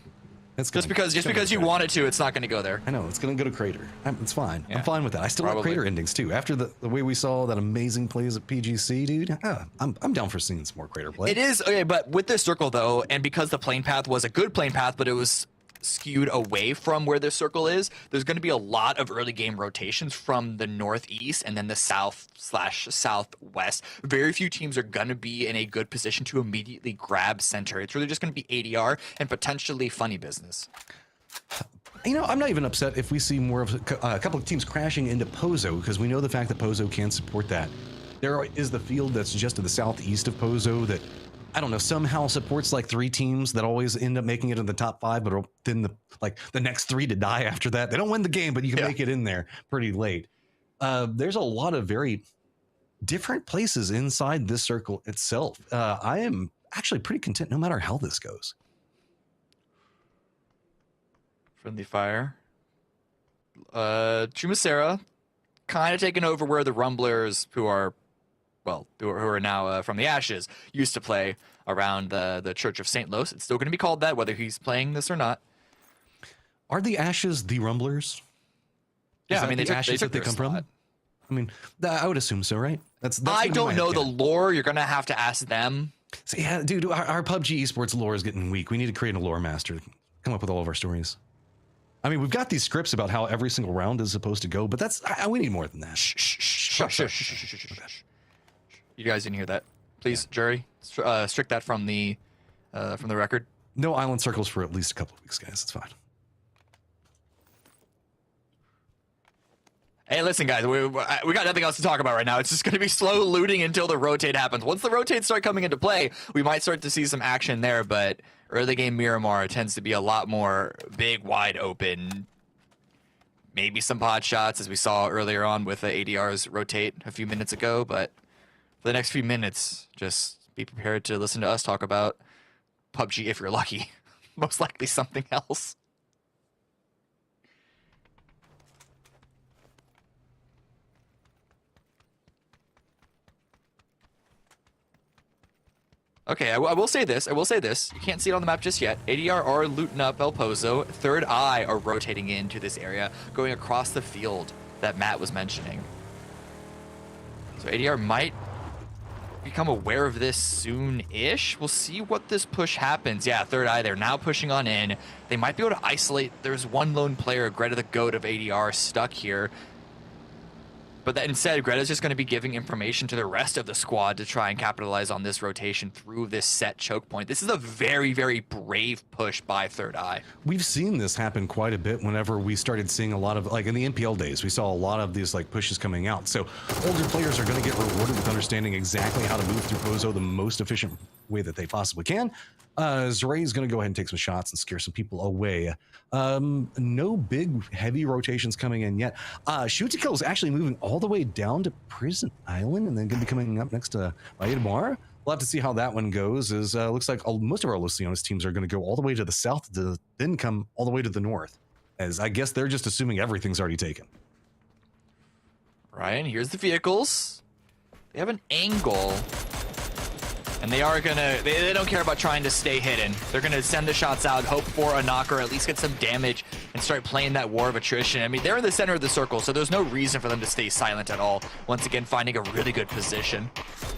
It's just because you want it to, it's not going to go there. I know it's going to go to Crater. It's fine. Yeah, I'm fine with that. I still like Crater endings too. After the way we saw that amazing plays at PGC, dude, I'm down for seeing some more Crater play. It is okay, but with this circle though, and because the plane path was a good plane path, but it was skewed away from where the circle is, there's going to be a lot of early game rotations from the northeast and then the south/southwest. Very few teams are going to be in a good position to immediately grab center. It's really just going to be ADR and potentially funny business. You know, I'm not even upset if we see more of a couple of teams crashing into Pozo, because we know the fact that Pozo can support that. There is the field that's just to the southeast of Pozo that, I don't know, somehow supports like 3 teams that always end up making it in the top 5, but then the next 3 to die after that. They don't win the game, but you can make it in there pretty late. There's a lot of very different places inside this circle itself. I am actually pretty content no matter how this goes. Friendly fire. Chumacera kind of taking over where the Rumblers, who are now from the Ashes, used to play around the Church of St. Los. It's still going to be called that, whether he's playing this or not. Are the Ashes the Rumblers? Yeah, I mean, the Ashes that they come from? I mean, I would assume so, right? That's I don't know the lore. You're going to have to ask them. So, yeah, dude, our PUBG esports lore is getting weak. We need to create a lore master to come up with all of our stories. I mean, we've got these scripts about how every single round is supposed to go, but we need more than that. Shh. You guys didn't hear that. Please, jury, strict that from the record. No island circles for at least a couple of weeks, guys. It's fine. Hey, listen, guys, we got nothing else to talk about right now. It's just going to be slow looting until the rotate happens. Once the rotates start coming into play, we might start to see some action there, but early game Miramar tends to be a lot more big, wide open. Maybe some pod shots, as we saw earlier on with the ADR's rotate a few minutes ago, but for the next few minutes, just be prepared to listen to us talk about PUBG if you're lucky. Most likely something else. Okay, I will say this. You can't see it on the map just yet. ADR are looting up El Pozo. Third Eye are rotating into this area, going across the field that Matt was mentioning. So ADR might become aware of this soon-ish. We'll see what this push happens. Yeah, Third Eye, they're now pushing on in. They might be able to isolate. There's one lone player, Greta the Goat of ADR, stuck here. But that instead, Greta's just going to be giving information to the rest of the squad to try and capitalize on this rotation through this set choke point. This is a very, very brave push by Third Eye. We've seen this happen quite a bit whenever we started seeing a lot of, like in the NPL days, we saw a lot of these like pushes coming out. So older players are going to get rewarded with understanding exactly how to move through Pozo the most efficient way that they possibly can. Zaray's going to go ahead and take some shots and scare some people away. No big heavy rotations coming in yet. Shoot to Kill is actually moving all the way down to Prison Island and then going to be coming up next to Bahia Mar. We'll have to see how that one goes. Is looks like most of our Los Leones teams are going to go all the way to the south to then come all the way to the north. As I guess they're just assuming everything's already taken. Ryan, here's the vehicles. They have an angle. And they are gonna, they don't care about trying to stay hidden. They're gonna send the shots out, hope for a knocker, at least get some damage, and start playing that war of attrition. I mean, they're in the center of the circle, so there's no reason for them to stay silent at all. Once again, finding a really good position.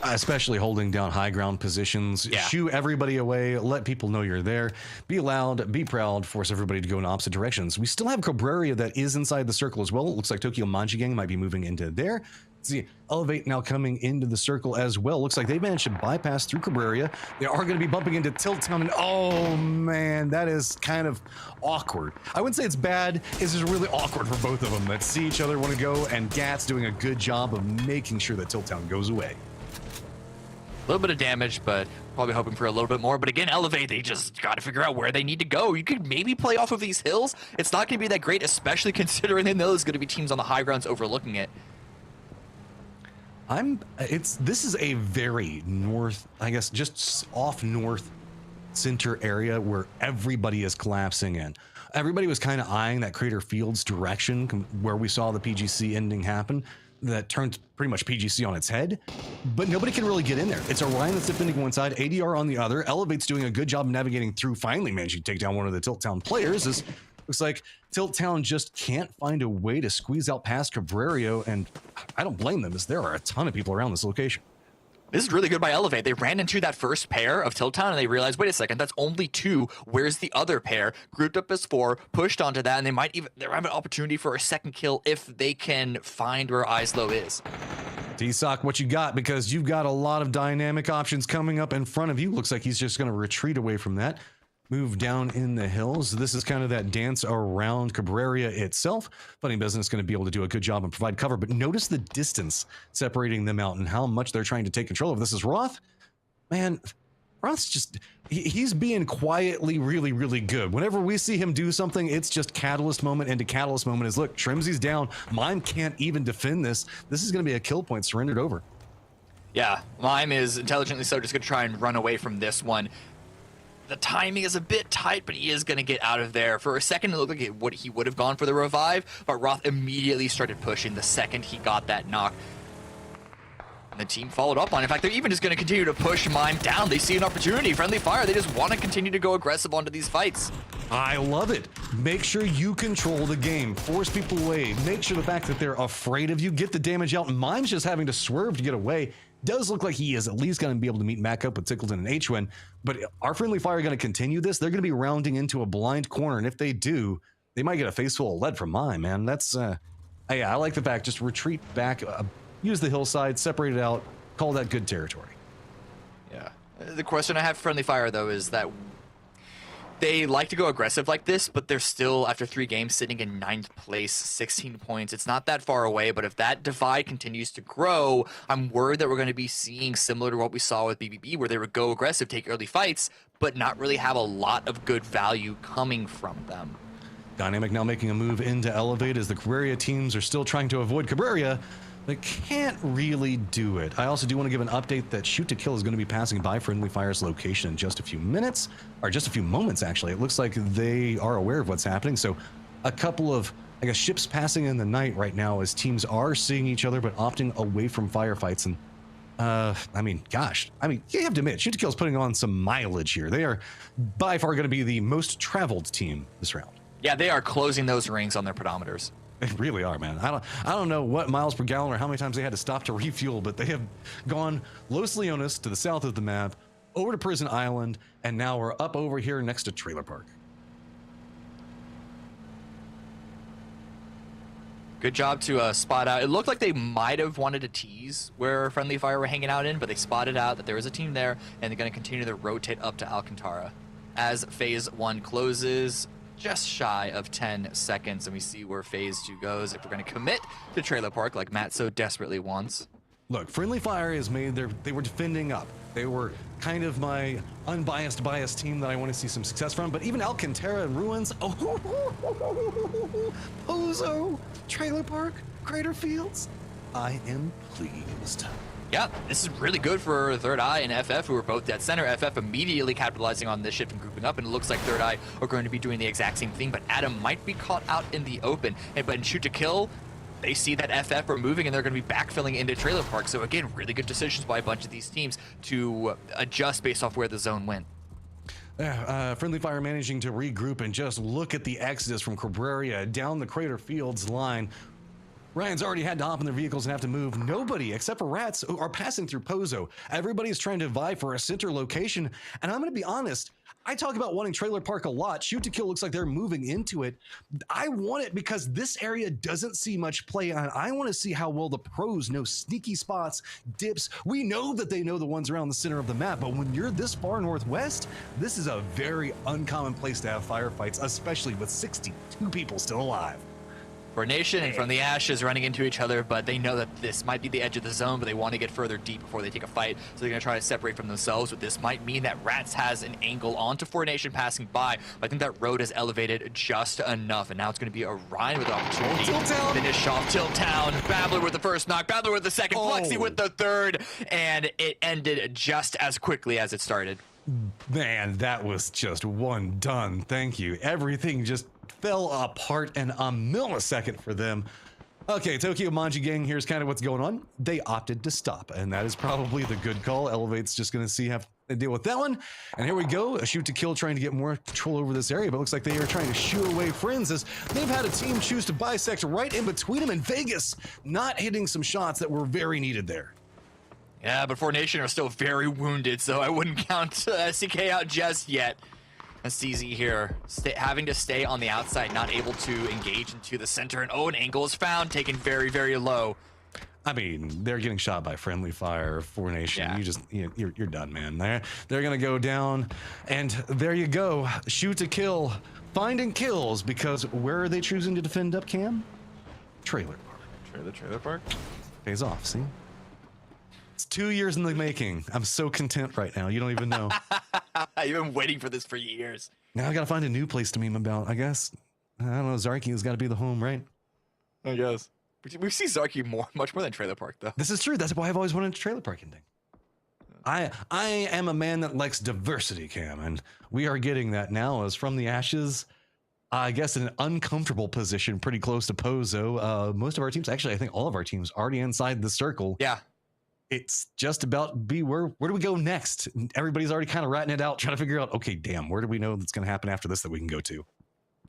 Especially holding down high ground positions. Yeah. Shoo everybody away, let people know you're there. Be loud, be proud, force everybody to go in opposite directions. We still have Cabrera that is inside the circle as well. It looks like Tokyo Manji Gang might be moving into there. See, Elevate now coming into the circle as well. Looks like they managed to bypass through Cabrera. They are going to be bumping into Tilt Town, and oh man, that is kind of awkward. I wouldn't say it's bad, it's just really awkward for both of them that see each other want to go, and Gat's doing a good job of making sure that Tilt Town goes away. A little bit of damage, but probably hoping for a little bit more. But again, Elevate, they just got to figure out where they need to go. You could maybe play off of these hills. It's not going to be that great, especially considering they know there's going to be teams on the high grounds overlooking it. This is a very north, I guess, just off north center area where everybody is collapsing in. Everybody was kind of eyeing that Crater Fields direction where we saw the PGC ending happen. That turned pretty much PGC on its head, but nobody can really get in there. It's Orion that's defending one side, ADR on the other. Elevate's doing a good job navigating through, finally managing to take down one of the Tilt Town players. Looks like Tilt Town just can't find a way to squeeze out past Cabrera, and I don't blame them, as there are a ton of people around this location. This is really good by Elevate. They ran into that first pair of Tilt Town and they realized, wait a second, that's only 2. Where's the other pair? Grouped up as 4, pushed onto that, and they have an opportunity for a second kill if they can find where Islow is. T-Sock, what you got? Because you've got a lot of dynamic options coming up in front of you. Looks like he's just going to retreat away from that. Move down in the hills. This is kind of that dance around Cabrera itself. Funny Business going to be able to do a good job and provide cover, but notice the distance separating them out and how much they're trying to take control of. This is Roth. Man, Roth's just, he's being quietly really, really good. Whenever we see him do something, it's just catalyst moment into catalyst moment is, look, Trimsy's down. Mime can't even defend this. This is going to be a kill point surrendered over. Yeah, Mime is intelligently so just going to try and run away from this one. The timing is a bit tight, but he is going to get out of there. For a second, it looked like he would have gone for the revive, but Roth immediately started pushing the second he got that knock. And the team followed up on it. In fact, they're even just going to continue to push Mime down. They see an opportunity. Friendly Fire, they just want to continue to go aggressive onto these fights. I love it. Make sure you control the game. Force people away. Make sure the fact that they're afraid of you. Get the damage out. Mime's just having to swerve to get away. Does look like he is at least going to be able to meet back up with Tickleton and H-Win, but are Friendly Fire going to continue this? They're going to be rounding into a blind corner, and if they do, they might get a face full of lead from Mime, man. That's, yeah, I like the fact, just retreat back, use the hillside, separate it out, call that good territory. Yeah. The question I have for Friendly Fire, though, is that they like to go aggressive like this, but they're still, after 3 games, sitting in 9th place, 16 points. It's not that far away, but if that divide continues to grow, I'm worried that we're going to be seeing similar to what we saw with BBB, where they would go aggressive, take early fights, but not really have a lot of good value coming from them. Dynamic now making a move into Elevate as the Cabrera teams are still trying to avoid Cabrera. They can't really do it. I also do want to give an update that Shoot to Kill is going to be passing by Friendly Fire's location in just a few minutes, or just a few moments, actually. It looks like they are aware of what's happening. So a couple of, I guess, ships passing in the night right now as teams are seeing each other, but opting away from firefights. And, I mean, gosh, I mean, you have to admit, Shoot to Kill is putting on some mileage here. They are by far going to be the most traveled team this round. Yeah, they are closing those rings on their pedometers. They really are, man. I don't know what miles per gallon or how many times they had to stop to refuel, but they have gone Los Leones to the south of the map, over to Prison Island, and now we're up over here next to Trailer Park. Good job to spot out. It looked like they might have wanted to tease where Friendly Fire were hanging out in, but they spotted out that there was a team there, and they're going to continue to rotate up to Alcantara. As Phase 1 closes, just shy of 10 seconds, and we see where Phase 2 goes if we're going to commit to Trailer Park like Matt so desperately wants. Look, Friendly Fire has made they were defending up. They were kind of my unbiased biased team that I want to see some success from, but even Alcantara and Ruins, Pozo, Trailer Park, Crater Fields, I am pleased. Yeah, this is really good for Third Eye and FF, who are both dead center. FF immediately capitalizing on this shift and grouping up, and it looks like Third Eye are going to be doing the exact same thing, but Adam might be caught out in the open. But in Shoot to Kill, they see that FF are moving and they're going to be backfilling into Trailer Park. So again, really good decisions by a bunch of these teams to adjust based off where the zone went. Friendly Fire managing to regroup and just look at the exodus from Cabrera down the Crater Fields line. Ryan's already had to hop in their vehicles and have to move. Nobody, except for Rats, are passing through Pozo. Everybody's trying to vie for a center location. And I'm going to be honest, I talk about wanting Trailer Park a lot. Shoot to Kill looks like they're moving into it. I want it because this area doesn't see much play on. I want to see how well the pros know sneaky spots, dips. We know that they know the ones around the center of the map, but when you're this far northwest, this is a very uncommon place to have firefights, especially with 62 people still alive. Nation and From the Ashes running into each other, but they know that this might be the edge of the zone, but they want to get further deep before they take a fight, so they're going to try to separate from themselves. But this might mean that Rats has an angle onto Nation passing by, but I think that road is elevated just enough, and now it's going to be Orion with the opportunity to finish off Tilt Town. Babbler with the first knock, Babbler with the second, Flexi with the third, and it ended just as quickly as it started. Man, that was just one done. Thank you. Everything just fell apart in a millisecond for them. Okay, Tokyo Manji Gang, here's kind of what's going on. They opted to stop, and that is probably the good call. Elevate's just going to have to deal with that one. And here we go, a Shoot to Kill trying to get more control over this area, but it looks like they are trying to shoo away friends as they've had a team choose to bisect right in between them in Vegas, not hitting some shots that were very needed there. Yeah, but Nation are still very wounded, so I wouldn't count SCK out just yet. CZ here, having to stay on the outside, not able to engage into the center, and an angle is found, taken very, very low. I mean, they're getting shot by Friendly Fire, Nation. Yeah. You're done, man. They're gonna go down, and there you go. Shoot to Kill, finding kills, because where are they choosing to defend up, Cam? Trailer Park. Trailer Park? Pays off, see? It's 2 years in the making. I'm so content right now. You don't even know. You've been waiting for this for years. Now I gotta find a new place to meme about, I guess. I don't know, Zarky has got to be the home, right? I guess. We see Zarky much more than Trailer Park, though. This is true. That's why I've always wanted a Trailer Park ending. I am a man that likes diversity, Cam, and we are getting that now as From the Ashes, I guess, in an uncomfortable position, pretty close to Pozo. Most of our teams, actually, I think all of our teams, already inside the circle. Yeah. It's just about where do we go next? Everybody's already kind of ratting it out, trying to figure out, okay, damn, where do we know that's going to happen after this that we can go to?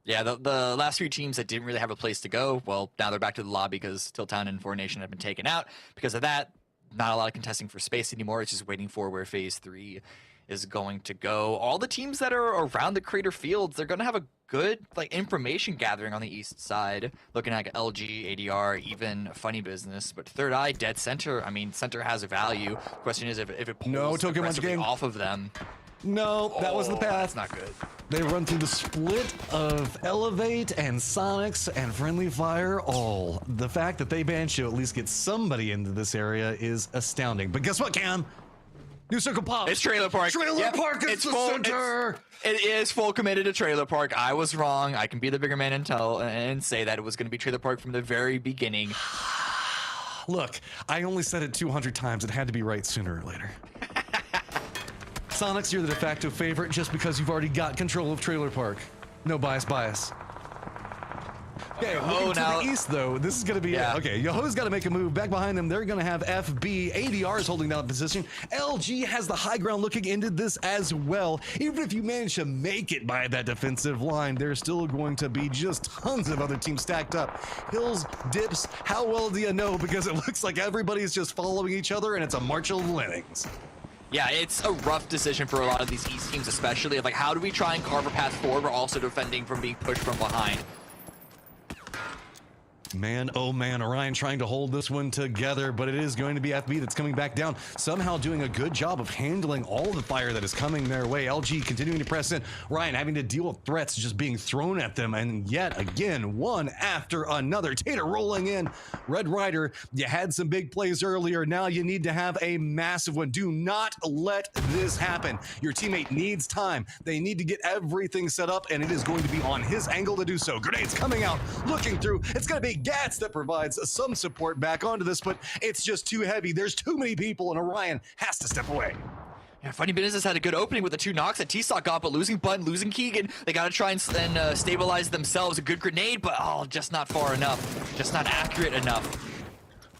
Yeah, the last few teams that didn't really have a place to go, well, now they're back to the lobby because Tilt Town and Nation have been taken out. Because of that, not a lot of contesting for space anymore. It's just waiting for where Phase 3 is going to go. All the teams that are around the Crater Fields, they're going to have a good information gathering on the east side. Looking at LG, ADR, even Funny Business. But Third Eye, Dead Center, I mean, Center has a value. Question is if it pulls aggressively off of them. No, that was the path. That's not good. They run through the split of Elevate and Sonics and Friendly Fire all. The fact that they managed to at least get somebody into this area is astounding. But guess what, Cam? New circle pop. It's Trailer Park. Trailer Park is the center. It is full committed to Trailer Park. I was wrong. I can be the bigger man and say that it was going to be Trailer Park from the very beginning. Look, I only said it 200 times. It had to be right sooner or later. Sonics, you're the de facto favorite just because you've already got control of Trailer Park. No bias. Okay, looking to the east, though, this is going to be... Okay, Yoho's got to make a move. Back behind them, they're going to have FB. ADR is holding down position. LG has the high ground looking into this as well. Even if you manage to make it by that defensive line, there's still going to be just tons of other teams stacked up. Hills, dips, how well do you know? Because it looks like everybody's just following each other, and it's a march of lemmings. Yeah, it's a rough decision for a lot of these East teams, especially of how do we try and carve a path forward, but also defending from being pushed from behind. Man, oh man, Orion trying to hold this one together, but it is going to be FB that's coming back down, somehow doing a good job of handling all the fire that is coming their way. LG continuing to press in, Orion having to deal with threats just being thrown at them, and yet again, one after another. Tater rolling in. Red Rider, you had some big plays earlier, now you need to have a massive one. Do not let this happen. Your teammate needs time. They need to get everything set up, and it is going to be on his angle to do so. Grenades coming out, looking through. It's going to be Gats that provides some support back onto this, but it's just too heavy. There's too many people, and Orion has to step away. Yeah, Funny Business had a good opening with the 2 knocks that T-Sock got, but losing Button, losing Keegan, they got to try and stabilize themselves. A good grenade, but just not far enough. Just not accurate enough.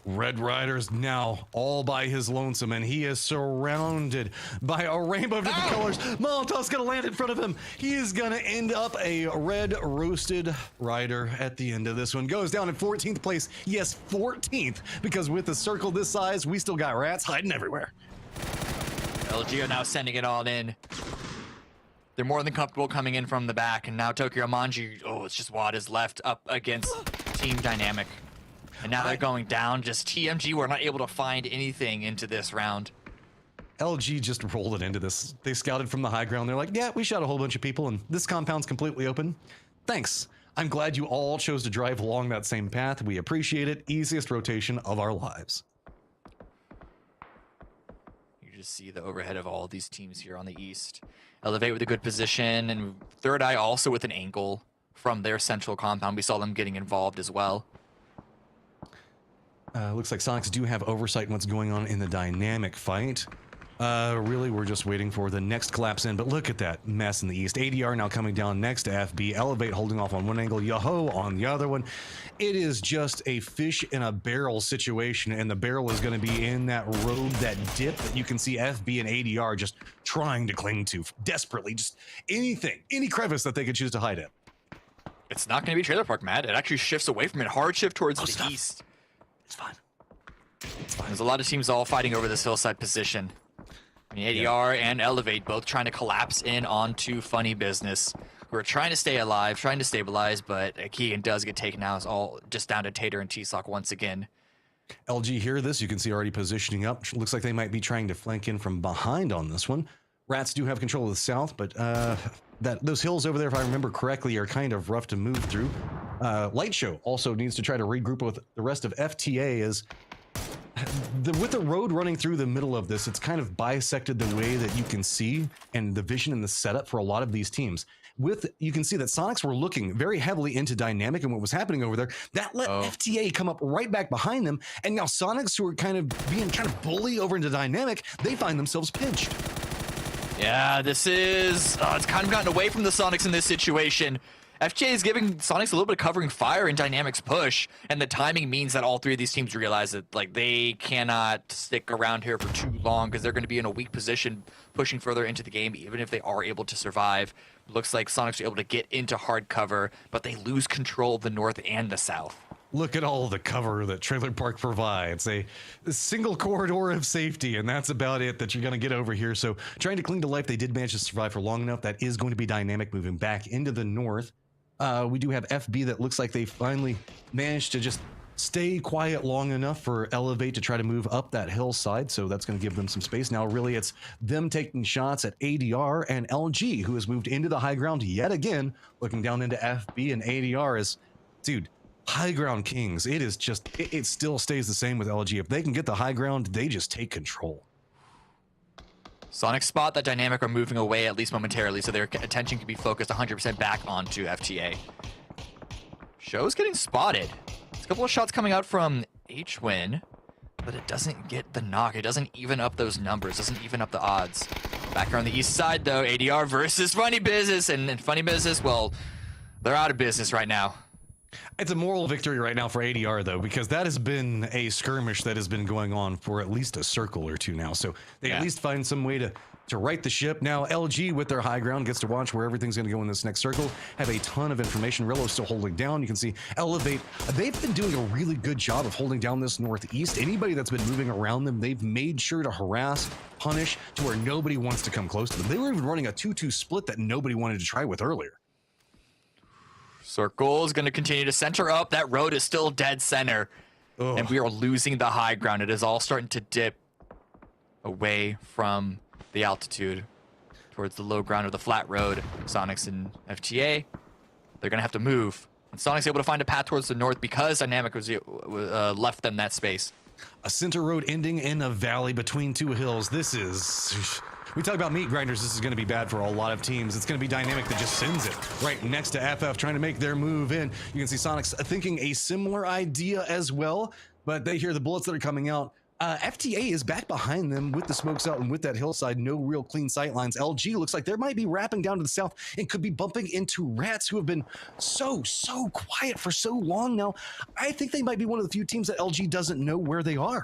Red Rider's now all by his lonesome, and he is surrounded by a rainbow of different colors. Molotov's gonna land in front of him. He is gonna end up a red roasted rider at the end of this one. Goes down in 14th place. Yes, 14th, because with a circle this size, we still got rats hiding everywhere. LG are now sending it all in. They're more than comfortable coming in from the back, and now Tokyo Manji, it's just what is left up against Team Dynamic. And now they're going down. Just TMG were not able to find anything into this round. LG just rolled it into this. They scouted from the high ground. They're like, yeah, we shot a whole bunch of people, and this compound's completely open. Thanks. I'm glad you all chose to drive along that same path. We appreciate it. Easiest rotation of our lives. You just see the overhead of all of these teams here on the east. Elevate with a good position, and Third Eye also with an angle from their central compound. We saw them getting involved as well. Looks like Sonics do have oversight in what's going on in the dynamic fight. Really, we're just waiting for the next collapse in, but look at that mess in the east. ADR now coming down next to FB. Elevate holding off on one angle, Yoho on the other one. It is just a fish in a barrel situation, and the barrel is going to be in that road, that dip that you can see FB and ADR just trying to cling to desperately. Just anything, any crevice that they could choose to hide in. It's not going to be Trailer Park, Matt. It actually shifts away from it. Hard shift towards the east. It's fine. There's a lot of teams all fighting over this hillside position. I mean, ADR and Elevate both trying to collapse in onto Funny Business. We're trying to stay alive, trying to stabilize, but Keegan does get taken out. It's all just down to Tater and T-Sock once again. LG hear this. You can see already positioning up. Looks like they might be trying to flank in from behind on this one. Rats do have control of the south, but those hills over there, if I remember correctly, are kind of rough to move through. Light Show also needs to try to regroup with the rest of FTA with the road running through the middle of this, it's kind of bisected the way that you can see and the vision and the setup for a lot of these teams. You can see that Sonics were looking very heavily into Dynamic and what was happening over there. That let FTA come up right back behind them, and now Sonics, who are kind of bully over into Dynamic, they find themselves pinched. Yeah, this is it's kind of gotten away from the Sonics in this situation. FJ is giving Sonics a little bit of covering fire in Dynamic's push, and the timing means that all three of these teams realize that they cannot stick around here for too long because they're going to be in a weak position pushing further into the game, even if they are able to survive. Looks like Sonics are able to get into hard cover, but they lose control of the north and the south. Look at all the cover that Trailer Park provides. A single corridor of safety, and that's about it that you're going to get over here. So trying to cling to life, they did manage to survive for long enough. That is going to be Dynamic moving back into the north. We do have FB that looks like they finally managed to just stay quiet long enough for Elevate to try to move up that hillside, so that's going to give them some space. Now really it's them taking shots at ADR and LG, who has moved into the high ground yet again, looking down into FB, and ADR is, dude, high ground kings. It is just, it still stays the same with LG. If they can get the high ground, they just take control. Sonic spot that Dynamic are moving away at least momentarily, so their attention can be focused 100% back onto FTA. Show's getting spotted. There's a couple of shots coming out from H-Win, but it doesn't get the knock. It doesn't even up those numbers, doesn't even up the odds. Back here on the east side, though, ADR versus Funny Business, and Funny Business, well, they're out of business right now. It's a moral victory right now for ADR, though, because that has been a skirmish that has been going on for at least a circle or two now. So they at least find some way to right the ship. Now, LG, with their high ground, gets to watch where everything's going to go in this next circle. Have a ton of information. Rillo's still holding down. You can see Elevate. They've been doing a really good job of holding down this northeast. Anybody that's been moving around them, they've made sure to harass, punish, to where nobody wants to come close to them. They were even running a 2-2 split that nobody wanted to try with earlier. Circle is going to continue to center up. That road is still dead center. Ugh. And we are losing the high ground. It is all starting to dip away from the altitude towards the low ground of the flat road. Sonics and FTA, they're going to have to move. And Sonic's able to find a path towards the north because Dynamic was left them that space. A center road ending in a valley between two hills. This is... We talk about meat grinders. This is going to be bad for a lot of teams. It's going to be Dynamic that just sends it right next to FF, trying to make their move in. You can see Sonics thinking a similar idea as well, but they hear the bullets that are coming out. FTA is back behind them with the smokes out and with that hillside, no real clean sight lines. LG looks like they might be wrapping down to the south and could be bumping into Rats, who have been so quiet for so long now. I think they might be one of the few teams that LG doesn't know where they are.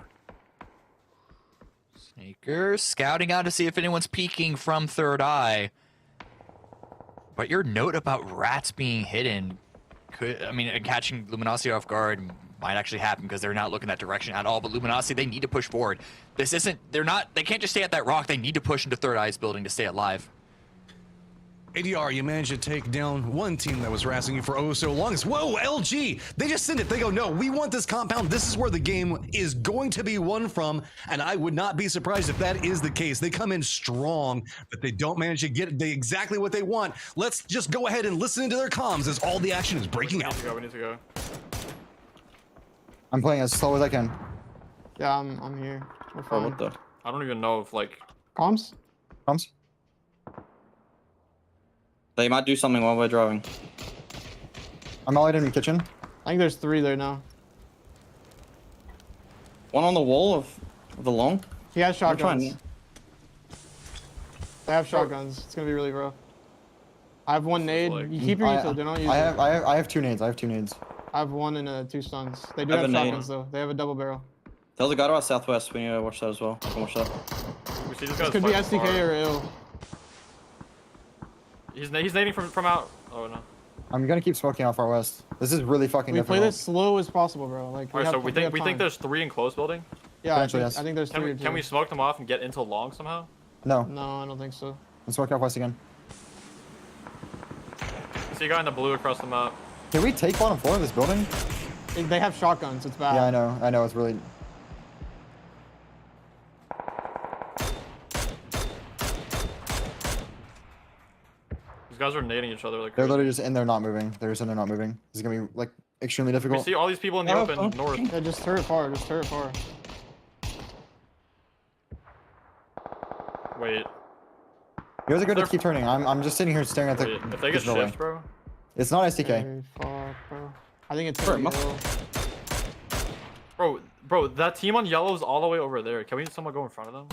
Snaker scouting out to see if anyone's peeking from third eye. But your note about Rats being hidden could, I mean, catching Luminosity off guard might actually happen because they're not looking that direction at all. But Luminosity, they need to push forward. This isn't, they can't just stay at that rock. They need to push into third eye's building to stay alive. ADR, you managed to take down one team that was harassing you for oh so long. Whoa, LG! They just send it. They go, no, we want this compound. This is where the game is going to be won from, and I would not be surprised if that is the case. They come in strong, but they don't manage to get exactly what they want. Let's just go ahead and listen into their comms as all the action is breaking out. We need to go. I'm playing as slow as I can. Yeah, I'm here. We're fine. What the? I don't even know if like Comms? Comms? They might do something while we're driving. I'm allied in the kitchen. I think there's 3 there now. One on the wall of the long. He has We're trying. shotguns. They have shotguns. It's gonna be really rough. I have 1 nade. You keep your util, don't use it. I have 2 nades. I have 2 nades. I have 1 and 2 stuns. They do I have have a nade. shotguns though. They have a double barrel. Tell the guy to our southwest. We need to watch that as well. I can watch that. we see this This guy's could be fucking SDK far. or ill. He's nading from out. Oh no. I'm gonna keep smoking out far west. This is really fucking We difficult. play this slow as possible, bro. Like, Alright, so we think time. there's 3 in close building. Yeah, Potentially, yes. I think there's 3 or 2. Can we smoke them off and get into long somehow? No. No, I don't think so. Let's smoke out west again. See a guy in the blue across the map. Can we take bottom floor of this building? They have shotguns. It's bad. Yeah, I know. It's really. These guys are nading each other like They're crazy. literally just in there not moving. They're just in there not moving. This is gonna be like extremely We difficult. see all these people in the open north. Yeah, just turret far. Just turret far. Wait. You guys are good to keep turning. I'm just sitting here staring at the. Wait, if they get this building. shift, bro. It's not STK. Very far, bro. I think it's gonna be ill. Bro, that team on yellow is all the way over there. Can we someone go in front of them?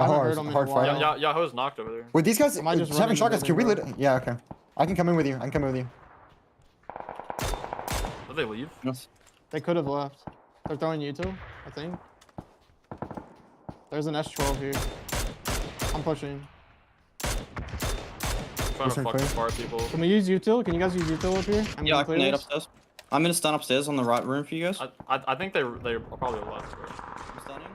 I haven't heard them in a hard fight. while. Yahoo's knocked over there. Wait, these guys Am I just having running shotguns. the Can we building, lit? Yeah, okay. I can come in with you. Did they leave? Yes. They could have left. They're throwing you two, I think. There's an S12 here. I'm pushing. Trying to fucking far people. Can we use util? Can you guys use util up here? Yeah, I can nade upstairs. I'm gonna stand upstairs on the right room for you guys. I think they're probably left. Bro. I'm standing.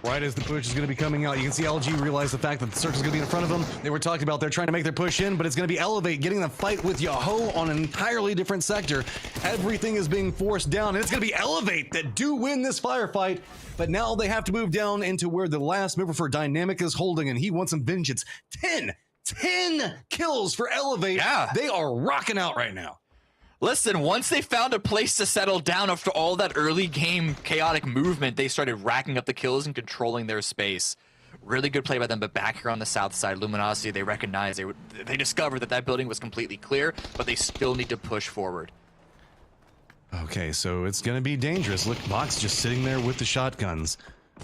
Right as the push is going to be coming out, you can see LG realize the fact that the circle's going to be in front of them. They were talking about they're trying to make their push in, but it's going to be Elevate getting the fight with Yahoo on an entirely different sector. Everything is being forced down, and it's going to be Elevate that do win this firefight. But now they have to move down into where the last mover for Dynamic is holding, and he wants some vengeance. 10 kills for Elevate. Yeah. They are rocking out right now. Listen, once they found a place to settle down after all that early game chaotic movement, they started racking up the kills and controlling their space. Really good play by them, but back here on the south side, Luminosity, they recognized, they discovered that building was completely clear, but they still need to push forward. Okay, so it's going to be dangerous. Look, Box just sitting there with the shotguns.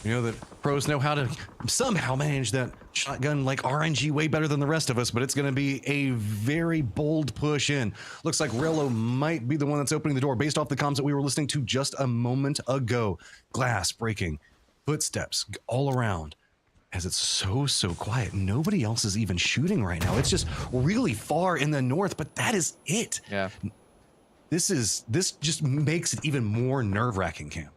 You know that pros know how to somehow manage that shotgun like RNG way better than the rest of us, but it's going to be a very bold push in. Looks like Rello might be the one that's opening the door based off the comms that we were listening to just a moment ago. Glass breaking, footsteps all around. As it's so quiet, nobody else is even shooting right now. It's just really far in the north, but that is it. Yeah. This just makes it even more nerve-wracking, Cam.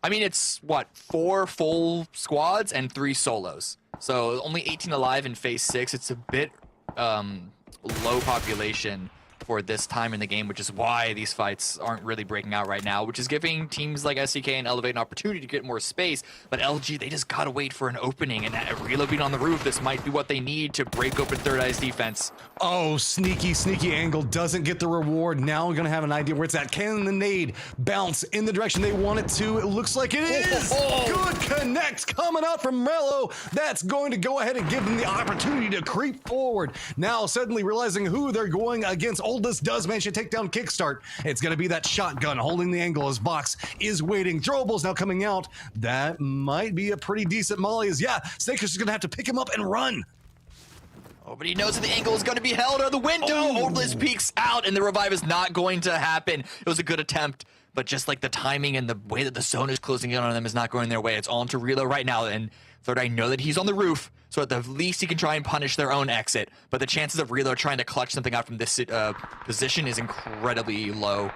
I mean, it's, what, 4 full squads and 3 solos. So only 18 alive in phase 6. It's a bit low population for this time in the game, which is why these fights aren't really breaking out right now, which is giving teams like SCK and Elevate an opportunity to get more space. But LG, they just gotta wait for an opening, and Reload being on the roof, this might be what they need to break open Third Eye's defense. Oh, sneaky angle, doesn't get the reward. Now we're gonna have an idea where it's at. Can the nade bounce in the direction they want it to? It looks like it is. Good connect coming out from Rello. That's going to go ahead and give them the opportunity to creep forward. Now suddenly realizing who they're going against Oldest does manage to take down Kickstart. It's going to be that shotgun holding the angle as Vox is waiting. Throwables now coming out. That might be a pretty decent molly. Yeah, Snaker's just going to have to pick him up and run. Oh, but he knows that the angle is going to be held out of the window. Oldest peeks out, and the revive is not going to happen. It was a good attempt, but just like the timing and the way that the zone is closing in on them is not going their way. It's all into Reload right now, and Third Eye know that he's on the roof, so at the least he can try and punish their own exit. But the chances of Reload trying to clutch something out from this position is incredibly low.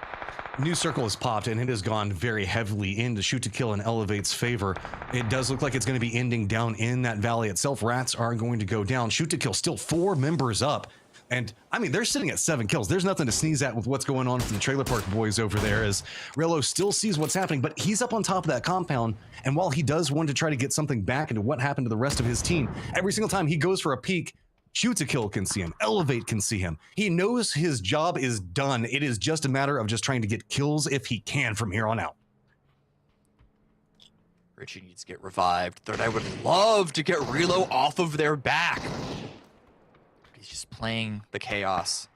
New circle has popped, and it has gone very heavily into Shoot to Kill in Elevate's favor. It does look like it's going to be ending down in that valley itself. Rats are going to go down. Shoot to Kill still 4 members up. And, I mean, they're sitting at 7 kills. There's nothing to sneeze at with what's going on from the Trailer Park Boys over there, as Rello still sees what's happening, but he's up on top of that compound, and while he does want to try to get something back into what happened to the rest of his team, every single time he goes for a peek, Shoot to Kill can see him. Elevate can see him. He knows his job is done. It is just a matter of just trying to get kills if he can from here on out. Richie needs to get revived. Third Eye would love to get Relo off of their back. He's just playing the chaos.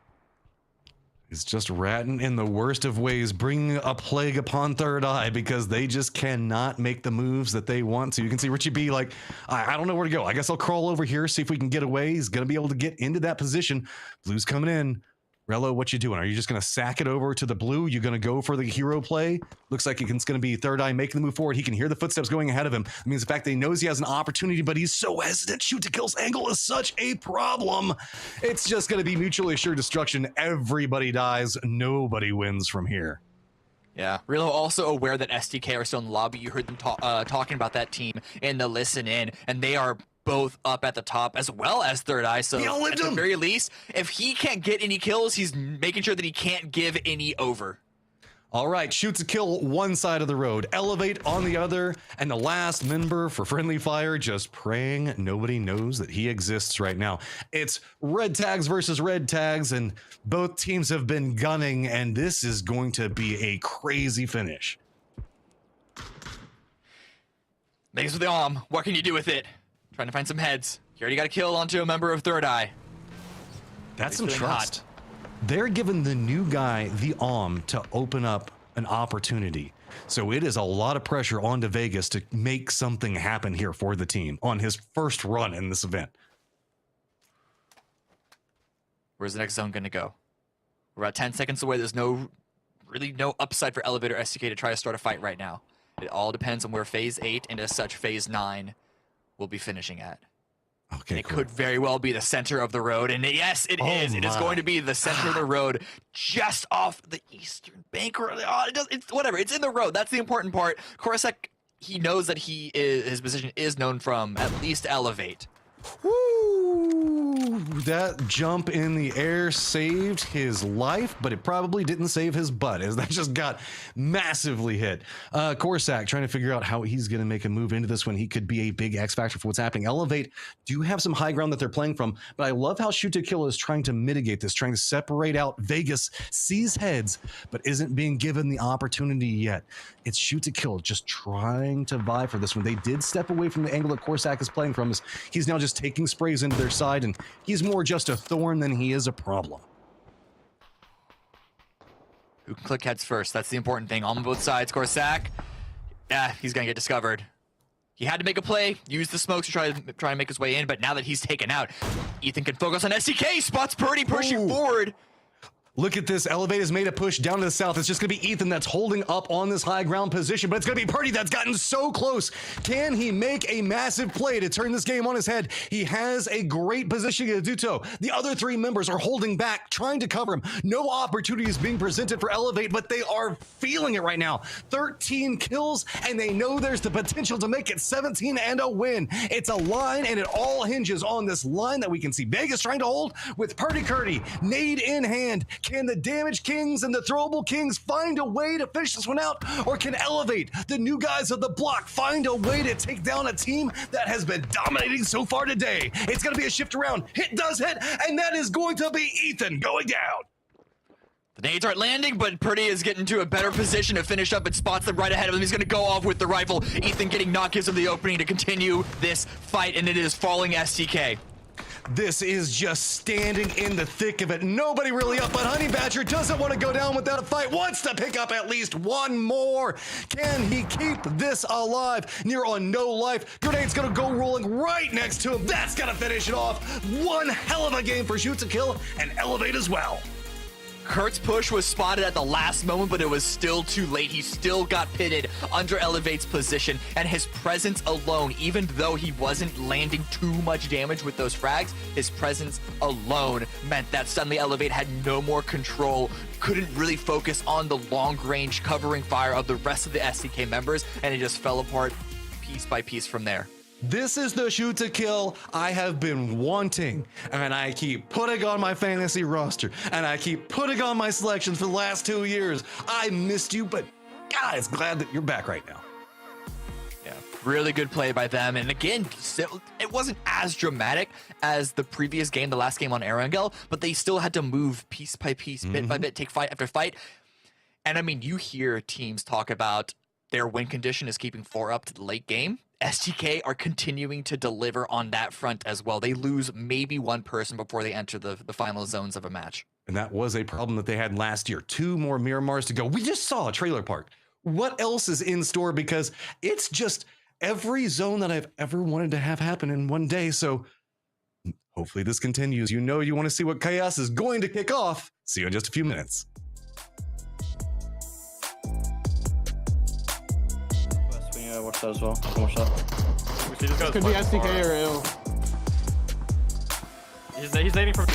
He's just ratting in the worst of ways, bringing a plague upon Third Eye because they just cannot make the moves that they want to. You can see Richie B like, I don't know where to go. I guess I'll crawl over here, see if we can get away. He's going to be able to get into that position. Blue's coming in. Rello, what you doing? Are you just going to sack it over to the blue? You going to go for the hero play? Looks like it's going to be Third Eye making the move forward. He can hear the footsteps going ahead of him. It means the fact that he knows he has an opportunity, but he's so hesitant. Shoot to Kill's angle is such a problem. It's just going to be mutually assured destruction. Everybody dies. Nobody wins from here. Yeah, Relo also aware that STK are still in the lobby. You heard them talking about that team in the listen in, and they are both up at the top as well as Third Eye. So at the very least, if he can't get any kills, he's making sure that he can't give any over. All right, Shoot to Kill one side of the road, Elevate on the other, and the last member for Friendly Fire just praying nobody knows that he exists right now. It's red tags versus red tags, and both teams have been gunning, and this is going to be a crazy finish. Thanks for the arm. What can you do with it? Trying to find some heads. You already got a kill onto a member of Third Eye. That's some trust. They're giving the new guy the to open up an opportunity. So it is a lot of pressure onto Vegas to make something happen here for the team on his first run in this event. Where's the next zone going to go? We're about 10 seconds away. There's really no upside for Elevator STK to try to start a fight right now. It all depends on where Phase 8 and as such Phase 9 will be finishing at. Okay, it could very well be the center of the road, and yes, it is. It is going to be the center of the road, just off the eastern bank, or it's whatever. It's in the road. That's the important part. Korosek, he knows that his position is known from at least Elevate. Woo! That jump in the air saved his life, but it probably didn't save his butt, as that just got massively hit. Korsak trying to figure out how he's going to make a move into this when he could be a big X factor for what's happening. Elevate do have some high ground that they're playing from, but I love how Shoot to Kill is trying to mitigate this, trying to separate out. Vegas sees heads, but isn't being given the opportunity yet. It's Shoot to Kill just trying to vie for this one. They did step away from the angle that Korsak is playing from. He's now just taking sprays into their side, and he's more just a thorn than he is a problem. Who can click heads first? That's the important thing. On both sides, Korsak. Yeah, he's gonna get discovered. He had to make a play, use the smokes to try and make his way in, but now that he's taken out, Ethan can focus on STK. Spots Purdy pushing forward. Look at this. Elevate has made a push down to the south. It's just going to be Ethan that's holding up on this high ground position, but it's going to be Purdy that's gotten so close. Can he make a massive play to turn this game on his head? He has a great position to do so. The other three members are holding back, trying to cover him. No opportunity is being presented for Elevate, but they are feeling it right now. 13 kills, and they know there's the potential to make it 17 and a win. It's a line, and it all hinges on this line that we can see Vegas trying to hold with Purdy, nade in hand. Can the Damage Kings and the Throwable Kings find a way to finish this one out? Or can Elevate, the new guys of the block, find a way to take down a team that has been dominating so far today? It's going to be a shift around. Hit does hit, and that is going to be Ethan going down. The nades aren't landing, but Purdy is getting to a better position to finish up and spots them right ahead of him. He's going to go off with the rifle. Ethan getting knocked gives him the opening to continue this fight, and it is falling STK. This is just standing in the thick of it. Nobody really up, but Honey Badger doesn't want to go down without a fight, wants to pick up at least one more. Can he keep this alive? Near on no life. Grenade's gonna go rolling right next to him. That's gonna finish it off. One hell of a game for Shoot to Kill and Elevate as well. Kurt's push was spotted at the last moment, but it was still too late. He still got pitted under Elevate's position, and his presence alone, even though he wasn't landing too much damage with those frags, his presence alone meant that suddenly Elevate had no more control, couldn't really focus on the long-range covering fire of the rest of the SDK members, and it just fell apart piece by piece from there. This is the Shoot to Kill I have been wanting, and I keep putting on my fantasy roster, and I keep putting on my selections for the last 2 years. I missed you, but guys, glad that you're back right now. Yeah, really good play by them. And again, it wasn't as dramatic as the previous game, the last game on Erangel, but they still had to move piece by piece, bit by bit, take fight after fight. And I mean, you hear teams talk about their win condition is keeping 4 up to the late game. SGK are continuing to deliver on that front as well. They lose maybe one person before they enter the final zones of a match. And that was a problem that they had last year. 2 more Miramars to go. We just saw a trailer park. What else is in store? Because it's just every zone that I've ever wanted to have happen in one day. So hopefully this continues. You know you want to see what Chaos is going to kick off. See you in just a few minutes. Watch that as well. Watch that. Could be SDK or ill. He's aiming for.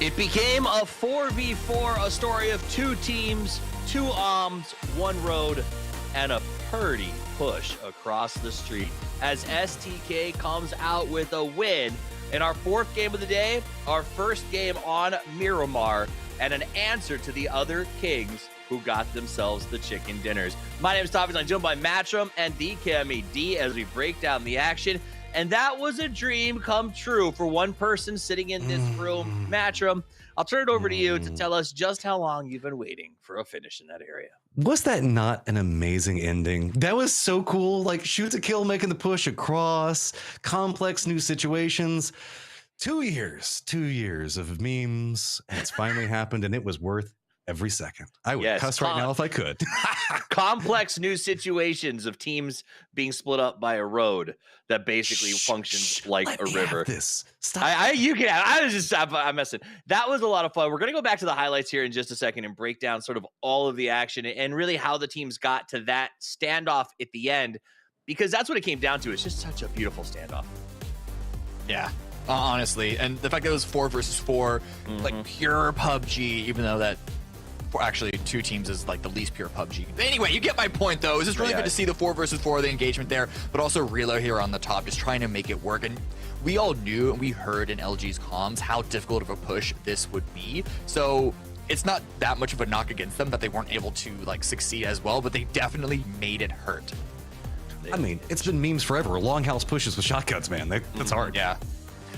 It became a 4v4, a story of two teams, two arms, one road, and a pretty push across the street as STK comes out with a win in our fourth game of the day, our first game on Miramar, and an answer to the other kings who got themselves the chicken dinners. My name is Tavis. I'm joined by Matchroom and DKME D as we break down the action. And that was a dream come true for one person sitting in this room. Matchroom, I'll turn it over to you to tell us just how long you've been waiting for a finish in that area. Was that not an amazing ending? That was so cool. Like shoot to kill, making the push across, complex new situations. 2 years of memes, and it's finally happened, and it was worth every second. I would cuss right now if I could. Complex new situations of teams being split up by a road that basically functions like a river. Stop. I'm messing. That was a lot of fun. We're going to go back to the highlights here in just a second and break down sort of all of the action and really how the teams got to that standoff at the end, because that's what it came down to. It's just such a beautiful standoff. Yeah. Honestly, and the fact that it was 4 versus 4, like pure PUBG, even though that actually 2 teams is like the least pure PUBG. But anyway, you get my point though. It's just really good to see the 4 versus 4, the engagement there, but also Relo here on the top, just trying to make it work. And we all knew and we heard in LG's comms how difficult of a push this would be. So it's not that much of a knock against them that they weren't able to like succeed as well, but they definitely made it hurt. I mean, it's been memes forever. Longhouse pushes with shotguns, man. That's hard. Yeah.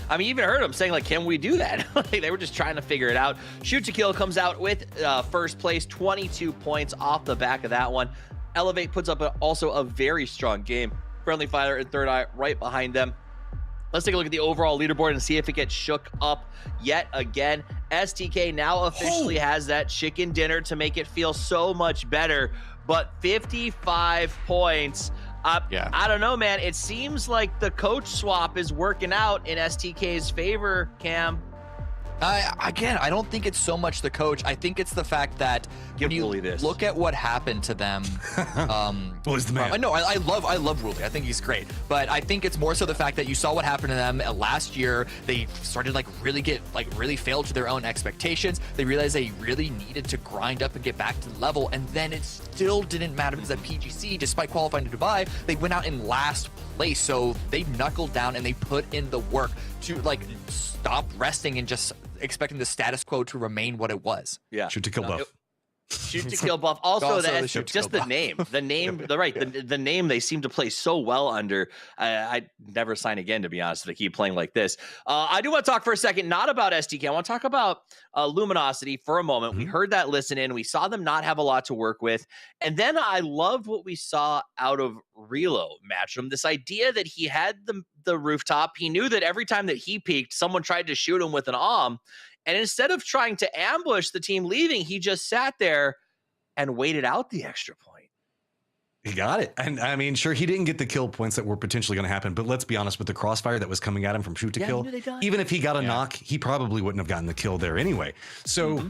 I mean, you even heard them saying, like, can we do that? Like, they were just trying to figure it out. Shoot to Kill comes out with first place, 22 points off the back of that one. Elevate puts up also a very strong game. Friendly Fire and Third Eye right behind them. Let's take a look at the overall leaderboard and see if it gets shook up yet again. STK now officially has that chicken dinner to make it feel so much better, but 55 points. I don't know, man. It seems like the coach swap is working out in STK's favor, Cam. Again, I don't think it's so much the coach. I think it's the fact that when you look at what happened to them. Bully's the man. No, I love Wooly. I think he's great. But I think it's more so the fact that you saw what happened to them last year. They started really failed to their own expectations. They realized they really needed to grind up and get back to the level. And then it still didn't matter because at PGC, despite qualifying to Dubai, they went out in last place. So they knuckled down and they put in the work to stop resting and just expecting the status quo to remain what it was. Yeah. Shoot to kill buff. Shoot to kill buff. Also that's just the name. The name they seem to play so well under. I'd never sign again, to be honest, if they keep playing like this. I do want to talk for a second, not about STK. I want to talk about Luminosity for a moment. We heard that listen in. We saw them not have a lot to work with. And then I loved what we saw out of Relo Matchroom. This idea that he had the rooftop. He knew that every time that he peeked, someone tried to shoot him with an AWM. And instead of trying to ambush the team leaving, he just sat there and waited out the extra point. He got it. And I mean, sure, he didn't get the kill points that were potentially going to happen, but let's be honest, with the crossfire that was coming at him from shoot to kill, even if he got a knock, he probably wouldn't have gotten the kill there anyway. So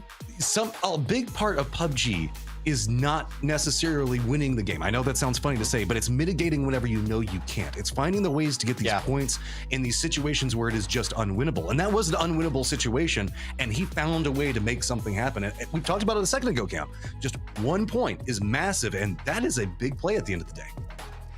a big part of PUBG is not necessarily winning the game. I know that sounds funny to say, but it's mitigating whenever you know you can't. It's finding the ways to get these points in these situations where it is just unwinnable. And that was an unwinnable situation, and he found a way to make something happen. And we talked about it a second ago, Cam. Just 1 point is massive, and that is a big play at the end of the day.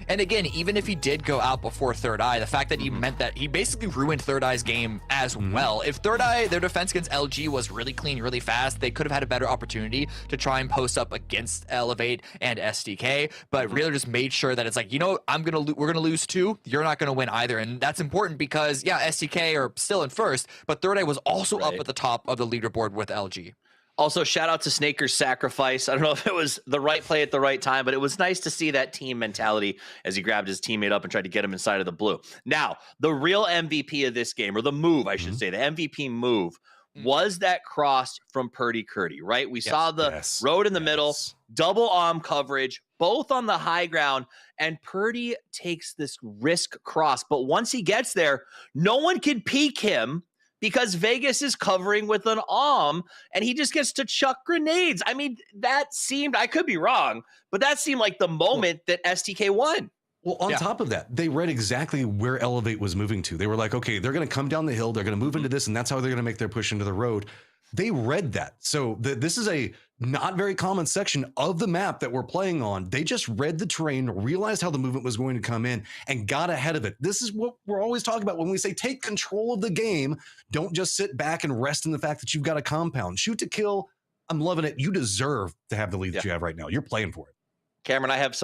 And again, even if he did go out before Third Eye, the fact that he meant that he basically ruined Third Eye's game as well. If Third Eye, their defense against LG was really clean, really fast, they could have had a better opportunity to try and post up against Elevate and STK. But really just made sure that it's like, we're gonna lose 2. You're not gonna win either, and that's important because STK are still in first, but Third Eye was also up at the top of the leaderboard with LG. Also, shout out to Snaker's sacrifice. I don't know if it was the right play at the right time, but it was nice to see that team mentality as he grabbed his teammate up and tried to get him inside of the blue. Now, the real MVP of this game, or the move, I should say, the MVP move, was that cross from Purdy Curdy, right? We saw the road in the middle, double arm coverage, both on the high ground, and Purdy takes this risk cross. But once he gets there, no one can peek him, because Vegas is covering with an AWM, and he just gets to chuck grenades. I mean, that seemed, I could be wrong, but that seemed like the moment that STK won. Well, on top of that, they read exactly where Elevate was moving to. They were like, okay, they're going to come down the hill. They're going to move into this, and that's how they're going to make their push into the road. They read that. So this is a not very common section of the map that we're playing on. They just read the terrain, realized how the movement was going to come in, and got ahead of it. This is what we're always talking about when we say take control of the game. Don't just sit back and rest in the fact that you've got a compound. Shoot to kill. I'm loving it. You deserve to have the lead that you have right now. You're playing for it. Cameron, I have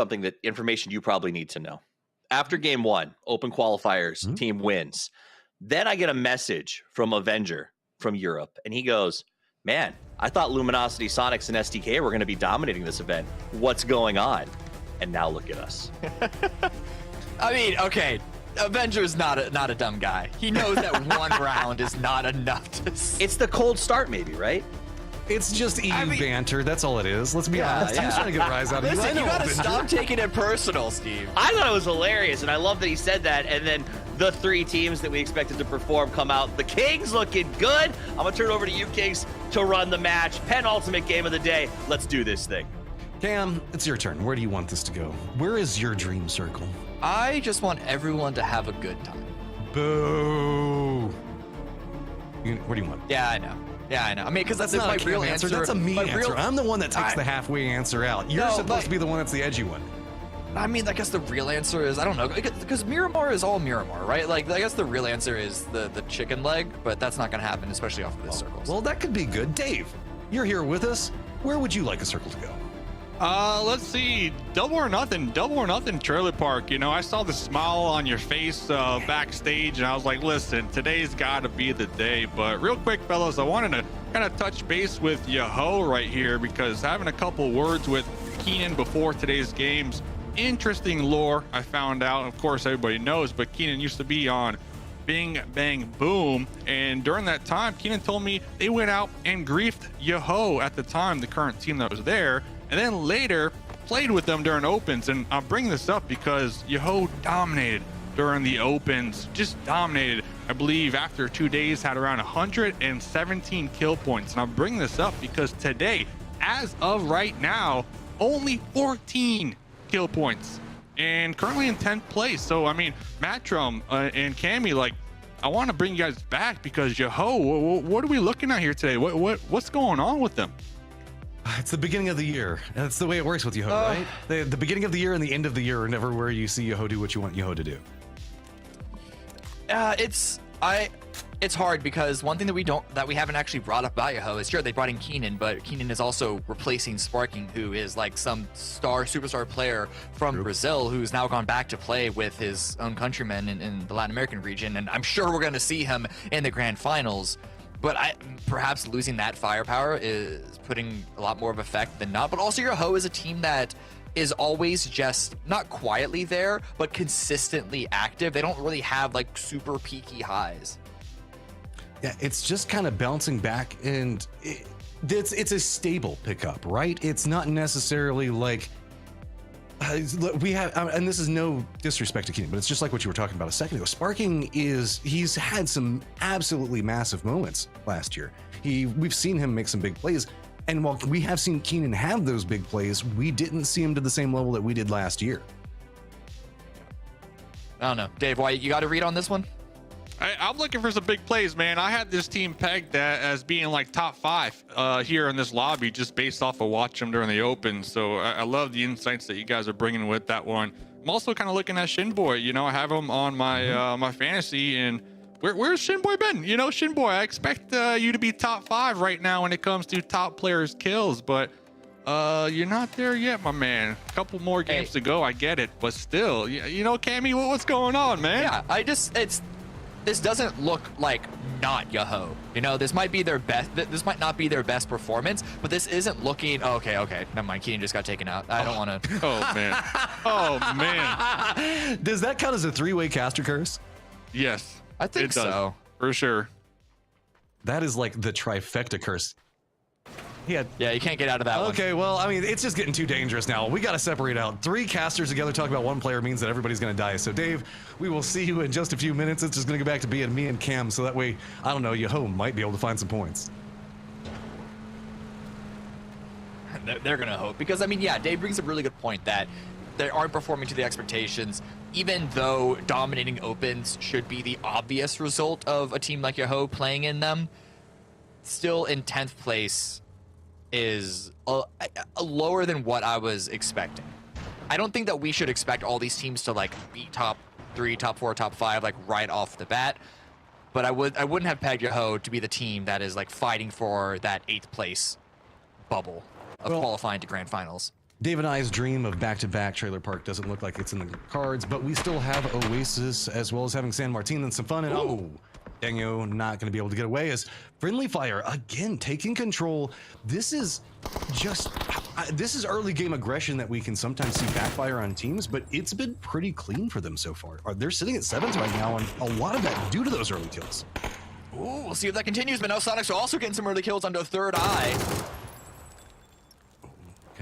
information you probably need to know. After game 1, open qualifiers, team wins. Then I get a message from Avenger from Europe, and he goes, man, I thought Luminosity, Sonics, and SDK were going to be dominating this event. What's going on? And now look at us. I mean, okay, Avenger's not a dumb guy. He knows that one round is not enough to... It's the cold start maybe, right? It's just EU banter. That's all it is. Let's be honest. He's trying to get a rise out of you. Listen, you gotta stop taking it personal, Steve. I thought it was hilarious, and I love that he said that. And then the 3 teams that we expected to perform come out. The Kings looking good. I'm going to turn it over to you, Kings, to run the match. Penultimate game of the day. Let's do this thing. Cam, it's your turn. Where do you want this to go? Where is your dream circle? I just want everyone to have a good time. Boo. What do you want? Yeah, I know. Yeah, I know. I mean, because that's not my a real answer. That's a me answer. I'm the one that takes the halfway answer out. You're supposed to be the one that's the edgy one. I mean, I guess the real answer is, I don't know, because Miramar is all Miramar, right? Like, I guess the real answer is the chicken leg, but that's not going to happen, especially off of this circle. Well, that could be good. Dave, you're here with us. Where would you like a circle to go? Let's see. Double or nothing trailer park. You know, I saw the smile on your face backstage, and I was like, listen, today's got to be the day. But real quick, fellas, I wanted to kind of touch base with Yaho right here, because having a couple words with Keenan before today's games, interesting lore I found out. Of course, everybody knows, but Keenan used to be on Bing Bang Boom, and during that time, Keenan told me they went out and griefed Yaho at the time, the current team that was there, and then later played with them during opens. And I'm bringing this up because Yaho dominated during the opens, just dominated. I believe after 2 days had around 117 kill points. And I'm bringing this up because today, as of right now, only 14 kill points and currently in 10th place. So I mean, Matrum and Cammy, like, I want to bring you guys back because Yaho, what are we looking at here today? What's going on with them? It's the beginning of the year. That's the way it works with Yaho, right? The beginning of the year and the end of the year are never where you see Yaho do what you want Yaho to do. It's hard because one thing that we haven't actually brought up about Yaho is, sure, they brought in Keenan, but Keenan is also replacing Sparking, who is like some superstar player from Brazil who's now gone back to play with his own countrymen in the Latin American region, and I'm sure we're going to see him in the grand finals. But perhaps losing that firepower is putting a lot more of effect than not. But also, Yaho is a team that is always just not quietly there, but consistently active. They don't really have like super peaky highs. Yeah, it's just kind of bouncing back, and it's a stable pickup, right? It's not necessarily like we have, and this is no disrespect to Keenan, but it's just like what you were talking about a second ago. Sparking he's had some absolutely massive moments last year. We've seen him make some big plays, and while we have seen Keenan have those big plays, we didn't see him to the same level that we did last year. I don't know, Dave. Why you got to read on this one? I'm looking for some big plays, man. I had this team pegged as being like top 5 here in this lobby, just based off of watching them during the open. So I love the insights that you guys are bringing with that one. I'm also kind of looking at Shinboy. You know, I have him on my my fantasy, and where's Shinboy been? You know, Shinboy, I expect you to be top 5 right now when it comes to top players kills, but you're not there yet, my man. A couple more games to go. I get it, but still, you know, Cammy, what's going on, man? Yeah, this doesn't look like not Yaho. You know, this might be their best. This might not be their best performance, but this isn't looking. Okay. Never mind. Keenan just got taken out. I don't want to. Oh man. Oh man. Does that count as a 3-way caster curse? Yes, I think so. For sure. That is like the trifecta curse. Yeah, you can't get out of that one. Okay, well, I mean, it's just getting too dangerous now. We got to separate out. 3 casters together talking about 1 player means that everybody's going to die. So, Dave, we will see you in just a few minutes. It's just going to go back to being me and Cam. So that way, I don't know, Yaho might be able to find some points. They're going to hope. Because, I mean, yeah, Dave brings a really good point that they aren't performing to the expectations, even though dominating opens should be the obvious result of a team like Yahoo playing in them. Still in 10th place is a lower than what I was expecting. I don't think that we should expect all these teams to like beat top 3, top 4, top 5 like right off the bat. But I wouldn't have pegged Yahoo to be the team that is like fighting for that 8th place bubble of qualifying to grand finals. Dave and I's dream of back-to-back Trailer Park doesn't look like it's in the cards, but we still have Oasis as well as having San Martin and some fun. And Dango not going to be able to get away as Friendly Fire again taking control. This is just this is early game aggression that we can sometimes see backfire on teams, but it's been pretty clean for them so far. They're sitting at 7s right now, and a lot of that due to those early kills. Ooh, we'll see if that continues. But now Sonics are also getting some early kills onto Third Eye.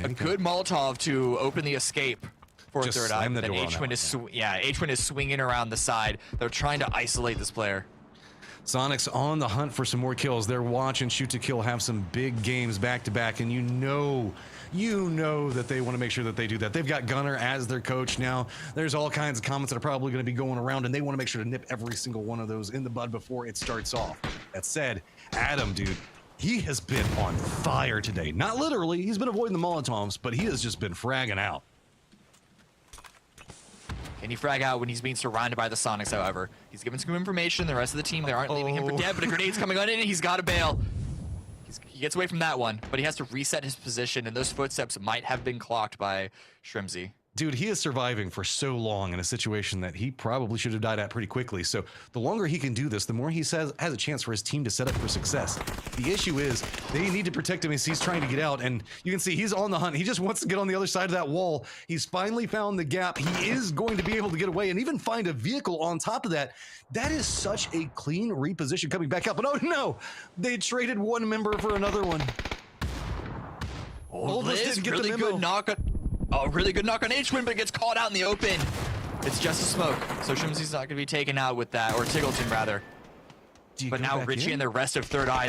A good Molotov to open the escape for Just Third Eye. slam the Then door on H-Twin that is one, H-Twin is swinging around the side. They're trying to isolate this player. Sonics on the hunt for some more kills. They're watching Shoot to Kill have some big games back to back, and you know that they want to make sure that they do that. They've got Gunner as their coach now. There's all kinds of comments that are probably going to be going around, and they want to make sure to nip every single one of those in the bud before it starts off. That said, Adam, dude, he has been on fire today. Not literally, he's been avoiding the Molotovs, but he has just been fragging out. Can he frag out when he's being surrounded by the Sonics, however? He's given some information. The rest of the team, they aren't leaving him for dead, but a grenade's coming on in, and he's got to bail. He gets away from that one, but he has to reset his position, and those footsteps might have been clocked by Shrimzy. Dude, he is surviving for so long in a situation that he probably should have died at pretty quickly. So the longer he can do this, the more he has a chance for his team to set up for success. The issue is they need to protect him as he's trying to get out. And you can see he's on the hunt. He just wants to get on the other side of that wall. He's finally found the gap. He is going to be able to get away and even find a vehicle on top of that. That is such a clean reposition coming back up. But oh no, they traded one member for another one. Liz, didn't get really the memo. good knock on... Oh, really good knock on H-Twin, but it gets caught out in the open. It's just a smoke. So Shrimzy's not going to be taken out with that, or Tiggleton rather. But now Richie and the rest of Third Eye,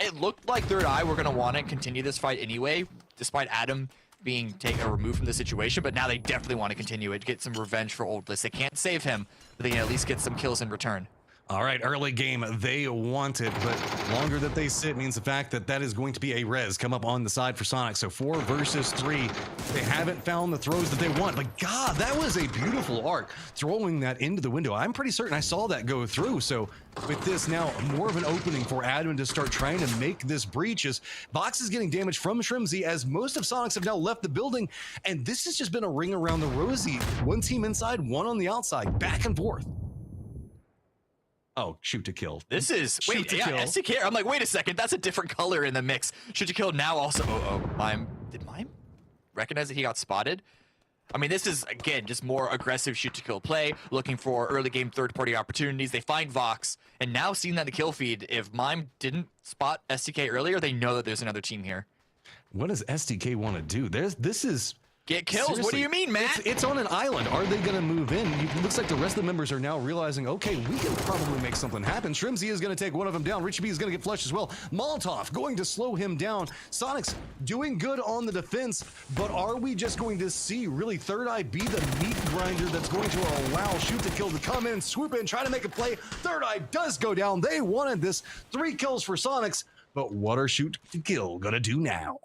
it looked like Third Eye were going to want to continue this fight anyway, despite Adam being removed from the situation, but now they definitely want to continue it, get some revenge for Old Bliss. They can't save him, but they can at least get some kills in return. All right, early game, they want it, but longer that they sit means the fact that that is going to be a res come up on the side for Sonic. So 4 versus 3. They haven't found the throws that they want, but God, that was a beautiful arc, throwing that into the window. I'm pretty certain I saw that go through. So with this now, more of an opening for Adam to start trying to make this breach as Box is getting damage from Shrimzy as most of Sonics have now left the building. And this has just been a ring around the rosy. One team inside, one on the outside, back and forth. Oh, Shoot to Kill. This is STK. I'm like, wait a second, that's a different color in the mix. Shoot to Kill now also. Did Mime recognize that he got spotted? I mean, this is again just more aggressive Shoot to Kill play, looking for early game third-party opportunities. They find Vox, and now seeing that in the kill feed, if Mime didn't spot STK earlier, they know that there's another team here. What does STK want to do? This is. Get kills. Seriously, what do you mean, Matt? It's on an island. Are they going to move in? It looks like the rest of the members are now realizing, okay, we can probably make something happen. Shrimzy is going to take one of them down. Richie B is going to get flushed as well. Molotov going to slow him down. Sonic's doing good on the defense, but are we just going to see really Third Eye be the meat grinder that's going to allow Shoot to Kill to come in, swoop in, try to make a play? Third Eye does go down. They wanted this. 3 kills for Sonics, but what are Shoot to Kill going to do now?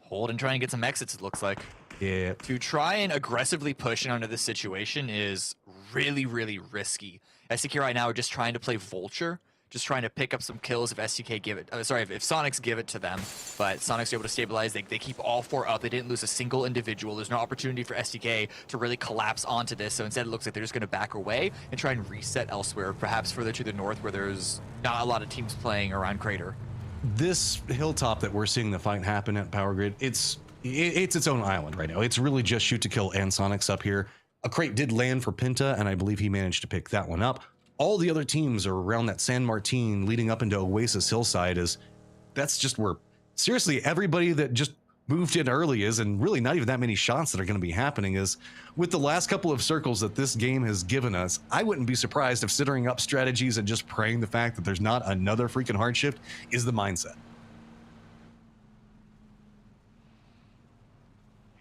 Hold and try and get some exits, it looks like. Yeah. To try and aggressively push in onto this situation is really, really risky. STK right now are just trying to play Vulture, just trying to pick up some kills if STK give it. If Sonics give it to them, but Sonics are able to stabilize. They keep all 4 up. They didn't lose a single individual. There's no opportunity for STK to really collapse onto this. So instead, it looks like they're just going to back away and try and reset elsewhere, perhaps further to the north where there's not a lot of teams playing around Crater. This hilltop that we're seeing the fight happen at Power Grid, it's its own island right now. It's really just Shoot to Kill and Sonics up here. A crate did land for Penta, and I believe he managed to pick that one up. All the other teams are around that San Martin leading up into Oasis Hillside. That's just where, seriously, everybody that just moved in early is, and really not even that many shots that are going to be happening is. With the last couple of circles that this game has given us, I wouldn't be surprised if sitting up strategies and just praying the fact that there's not another freaking hard shift is the mindset.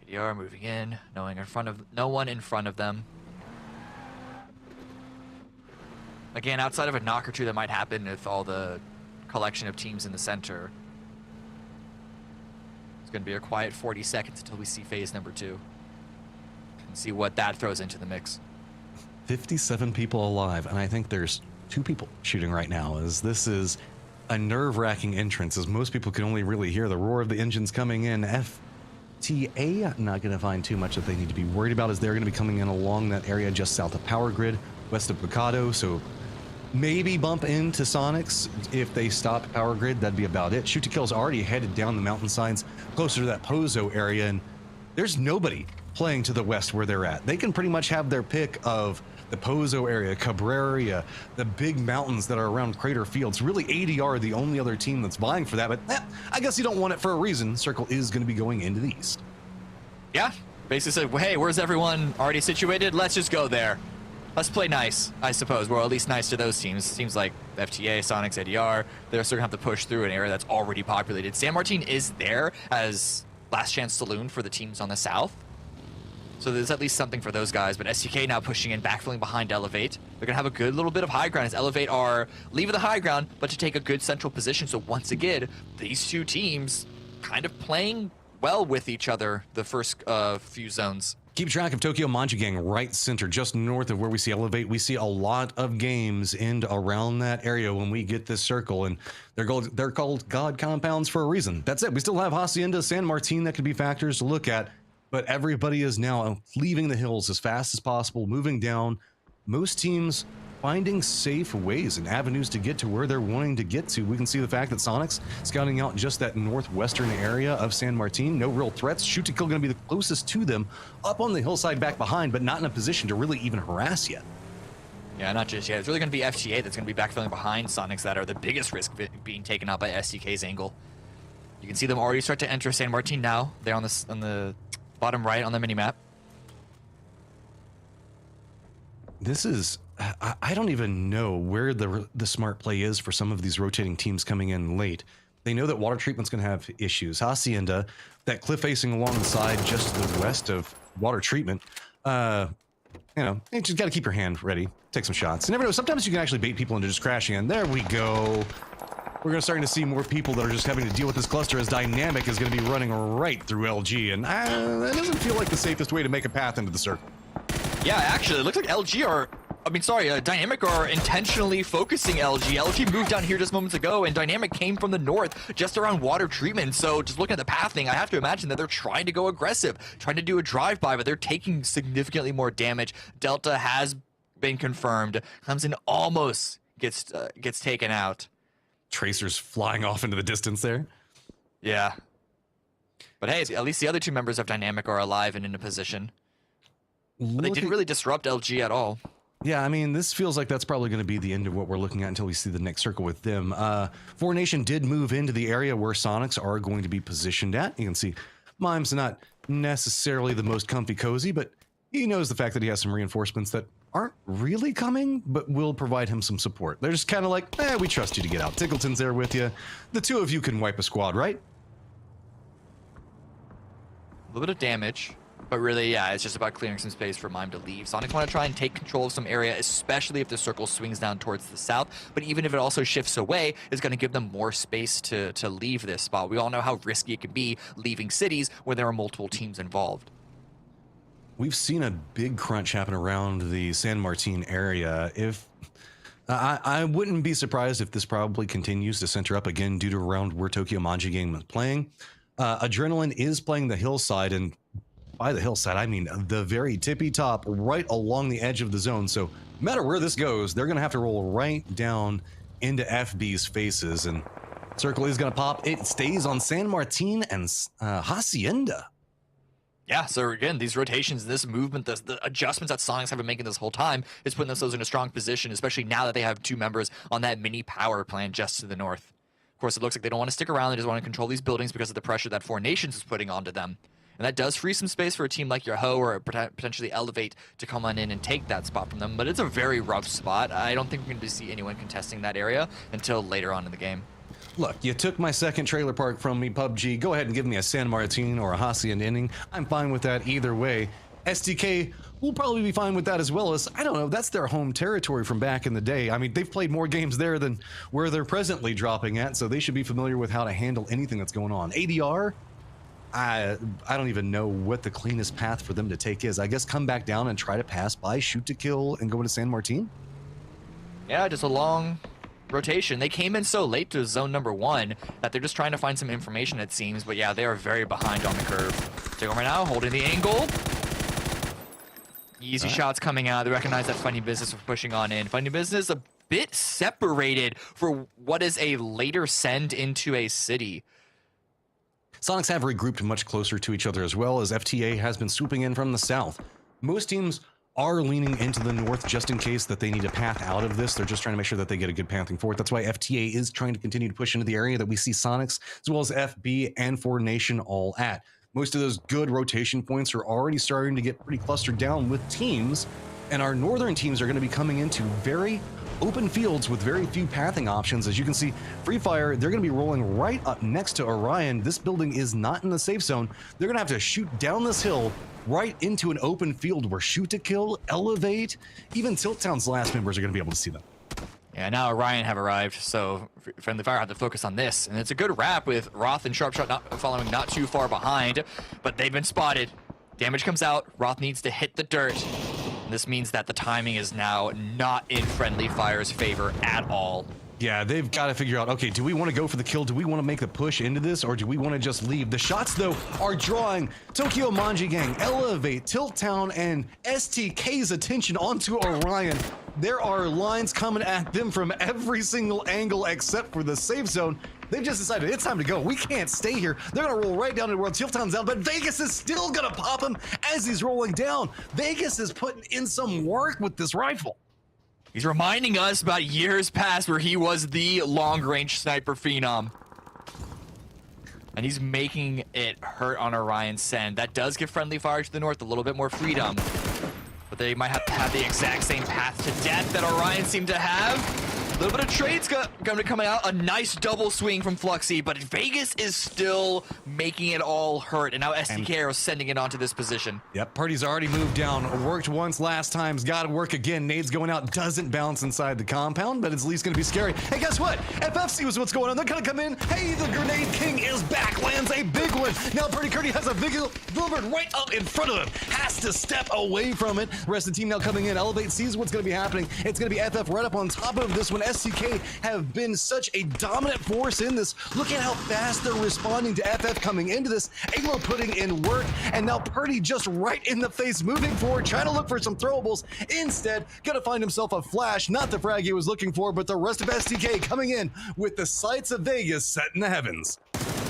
ADR moving in, knowing no one in front of them. Again, outside of a knock or two that might happen with all the collection of teams in the center, it's going to be a quiet 40 seconds until we see phase number 2 and see what that throws into the mix. 57 people alive, and I think there's 2 people shooting right now, as this is a nerve-wracking entrance, as most people can only really hear the roar of the engines coming in. FTA not going to find too much that they need to be worried about, as they're going to be coming in along that area just south of Power Grid, west of Picado, so maybe bump into Sonics if they stop Power Grid. That'd be about it. Shoot to Kill's already headed down the mountainsides closer to that Pozo area, and there's nobody playing to the west where they're at. They can pretty much have their pick of the Pozo area, Cabrera, the big mountains that are around Crater Fields. Really, ADR the only other team that's vying for that, but I guess you don't want it for a reason. Circle is going to be going into the east. Yeah, basically said, well, hey, where's everyone already situated? Let's just go there. Let's play nice, I suppose. Well, at least nice to those teams. Seems like FTA, Sonics, ADR, they're still going to have to push through an area that's already populated. San Martin is there as last chance saloon for the teams on the south. So there's at least something for those guys. But STK now pushing in, backfilling behind Elevate. They're going to have a good little bit of high ground as Elevate are leaving the high ground, but to take a good central position. So once again, these two teams kind of playing well with each other the first few zones. Keep track of Tokyo Manjigang right center, just north of where we see Elevate. We see a lot of games end around that area when we get this circle, and they're called God compounds for a reason. That's it. We still have Hacienda, San Martin that could be factors to look at, but everybody is now leaving the hills as fast as possible, moving down. Most teams finding safe ways and avenues to get to where they're wanting to get to. We can see the fact that Sonics scouting out just that northwestern area of San Martin. No real threats. Shoot to Kill going to be the closest to them, up on the hillside back behind, but not in a position to really even harass yet. Yeah, not just yet. It's really going to be FTA that's going to be backfilling behind Sonics that are the biggest risk of it being taken out by SDK's angle. You can see them already start to enter San Martin now. They're on the bottom right on the minimap. This is... I don't even know where the smart play is for some of these rotating teams coming in late. They know that water treatment's going to have issues. Hacienda, that cliff facing along the side just to the west of water treatment, you know, you just got to keep your hand ready. Take some shots. You never know. Sometimes you can actually bait people into just crashing in. There we go. We're going to start to see more people that are just having to deal with this cluster, as Dynamic is going to be running right through LG, and that doesn't feel like the safest way to make a path into the circle. Yeah, actually, it looks like LG are... Dynamic are intentionally focusing LG. LG moved down here just moments ago, and Dynamic came from the north, just around water treatment. So just looking at the pathing, I have to imagine that they're trying to go aggressive, trying to do a drive-by, but they're taking significantly more damage. Delta has been confirmed. Comes in, almost gets taken out. Tracers flying off into the distance there. Yeah. But hey, at least the other two members of Dynamic are alive and in a position. But they didn't really disrupt LG at all. Yeah, I mean, this feels like that's probably going to be the end of what we're looking at until we see the next circle with them. Four Nation did move into the area where Sonics are going to be positioned at. You can see Mime's not necessarily the most comfy cozy, but he knows the fact that he has some reinforcements that aren't really coming, but will provide him some support. They're just kind of like, we trust you to get out. Tickleton's there with you. The two of you can wipe a squad, right? A little bit of damage. But really, yeah, it's just about clearing some space for Mime to leave. Sonics want to try and take control of some area, especially if the circle swings down towards the south. But even if it also shifts away, it's going to give them more space to leave this spot. We all know how risky it can be leaving cities where there are multiple teams involved. We've seen a big crunch happen around the San Martin area. If I wouldn't be surprised if this probably continues to center up again due to around where Tokyo Manjigang is playing. Adrenaline is playing the hillside, and by the hillside, I mean the very tippy top, right along the edge of the zone. So no matter where this goes, they're going to have to roll right down into FB's faces. And circle is going to pop. It stays on San Martin and Hacienda. Yeah, so again, these rotations, this movement, the adjustments that Sonics have been making this whole time is putting themselves in a strong position, especially now that they have two members on that mini power plant just to the north. Of course, it looks like they don't want to stick around. They just want to control these buildings because of the pressure that Four Nations is putting onto them. And that does free some space for a team like Yoho or potentially Elevate to come on in and take that spot from them. But it's a very rough spot. I don't think we're going to see anyone contesting that area until later on in the game. Look, you took my second trailer park from me, PUBG. Go ahead and give me a San Martin or a Hacienda inning. I'm fine with that either way. STK will probably be fine with that as well, as, I don't know, that's their home territory from back in the day. I mean, they've played more games there than where they're presently dropping at, so they should be familiar with how to handle anything that's going on. ADR, I don't even know what the cleanest path for them to take is. I guess come back down and try to pass by, shoot to kill, and go into San Martin? Yeah, just a long rotation. They came in so late to zone number 1 that they're just trying to find some information, it seems. But yeah, they are very behind on the curve. Take over now, holding the angle. Easy shots coming out. They recognize that Funny Business was pushing on in. Funny Business a bit separated for what is a later send into a city. Sonics have regrouped much closer to each other as well, as FTA has been swooping in from the south. Most teams are leaning into the north just in case that they need a path out of this. They're just trying to make sure that they get a good pathing for it. That's why FTA is trying to continue to push into the area that we see Sonics as well as FB and 4Nation all at. Most of those good rotation points are already starting to get pretty clustered down with teams, and our northern teams are going to be coming into very open fields with very few pathing options. As you can see, Free Fire, they're going to be rolling right up next to Orion. This building is not in the safe zone. They're going to have to shoot down this hill right into an open field where shoot to kill, elevate, even Tilt Town's last members are going to be able to see them. Yeah, now Orion have arrived, so Friendly Fire have to focus on this. And it's a good wrap with Roth and Sharpshot following not too far behind, but they've been spotted. Damage comes out, Roth needs to hit the dirt. And this means that the timing is now not in Friendly Fire's favor at all. Yeah, they've got to figure out, okay, do we want to go for the kill? Do we want to make the push into this, or do we want to just leave? The shots, though, are drawing Tokyo Manji Gang, Elevate, Tilt Town, and STK's attention onto Orion. There are lines coming at them from every single angle except for the safe zone. They've just decided it's time to go. We can't stay here. They're going to roll right down to where Tilt Town's out, but Vegas is still going to pop him as he's rolling down. Vegas is putting in some work with this rifle. He's reminding us about years past where he was the long-range sniper phenom. And he's making it hurt on Orion's send. That does give Friendly Fire to the north a little bit more freedom. But they might have to have the exact same path to death that Orion seemed to have. A little bit of trades going to be coming out. A nice double swing from Fluxy, but Vegas is still making it all hurt. And now SDK are sending it onto this position. Yep, party's already moved down. Worked once last time's got to work again. Nades going out, doesn't bounce inside the compound, but it's at least going to be scary. Hey, guess what? FFC was what's going on. They're going to come in. Hey, the Grenade King is back. Lands a big one. Now Purdy Curdy has a big delivered right up in front of him. Has to step away from it. The rest of the team now coming in. Elevate sees what's going to be happening. It's going to be FF right up on top of this one. SCK have been such a dominant force in this. Look at how fast they're responding to FF coming into this. Aglo putting in work, and now Purdy just right in the face, moving forward, trying to look for some throwables. Instead, gonna find himself a flash, not the frag he was looking for, but the rest of STK coming in with the sights of Vegas set in the heavens.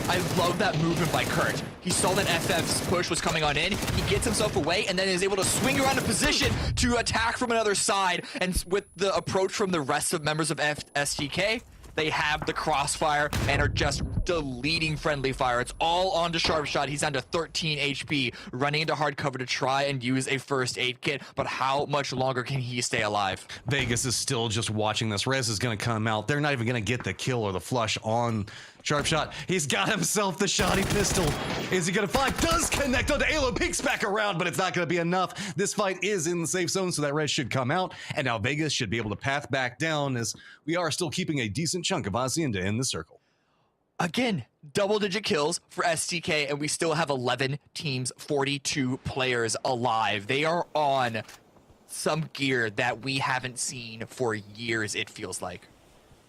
I love that movement by Kurt. He saw that FF's push was coming on in. He gets himself away and then is able to swing around a position to attack from another side. And with the approach from the rest of members of STK, they have the crossfire and are just deleting Friendly Fire. It's all onto Sharpshot. He's down to 13 HP, running into hard cover to try and use a first aid kit. But how much longer can he stay alive? Vegas is still just watching this. Rez is going to come out. They're not even going to get the kill or the flush on Sharpshot. He's got himself the shoddy pistol. Is he going to find? Does connect onto Alo. Peeks back around, but it's not going to be enough. This fight is in the safe zone, so that Rez should come out. And now Vegas should be able to path back down, as we are still keeping a decent chunk of Hacienda in the circle. Again, double-digit kills for STK, and we still have 11 teams, 42 players alive. They are on some gear that we haven't seen for years, it feels like.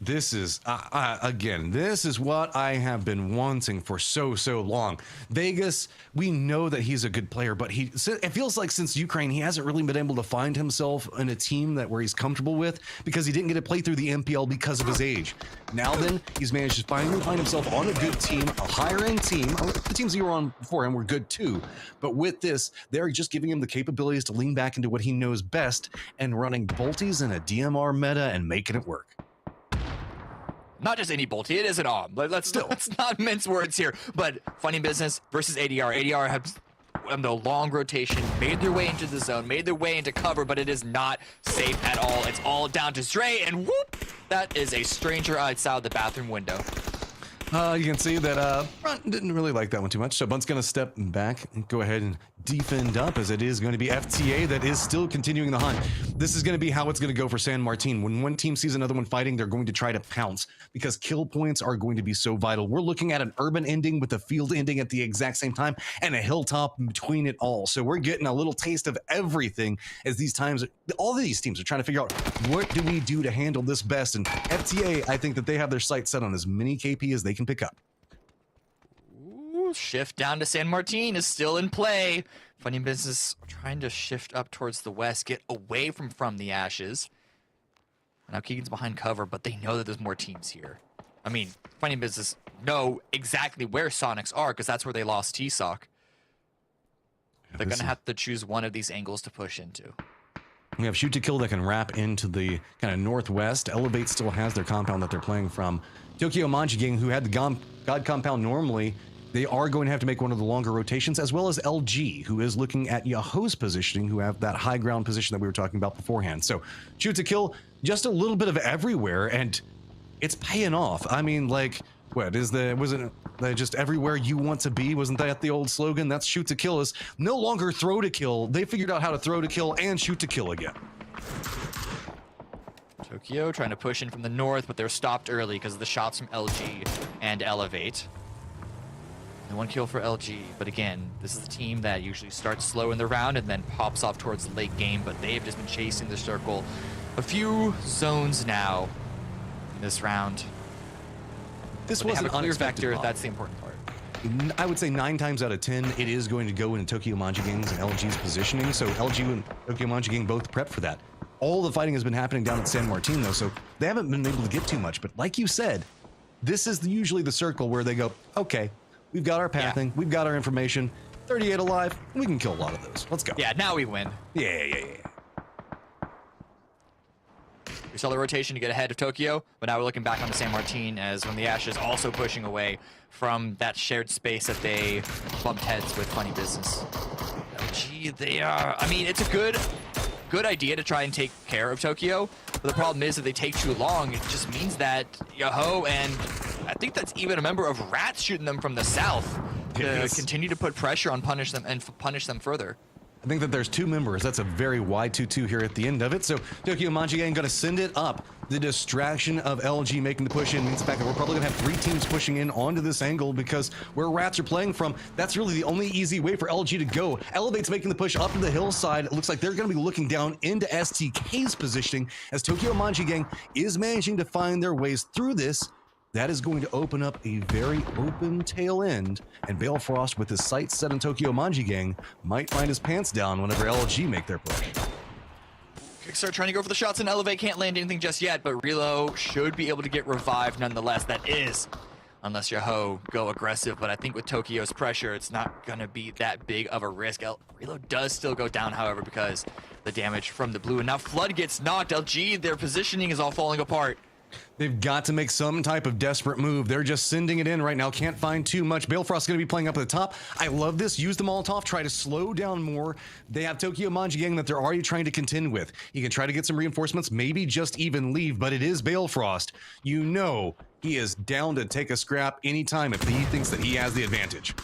This is, again, this is what I have been wanting for so long. Vegas, we know that he's a good player, but it feels like since Ukraine, he hasn't really been able to find himself in a team where he's comfortable with, because he didn't get to play through the MPL because of his age. Now then, he's managed to finally find himself on a good team, a higher-end team. The teams he were on before him were good too, but with this, they're just giving him the capabilities to lean back into what he knows best and running bolties in a DMR meta and making it work. Not just any bolty, it is an AWM. Let's not mince words here. But Funny Business versus ADR. ADR have the long rotation, made their way into the zone, made their way into cover, but it is not safe at all. It's all down to Stray, and whoop! That is a stranger outside the bathroom window. You can see that front didn't really like that one too much. So Bunt's going to step back and go ahead and defend up, as it is going to be FTA that is still continuing the hunt. This is going to be how it's going to go for San Martin. When one team sees another one fighting, they're going to try to pounce because kill points are going to be so vital. We're looking at an urban ending with a field ending at the exact same time and a hilltop between it all. So we're getting a little taste of everything as these times, all of these teams are trying to figure out what do we do to handle this best. And FTA, I think that they have their sights set on as many KP as they can pick up. Ooh, shift down to San Martin is still in play. Funny Business trying to shift up towards the west, get away from the ashes. Now Keegan's behind cover, but they know that there's more teams here. I mean, Funny Business know exactly where Sonics are because that's where they lost T-Sock. They're going to have to choose one of these angles to push into. We have Shoot to Kill that can wrap into the kind of northwest. Elevate still has their compound that they're playing from. Tokyo Manji Gang, who had the God compound normally, they are going to have to make one of the longer rotations, as well as LG, who is looking at Yahoo's positioning, who have that high ground position that we were talking about beforehand. So Shoot to Kill, just a little bit of everywhere, and it's paying off. I mean, like, wasn't just everywhere you want to be? Wasn't that the old slogan? That's Shoot to Kill is no longer throw to kill. They figured out how to throw to kill and shoot to kill again. Tokyo trying to push in from the north, but they're stopped early because of the shots from LG and Elevate. And one kill for LG, but again, this is the team that usually starts slow in the round and then pops off towards the late game, but they've just been chasing the circle a few zones now in this round. This was was an an clear unexpected vector, pop. that's the important part. I would say 9 times out of 10, it is going to go into Tokyo Manji Gang's and LG's positioning. So LG and Tokyo Manji Gang both prep for that. All the fighting has been happening down at San Martin, though, so they haven't been able to get too much. But like you said, this is usually the circle where they go, okay, we've got our pathing, we've got our information, 38 alive, we can kill a lot of those. Let's go. Yeah, now we win. Yeah. We saw the rotation to get ahead of Tokyo, but now we're looking back on the San Martin as when the Ashes also pushing away from that shared space that they bumped heads with Funny Business. LG, they are, I mean, it's a good idea to try and take care of Tokyo, but the problem is that they take too long. It just means that Yahoo and I think that's even a member of Rats shooting them from the south to continue to put pressure on punish them further. I think that there's 2 members. That's a very wide 2-2 here at the end of it. So Tokyo Manji Gang going to send it up. The distraction of LG making the push in means the fact that we're probably going to have 3 teams pushing in onto this angle because where Rats are playing from, that's really the only easy way for LG to go. Elevate's making the push up to the hillside. It looks like they're going to be looking down into STK's positioning as Tokyo Manji Gang is managing to find their ways through this. That is going to open up a very open tail end, and Balefrost, with his sights set on Tokyo Manji Gang, might find his pants down whenever LG make their push. Kickstart trying to go for the shots, and Elevate can't land anything just yet, but Relo should be able to get revived nonetheless. That is, unless Yahoo go aggressive, but I think with Tokyo's pressure, it's not going to be that big of a risk. Relo does still go down, however, because the damage from the blue, and now Flood gets knocked. LG, their positioning is all falling apart. They've got to make some type of desperate move. They're just sending it in right now. Can't find too much. Balefrost's going to be playing up at the top. I love this. Use the Molotov. Try to slow down more. They have Tokyo Manji Gang that they're already trying to contend with. You can try to get some reinforcements, maybe just even leave, but it is Balefrost. You know he is down to take a scrap anytime if he thinks that he has the advantage.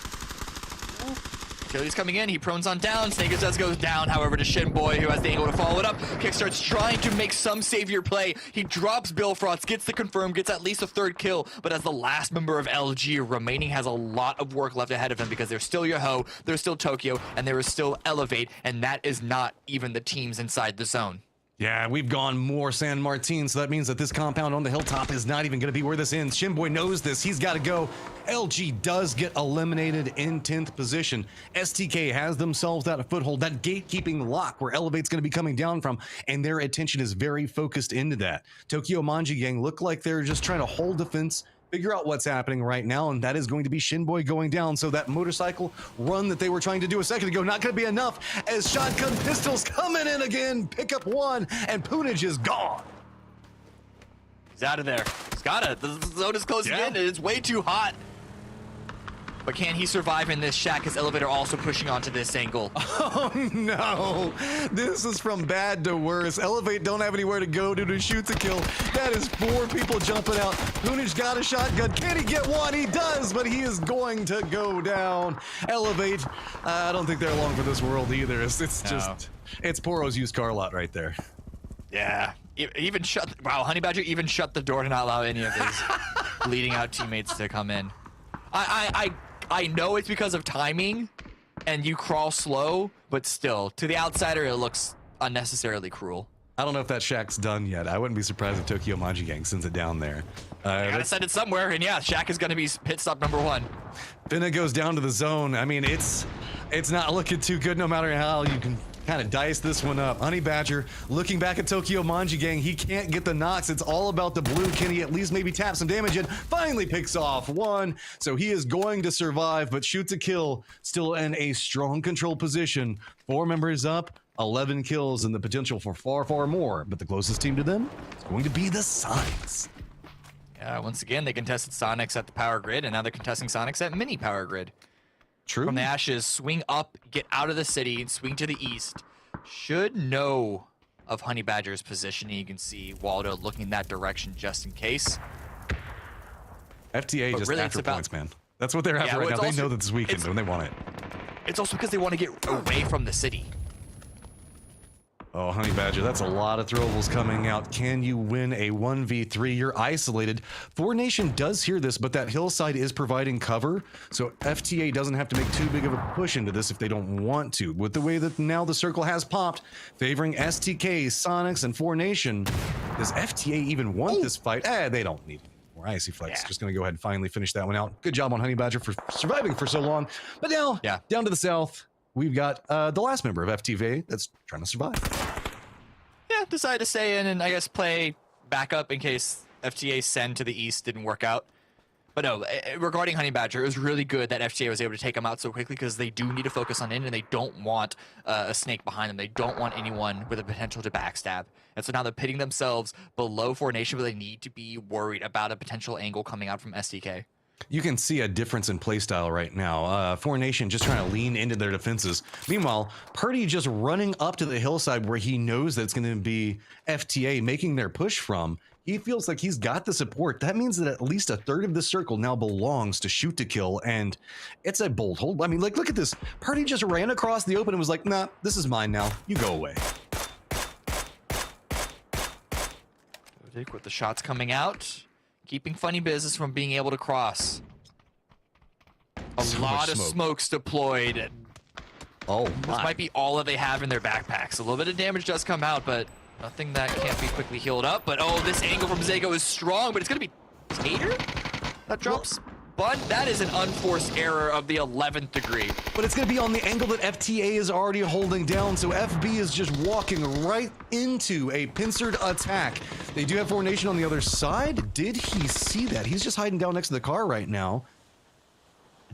Achilles coming in, he prones on down, Snakers does goes down, however, to Shinboy, who has the angle to follow it up. Kickstart's trying to make some savior play. He drops Balefrost, gets the confirm, gets at least a 3rd kill, but as the last member of LG remaining has a lot of work left ahead of him because there's still Yahoo, there's still Tokyo, and there is still Elevate, and that is not even the teams inside the zone. Yeah, we've gone more San Martin, so that means that this compound on the hilltop is not even going to be where this ends. Shinboy knows this. He's got to go. LG does get eliminated in 10th position. STK has themselves that foothold, that gatekeeping lock where Elevate's going to be coming down from, and their attention is very focused into that. Tokyo Manji Gang look like they're just trying to hold defense, figure out what's happening right now, and that is going to be Shinboy going down. So that motorcycle run that they were trying to do a second ago, not going to be enough as shotgun pistols coming in again. Pick up 1, and Punage is gone. He's out of there. He's got it. The zone is closing in, and it's way too hot. But can he survive in this? Shaq, his elevator also pushing onto this angle. Oh no, this is from bad to worse. Elevate don't have anywhere to go due to shoot to kill. That is 4 people jumping out. Hoonage got a shotgun. Can he get one? He does, but he is going to go down. Elevate, I don't think they're long for this world either. It's just, it's Poro's used car lot right there. Yeah, even wow, Honey Badger even shut the door to not allow any of his bleeding out teammates to come in. I know it's because of timing and you crawl slow, but still, to the outsider, it looks unnecessarily cruel. I don't know if that Shaq's done yet. I wouldn't be surprised if Tokyo Manji Gang sends it down there. I gotta send it somewhere, and yeah, Shaq is gonna be pit stop number 1. Finna goes down to the zone. I mean, it's not looking too good no matter how you can kind of dice this one up. Honey Badger looking back at Tokyo Manji Gang. He can't get the knocks. It's all about the blue. Can he at least maybe tap some damage in? Finally picks off 1. So he is going to survive, but shoot to kill still in a strong control position. 4 members up, 11 kills, and the potential for far, far more. But the closest team to them is going to be the Sonics. Yeah, once again, they contested Sonics at the power grid, and now they're contesting Sonics at mini power grid. True. From the ashes, swing up, get out of the city, and swing to the east. Should know of Honey Badger's positioning. You can see Waldo looking that direction just in case. FTA but just really after points, man. That's what they're after right now. They know that this weekend when they want it. It's also because they want to get away from the city. Oh, Honey Badger, that's a lot of throwables coming out. Can you win a 1v3? You're isolated. 4Nation does hear this, but that hillside is providing cover, so FTA doesn't have to make too big of a push into this if they don't want to. With the way that now the circle has popped, favoring STK, Sonics, and 4Nation, does FTA even want this fight? They don't need it. Icy Flex just going to go ahead and finally finish that one out. Good job on Honey Badger for surviving for so long. But now, down to the south, we've got the last member of FTV that's trying to survive. Yeah, decided to stay in and I guess play backup in case FTA send to the east didn't work out. But no, regarding Honey Badger, it was really good that FTA was able to take him out so quickly because they do need to focus on in and they don't want a snake behind them. They don't want anyone with a potential to backstab. And so now they're pitting themselves below 4Nation, but they need to be worried about a potential angle coming out from SDK. You can see a difference in playstyle right now. 4Nation just trying to lean into their defenses. Meanwhile, Purdy just running up to the hillside where he knows that it's going to be FTA making their push from. He feels like he's got the support. That means that at least a third of the circle now belongs to shoot to kill, and it's a bold hold. I mean, like, look at this. Purdy just ran across the open and was like, nah, this is mine now. You go away. With the shots coming out, keeping Funny Business from being able to cross. A lot of smokes deployed. Oh, this might be all that they have in their backpacks. A little bit of damage does come out, but nothing that can't be quickly healed up. But oh, this angle from Zago is strong, but it's going to be Tater that drops. But that is an unforced error of the 11th degree. But it's going to be on the angle that FTA is already holding down, so FB is just walking right into a pincered attack. They do have 4Nation on the other side. Did he see that? He's just hiding down next to the car right now.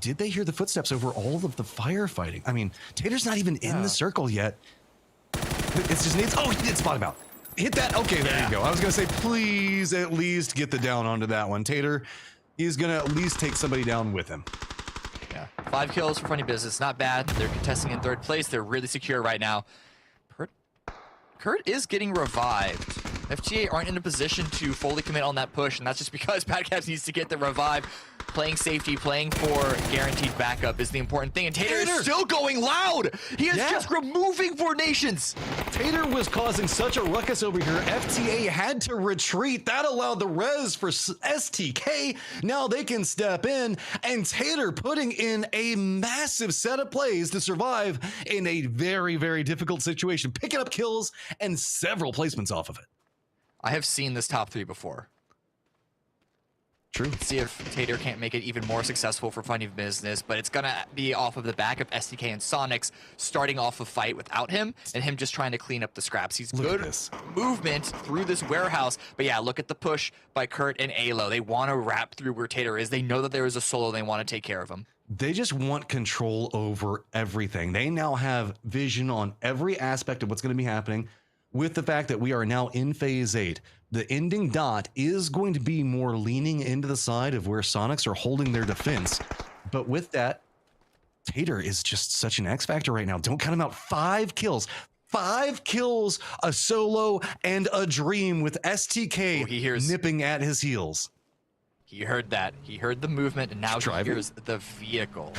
Did they hear the footsteps over all of the firefighting? I mean, Tater's not even in the circle yet. It's just needs. Oh, he did spot him out. Hit that. Okay, there you go. I was going to say, please at least get the down onto that one. Tater, he's going to at least take somebody down with him. Yeah, 5 kills for Funny Business. Not bad. They're contesting in 3rd place. They're really secure right now. Kurt is getting revived. FTA aren't in a position to fully commit on that push, and that's just because Badcaps needs to get the revive. Playing safety, playing for guaranteed backup is the important thing. And Tater is still going loud. He is just removing 4Nations. Tater was causing such a ruckus over here. FTA had to retreat. That allowed the res for STK. Now they can step in. And Tater putting in a massive set of plays to survive in a very, very difficult situation. Picking up kills and several placements off of it. I have seen this top 3 before. True. Let's see if Tater can't make it even more successful for Funny Business, but it's gonna be off of the back of SDK and Sonics starting off a fight without him, and him just trying to clean up the scraps. He's good movement through this warehouse, but yeah, look at the push by Kurt and Alo. They want to wrap through where Tater is. They know that there is a solo. They want to take care of him. They just want control over everything. They now have vision on every aspect of what's going to be happening. With the fact that we are now in phase 8, the ending dot is going to be more leaning into the side of where Sonics are holding their defense. But with that, Tater is just such an X factor right now. Don't count him out. 5 kills. 5 kills, a solo, and a dream with STK nipping at his heels. He heard that. He heard the movement, and now he hears the vehicle.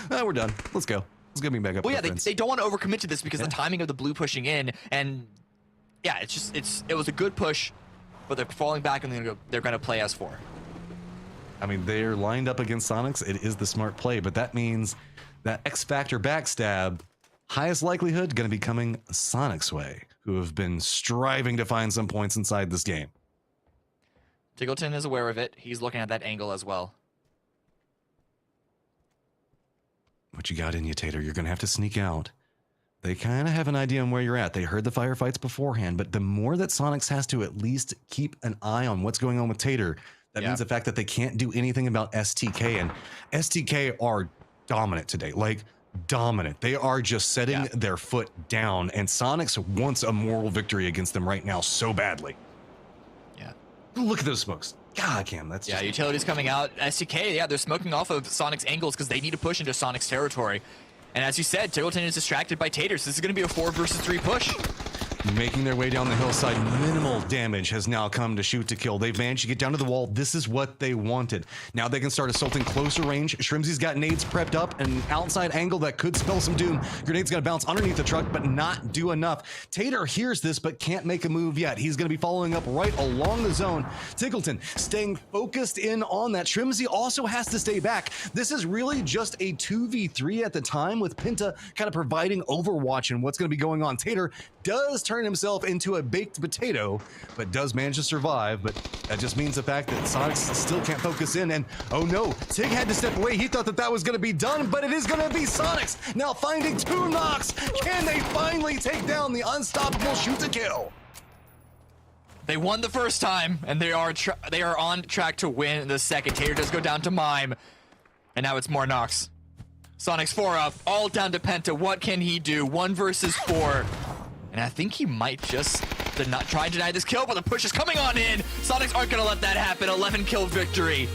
We're done. Let's go. Let's get me back up. Well, yeah, they don't want to overcommit to this because the timing of the blue pushing in, and yeah, it was a good push, but they're falling back and they're gonna play S4. I mean, they're lined up against Sonics. It is the smart play, but that means that X Factor backstab, highest likelihood, going to be coming Sonic's way, who have been striving to find some points inside this game. Tiggleton is aware of it. He's looking at that angle as well. What you got in you, Tater? You're going to have to sneak out. They kind of have an idea on where you're at. They heard the firefights beforehand, but the more that Sonics has to at least keep an eye on what's going on with Tater, that means the fact that they can't do anything about STK, and STK are dominant today. Like, dominant. They are just setting their foot down, and Sonics wants a moral victory against them right now so badly. Yeah. Look at those smokes. God, Cam, that's just... utilities coming out. STK, they're smoking off of Sonic's angles because they need to push into Sonic's territory. And as you said, Tiggleton is distracted by Taters. This is going to be a 4 versus 3 push. Making their way down the hillside. Minimal damage has now come to shoot to kill. They've managed to get down to the wall. This is what they wanted. Now they can start assaulting closer range. Shrimzy's got nades prepped up, an outside angle that could spell some doom. Grenade's gonna bounce underneath the truck, but not do enough. Tater hears this, but can't make a move yet. He's gonna be following up right along the zone. Tiggleton staying focused in on that. Shrimzy also has to stay back. This is really just a 2v3 at the time, with Pinta kind of providing overwatch and what's gonna be going on. Tater does turn himself into a baked potato, but does manage to survive. But that just means the fact that Sonics still can't focus in, and oh no, Tig had to step away. He thought that was going to be done, but it is going to be Sonics now finding 2 knocks. Can they finally take down the unstoppable shoot to kill? They won the first time, and they are on track to win the second. Tater does go down to Mime, and now it's more knocks. Sonics 4 up, all down to Penta. What can he do? 1 versus 4. And I think he might just not try and deny this kill, but the push is coming on in. Sonics aren't going to let that happen. 11 kill victory.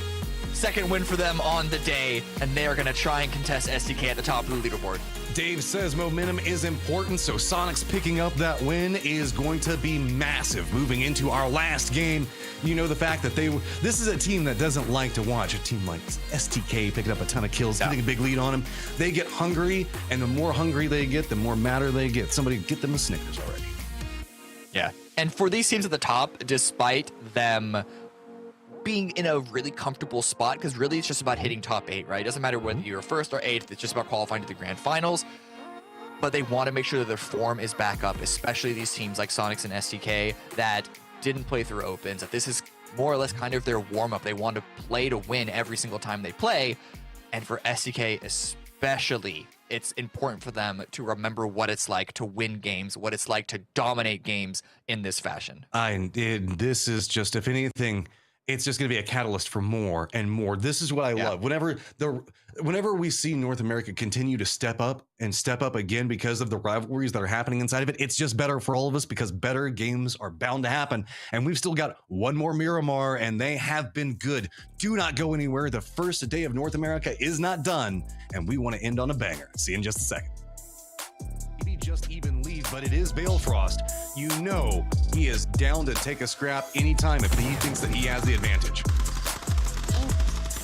Second win for them on the day, and they are going to try and contest SDK at the top of the leaderboard. Dave says momentum is important, so Sonics picking up that win is going to be massive. Moving into our last game, you know the fact that this is a team that doesn't like to watch a team like STK picking up a ton of kills, getting a big lead on them. They get hungry, and the more hungry they get, the more madder they get. Somebody get them a Snickers already. Yeah, and for these teams at the top, despite them being in a really comfortable spot, because really it's just about hitting top 8, right? It doesn't matter whether you're first or 8th, it's just about qualifying to the grand finals. But they want to make sure that their form is back up, especially these teams like Sonics and STK that didn't play through opens, that this is more or less kind of their warm-up. They want to play to win every single time they play. And for STK especially, it's important for them to remember what it's like to win games, what it's like to dominate games in this fashion. This is just, if anything, it's just going to be a catalyst for more and more. This is what I love. Whenever we see North America continue to step up again because of the rivalries that are happening inside of it, it's just better for all of us because better games are bound to happen. And we've still got one more Miramar, and they have been good. Do not go anywhere. The first day of North America is not done, and we want to end on a banger. See you in just a second. Maybe just even lead, but it is Balefrost. You know he is down to take a scrap anytime if he thinks that he has the advantage.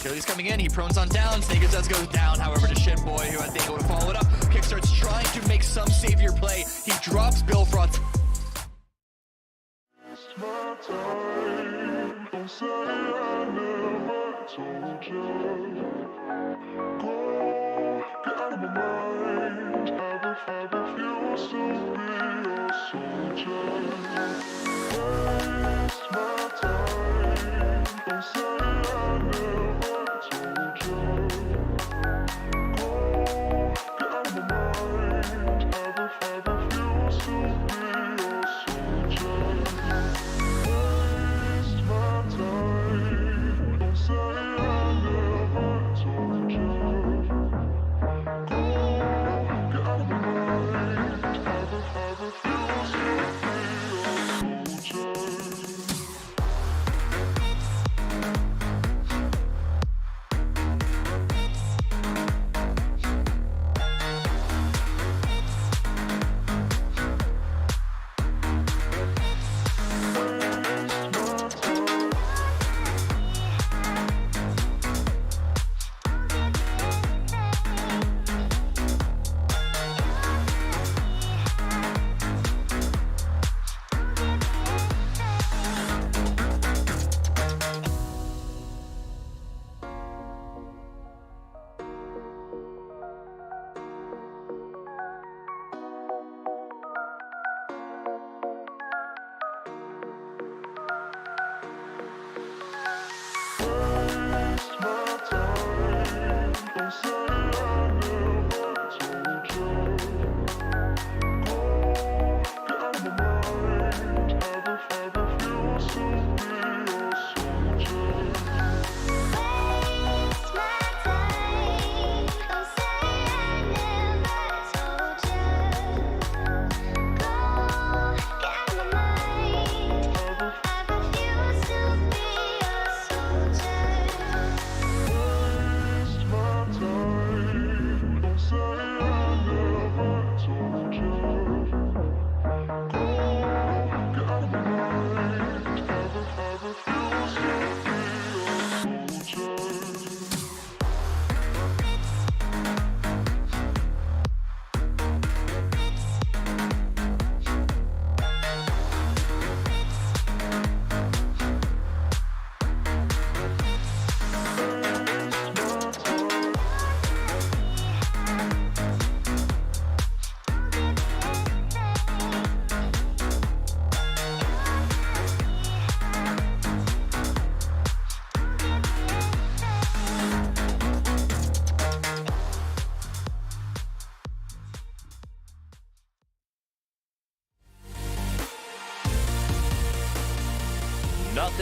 Achilles coming in, he prones on down, Sneakers does go down, however to Shitboy, who has been able to follow it up. Kick starts trying to make some savior play. He drops Balefrost.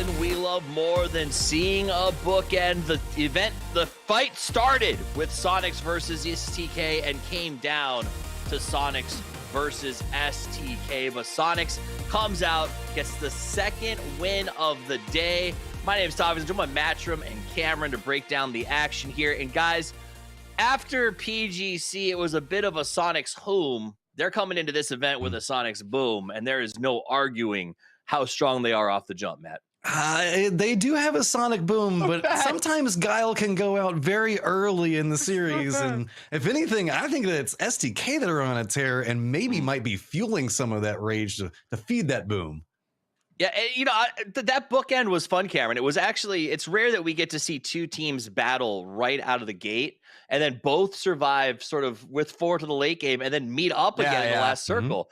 nothing we love more than seeing a bookend. The fight started with Sonics versus STK and came down to Sonics versus STK. But Sonics comes out, gets the second win of the day. My name is Tavis. I'm joined by Matchroom and Cameron to break down the action here. And guys, after PGC, it was a bit of a Sonics home. They're coming into this event with a Sonics boom, and there is no arguing how strong they are off the jump, Matt. They do have a Sonic boom, but sometimes Guile can go out very early in the series. And if anything, I think that it's STK that are on a tear and maybe might be fueling some of that rage to feed that boom. Yeah, you know, that bookend was fun, Cameron. It was actually, it's rare that we get to see two teams battle right out of the gate and then both survive sort of with 4 to the late game and then meet up again in the last circle.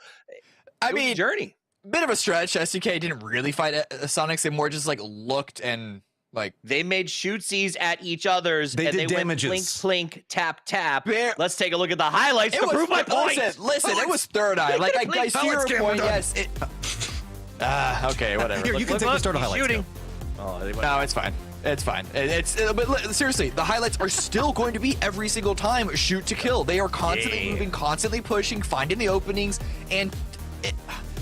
I mean, journey. Bit of a stretch. SDK didn't really fight Sonics. They more just like looked and like they made shootsies at each other's. They did damages. Went plink, plink, tap, tap. Let's take a look at the highlights to prove my point. Listen, it was third eye. Like I see your point. Yes. Okay, whatever. Here, you can take the start of highlights. Shooting. No, it's fine. It's fine. But seriously, the highlights are still going to be every single time shoot to kill. They are constantly moving, constantly pushing, finding the openings, and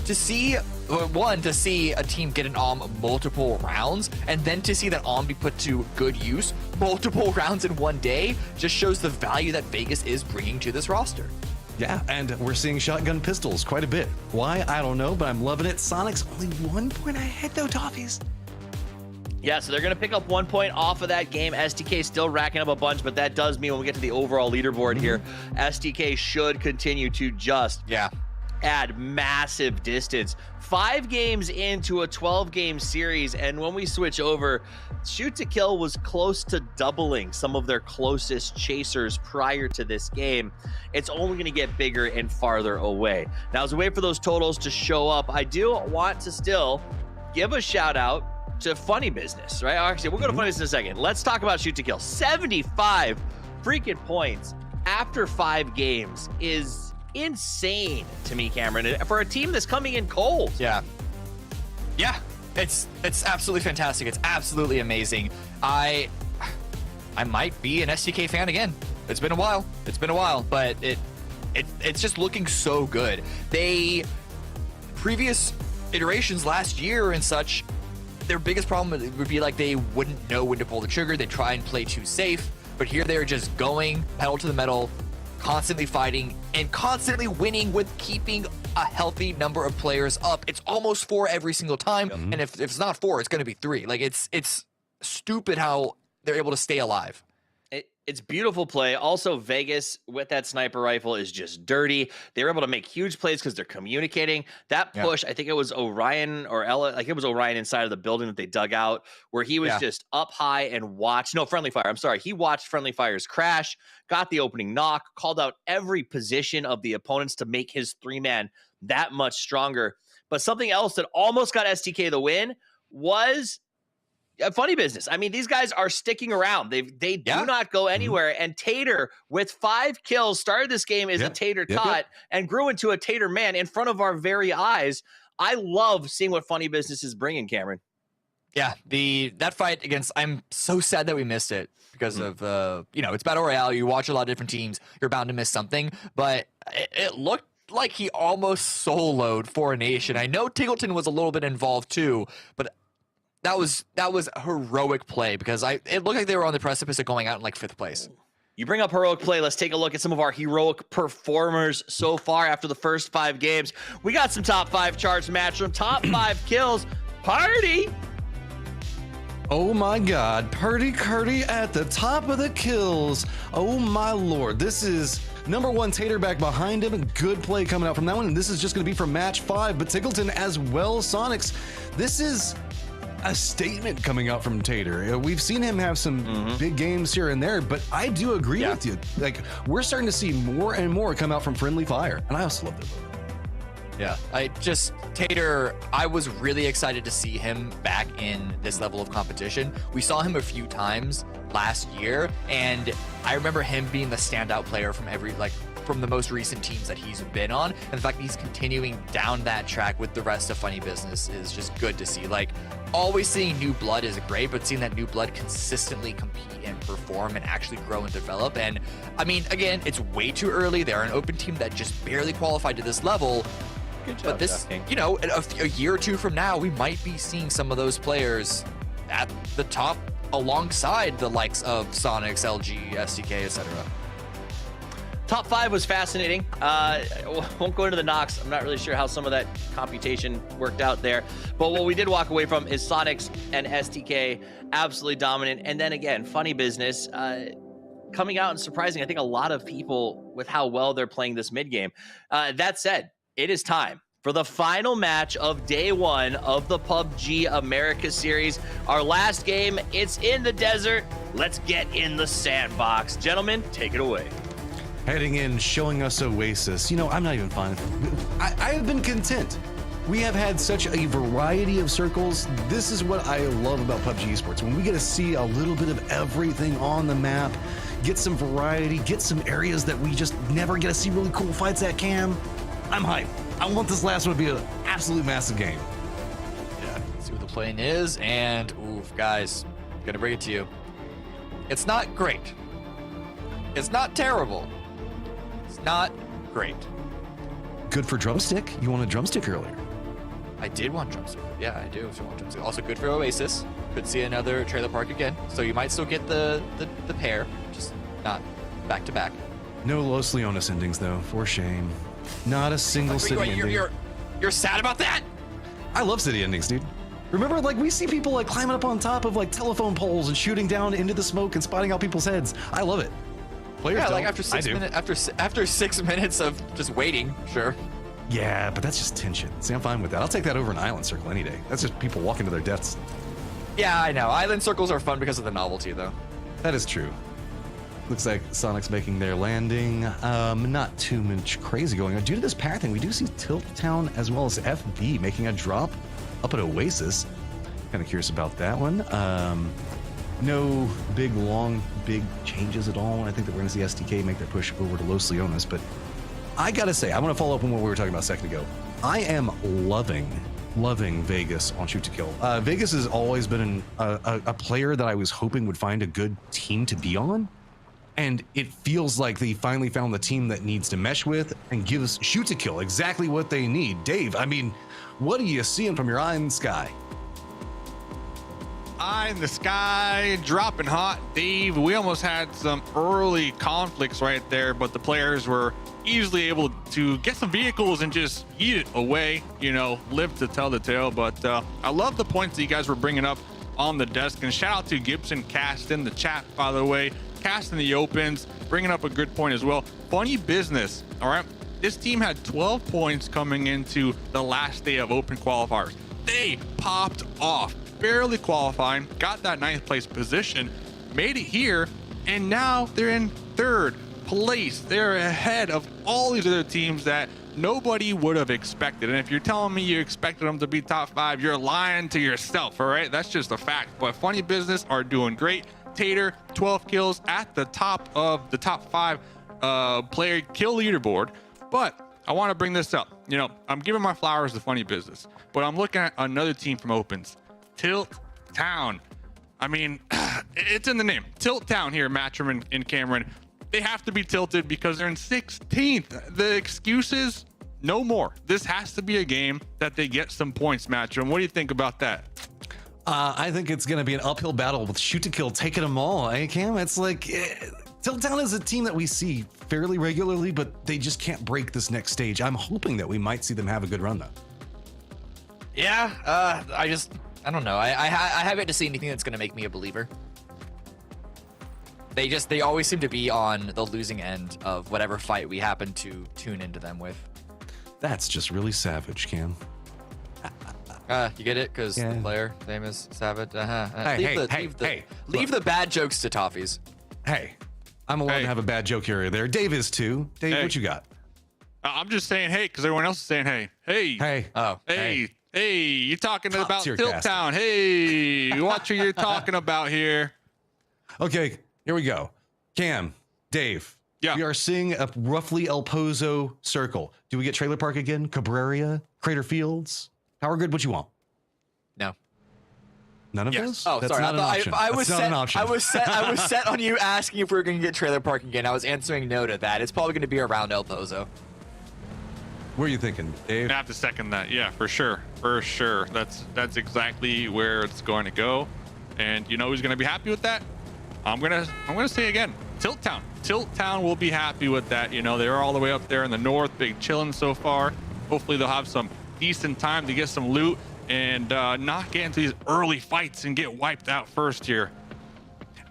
to see a team get an multiple rounds, and then to see that be put to good use multiple rounds in one day just shows the value that Vegas is bringing to this roster. Yeah, and we're seeing shotgun pistols quite a bit. Why? I don't know, but I'm loving it. Sonic's only 1 point ahead though, Toffees. Yeah, so they're going to pick up 1 point off of that game. STK still racking up a bunch, but that does mean when we get to the overall leaderboard here, STK should continue to just add massive distance. 5 games into a 12-game series, and when we switch over, shoot to kill was close to doubling some of their closest chasers prior to this game. It's only going to get bigger and farther away. Now, as we wait for those totals to show up, I do want to still give a shout out to Funny Business, right? Actually, we'll go to Funny Business in a second. Let's talk about shoot to kill. 75 freaking points after 5 games is insane to me, Cameron, for a team that's coming in cold. Yeah, it's absolutely fantastic. It's absolutely amazing. I might be an STK fan again. It's been a while, but it's just looking so good. Previous iterations last year and such, their biggest problem would be like they wouldn't know when to pull the trigger. They try and play too safe, but here they're just going pedal to the metal, constantly fighting and constantly winning with keeping a healthy number of players up. It's almost 4 every single time, and if it's not 4, it's going to be 3. Like it's stupid how they're able to stay alive. It's beautiful play. Also, Vegas with that sniper rifle is just dirty. They were able to make huge plays because they're communicating. That push, I think it was Orion or Ella, like it was Orion inside of the building that they dug out, where he was just up high and watched. No, Friendly Fire. I'm sorry. He watched Friendly Fire's crash, got the opening knock, called out every position of the opponents to make his 3-man that much stronger. But something else that almost got STK the win was Funny Business. I mean, these guys are sticking around. They do not go anywhere. And Tater, with 5 kills, started this game as a Tater tot and grew into a Tater man in front of our very eyes. I love seeing what Funny Business is bringing, Cameron. Yeah, that fight against, I'm so sad that we missed it because of, it's Battle Royale. You watch a lot of different teams. You're bound to miss something. But it looked like he almost soloed for a nation. I know Tiggleton was a little bit involved too, but that was a heroic play because it looked like they were on the precipice of going out in like 5th place. You bring up heroic play. Let's take a look at some of our heroic performers so far after the first 5 games. We got some top 5 charts, Matchroom. Top 5 kills. Party. Oh my God, Purdy Curdy at the top of the kills. Oh my Lord, this is number 1 Tater back behind him. Good play coming out from that one. And this is just going to be from match 5, but Tiggleton as well. Sonics, this is a statement coming out from Tater. We've seen him have some big games here and there, but I do agree with you. Like, we're starting to see more and more come out from Friendly Fire, and I also love that. Yeah, Tater, I was really excited to see him back in this level of competition. We saw him a few times last year, and I remember him being the standout player from from the most recent teams that he's been on. And the fact that he's continuing down that track with the rest of Funny Business is just good to see. Like, always seeing new blood is great, but seeing that new blood consistently compete and perform and actually grow and develop. And I mean, again, it's way too early. They're an open team that just barely qualified to this level. Good job, But this, you know, a year or two from now, we might be seeing some of those players at the top alongside the likes of Sonics, LG, SDK, etc. Top 5 was fascinating. Won't go into the knocks. I'm not really sure how some of that computation worked out there. But what we did walk away from is Sonics and STK absolutely dominant. And then again, Funny Business coming out and surprising, I think, a lot of people with how well they're playing this mid game. That said, it is time for the final match of day 1 of the PUBG America series. Our last game, it's in the desert. Let's get in the sandbox. Gentlemen, take it away. Heading in, showing us Oasis. You know, I'm not even fine. I have been content. We have had such a variety of circles. This is what I love about PUBG Esports. When we get to see a little bit of everything on the map, get some variety, get some areas that we just never get to see really cool fights at, Cam. I'm hyped. I want this last one to be an absolute massive game. Yeah, let's see what the plan is. And, oof, guys, I'm gonna bring it to you. It's not great. It's not terrible. It's not great. Good for drumstick. You want a drumstick earlier? I did want drumstick. Yeah, I do want drumstick. Also good for Oasis. Could see another trailer park again. So you might still get the pair, just not back to back. No Los Leones endings though, for shame. Not a single city ending. You're sad about that? I love city endings, dude. Remember, like, we see people like climbing up on top of like telephone poles and shooting down into the smoke and spotting out people's heads. I love it. Players yeah, don't. like after 6 minutes of just waiting, sure. Yeah, but that's just tension. See, I'm fine with that. I'll take that over an island circle any day. That's just people walking to their deaths. Yeah, I know. Island circles are fun because of the novelty, though. That is true. Looks like Sonic's making their landing. Not too much crazy going on. Due to this pathing, we do see Tilt Town as well as FB making a drop up at Oasis. Kind of curious about that one. No big changes at all. I think that we're going to see STK make their push over to Los Leones. But I got to say, I want to follow up on what we were talking about a second ago. I am loving Vegas on Shoot to Kill. Vegas has always been a player that I was hoping would find a good team to be on. And it feels like they finally found the team that needs to mesh with and gives Shoot to Kill exactly what they need. Dave, I mean, what are you seeing from your eye in the sky? Eye in the sky, dropping hot, Dave. We almost had some early conflicts right there, but the players were easily able to get some vehicles and just eat it away, you know, live to tell the tale. But I love the points that you guys were bringing up on the desk, and shout out to Gibson Cast in the chat, by the way. Cast in the opens, bringing up a good point as well. Funny Business, all right? This team had 12 points coming into the last day of open qualifiers. They popped off, barely qualifying, got that 9th place position, made it here, and now they're in 3rd place. They're ahead of all these other teams that nobody would have expected. And if you're telling me you expected them to be top 5, you're lying to yourself, all right? That's just a fact. But Funny Business are doing great. Tater, 12 kills at the top of the top 5 player kill leaderboard. But I want to bring this up. You know, I'm giving my flowers to Funny Business, but I'm looking at another team from Opens, Tilt Town. I mean, it's in the name. Tilt Town here, Matchroom and Cameron. They have to be tilted because they're in 16th. The excuses, no more. This has to be a game that they get some points, Matchroom. What do you think about that? I think it's going to be an uphill battle with Shoot to Kill taking them all, eh, Cam? It's like, Tilt Town is a team that we see fairly regularly, but they just can't break this next stage. I'm hoping that we might see them have a good run, though. Yeah, I don't know. I have yet to see anything that's going to make me a believer. They always seem to be on the losing end of whatever fight we happen to tune into them with. That's just really savage, Cam. You get it? Because the player name is Savage. Leave the bad jokes to Toffees. Hey, I'm allowed to have a bad joke here or there. Dave is too. Dave, what you got? I'm just saying hey, because everyone else is saying hey. Hey. Oh. Hey. You're talking Top about tier Tilt casting. Town. Hey, watch what you're talking about here. Okay, here we go. Cam, Dave, Yeah. We are seeing a roughly El Pozo circle. Do we get Trailer Park again? Cabrera? Crater Fields? Power Grid? What you want? No. None of those? Oh, That's sorry. not an option. I That's was not set. an option. I was set on you asking if we were going to get Trailer Park again. I was answering no to that. It's probably going to be around El Pozo. What are you thinking, Dave? I have to second that. Yeah, for sure. For sure. That's exactly where it's going to go. And you know who's going to be happy with that? I'm gonna say again, Tilt Town. Tilt Town will be happy with that. You know, they're all the way up there in the north, big chilling so far. Hopefully they'll have some decent time to get some loot and not get into these early fights and get wiped out first here.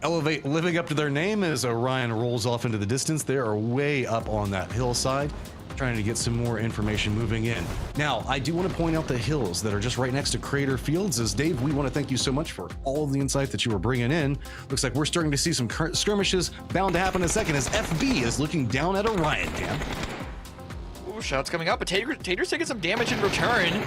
Elevate, living up to their name as Orion rolls off into the distance. They are way up on that hillside, trying to get some more information moving in. Now, I do want to point out the hills that are just right next to Crater Fields. As Dave, we want to thank you so much for all of the insight that you were bringing in. Looks like we're starting to see some skirmishes bound to happen in a second as FB is looking down at Orion camp. Ooh, shots coming up, but Tater's taking some damage in return.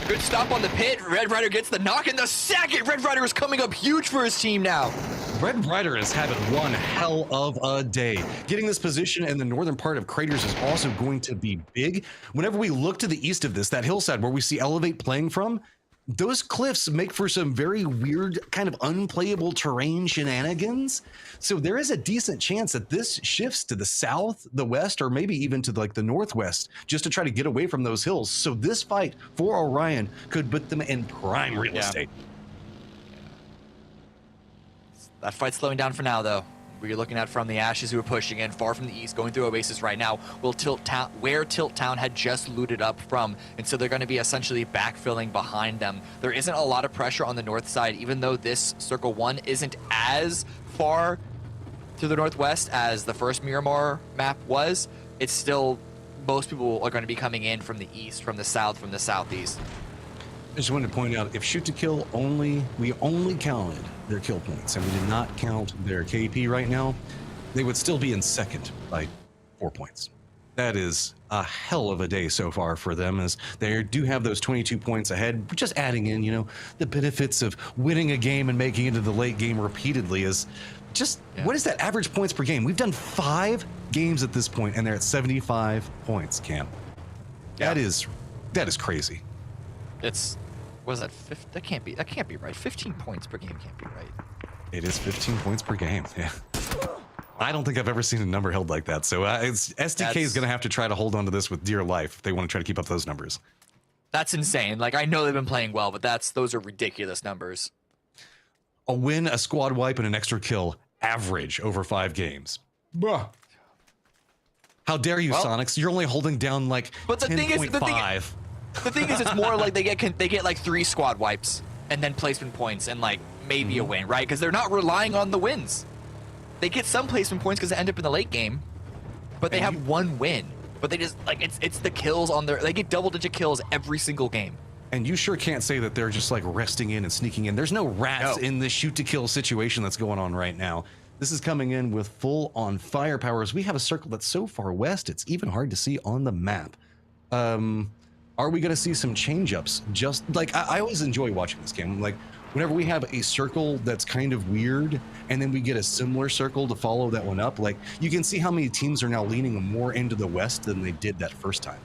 A good stop on the pit. Red Rider gets the knock in the second. Red Rider is coming up huge for his team now. Red Rider is having one hell of a day. Getting this position in the northern part of Craters is also going to be big. Whenever we look to the east of this, that hillside where we see Elevate playing from, those cliffs make for some very weird, kind of unplayable terrain shenanigans. So there is a decent chance that this shifts to the south, the west, or maybe even to like the northwest, just to try to get away from those hills. So this fight for Orion could put them in prime real estate. That fight's slowing down for now, though. We're looking at from the Ashes who are pushing in far from the east, going through Oasis right now. Will Tilt Town, where Tilt Town had just looted up from, and so they're going to be essentially backfilling behind them. There isn't a lot of pressure on the north side, even though this Circle 1 isn't as far to the northwest as the first Miramar map was. It's still, most people are going to be coming in from the east, from the south, from the southeast. I just wanted to point out, if shoot to kill we only counted their kill points and we did not count their KP right now, they would still be in second by 4 points. That is a hell of a day so far for them, as they do have those 22 points ahead. Just adding in, you know, the benefits of winning a game and making it into the late game repeatedly is just, what is that average points per game? We've done 5 games at this point and they're at 75 points, Cam. Yeah. That is crazy. It's, what is that? That can't be right. 15 points per game can't be right. It is 15 points per game. Yeah. I don't think I've ever seen a number held like that. So SDK is going to have to try to hold on to this with dear life if they want to try to keep up those numbers. That's insane. Like, I know they've been playing well, but those are ridiculous numbers. A win, a squad wipe, and an extra kill average over 5 games. Bruh. How dare you, Sonics? You're only holding down like 10.5. The thing is, it's more like they get like 3 squad wipes and then placement points and like maybe a win, right? Because they're not relying on the wins. They get some placement points because they end up in the late game, but they have 1 win. But they just like it's the kills on they get double-digit kills every single game. And you sure can't say that they're just like resting in and sneaking in. There's no rats in this shoot to kill situation that's going on right now. This is coming in with full on firepower as we have a circle that's so far west it's even hard to see on the map. Are we going to see some change-ups? Just like I always enjoy watching this game. Like whenever we have a circle that's kind of weird and then we get a similar circle to follow that one up, like you can see how many teams are now leaning more into the west than they did that first time.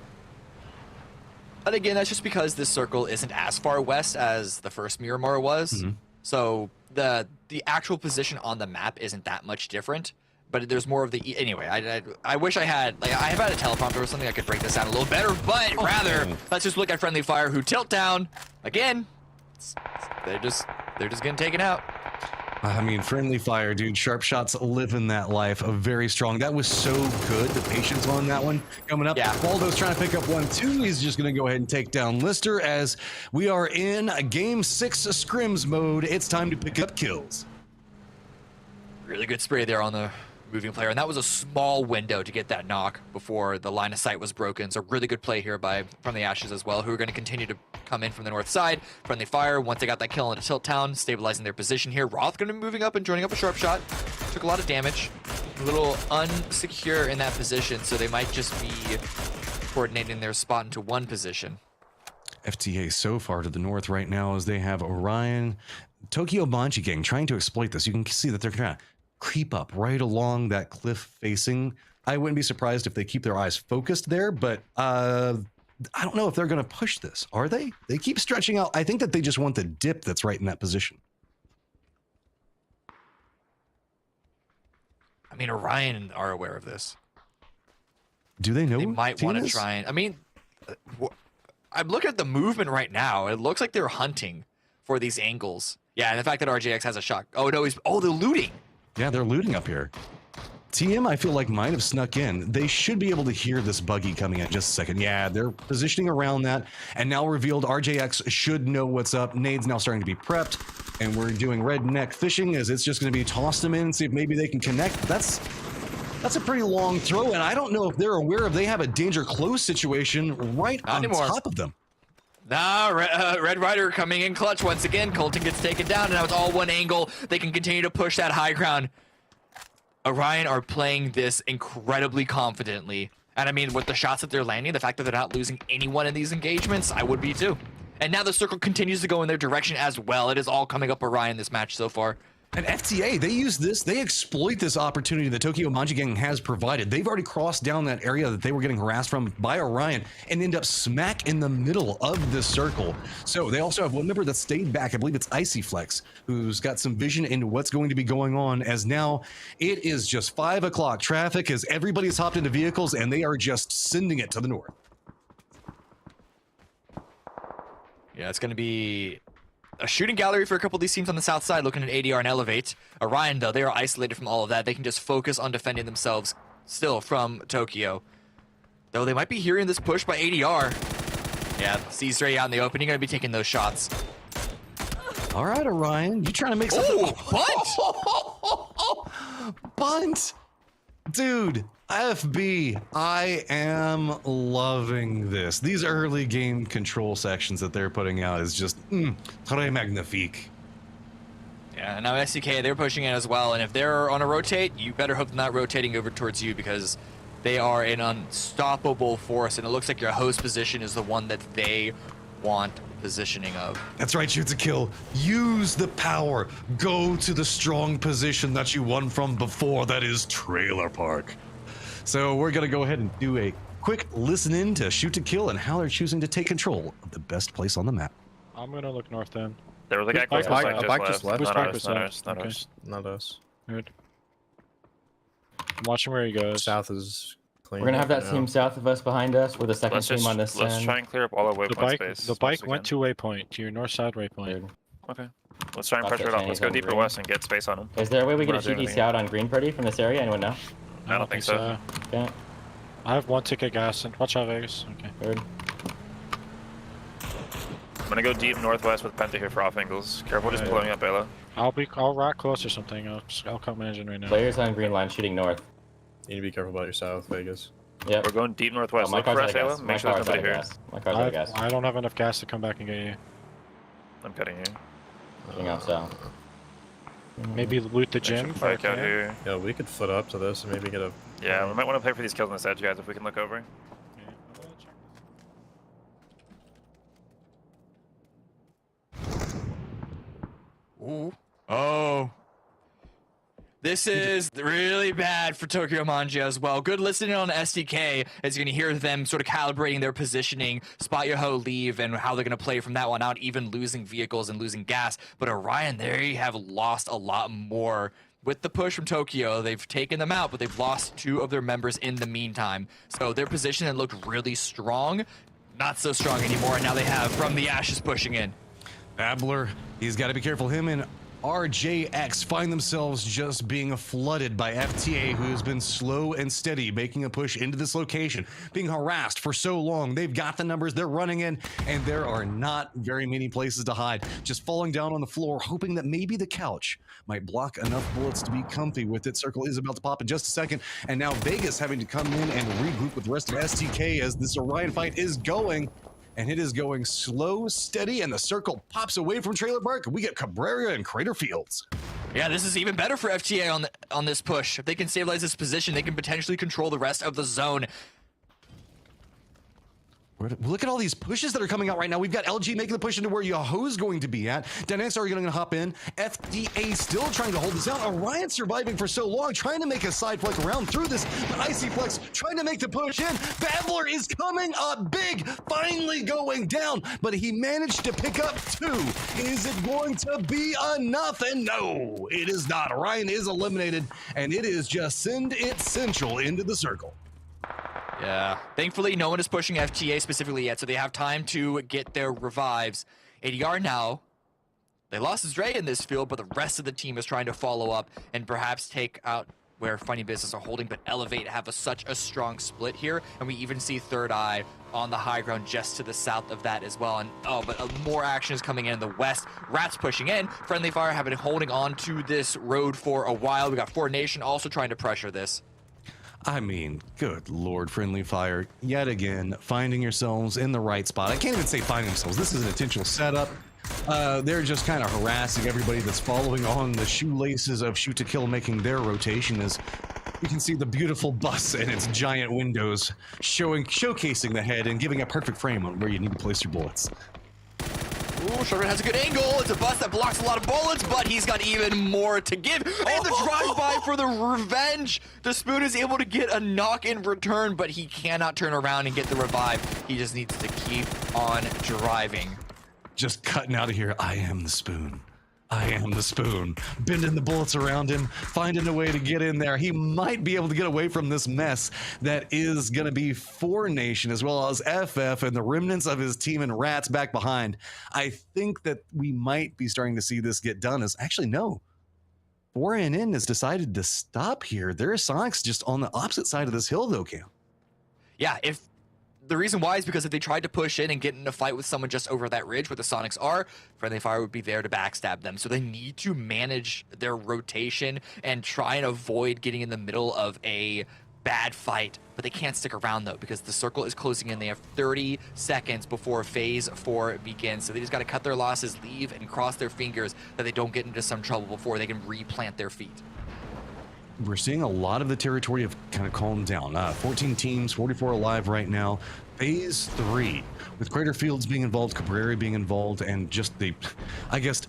And again, that's just because this circle isn't as far west as the first Miramar was. So the actual position on the map isn't that much different. But there's more of the anyway. I wish I had I had a teleprompter or something I could break this down a little better. But rather, let's just look at Friendly Fire, who Tilt Down again. They're just getting taken out. I mean, Friendly Fire, dude. Sharp Shots living that life. A very strong. That was so good. The patience on that one coming up. Yeah. Waldo's trying to pick up 1, 2. He's just going to go ahead and take down Lister as we are in a Game 6 scrims mode. It's time to pick up kills. Really good spray there on the moving player, and that was a small window to get that knock before the line of sight was broken. So really good play here from the Ashes as well, who are going to continue to come in from the north side. Friendly Fire, once they got that kill into Tilt Town, stabilizing their position here. Roth going to be moving up and joining up a Sharp Shot. Took a lot of damage. A little unsecure in that position, so they might just be coordinating their spot into one position. FTA so far to the north right now as they have Orion, Tokyo Banchi Gang trying to exploit this. You can see that they're trying to creep up right along that cliff facing. I wouldn't be surprised if they keep their eyes focused there, but I don't know if they're going to push this. Are they? They keep stretching out. I think that they just want the dip that's right in that position. I mean, Orion are aware of this. Do they know? They might want to try and. I mean, I'm looking at the movement right now. It looks like they're hunting for these angles. Yeah, and the fact that RJX has a shot. Oh no, they're looting. Yeah, they're looting up here. TM, I feel like, might have snuck in. They should be able to hear this buggy coming in just a second. Yeah, they're positioning around that. And now revealed RJX should know what's up. Nade's now starting to be prepped. And we're doing redneck fishing as it's just going to be toss them in and see if maybe they can connect. That's a pretty long throw. And I don't know if they're aware of they have a danger close situation right on top of them. Nah, Red Rider coming in clutch once again. Colton gets taken down, and now it's all one angle. They can continue to push that high ground. Orion are playing this incredibly confidently. And I mean, with the shots that they're landing, the fact that they're not losing anyone in these engagements, I would be too. And now the circle continues to go in their direction as well. It is all coming up Orion this match so far. And FTA, they use this, they exploit this opportunity that Tokyo Manji Gang has provided. They've already crossed down that area that they were getting harassed from by Orion and end up smack in the middle of this circle. So they also have one member that stayed back. I believe it's Icy Flex, who's got some vision into what's going to be going on, as now it is just 5 o'clock traffic as everybody's hopped into vehicles and they are just sending it to the north. Yeah, it's going to be a shooting gallery for a couple of these teams on the south side looking at ADR and Elevate. Orion, though, they are isolated from all of that. They can just focus on defending themselves still from Tokyo. Though they might be hearing this push by ADR. Yeah, C's right out in the open. You're going to be taking those shots. All right, Orion, you trying to make something? Bunt! Bunt! Dude, FB, I am loving this. These early game control sections that they're putting out is just très magnifique. Yeah, now SDK, they're pushing in as well, and if they're on a rotate, you better hope they're not rotating over towards you because they are an unstoppable force, and it looks like your host position is the one that they want positioning of. That's right, Shoot to Kill. Use the power. Go to the strong position that you won from before, that is Trailer Park. So we're going to go ahead and do a quick listen in to Shoot to Kill and how they're choosing to take control of the best place on the map. I'm going to look north then. There was a guy close to bike just left. Not us. Good. I'm watching where he goes. South is clean. We're gonna have that team south of us behind us with a second team on this Let's end. try and clear up all our waypoint space. The bike went to waypoint, to your north side waypoint. Okay. Let's try and pressure it off. Let's go deeper west and get space on them. Is there a way we get a GD scout on Green Pretty from this area? Anyone know? I don't think so. Okay. I have 1 ticket gas and watch out Vegas. Okay. Heard. I'm gonna go deep northwest with Penta here for off angles. Careful just blowing up Ayla. I'll rock close or something. I'll come engine right now. Players on green line shooting north. You need to be careful about your south, Vegas. Yep. We're going deep northwest. Oh, my Look for car's us, out of Ayla. gas. Make sure there's nobody here. My car's out of gas. I don't have enough gas to come back and get you. I'm cutting you. Looking out south. Maybe loot the gym. Bike out here. Yeah, we could foot up to this and maybe get a... Yeah, we might want to play for these kills on this edge, guys, if we can look over. Ooh. Oh. This is really bad for Tokyo Manji as well. Good listening on SDK as you're going to hear them sort of calibrating their positioning, spot your hoe, leave, and how they're going to play from that one out, even losing vehicles and losing gas. But Orion, they have lost a lot more. With the push from Tokyo, they've taken them out, but they've lost 2 of their members in the meantime. So their position had looked really strong, not so strong anymore, and now they have From the Ashes pushing in. Abler, he's got to be careful. Him and RJX find themselves just being flooded by FTA, who has been slow and steady, making a push into this location, being harassed for so long. They've got the numbers, they're running in, and there are not very many places to hide. Just falling down on the floor, hoping that maybe the couch might block enough bullets to be comfy with it. Circle is about to pop in just a second, and now Vegas having to come in and regroup with the rest of STK as this Orion fight is going. And it is going slow, steady, and the circle pops away from Trailer Park, and we get Cabrera and Crater Fields. Yeah, this is even better for FTA on this push. If they can stabilize this position, they can potentially control the rest of the zone. Look at all these pushes that are coming out right now. We've got LG making the push into where Yahoo's going to be at. Dynamics are going to hop in. FDA still trying to hold this down. Orion surviving for so long, trying to make a side flex around through this. But Icy Flex trying to make the push in. Babbler is coming up big, finally going down, but he managed to pick up 2. Is it going to be enough? And no, it is not. Orion is eliminated, and it is just send it central into the circle. Yeah, thankfully no one is pushing FTA specifically yet, so they have time to get their revives. ADR now, they lost Dre in this field, but the rest of the team is trying to follow up and perhaps take out where Funny Business are holding, but Elevate have such a strong split here, and we even see Third Eye on the high ground just to the south of that as well. And more action is coming in the west. Rats pushing in. Friendly Fire have been holding on to this road for a while. We got 4 Nation also trying to pressure this. I mean, good Lord, Friendly Fire, yet again, finding yourselves in the right spot. I can't even say finding themselves. This is an intentional setup. They're just kind of harassing everybody that's following on the shoelaces of Shoot to Kill, making their rotation. As you can see the beautiful bus and its giant windows showcasing the head and giving a perfect frame on where you need to place your bullets. Ooh, Sherman has a good angle. It's a bus that blocks a lot of bullets, but he's got even more to give. And the drive-by for the revenge. The Spoon is able to get a knock in return, but he cannot turn around and get the revive. He just needs to keep on driving. Just cutting out of here. I am the Spoon. I am the Spoon. Bending the bullets around him, finding a way to get in there. He might be able to get away from this mess that is going to be 4 Nation, as well as FF and the remnants of his team and Rats back behind. I think that we might be starting to see this get done. Actually, no. 4NN has decided to stop here. There are Sonics just on the opposite side of this hill, though, Cam. Yeah, the reason why is because if they tried to push in and get in a fight with someone just over that ridge where the Sonics are, Friendly Fire would be there to backstab them. So they need to manage their rotation and try and avoid getting in the middle of a bad fight. But they can't stick around, though, because the circle is closing in. They have 30 seconds before phase 4 begins. So they just got to cut their losses, leave, and cross their fingers that they don't get into some trouble before they can replant their feet. We're seeing a lot of the territory have kind of calmed down. 14 teams, 44 alive right now. Phase 3, with Crater Fields being involved, Cabrera being involved, and just the, I guess,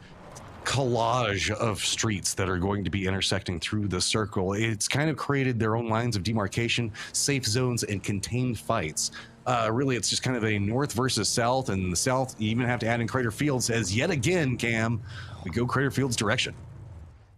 collage of streets that are going to be intersecting through the circle. It's kind of created their own lines of demarcation, safe zones, and contained fights. Really, it's just kind of a north versus south, and the south, you even have to add in Crater Fields, as yet again, Cam, we go Crater Fields direction.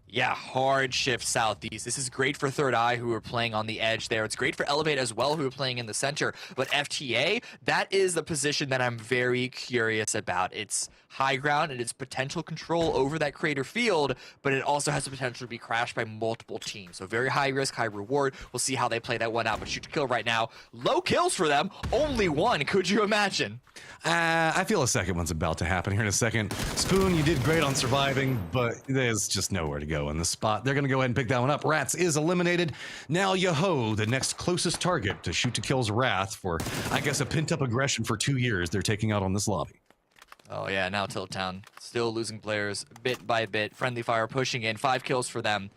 Yeah, hard shift southeast. This is great for Third Eye, who are playing on the edge there. It's great for Elevate as well, who are playing in the center. But FTA, that is the position that I'm very curious about. It's high ground and its potential control over that Crater Field, but it also has the potential to be crashed by multiple teams. So very high risk, high reward. We'll see how they play that one out. But Shoot to Kill right now, low kills for them. Only 1. Could you imagine? I feel a second one's about to happen here in a second. Spoon, you did great on surviving, but there's just nowhere to go in the spot. They're going to go ahead and pick that one up. Rats is eliminated. Now Yahoo, the next closest target to Shoot to Kill's wrath for, I guess, a pent-up aggression for 2 years they're taking out on this lobby. Oh yeah, now Tilt Town still losing players bit by bit. Friendly Fire pushing in, 5 kills for them.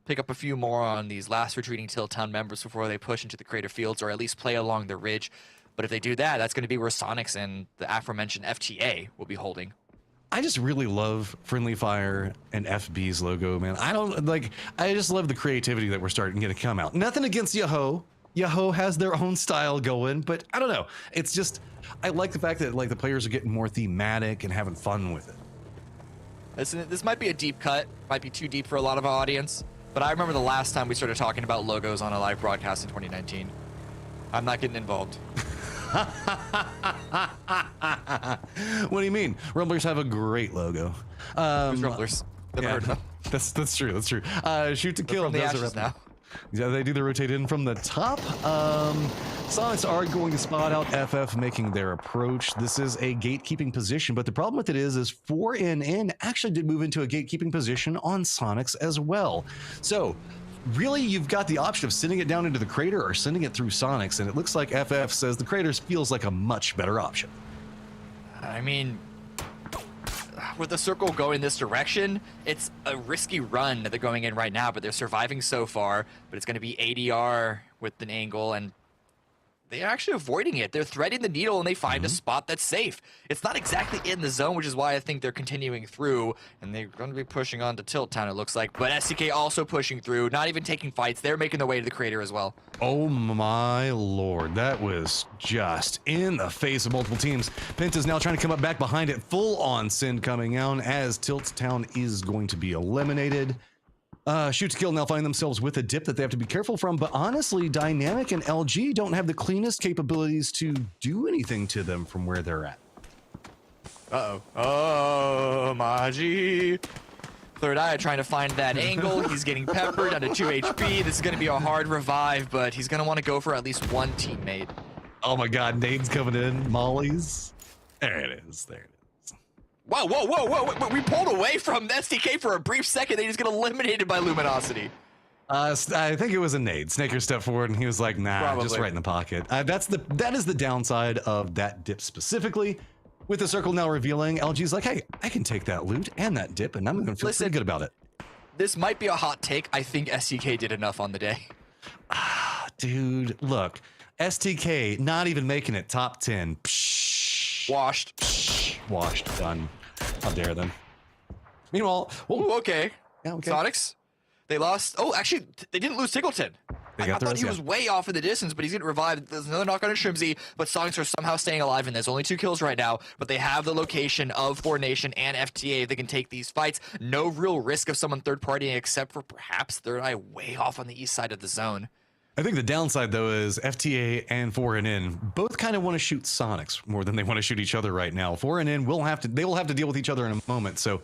Pick up a few more on these last retreating Tilt Town members before they push into the Crater Fields, or at least play along the ridge. But if they do that, that's going to be where Sonics and the aforementioned FTA will be holding. I just really love Friendly Fire and FB's logo, man. I just love the creativity that we're starting to come out. Nothing against Yahoo. Yahoo has their own style going, but I don't know. It's just, I like the fact that the players are getting more thematic and having fun with it. This might be a deep cut, might be too deep for a lot of our audience, but I remember the last time we started talking about logos on a live broadcast in 2019. I'm not getting involved. What do you mean? Rumblers have a great logo. Who's Rumblers? Never heard of them. That's true. That's true. Shoot to Kill. From the ashes now. Yeah, they do the rotate in from the top. Sonics are going to spot out FF making their approach. This is a gatekeeping position, but the problem with it is 4NN actually did move into a gatekeeping position on Sonics as well. So really, you've got the option of sending it down into the crater or sending it through Sonics, and it looks like FF says the craters feels like a much better option. I mean, with the circle going this direction, it's a risky run that they're going in right now, but they're surviving so far. But it's going to be ADR with an angle, and they're actually avoiding it. They're threading the needle and they find a spot that's safe. It's not exactly in the zone, which is why I think they're continuing through, and they're going to be pushing on to Tilt Town, it looks like. But STK also pushing through, not even taking fights. They're making their way to the crater as well. Oh my lord, that was just in the face of multiple teams. Penta's now trying to come up back behind it. Full on Sin coming out as Tilt Town is going to be eliminated. Shoot to Kill now find themselves with a dip that they have to be careful from, but honestly, Dynamic and LG don't have the cleanest capabilities to do anything to them from where they're at. Oh, Maji. Third Eye trying to find that angle. He's getting peppered down to 2 HP. This is going to be a hard revive, but he's going to want to go for at least one teammate. Oh my god, nades coming in, mollies. There it is, there it is. Whoa, whoa, whoa, whoa, we pulled away from STK for a brief second. They just get eliminated by Luminosity. I think it was a nade. Snaker stepped forward and he was like, nah, Probably. just right in the pocket. That is the downside of that dip specifically. With the circle now revealing, LG's like, hey, I can take that loot and that dip and I'm gonna feel pretty good about it. This might be a hot take. I think STK did enough on the day. Dude, look, STK not even making it top 10. Psh, washed. Psh, washed, done. How dare them. Meanwhile, ooh, okay. Yeah, okay. Sonics, they lost. Oh, actually, they didn't lose Tiggleton. I thought he was way off in the distance, but he's getting revived. There's another knock on a Shrimsy, but Sonics are somehow staying alive in this. Only 2 kills right now, but they have the location of 4Nation and FTA. They can take these fights. No real risk of someone third partying except for perhaps Third Eye way off on the east side of the zone. I think the downside though is FTA and 4NN both kind of want to shoot Sonics more than they want to shoot each other right now. 4NN will have to deal with each other in a moment. So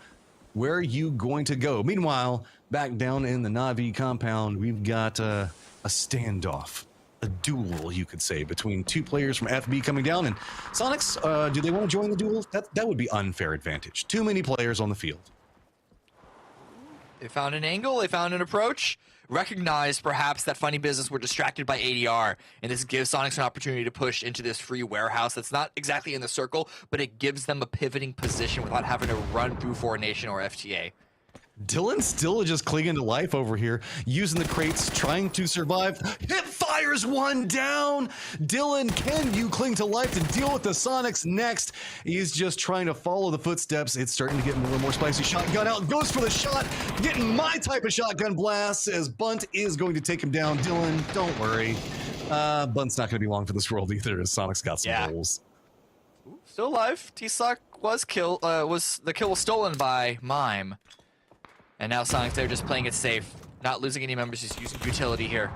where are you going to go? Meanwhile, back down in the Navi compound, we've got a standoff, a duel, you could say, between 2 players from FB coming down. And Sonics, do they want to join the duel? That would be unfair advantage. Too many players on the field. They found an angle, they found an approach, recognized perhaps that Funny Business were distracted by ADR, and this gives Sonics an opportunity to push into this free warehouse that's not exactly in the circle, but it gives them a pivoting position without having to run through 4Nation or FTA. Dylan still just clinging to life over here, using the crates, trying to survive. Hip fires one down. Dylan, can you cling to life to deal with the Sonics next? He's just trying to follow the footsteps. It's starting to get a little more spicy. Shotgun out, goes for the shot, getting my type of shotgun blast as Bunt is going to take him down. Dylan, don't worry. Bunt's not going to be long for this world either, as Sonic's got some goals. Still alive. T-Sock was killed. The kill was stolen by Mime. And now Sonics, they're just playing it safe. Not losing any members, just using utility here.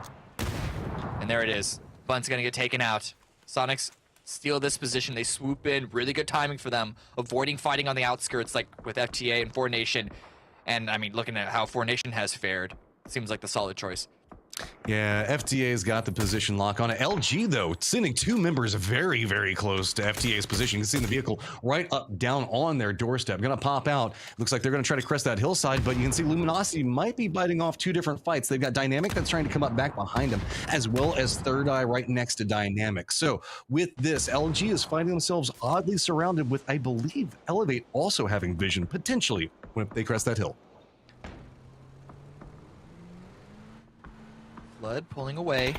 And there it is. Bunt's gonna get taken out. Sonics steal this position. They swoop in. Really good timing for them. Avoiding fighting on the outskirts like with FTA and 4Nation. And I mean, looking at how 4Nation has fared, seems like the solid choice. Yeah, FTA's got the position lock on it. LG, though, sending 2 members very, very close to FTA's position. You can see the vehicle right up, down on their doorstep. Gonna pop out. Looks like they're gonna try to crest that hillside, but you can see Luminosity might be biting off 2 different fights. They've got Dynamic that's trying to come up back behind them, as well as Third Eye right next to Dynamic. So with this, LG is finding themselves oddly surrounded with, I believe, Elevate also having vision, potentially, when they crest that hill. Flood pulling away.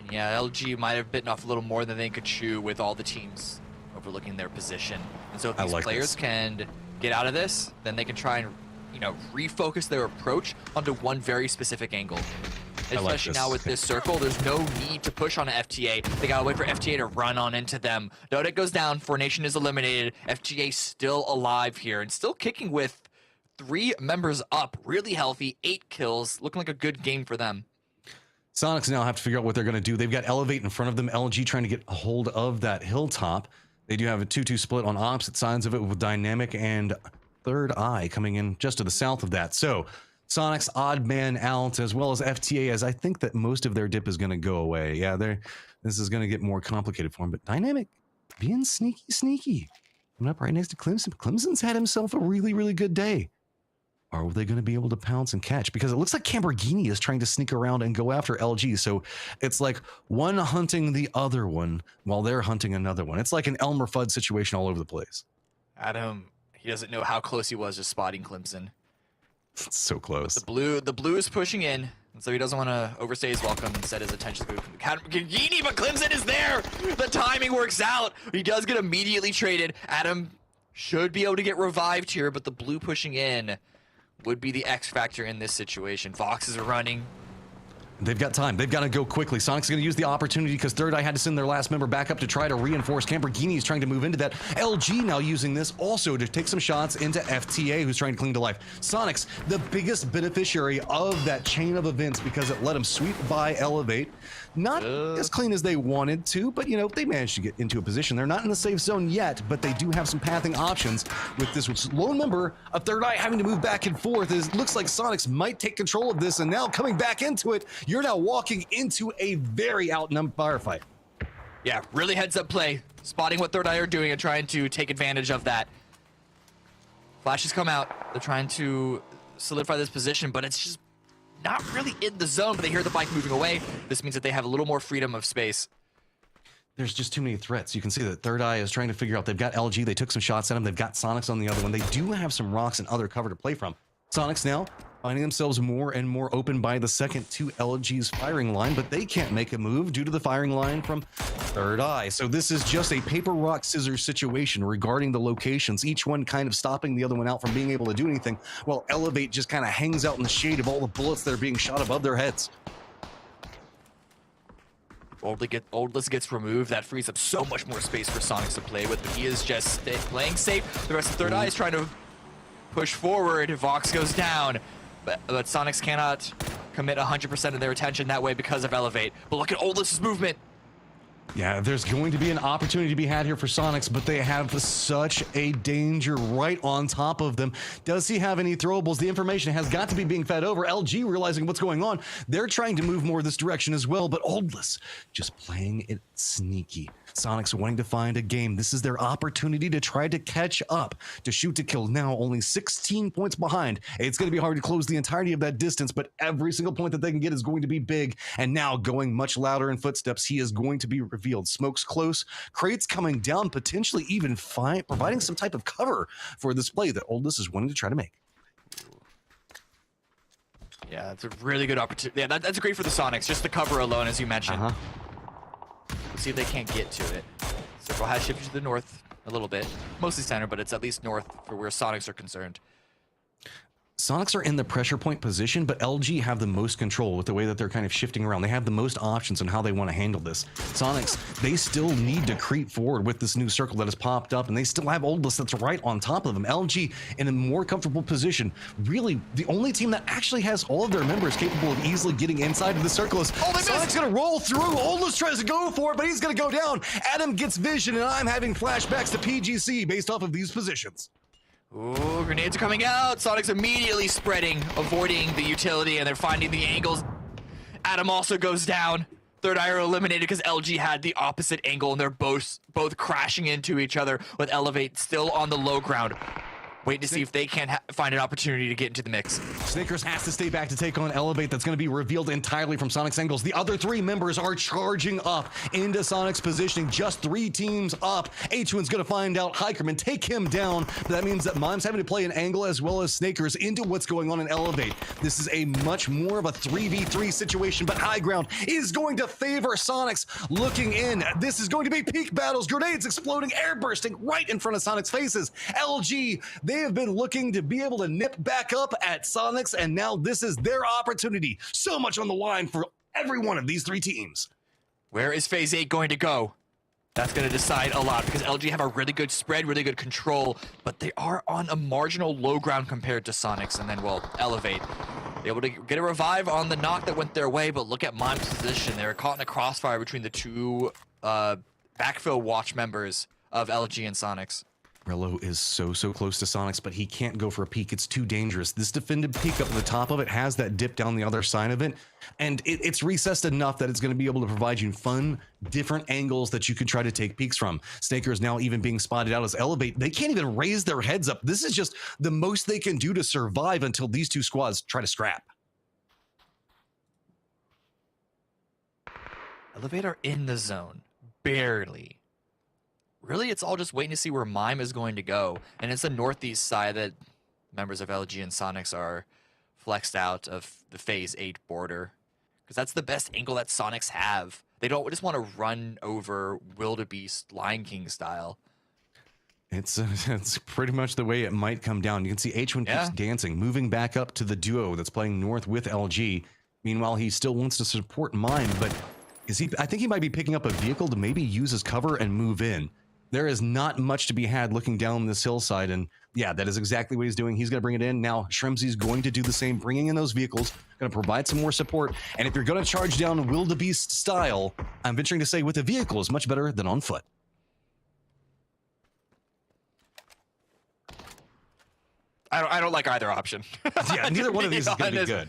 And yeah, LG might have bitten off a little more than they could chew with all the teams overlooking their position. And so if these players can get out of this, then they can try and, you know, refocus their approach onto one very specific angle. Especially now with this circle, there's no need to push on an FTA. They gotta wait for FTA to run on into them. Dodek goes down, 4Nation is eliminated. FTA still alive here and still kicking with 3 members up, really healthy, 8 kills, looking like a good game for them. Sonics now have to figure out what they're going to do. They've got Elevate in front of them. LG trying to get a hold of that hilltop. They do have a 2-2 split on opposite sides of it with Dynamic and Third Eye coming in just to the south of that. So Sonics odd man out, as well as FTA, as I think that most of their dip is going to go away. Yeah, this is going to get more complicated for them. But Dynamic being sneaky. Coming up right next to Clemson. Clemson's had himself a really, really good day. Are they going to be able to pounce and catch? Because it looks like Lamborghini is trying to sneak around and go after LG. So it's like one hunting the other one while they're hunting another one. It's like an Elmer Fudd situation all over the place. Adam, he doesn't know how close he was to spotting Clemson. It's so close. The blue is pushing in. And so he doesn't want to overstay his welcome and set his attention to Gini, but Clemson is there. The timing works out. He does get immediately traded. Adam should be able to get revived here, but the blue pushing in would be the X factor in this situation. Foxes are running. They've got time. They've got to go quickly. Sonic's going to use the opportunity because Third Eye had to send their last member back up to try to reinforce. Lamborghini is trying to move into that. LG now using this also to take some shots into FTA, who's trying to cling to life. Sonic's the biggest beneficiary of that chain of events because it let them sweep by Elevate. Not as clean as they wanted to, but, you know, they managed to get into a position. They're not in the safe zone yet, but they do have some pathing options with this lone member of Third Eye having to move back and forth. It looks like Sonic's might take control of this, and now coming back into it, you're now walking into a very outnumbered firefight. Yeah, really heads up play. Spotting what Third Eye are doing and trying to take advantage of that. Flashes come out. They're trying to solidify this position, but it's just not really in the zone, but they hear the bike moving away. This means that they have a little more freedom of space. There's just too many threats. You can see that Third Eye is trying to figure out. They've got LG. They took some shots at him. They've got Sonics on the other one. They do have some rocks and other cover to play from. Sonics now finding themselves more and more open by the second to LG's firing line, but they can't make a move due to the firing line from Third Eye. So this is just a paper, rock, scissors situation regarding the locations, each one kind of stopping the other one out from being able to do anything, while Elevate just kind of hangs out in the shade of all the bullets that are being shot above their heads. Oldless gets removed. That frees up so much more space for Sonics to play with, but he is just playing safe. The rest of Third Eye is trying to push forward. Vox goes down. But Sonics cannot commit 100% of their attention that way because of Elevate. But look at Oldless's movement. Yeah, there's going to be an opportunity to be had here for Sonics, but they have such a danger right on top of them. Does he have any throwables? The information has got to be being fed over. LG realizing what's going on. They're trying to move more this direction as well, but Oldless just playing it sneaky. Sonics wanting to find a game. This is their opportunity to try to catch up, to shoot to kill. Now only 16 points behind. It's going to be hard to close the entirety of that distance, but every single point that they can get is going to be big. And now going much louder in footsteps, he is going to be revealed. Smoke's close. Crates coming down, potentially even providing some type of cover for this play that Oldless is wanting to try to make. Yeah, that's a really good opportunity. Yeah, that's great for the Sonics. Just the cover alone, as you mentioned. See if they can't get to it. Circle has shifted to the north a little bit. Mostly center, but it's at least north for where Sonics are concerned. Sonics are in the pressure point position, but LG have the most control with the way that they're kind of shifting around. They have the most options on how they want to handle this. Sonics, they still need to creep forward with this new circle that has popped up, and they still have Oldless that's right on top of them. LG in a more comfortable position. Really, the only team that actually has all of their members capable of easily getting inside of the circle is Sonic's going to roll through. Oldless tries to go for it, but he's going to go down. Adam gets vision, and I'm having flashbacks to PGC based off of these positions. Ooh, grenades are coming out. Sonic's immediately spreading, avoiding the utility, and they're finding the angles. Adam also goes down. Third Eye are eliminated because LG had the opposite angle, and they're both crashing into each other with Elevate still on the low ground. Waiting to see if they can find an opportunity to get into the mix. Snickers has to stay back to take on Elevate. That's going to be revealed entirely from Sonic's angles. The other three members are charging up into Sonic's positioning. Just 3 teams up. H1's going to find out Hikerman, take him down. But that means that Mime's having to play an angle as well as Snickers into what's going on in Elevate. This is a much more of a 3v3 situation, but high ground is going to favor Sonics. Looking in, this is going to be peak battles. Grenades exploding, air bursting right in front of Sonic's faces. LG, they have been looking to be able to nip back up at Sonics, and now this is their opportunity. So much on the line for every one of these 3 teams. Where is Phase 8 going to go? That's going to decide a lot because LG have a really good spread, really good control, but they are on a marginal low ground compared to Sonics, and then, well, Elevate. They're able to get a revive on the knock that went their way, but look at Mime's position. They were caught in a crossfire between the 2 backfill watch members of LG and Sonics. Rello is so close to Sonics, but he can't go for a peek. It's too dangerous. This defended peek up at the top of it has that dip down the other side of it, and it's recessed enough that it's going to be able to provide you fun, different angles that you can try to take peeks from. Snaker is now even being spotted out as Elevate. They can't even raise their heads up. This is just the most they can do to survive until these 2 squads try to scrap. Elevate are in the zone, barely. Really, it's all just waiting to see where Mime is going to go. And it's the northeast side that members of LG and Sonics are flexed out of the phase 8 border, because that's the best angle that Sonics have. They don't just want to run over Wildebeest Lion King style. It's pretty much the way it might come down. You can see H1 keeps dancing, moving back up to the duo that's playing north with LG. Meanwhile, he still wants to support Mime, but I think he might be picking up a vehicle to maybe use as cover and move in. There is not much to be had looking down this hillside, and yeah, that is exactly what he's doing. He's going to bring it in. Now, Shrimsy's going to do the same, bringing in those vehicles, going to provide some more support, and if you're going to charge down Wildebeest style, I'm venturing to say with a vehicle is much better than on foot. I don't like either option. Yeah, neither one of these is going to be good.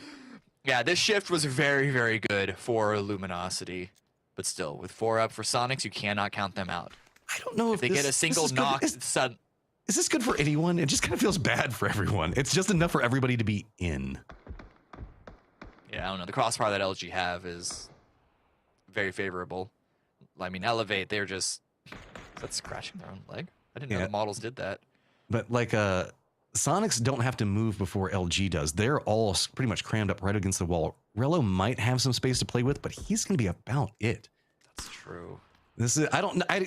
Yeah, this shift was very, very good for Luminosity. But still, with 4 up for Sonics, you cannot count them out. I don't know if they get a single knock. Is this good for anyone? It just kind of feels bad for everyone. It's just enough for everybody to be in. Yeah, I don't know. The crossfire that LG have is very favorable. I mean, Elevate, they're just... That's crashing their own leg? I didn't know the models did that. But like, Sonics don't have to move before LG does. They're all pretty much crammed up right against the wall. Rello might have some space to play with, but he's going to be about it. That's true. This is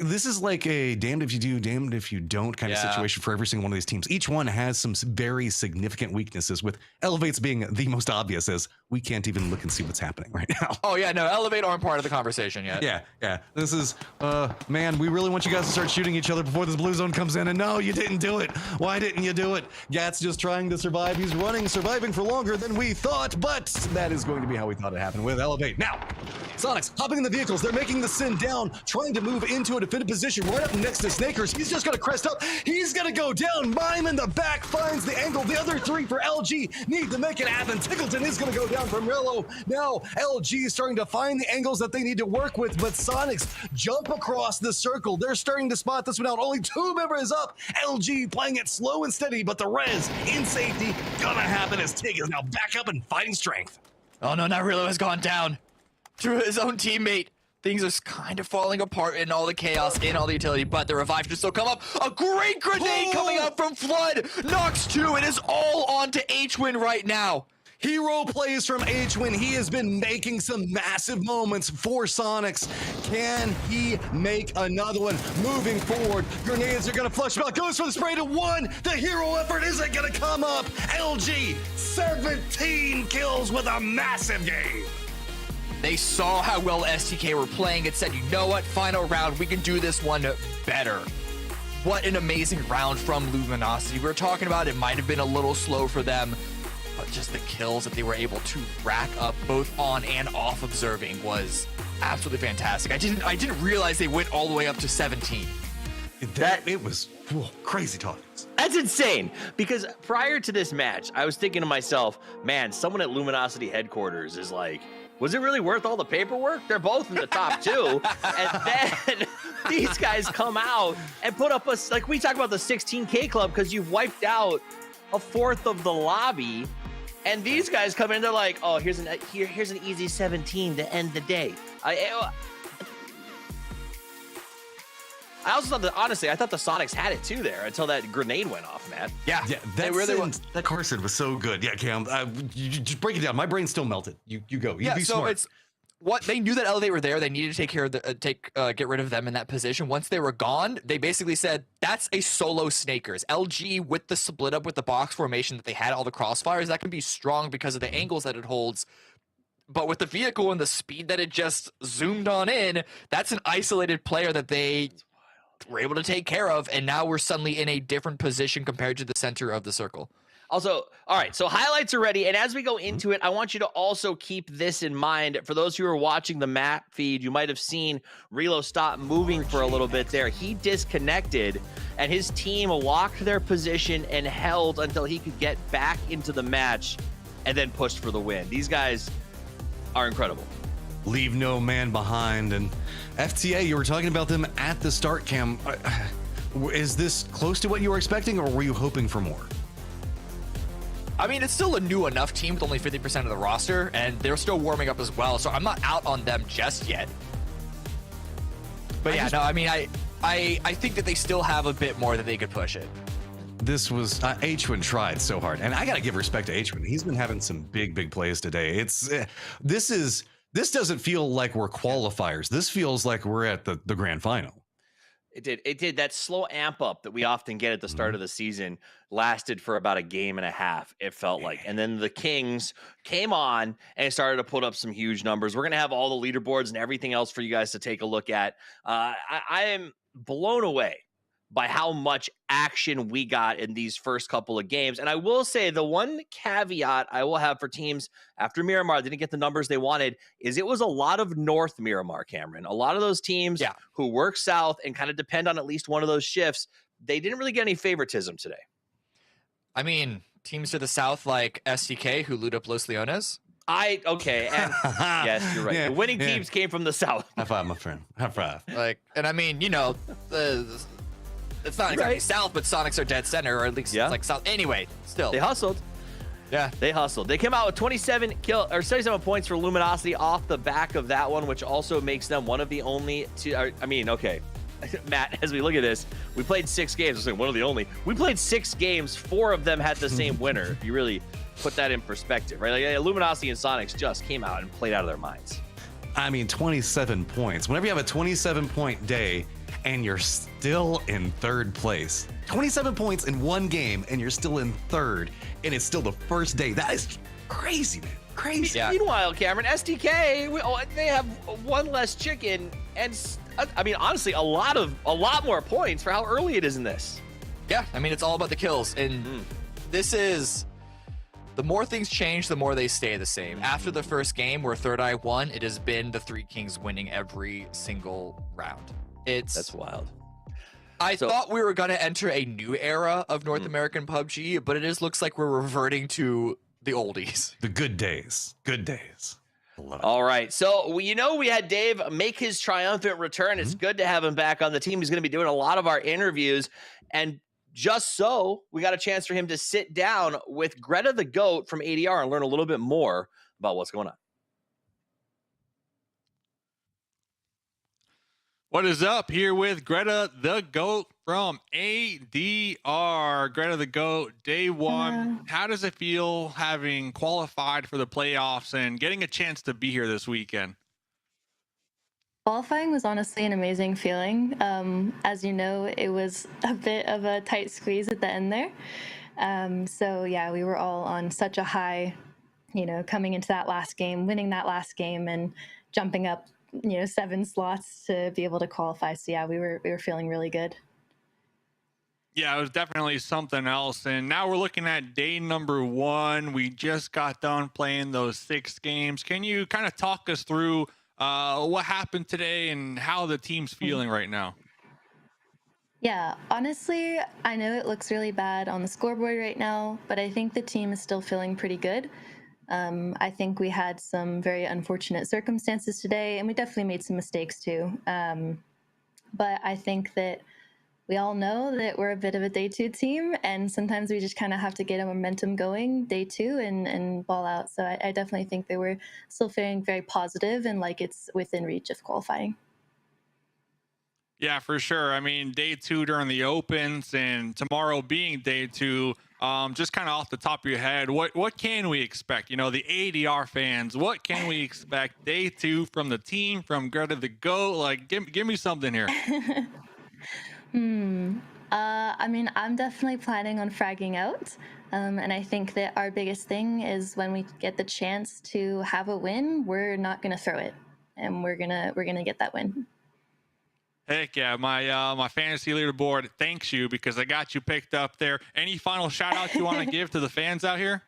this is like a damned if you do, damned if you don't kind of situation for every single one of these teams. Each one has some very significant weaknesses, with Elevates being the most obvious, as we can't even look and see what's happening right now. Oh yeah, no, Elevate aren't part of the conversation yet. Yeah. This is man, we really want you guys to start shooting each other before this blue zone comes in, and no, you didn't do it. Why didn't you do it? Gat's just trying to survive. He's surviving for longer than we thought, but that is going to be how we thought it happened with Elevate. Now, Sonics hopping in the vehicles. They're making the sin down, trying to move into a defended position right up next to Snakers. He's just going to crest up. He's going to go down. Mime in the back finds the angle. The other 3 for LG need to make it happen. Tickleton is going to go down from Rello. Now LG is starting to find the angles that they need to work with, but Sonics jump across the circle. They're starting to spot this one out. Only 2 members up. LG playing it slow and steady, but the res in safety gonna happen as Tig is now back up and fighting strength. Oh no, now Rello has gone down to his own teammate. Things are kind of falling apart in all the chaos, in all the utility, but the revive should still come up. A great grenade coming up from Flood. Knocks 2. It is all on to H-Win right now. Hero plays from H-Win. He has been making some massive moments for Sonics. Can he make another one? Moving forward, grenades are going to flush out. Goes for the spray to 1. The hero effort isn't going to come up. LG, 17 kills with a massive game. They saw how well STK were playing and said, you know what, final round, we can do this one better. What an amazing round from Luminosity. We were talking about it might have been a little slow for them, but just the kills that they were able to rack up both on and off observing was absolutely fantastic. I didn't realize they went all the way up to 17. It was crazy talk. That's insane, because prior to this match, I was thinking to myself, man, someone at Luminosity headquarters is like, was it really worth all the paperwork? They're both in the top 2. And then these guys come out and put up like we talk about the 16K club, because you've wiped out a 1/4 of the lobby. And these guys come in, they're like, oh, here's an easy 17 to end the day. I also thought that, honestly, I thought the Sonics had it too there until that grenade went off, Matt. Yeah, that Carson was so good. Yeah, Cam, you just break it down. My brain still melted. You go. You be smart. It's what they knew that Elevate were there. They needed to take care of get rid of them in that position. Once they were gone, they basically said that's a solo Snakers. LG with the split up with the box formation that they had, all the crossfires, that can be strong because of the angles that it holds. But with the vehicle and the speed that it just zoomed on in, that's an isolated player that they were able to take care of, and now we're suddenly in a different position compared to the center of the circle. Also, all right, so highlights are ready, and as we go into it, I want you to also keep this in mind. For those who are watching the map feed, you might have seen Relo stop moving for a little bit there. He disconnected, and his team locked their position and held until he could get back into the match, and then pushed for the win. These guys are incredible. Leave no man behind. And FTA, you were talking about them at the start, Cam. Is this close to what you were expecting, or were you hoping for more? I mean, it's still a new enough team with only 50% of the roster, and they're still warming up as well, so I'm not out on them just yet. But I think that they still have a bit more that they could push it. this was H1 tried so hard, and I gotta give respect to H1. He's been having some big plays today. This doesn't feel like we're qualifiers. This feels like we're at the grand final. It did. That slow amp up that we often get at the start of the season lasted for about a game and a half, it felt like. And then the Kings came on and started to put up some huge numbers. We're going to have all the leaderboards and everything else for you guys to take a look at. I am blown away by how much action we got in these first couple of games. And I will say the one caveat I will have for teams after Miramar didn't get the numbers they wanted is it was a lot of North Miramar, Cameron. A lot of those teams who work south and kind of depend on at least one of those shifts, they didn't really get any favoritism today. I mean, teams to the south like SDK who loot up Los Leones. Okay, and yes, you're right. The winning teams came from the south. High five, my friend. High five. And I mean, you know, it's not exactly south, but Sonics are dead center, or at least it's like south. Anyway, still. They hustled. Yeah. They hustled. They came out with 27 points for Luminosity off the back of that one, which also makes them one of the only two. I mean, okay. Matt, as we look at this, we played 6 games. I was like, one of the only. We played 6 games. 4 of them had the same winner, if you really put that in perspective, right? Like, Luminosity and Sonics just came out and played out of their minds. I mean, 27 points. Whenever you have a 27-point day, and you're still in 3rd place. 27 points in one game, and you're still in 3rd, and it's still the first day. That is crazy, man. Crazy. Yeah. Meanwhile, Cameron, SDK, they have one less chicken, and I mean, honestly, a lot more points for how early it is in this. Yeah, I mean, it's all about the kills, and this is the more things change, the more they stay the same. After the first game where Third Eye won, it has been the 3 Kings winning every single round. That's wild. I thought we were going to enter a new era of North American PUBG, but it looks like we're reverting to the oldies. The good days. Good days. All right. So, we had Dave make his triumphant return. It's good to have him back on the team. He's going to be doing a lot of our interviews. And just so, we got a chance for him to sit down with Greta the GOAT from ADR and learn a little bit more about what's going on. What is up? Here with Greta the GOAT from ADR. Greta the GOAT, day 1. How does it feel having qualified for the playoffs and getting a chance to be here this weekend? Qualifying was honestly an amazing feeling. As you know, it was a bit of a tight squeeze at the end there. So yeah, we were all on such a high, coming into that last game, winning that last game and jumping up 7 slots to be able to qualify. So yeah, we were feeling really good. Yeah, it was definitely something else. And now we're looking at day number 1. We just got done playing those 6 games. Can you kind of talk us through what happened today and how the team's feeling right now? Yeah, honestly, I know it looks really bad on the scoreboard right now, but I think the team is still feeling pretty good. I think we had some very unfortunate circumstances today, and we definitely made some mistakes too. But I think that we all know that we're a bit of a day 2 team, and sometimes we just kind of have to get a momentum going day 2 and ball out. So I definitely think that we're still feeling very positive and like it's within reach of qualifying. Yeah, for sure. I mean, day 2 during the opens and tomorrow being day 2, just kind of off the top of your head, what can we expect? The ADR fans, what can we expect day 2 from the team, from Greta the GOAT? Like, give me something here. I mean, I'm definitely planning on fragging out. And I think that our biggest thing is when we get the chance to have a win, we're not going to throw it. And we're gonna get that win. Heck yeah, my fantasy leaderboard thanks you because I got you picked up there. Any final shout outs you want to give to the fans out here?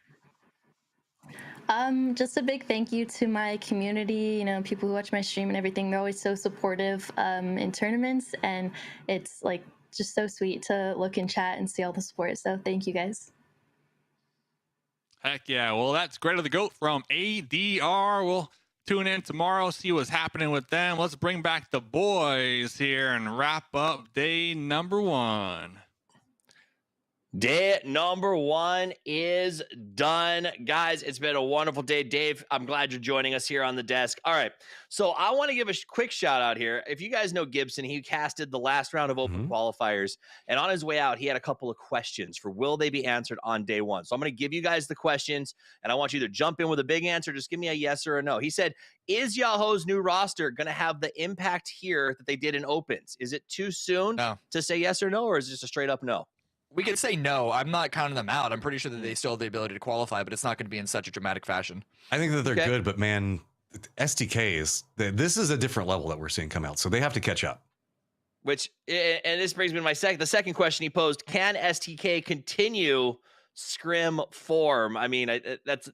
Just a big thank you to my community, people who watch my stream and everything. They're always so supportive in tournaments, and it's like just so sweet to look in chat and see all the support. So thank you guys. Heck yeah. Well, that's Greta the GOAT from ADR. We'll tune in tomorrow, see what's happening with them. Let's bring back the boys here and wrap up day number 1. Day number 1 is done. Guys, it's been a wonderful day. Dave, I'm glad you're joining us here on the desk. All right, so I want to give a quick shout out here. If you guys know Gibson, he casted the last round of open qualifiers, and on his way out, he had a couple of questions for will they be answered on day 1. So I'm going to give you guys the questions, and I want you to jump in with a big answer. Just give me a yes or a no. He said, is Yahoo's new roster going to have the impact here that they did in opens? Is it too soon to say yes or no, or is it just a straight up no? We could say no. I'm not counting them out. I'm pretty sure that they still have the ability to qualify, but it's not going to be in such a dramatic fashion. I think that they're good, but man, STKs, this is a different level that we're seeing come out, so they have to catch up. Which, and this brings me to the second question he posed: can STK continue scrim form? I mean, that's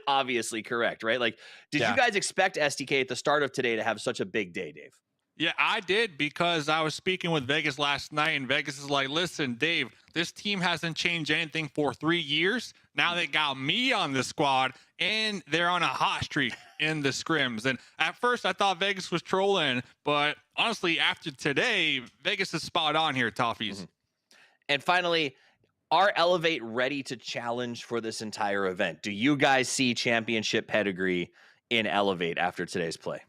obviously correct, right? Like, did you guys expect STK at the start of today to have such a big day, Dave? Yeah, I did, because I was speaking with Vegas last night, and Vegas is like, listen, Dave, this team hasn't changed anything for 3 years. Now they got me on the squad, and they're on a hot streak in the scrims. And at first, I thought Vegas was trolling, but honestly, after today, Vegas is spot on here, Toffees. And finally, are Elevate ready to challenge for this entire event? Do you guys see championship pedigree in Elevate after today's play?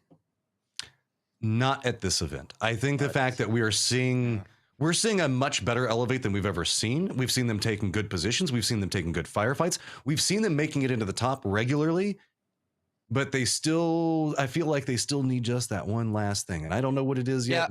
Not at this event. I think the fact that we're seeing a much better Elevate than we've ever seen. We've seen them taking good positions. We've seen them taking good firefights. We've seen them making it into the top regularly, but I feel like they still need just that one last thing. And I don't know what it is yet.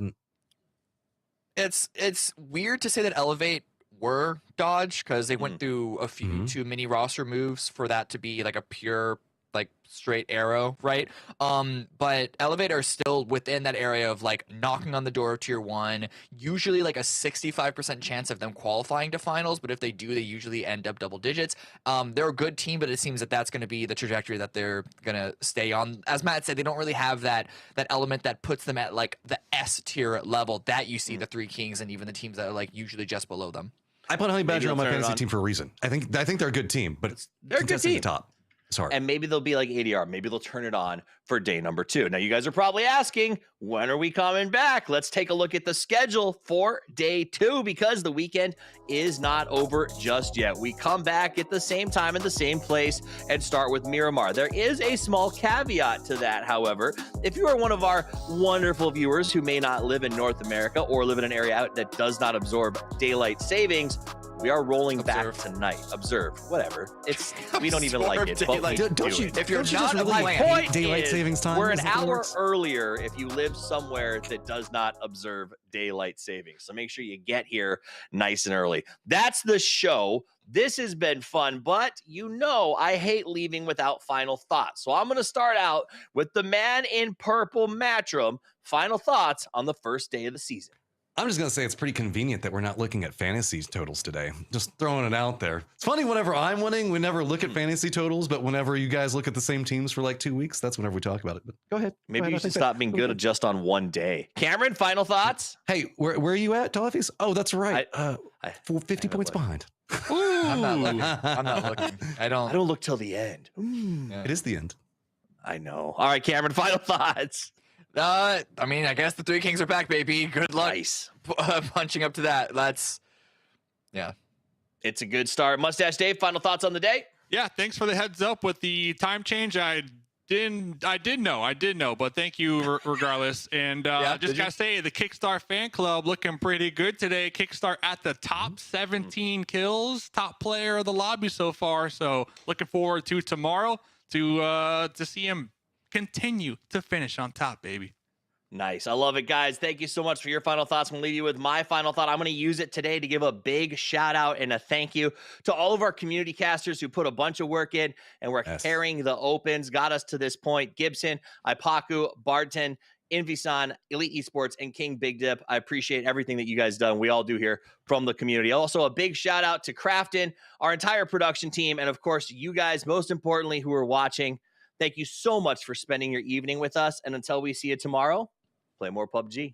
It's weird to say that Elevate were dodged, because they went through a few too many roster moves for that to be like a pure, like, straight arrow, right? But Elevate are still within that area of like knocking on the door of tier 1, usually like a 65% chance of them qualifying to finals, but if they do, they usually end up double digits. They're a good team, but it seems that that's going to be the trajectory that they're going to stay on. As Matt said, they don't really have that element that puts them at like the S tier level that you see the Three Kings and even the teams that are like usually just below them. I put Honey Badger on my fantasy team for a reason. I think they're a good team, but they're a good team. The top. Sorry. And maybe they'll be like ADR. Maybe they'll turn it on for day number 2. Now, you guys are probably asking, when are we coming back? Let's take a look at the schedule for day 2, because the weekend is not over just yet. We come back at the same time in the same place and start with Miramar. There is a small caveat to that, however. If you are one of our wonderful viewers who may not live in North America or live in an area that does not absorb daylight savings, we are rolling back tonight. Observe, whatever. We don't even like it. If you're not really my point daylight savings time, we're an hour earlier if you live somewhere that does not observe daylight savings. So make sure you get here nice and early. That's the show. This has been fun, but I hate leaving without final thoughts. So I'm going to start out with the man in purple, Matrim. Final thoughts on the first day of the season. I'm just going to say it's pretty convenient that we're not looking at fantasy totals today. Just throwing it out there. It's funny, whenever I'm winning, we never look at fantasy totals, but whenever you guys look at the same teams for like 2 weeks, that's whenever we talk about it. But go ahead. Maybe you should stop being good just on one day. Cameron, final thoughts? Hey, where are you at, Toffees? Oh, that's right. 50 points behind. I'm not looking. I don't look till the end. It is the end. I know. All right, Cameron, final thoughts. I mean, I guess the Three Kings are back, baby. Good luck. Nice. Punching up to that. It's a good start. Mustache Dave, final thoughts on the day? Yeah, thanks for the heads up with the time change. I did know, but thank you regardless. And just gotta say, the Kickstart fan club looking pretty good today. Kickstart at the top 17 kills, top player of the lobby so far. So looking forward to tomorrow to see him continue to finish on top, baby. Nice. I love it, guys. Thank you so much for your final thoughts. I'm going to leave you with my final thought. I'm going to use it today to give a big shout out and a thank you to all of our community casters who put a bunch of work in and were carrying the opens, got us to this point. Gibson, Ipaku, Barton, Invisan, Elite Esports, and King Big Dip. I appreciate everything that you guys done. We all do here from the community. Also, a big shout out to Crafton, our entire production team, and of course, you guys, most importantly, who are watching. Thank you so much for spending your evening with us. And until we see you tomorrow, play more PUBG.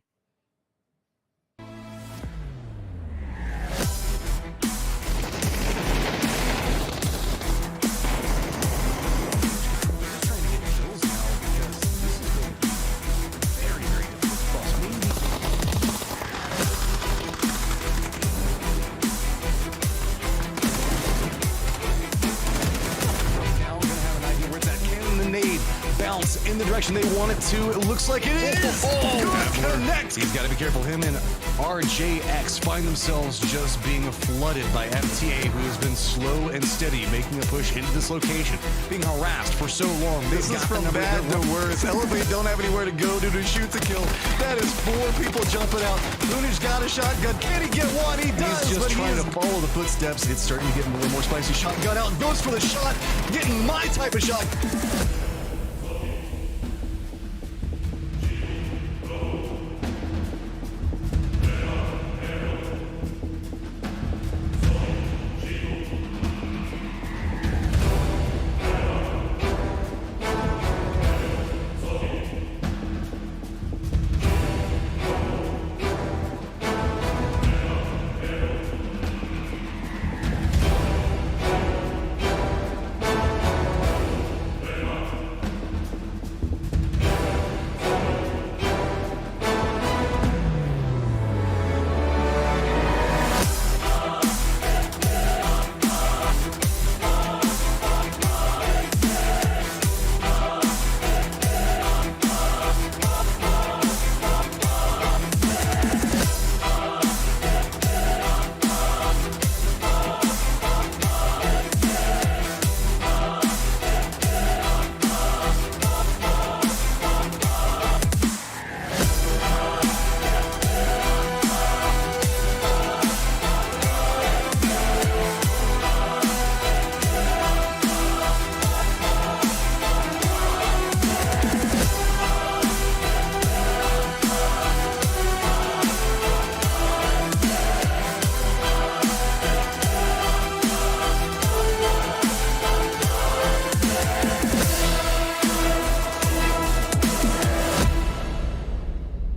the direction they want it to. It looks like it is. Good connect. He's got to be careful. Him and RJX find themselves just being flooded by FTA, who has been slow and steady, making a push into this location, being harassed for so long. This is from bad to worse. Elevate don't have anywhere to go to shoot to kill. That is 4 people jumping out. Luna's got a shotgun. Can he get one? He does. He's just but trying to follow the footsteps. It's starting to get a little more spicy. Shotgun out. Goes for the shot. Getting my type of shot.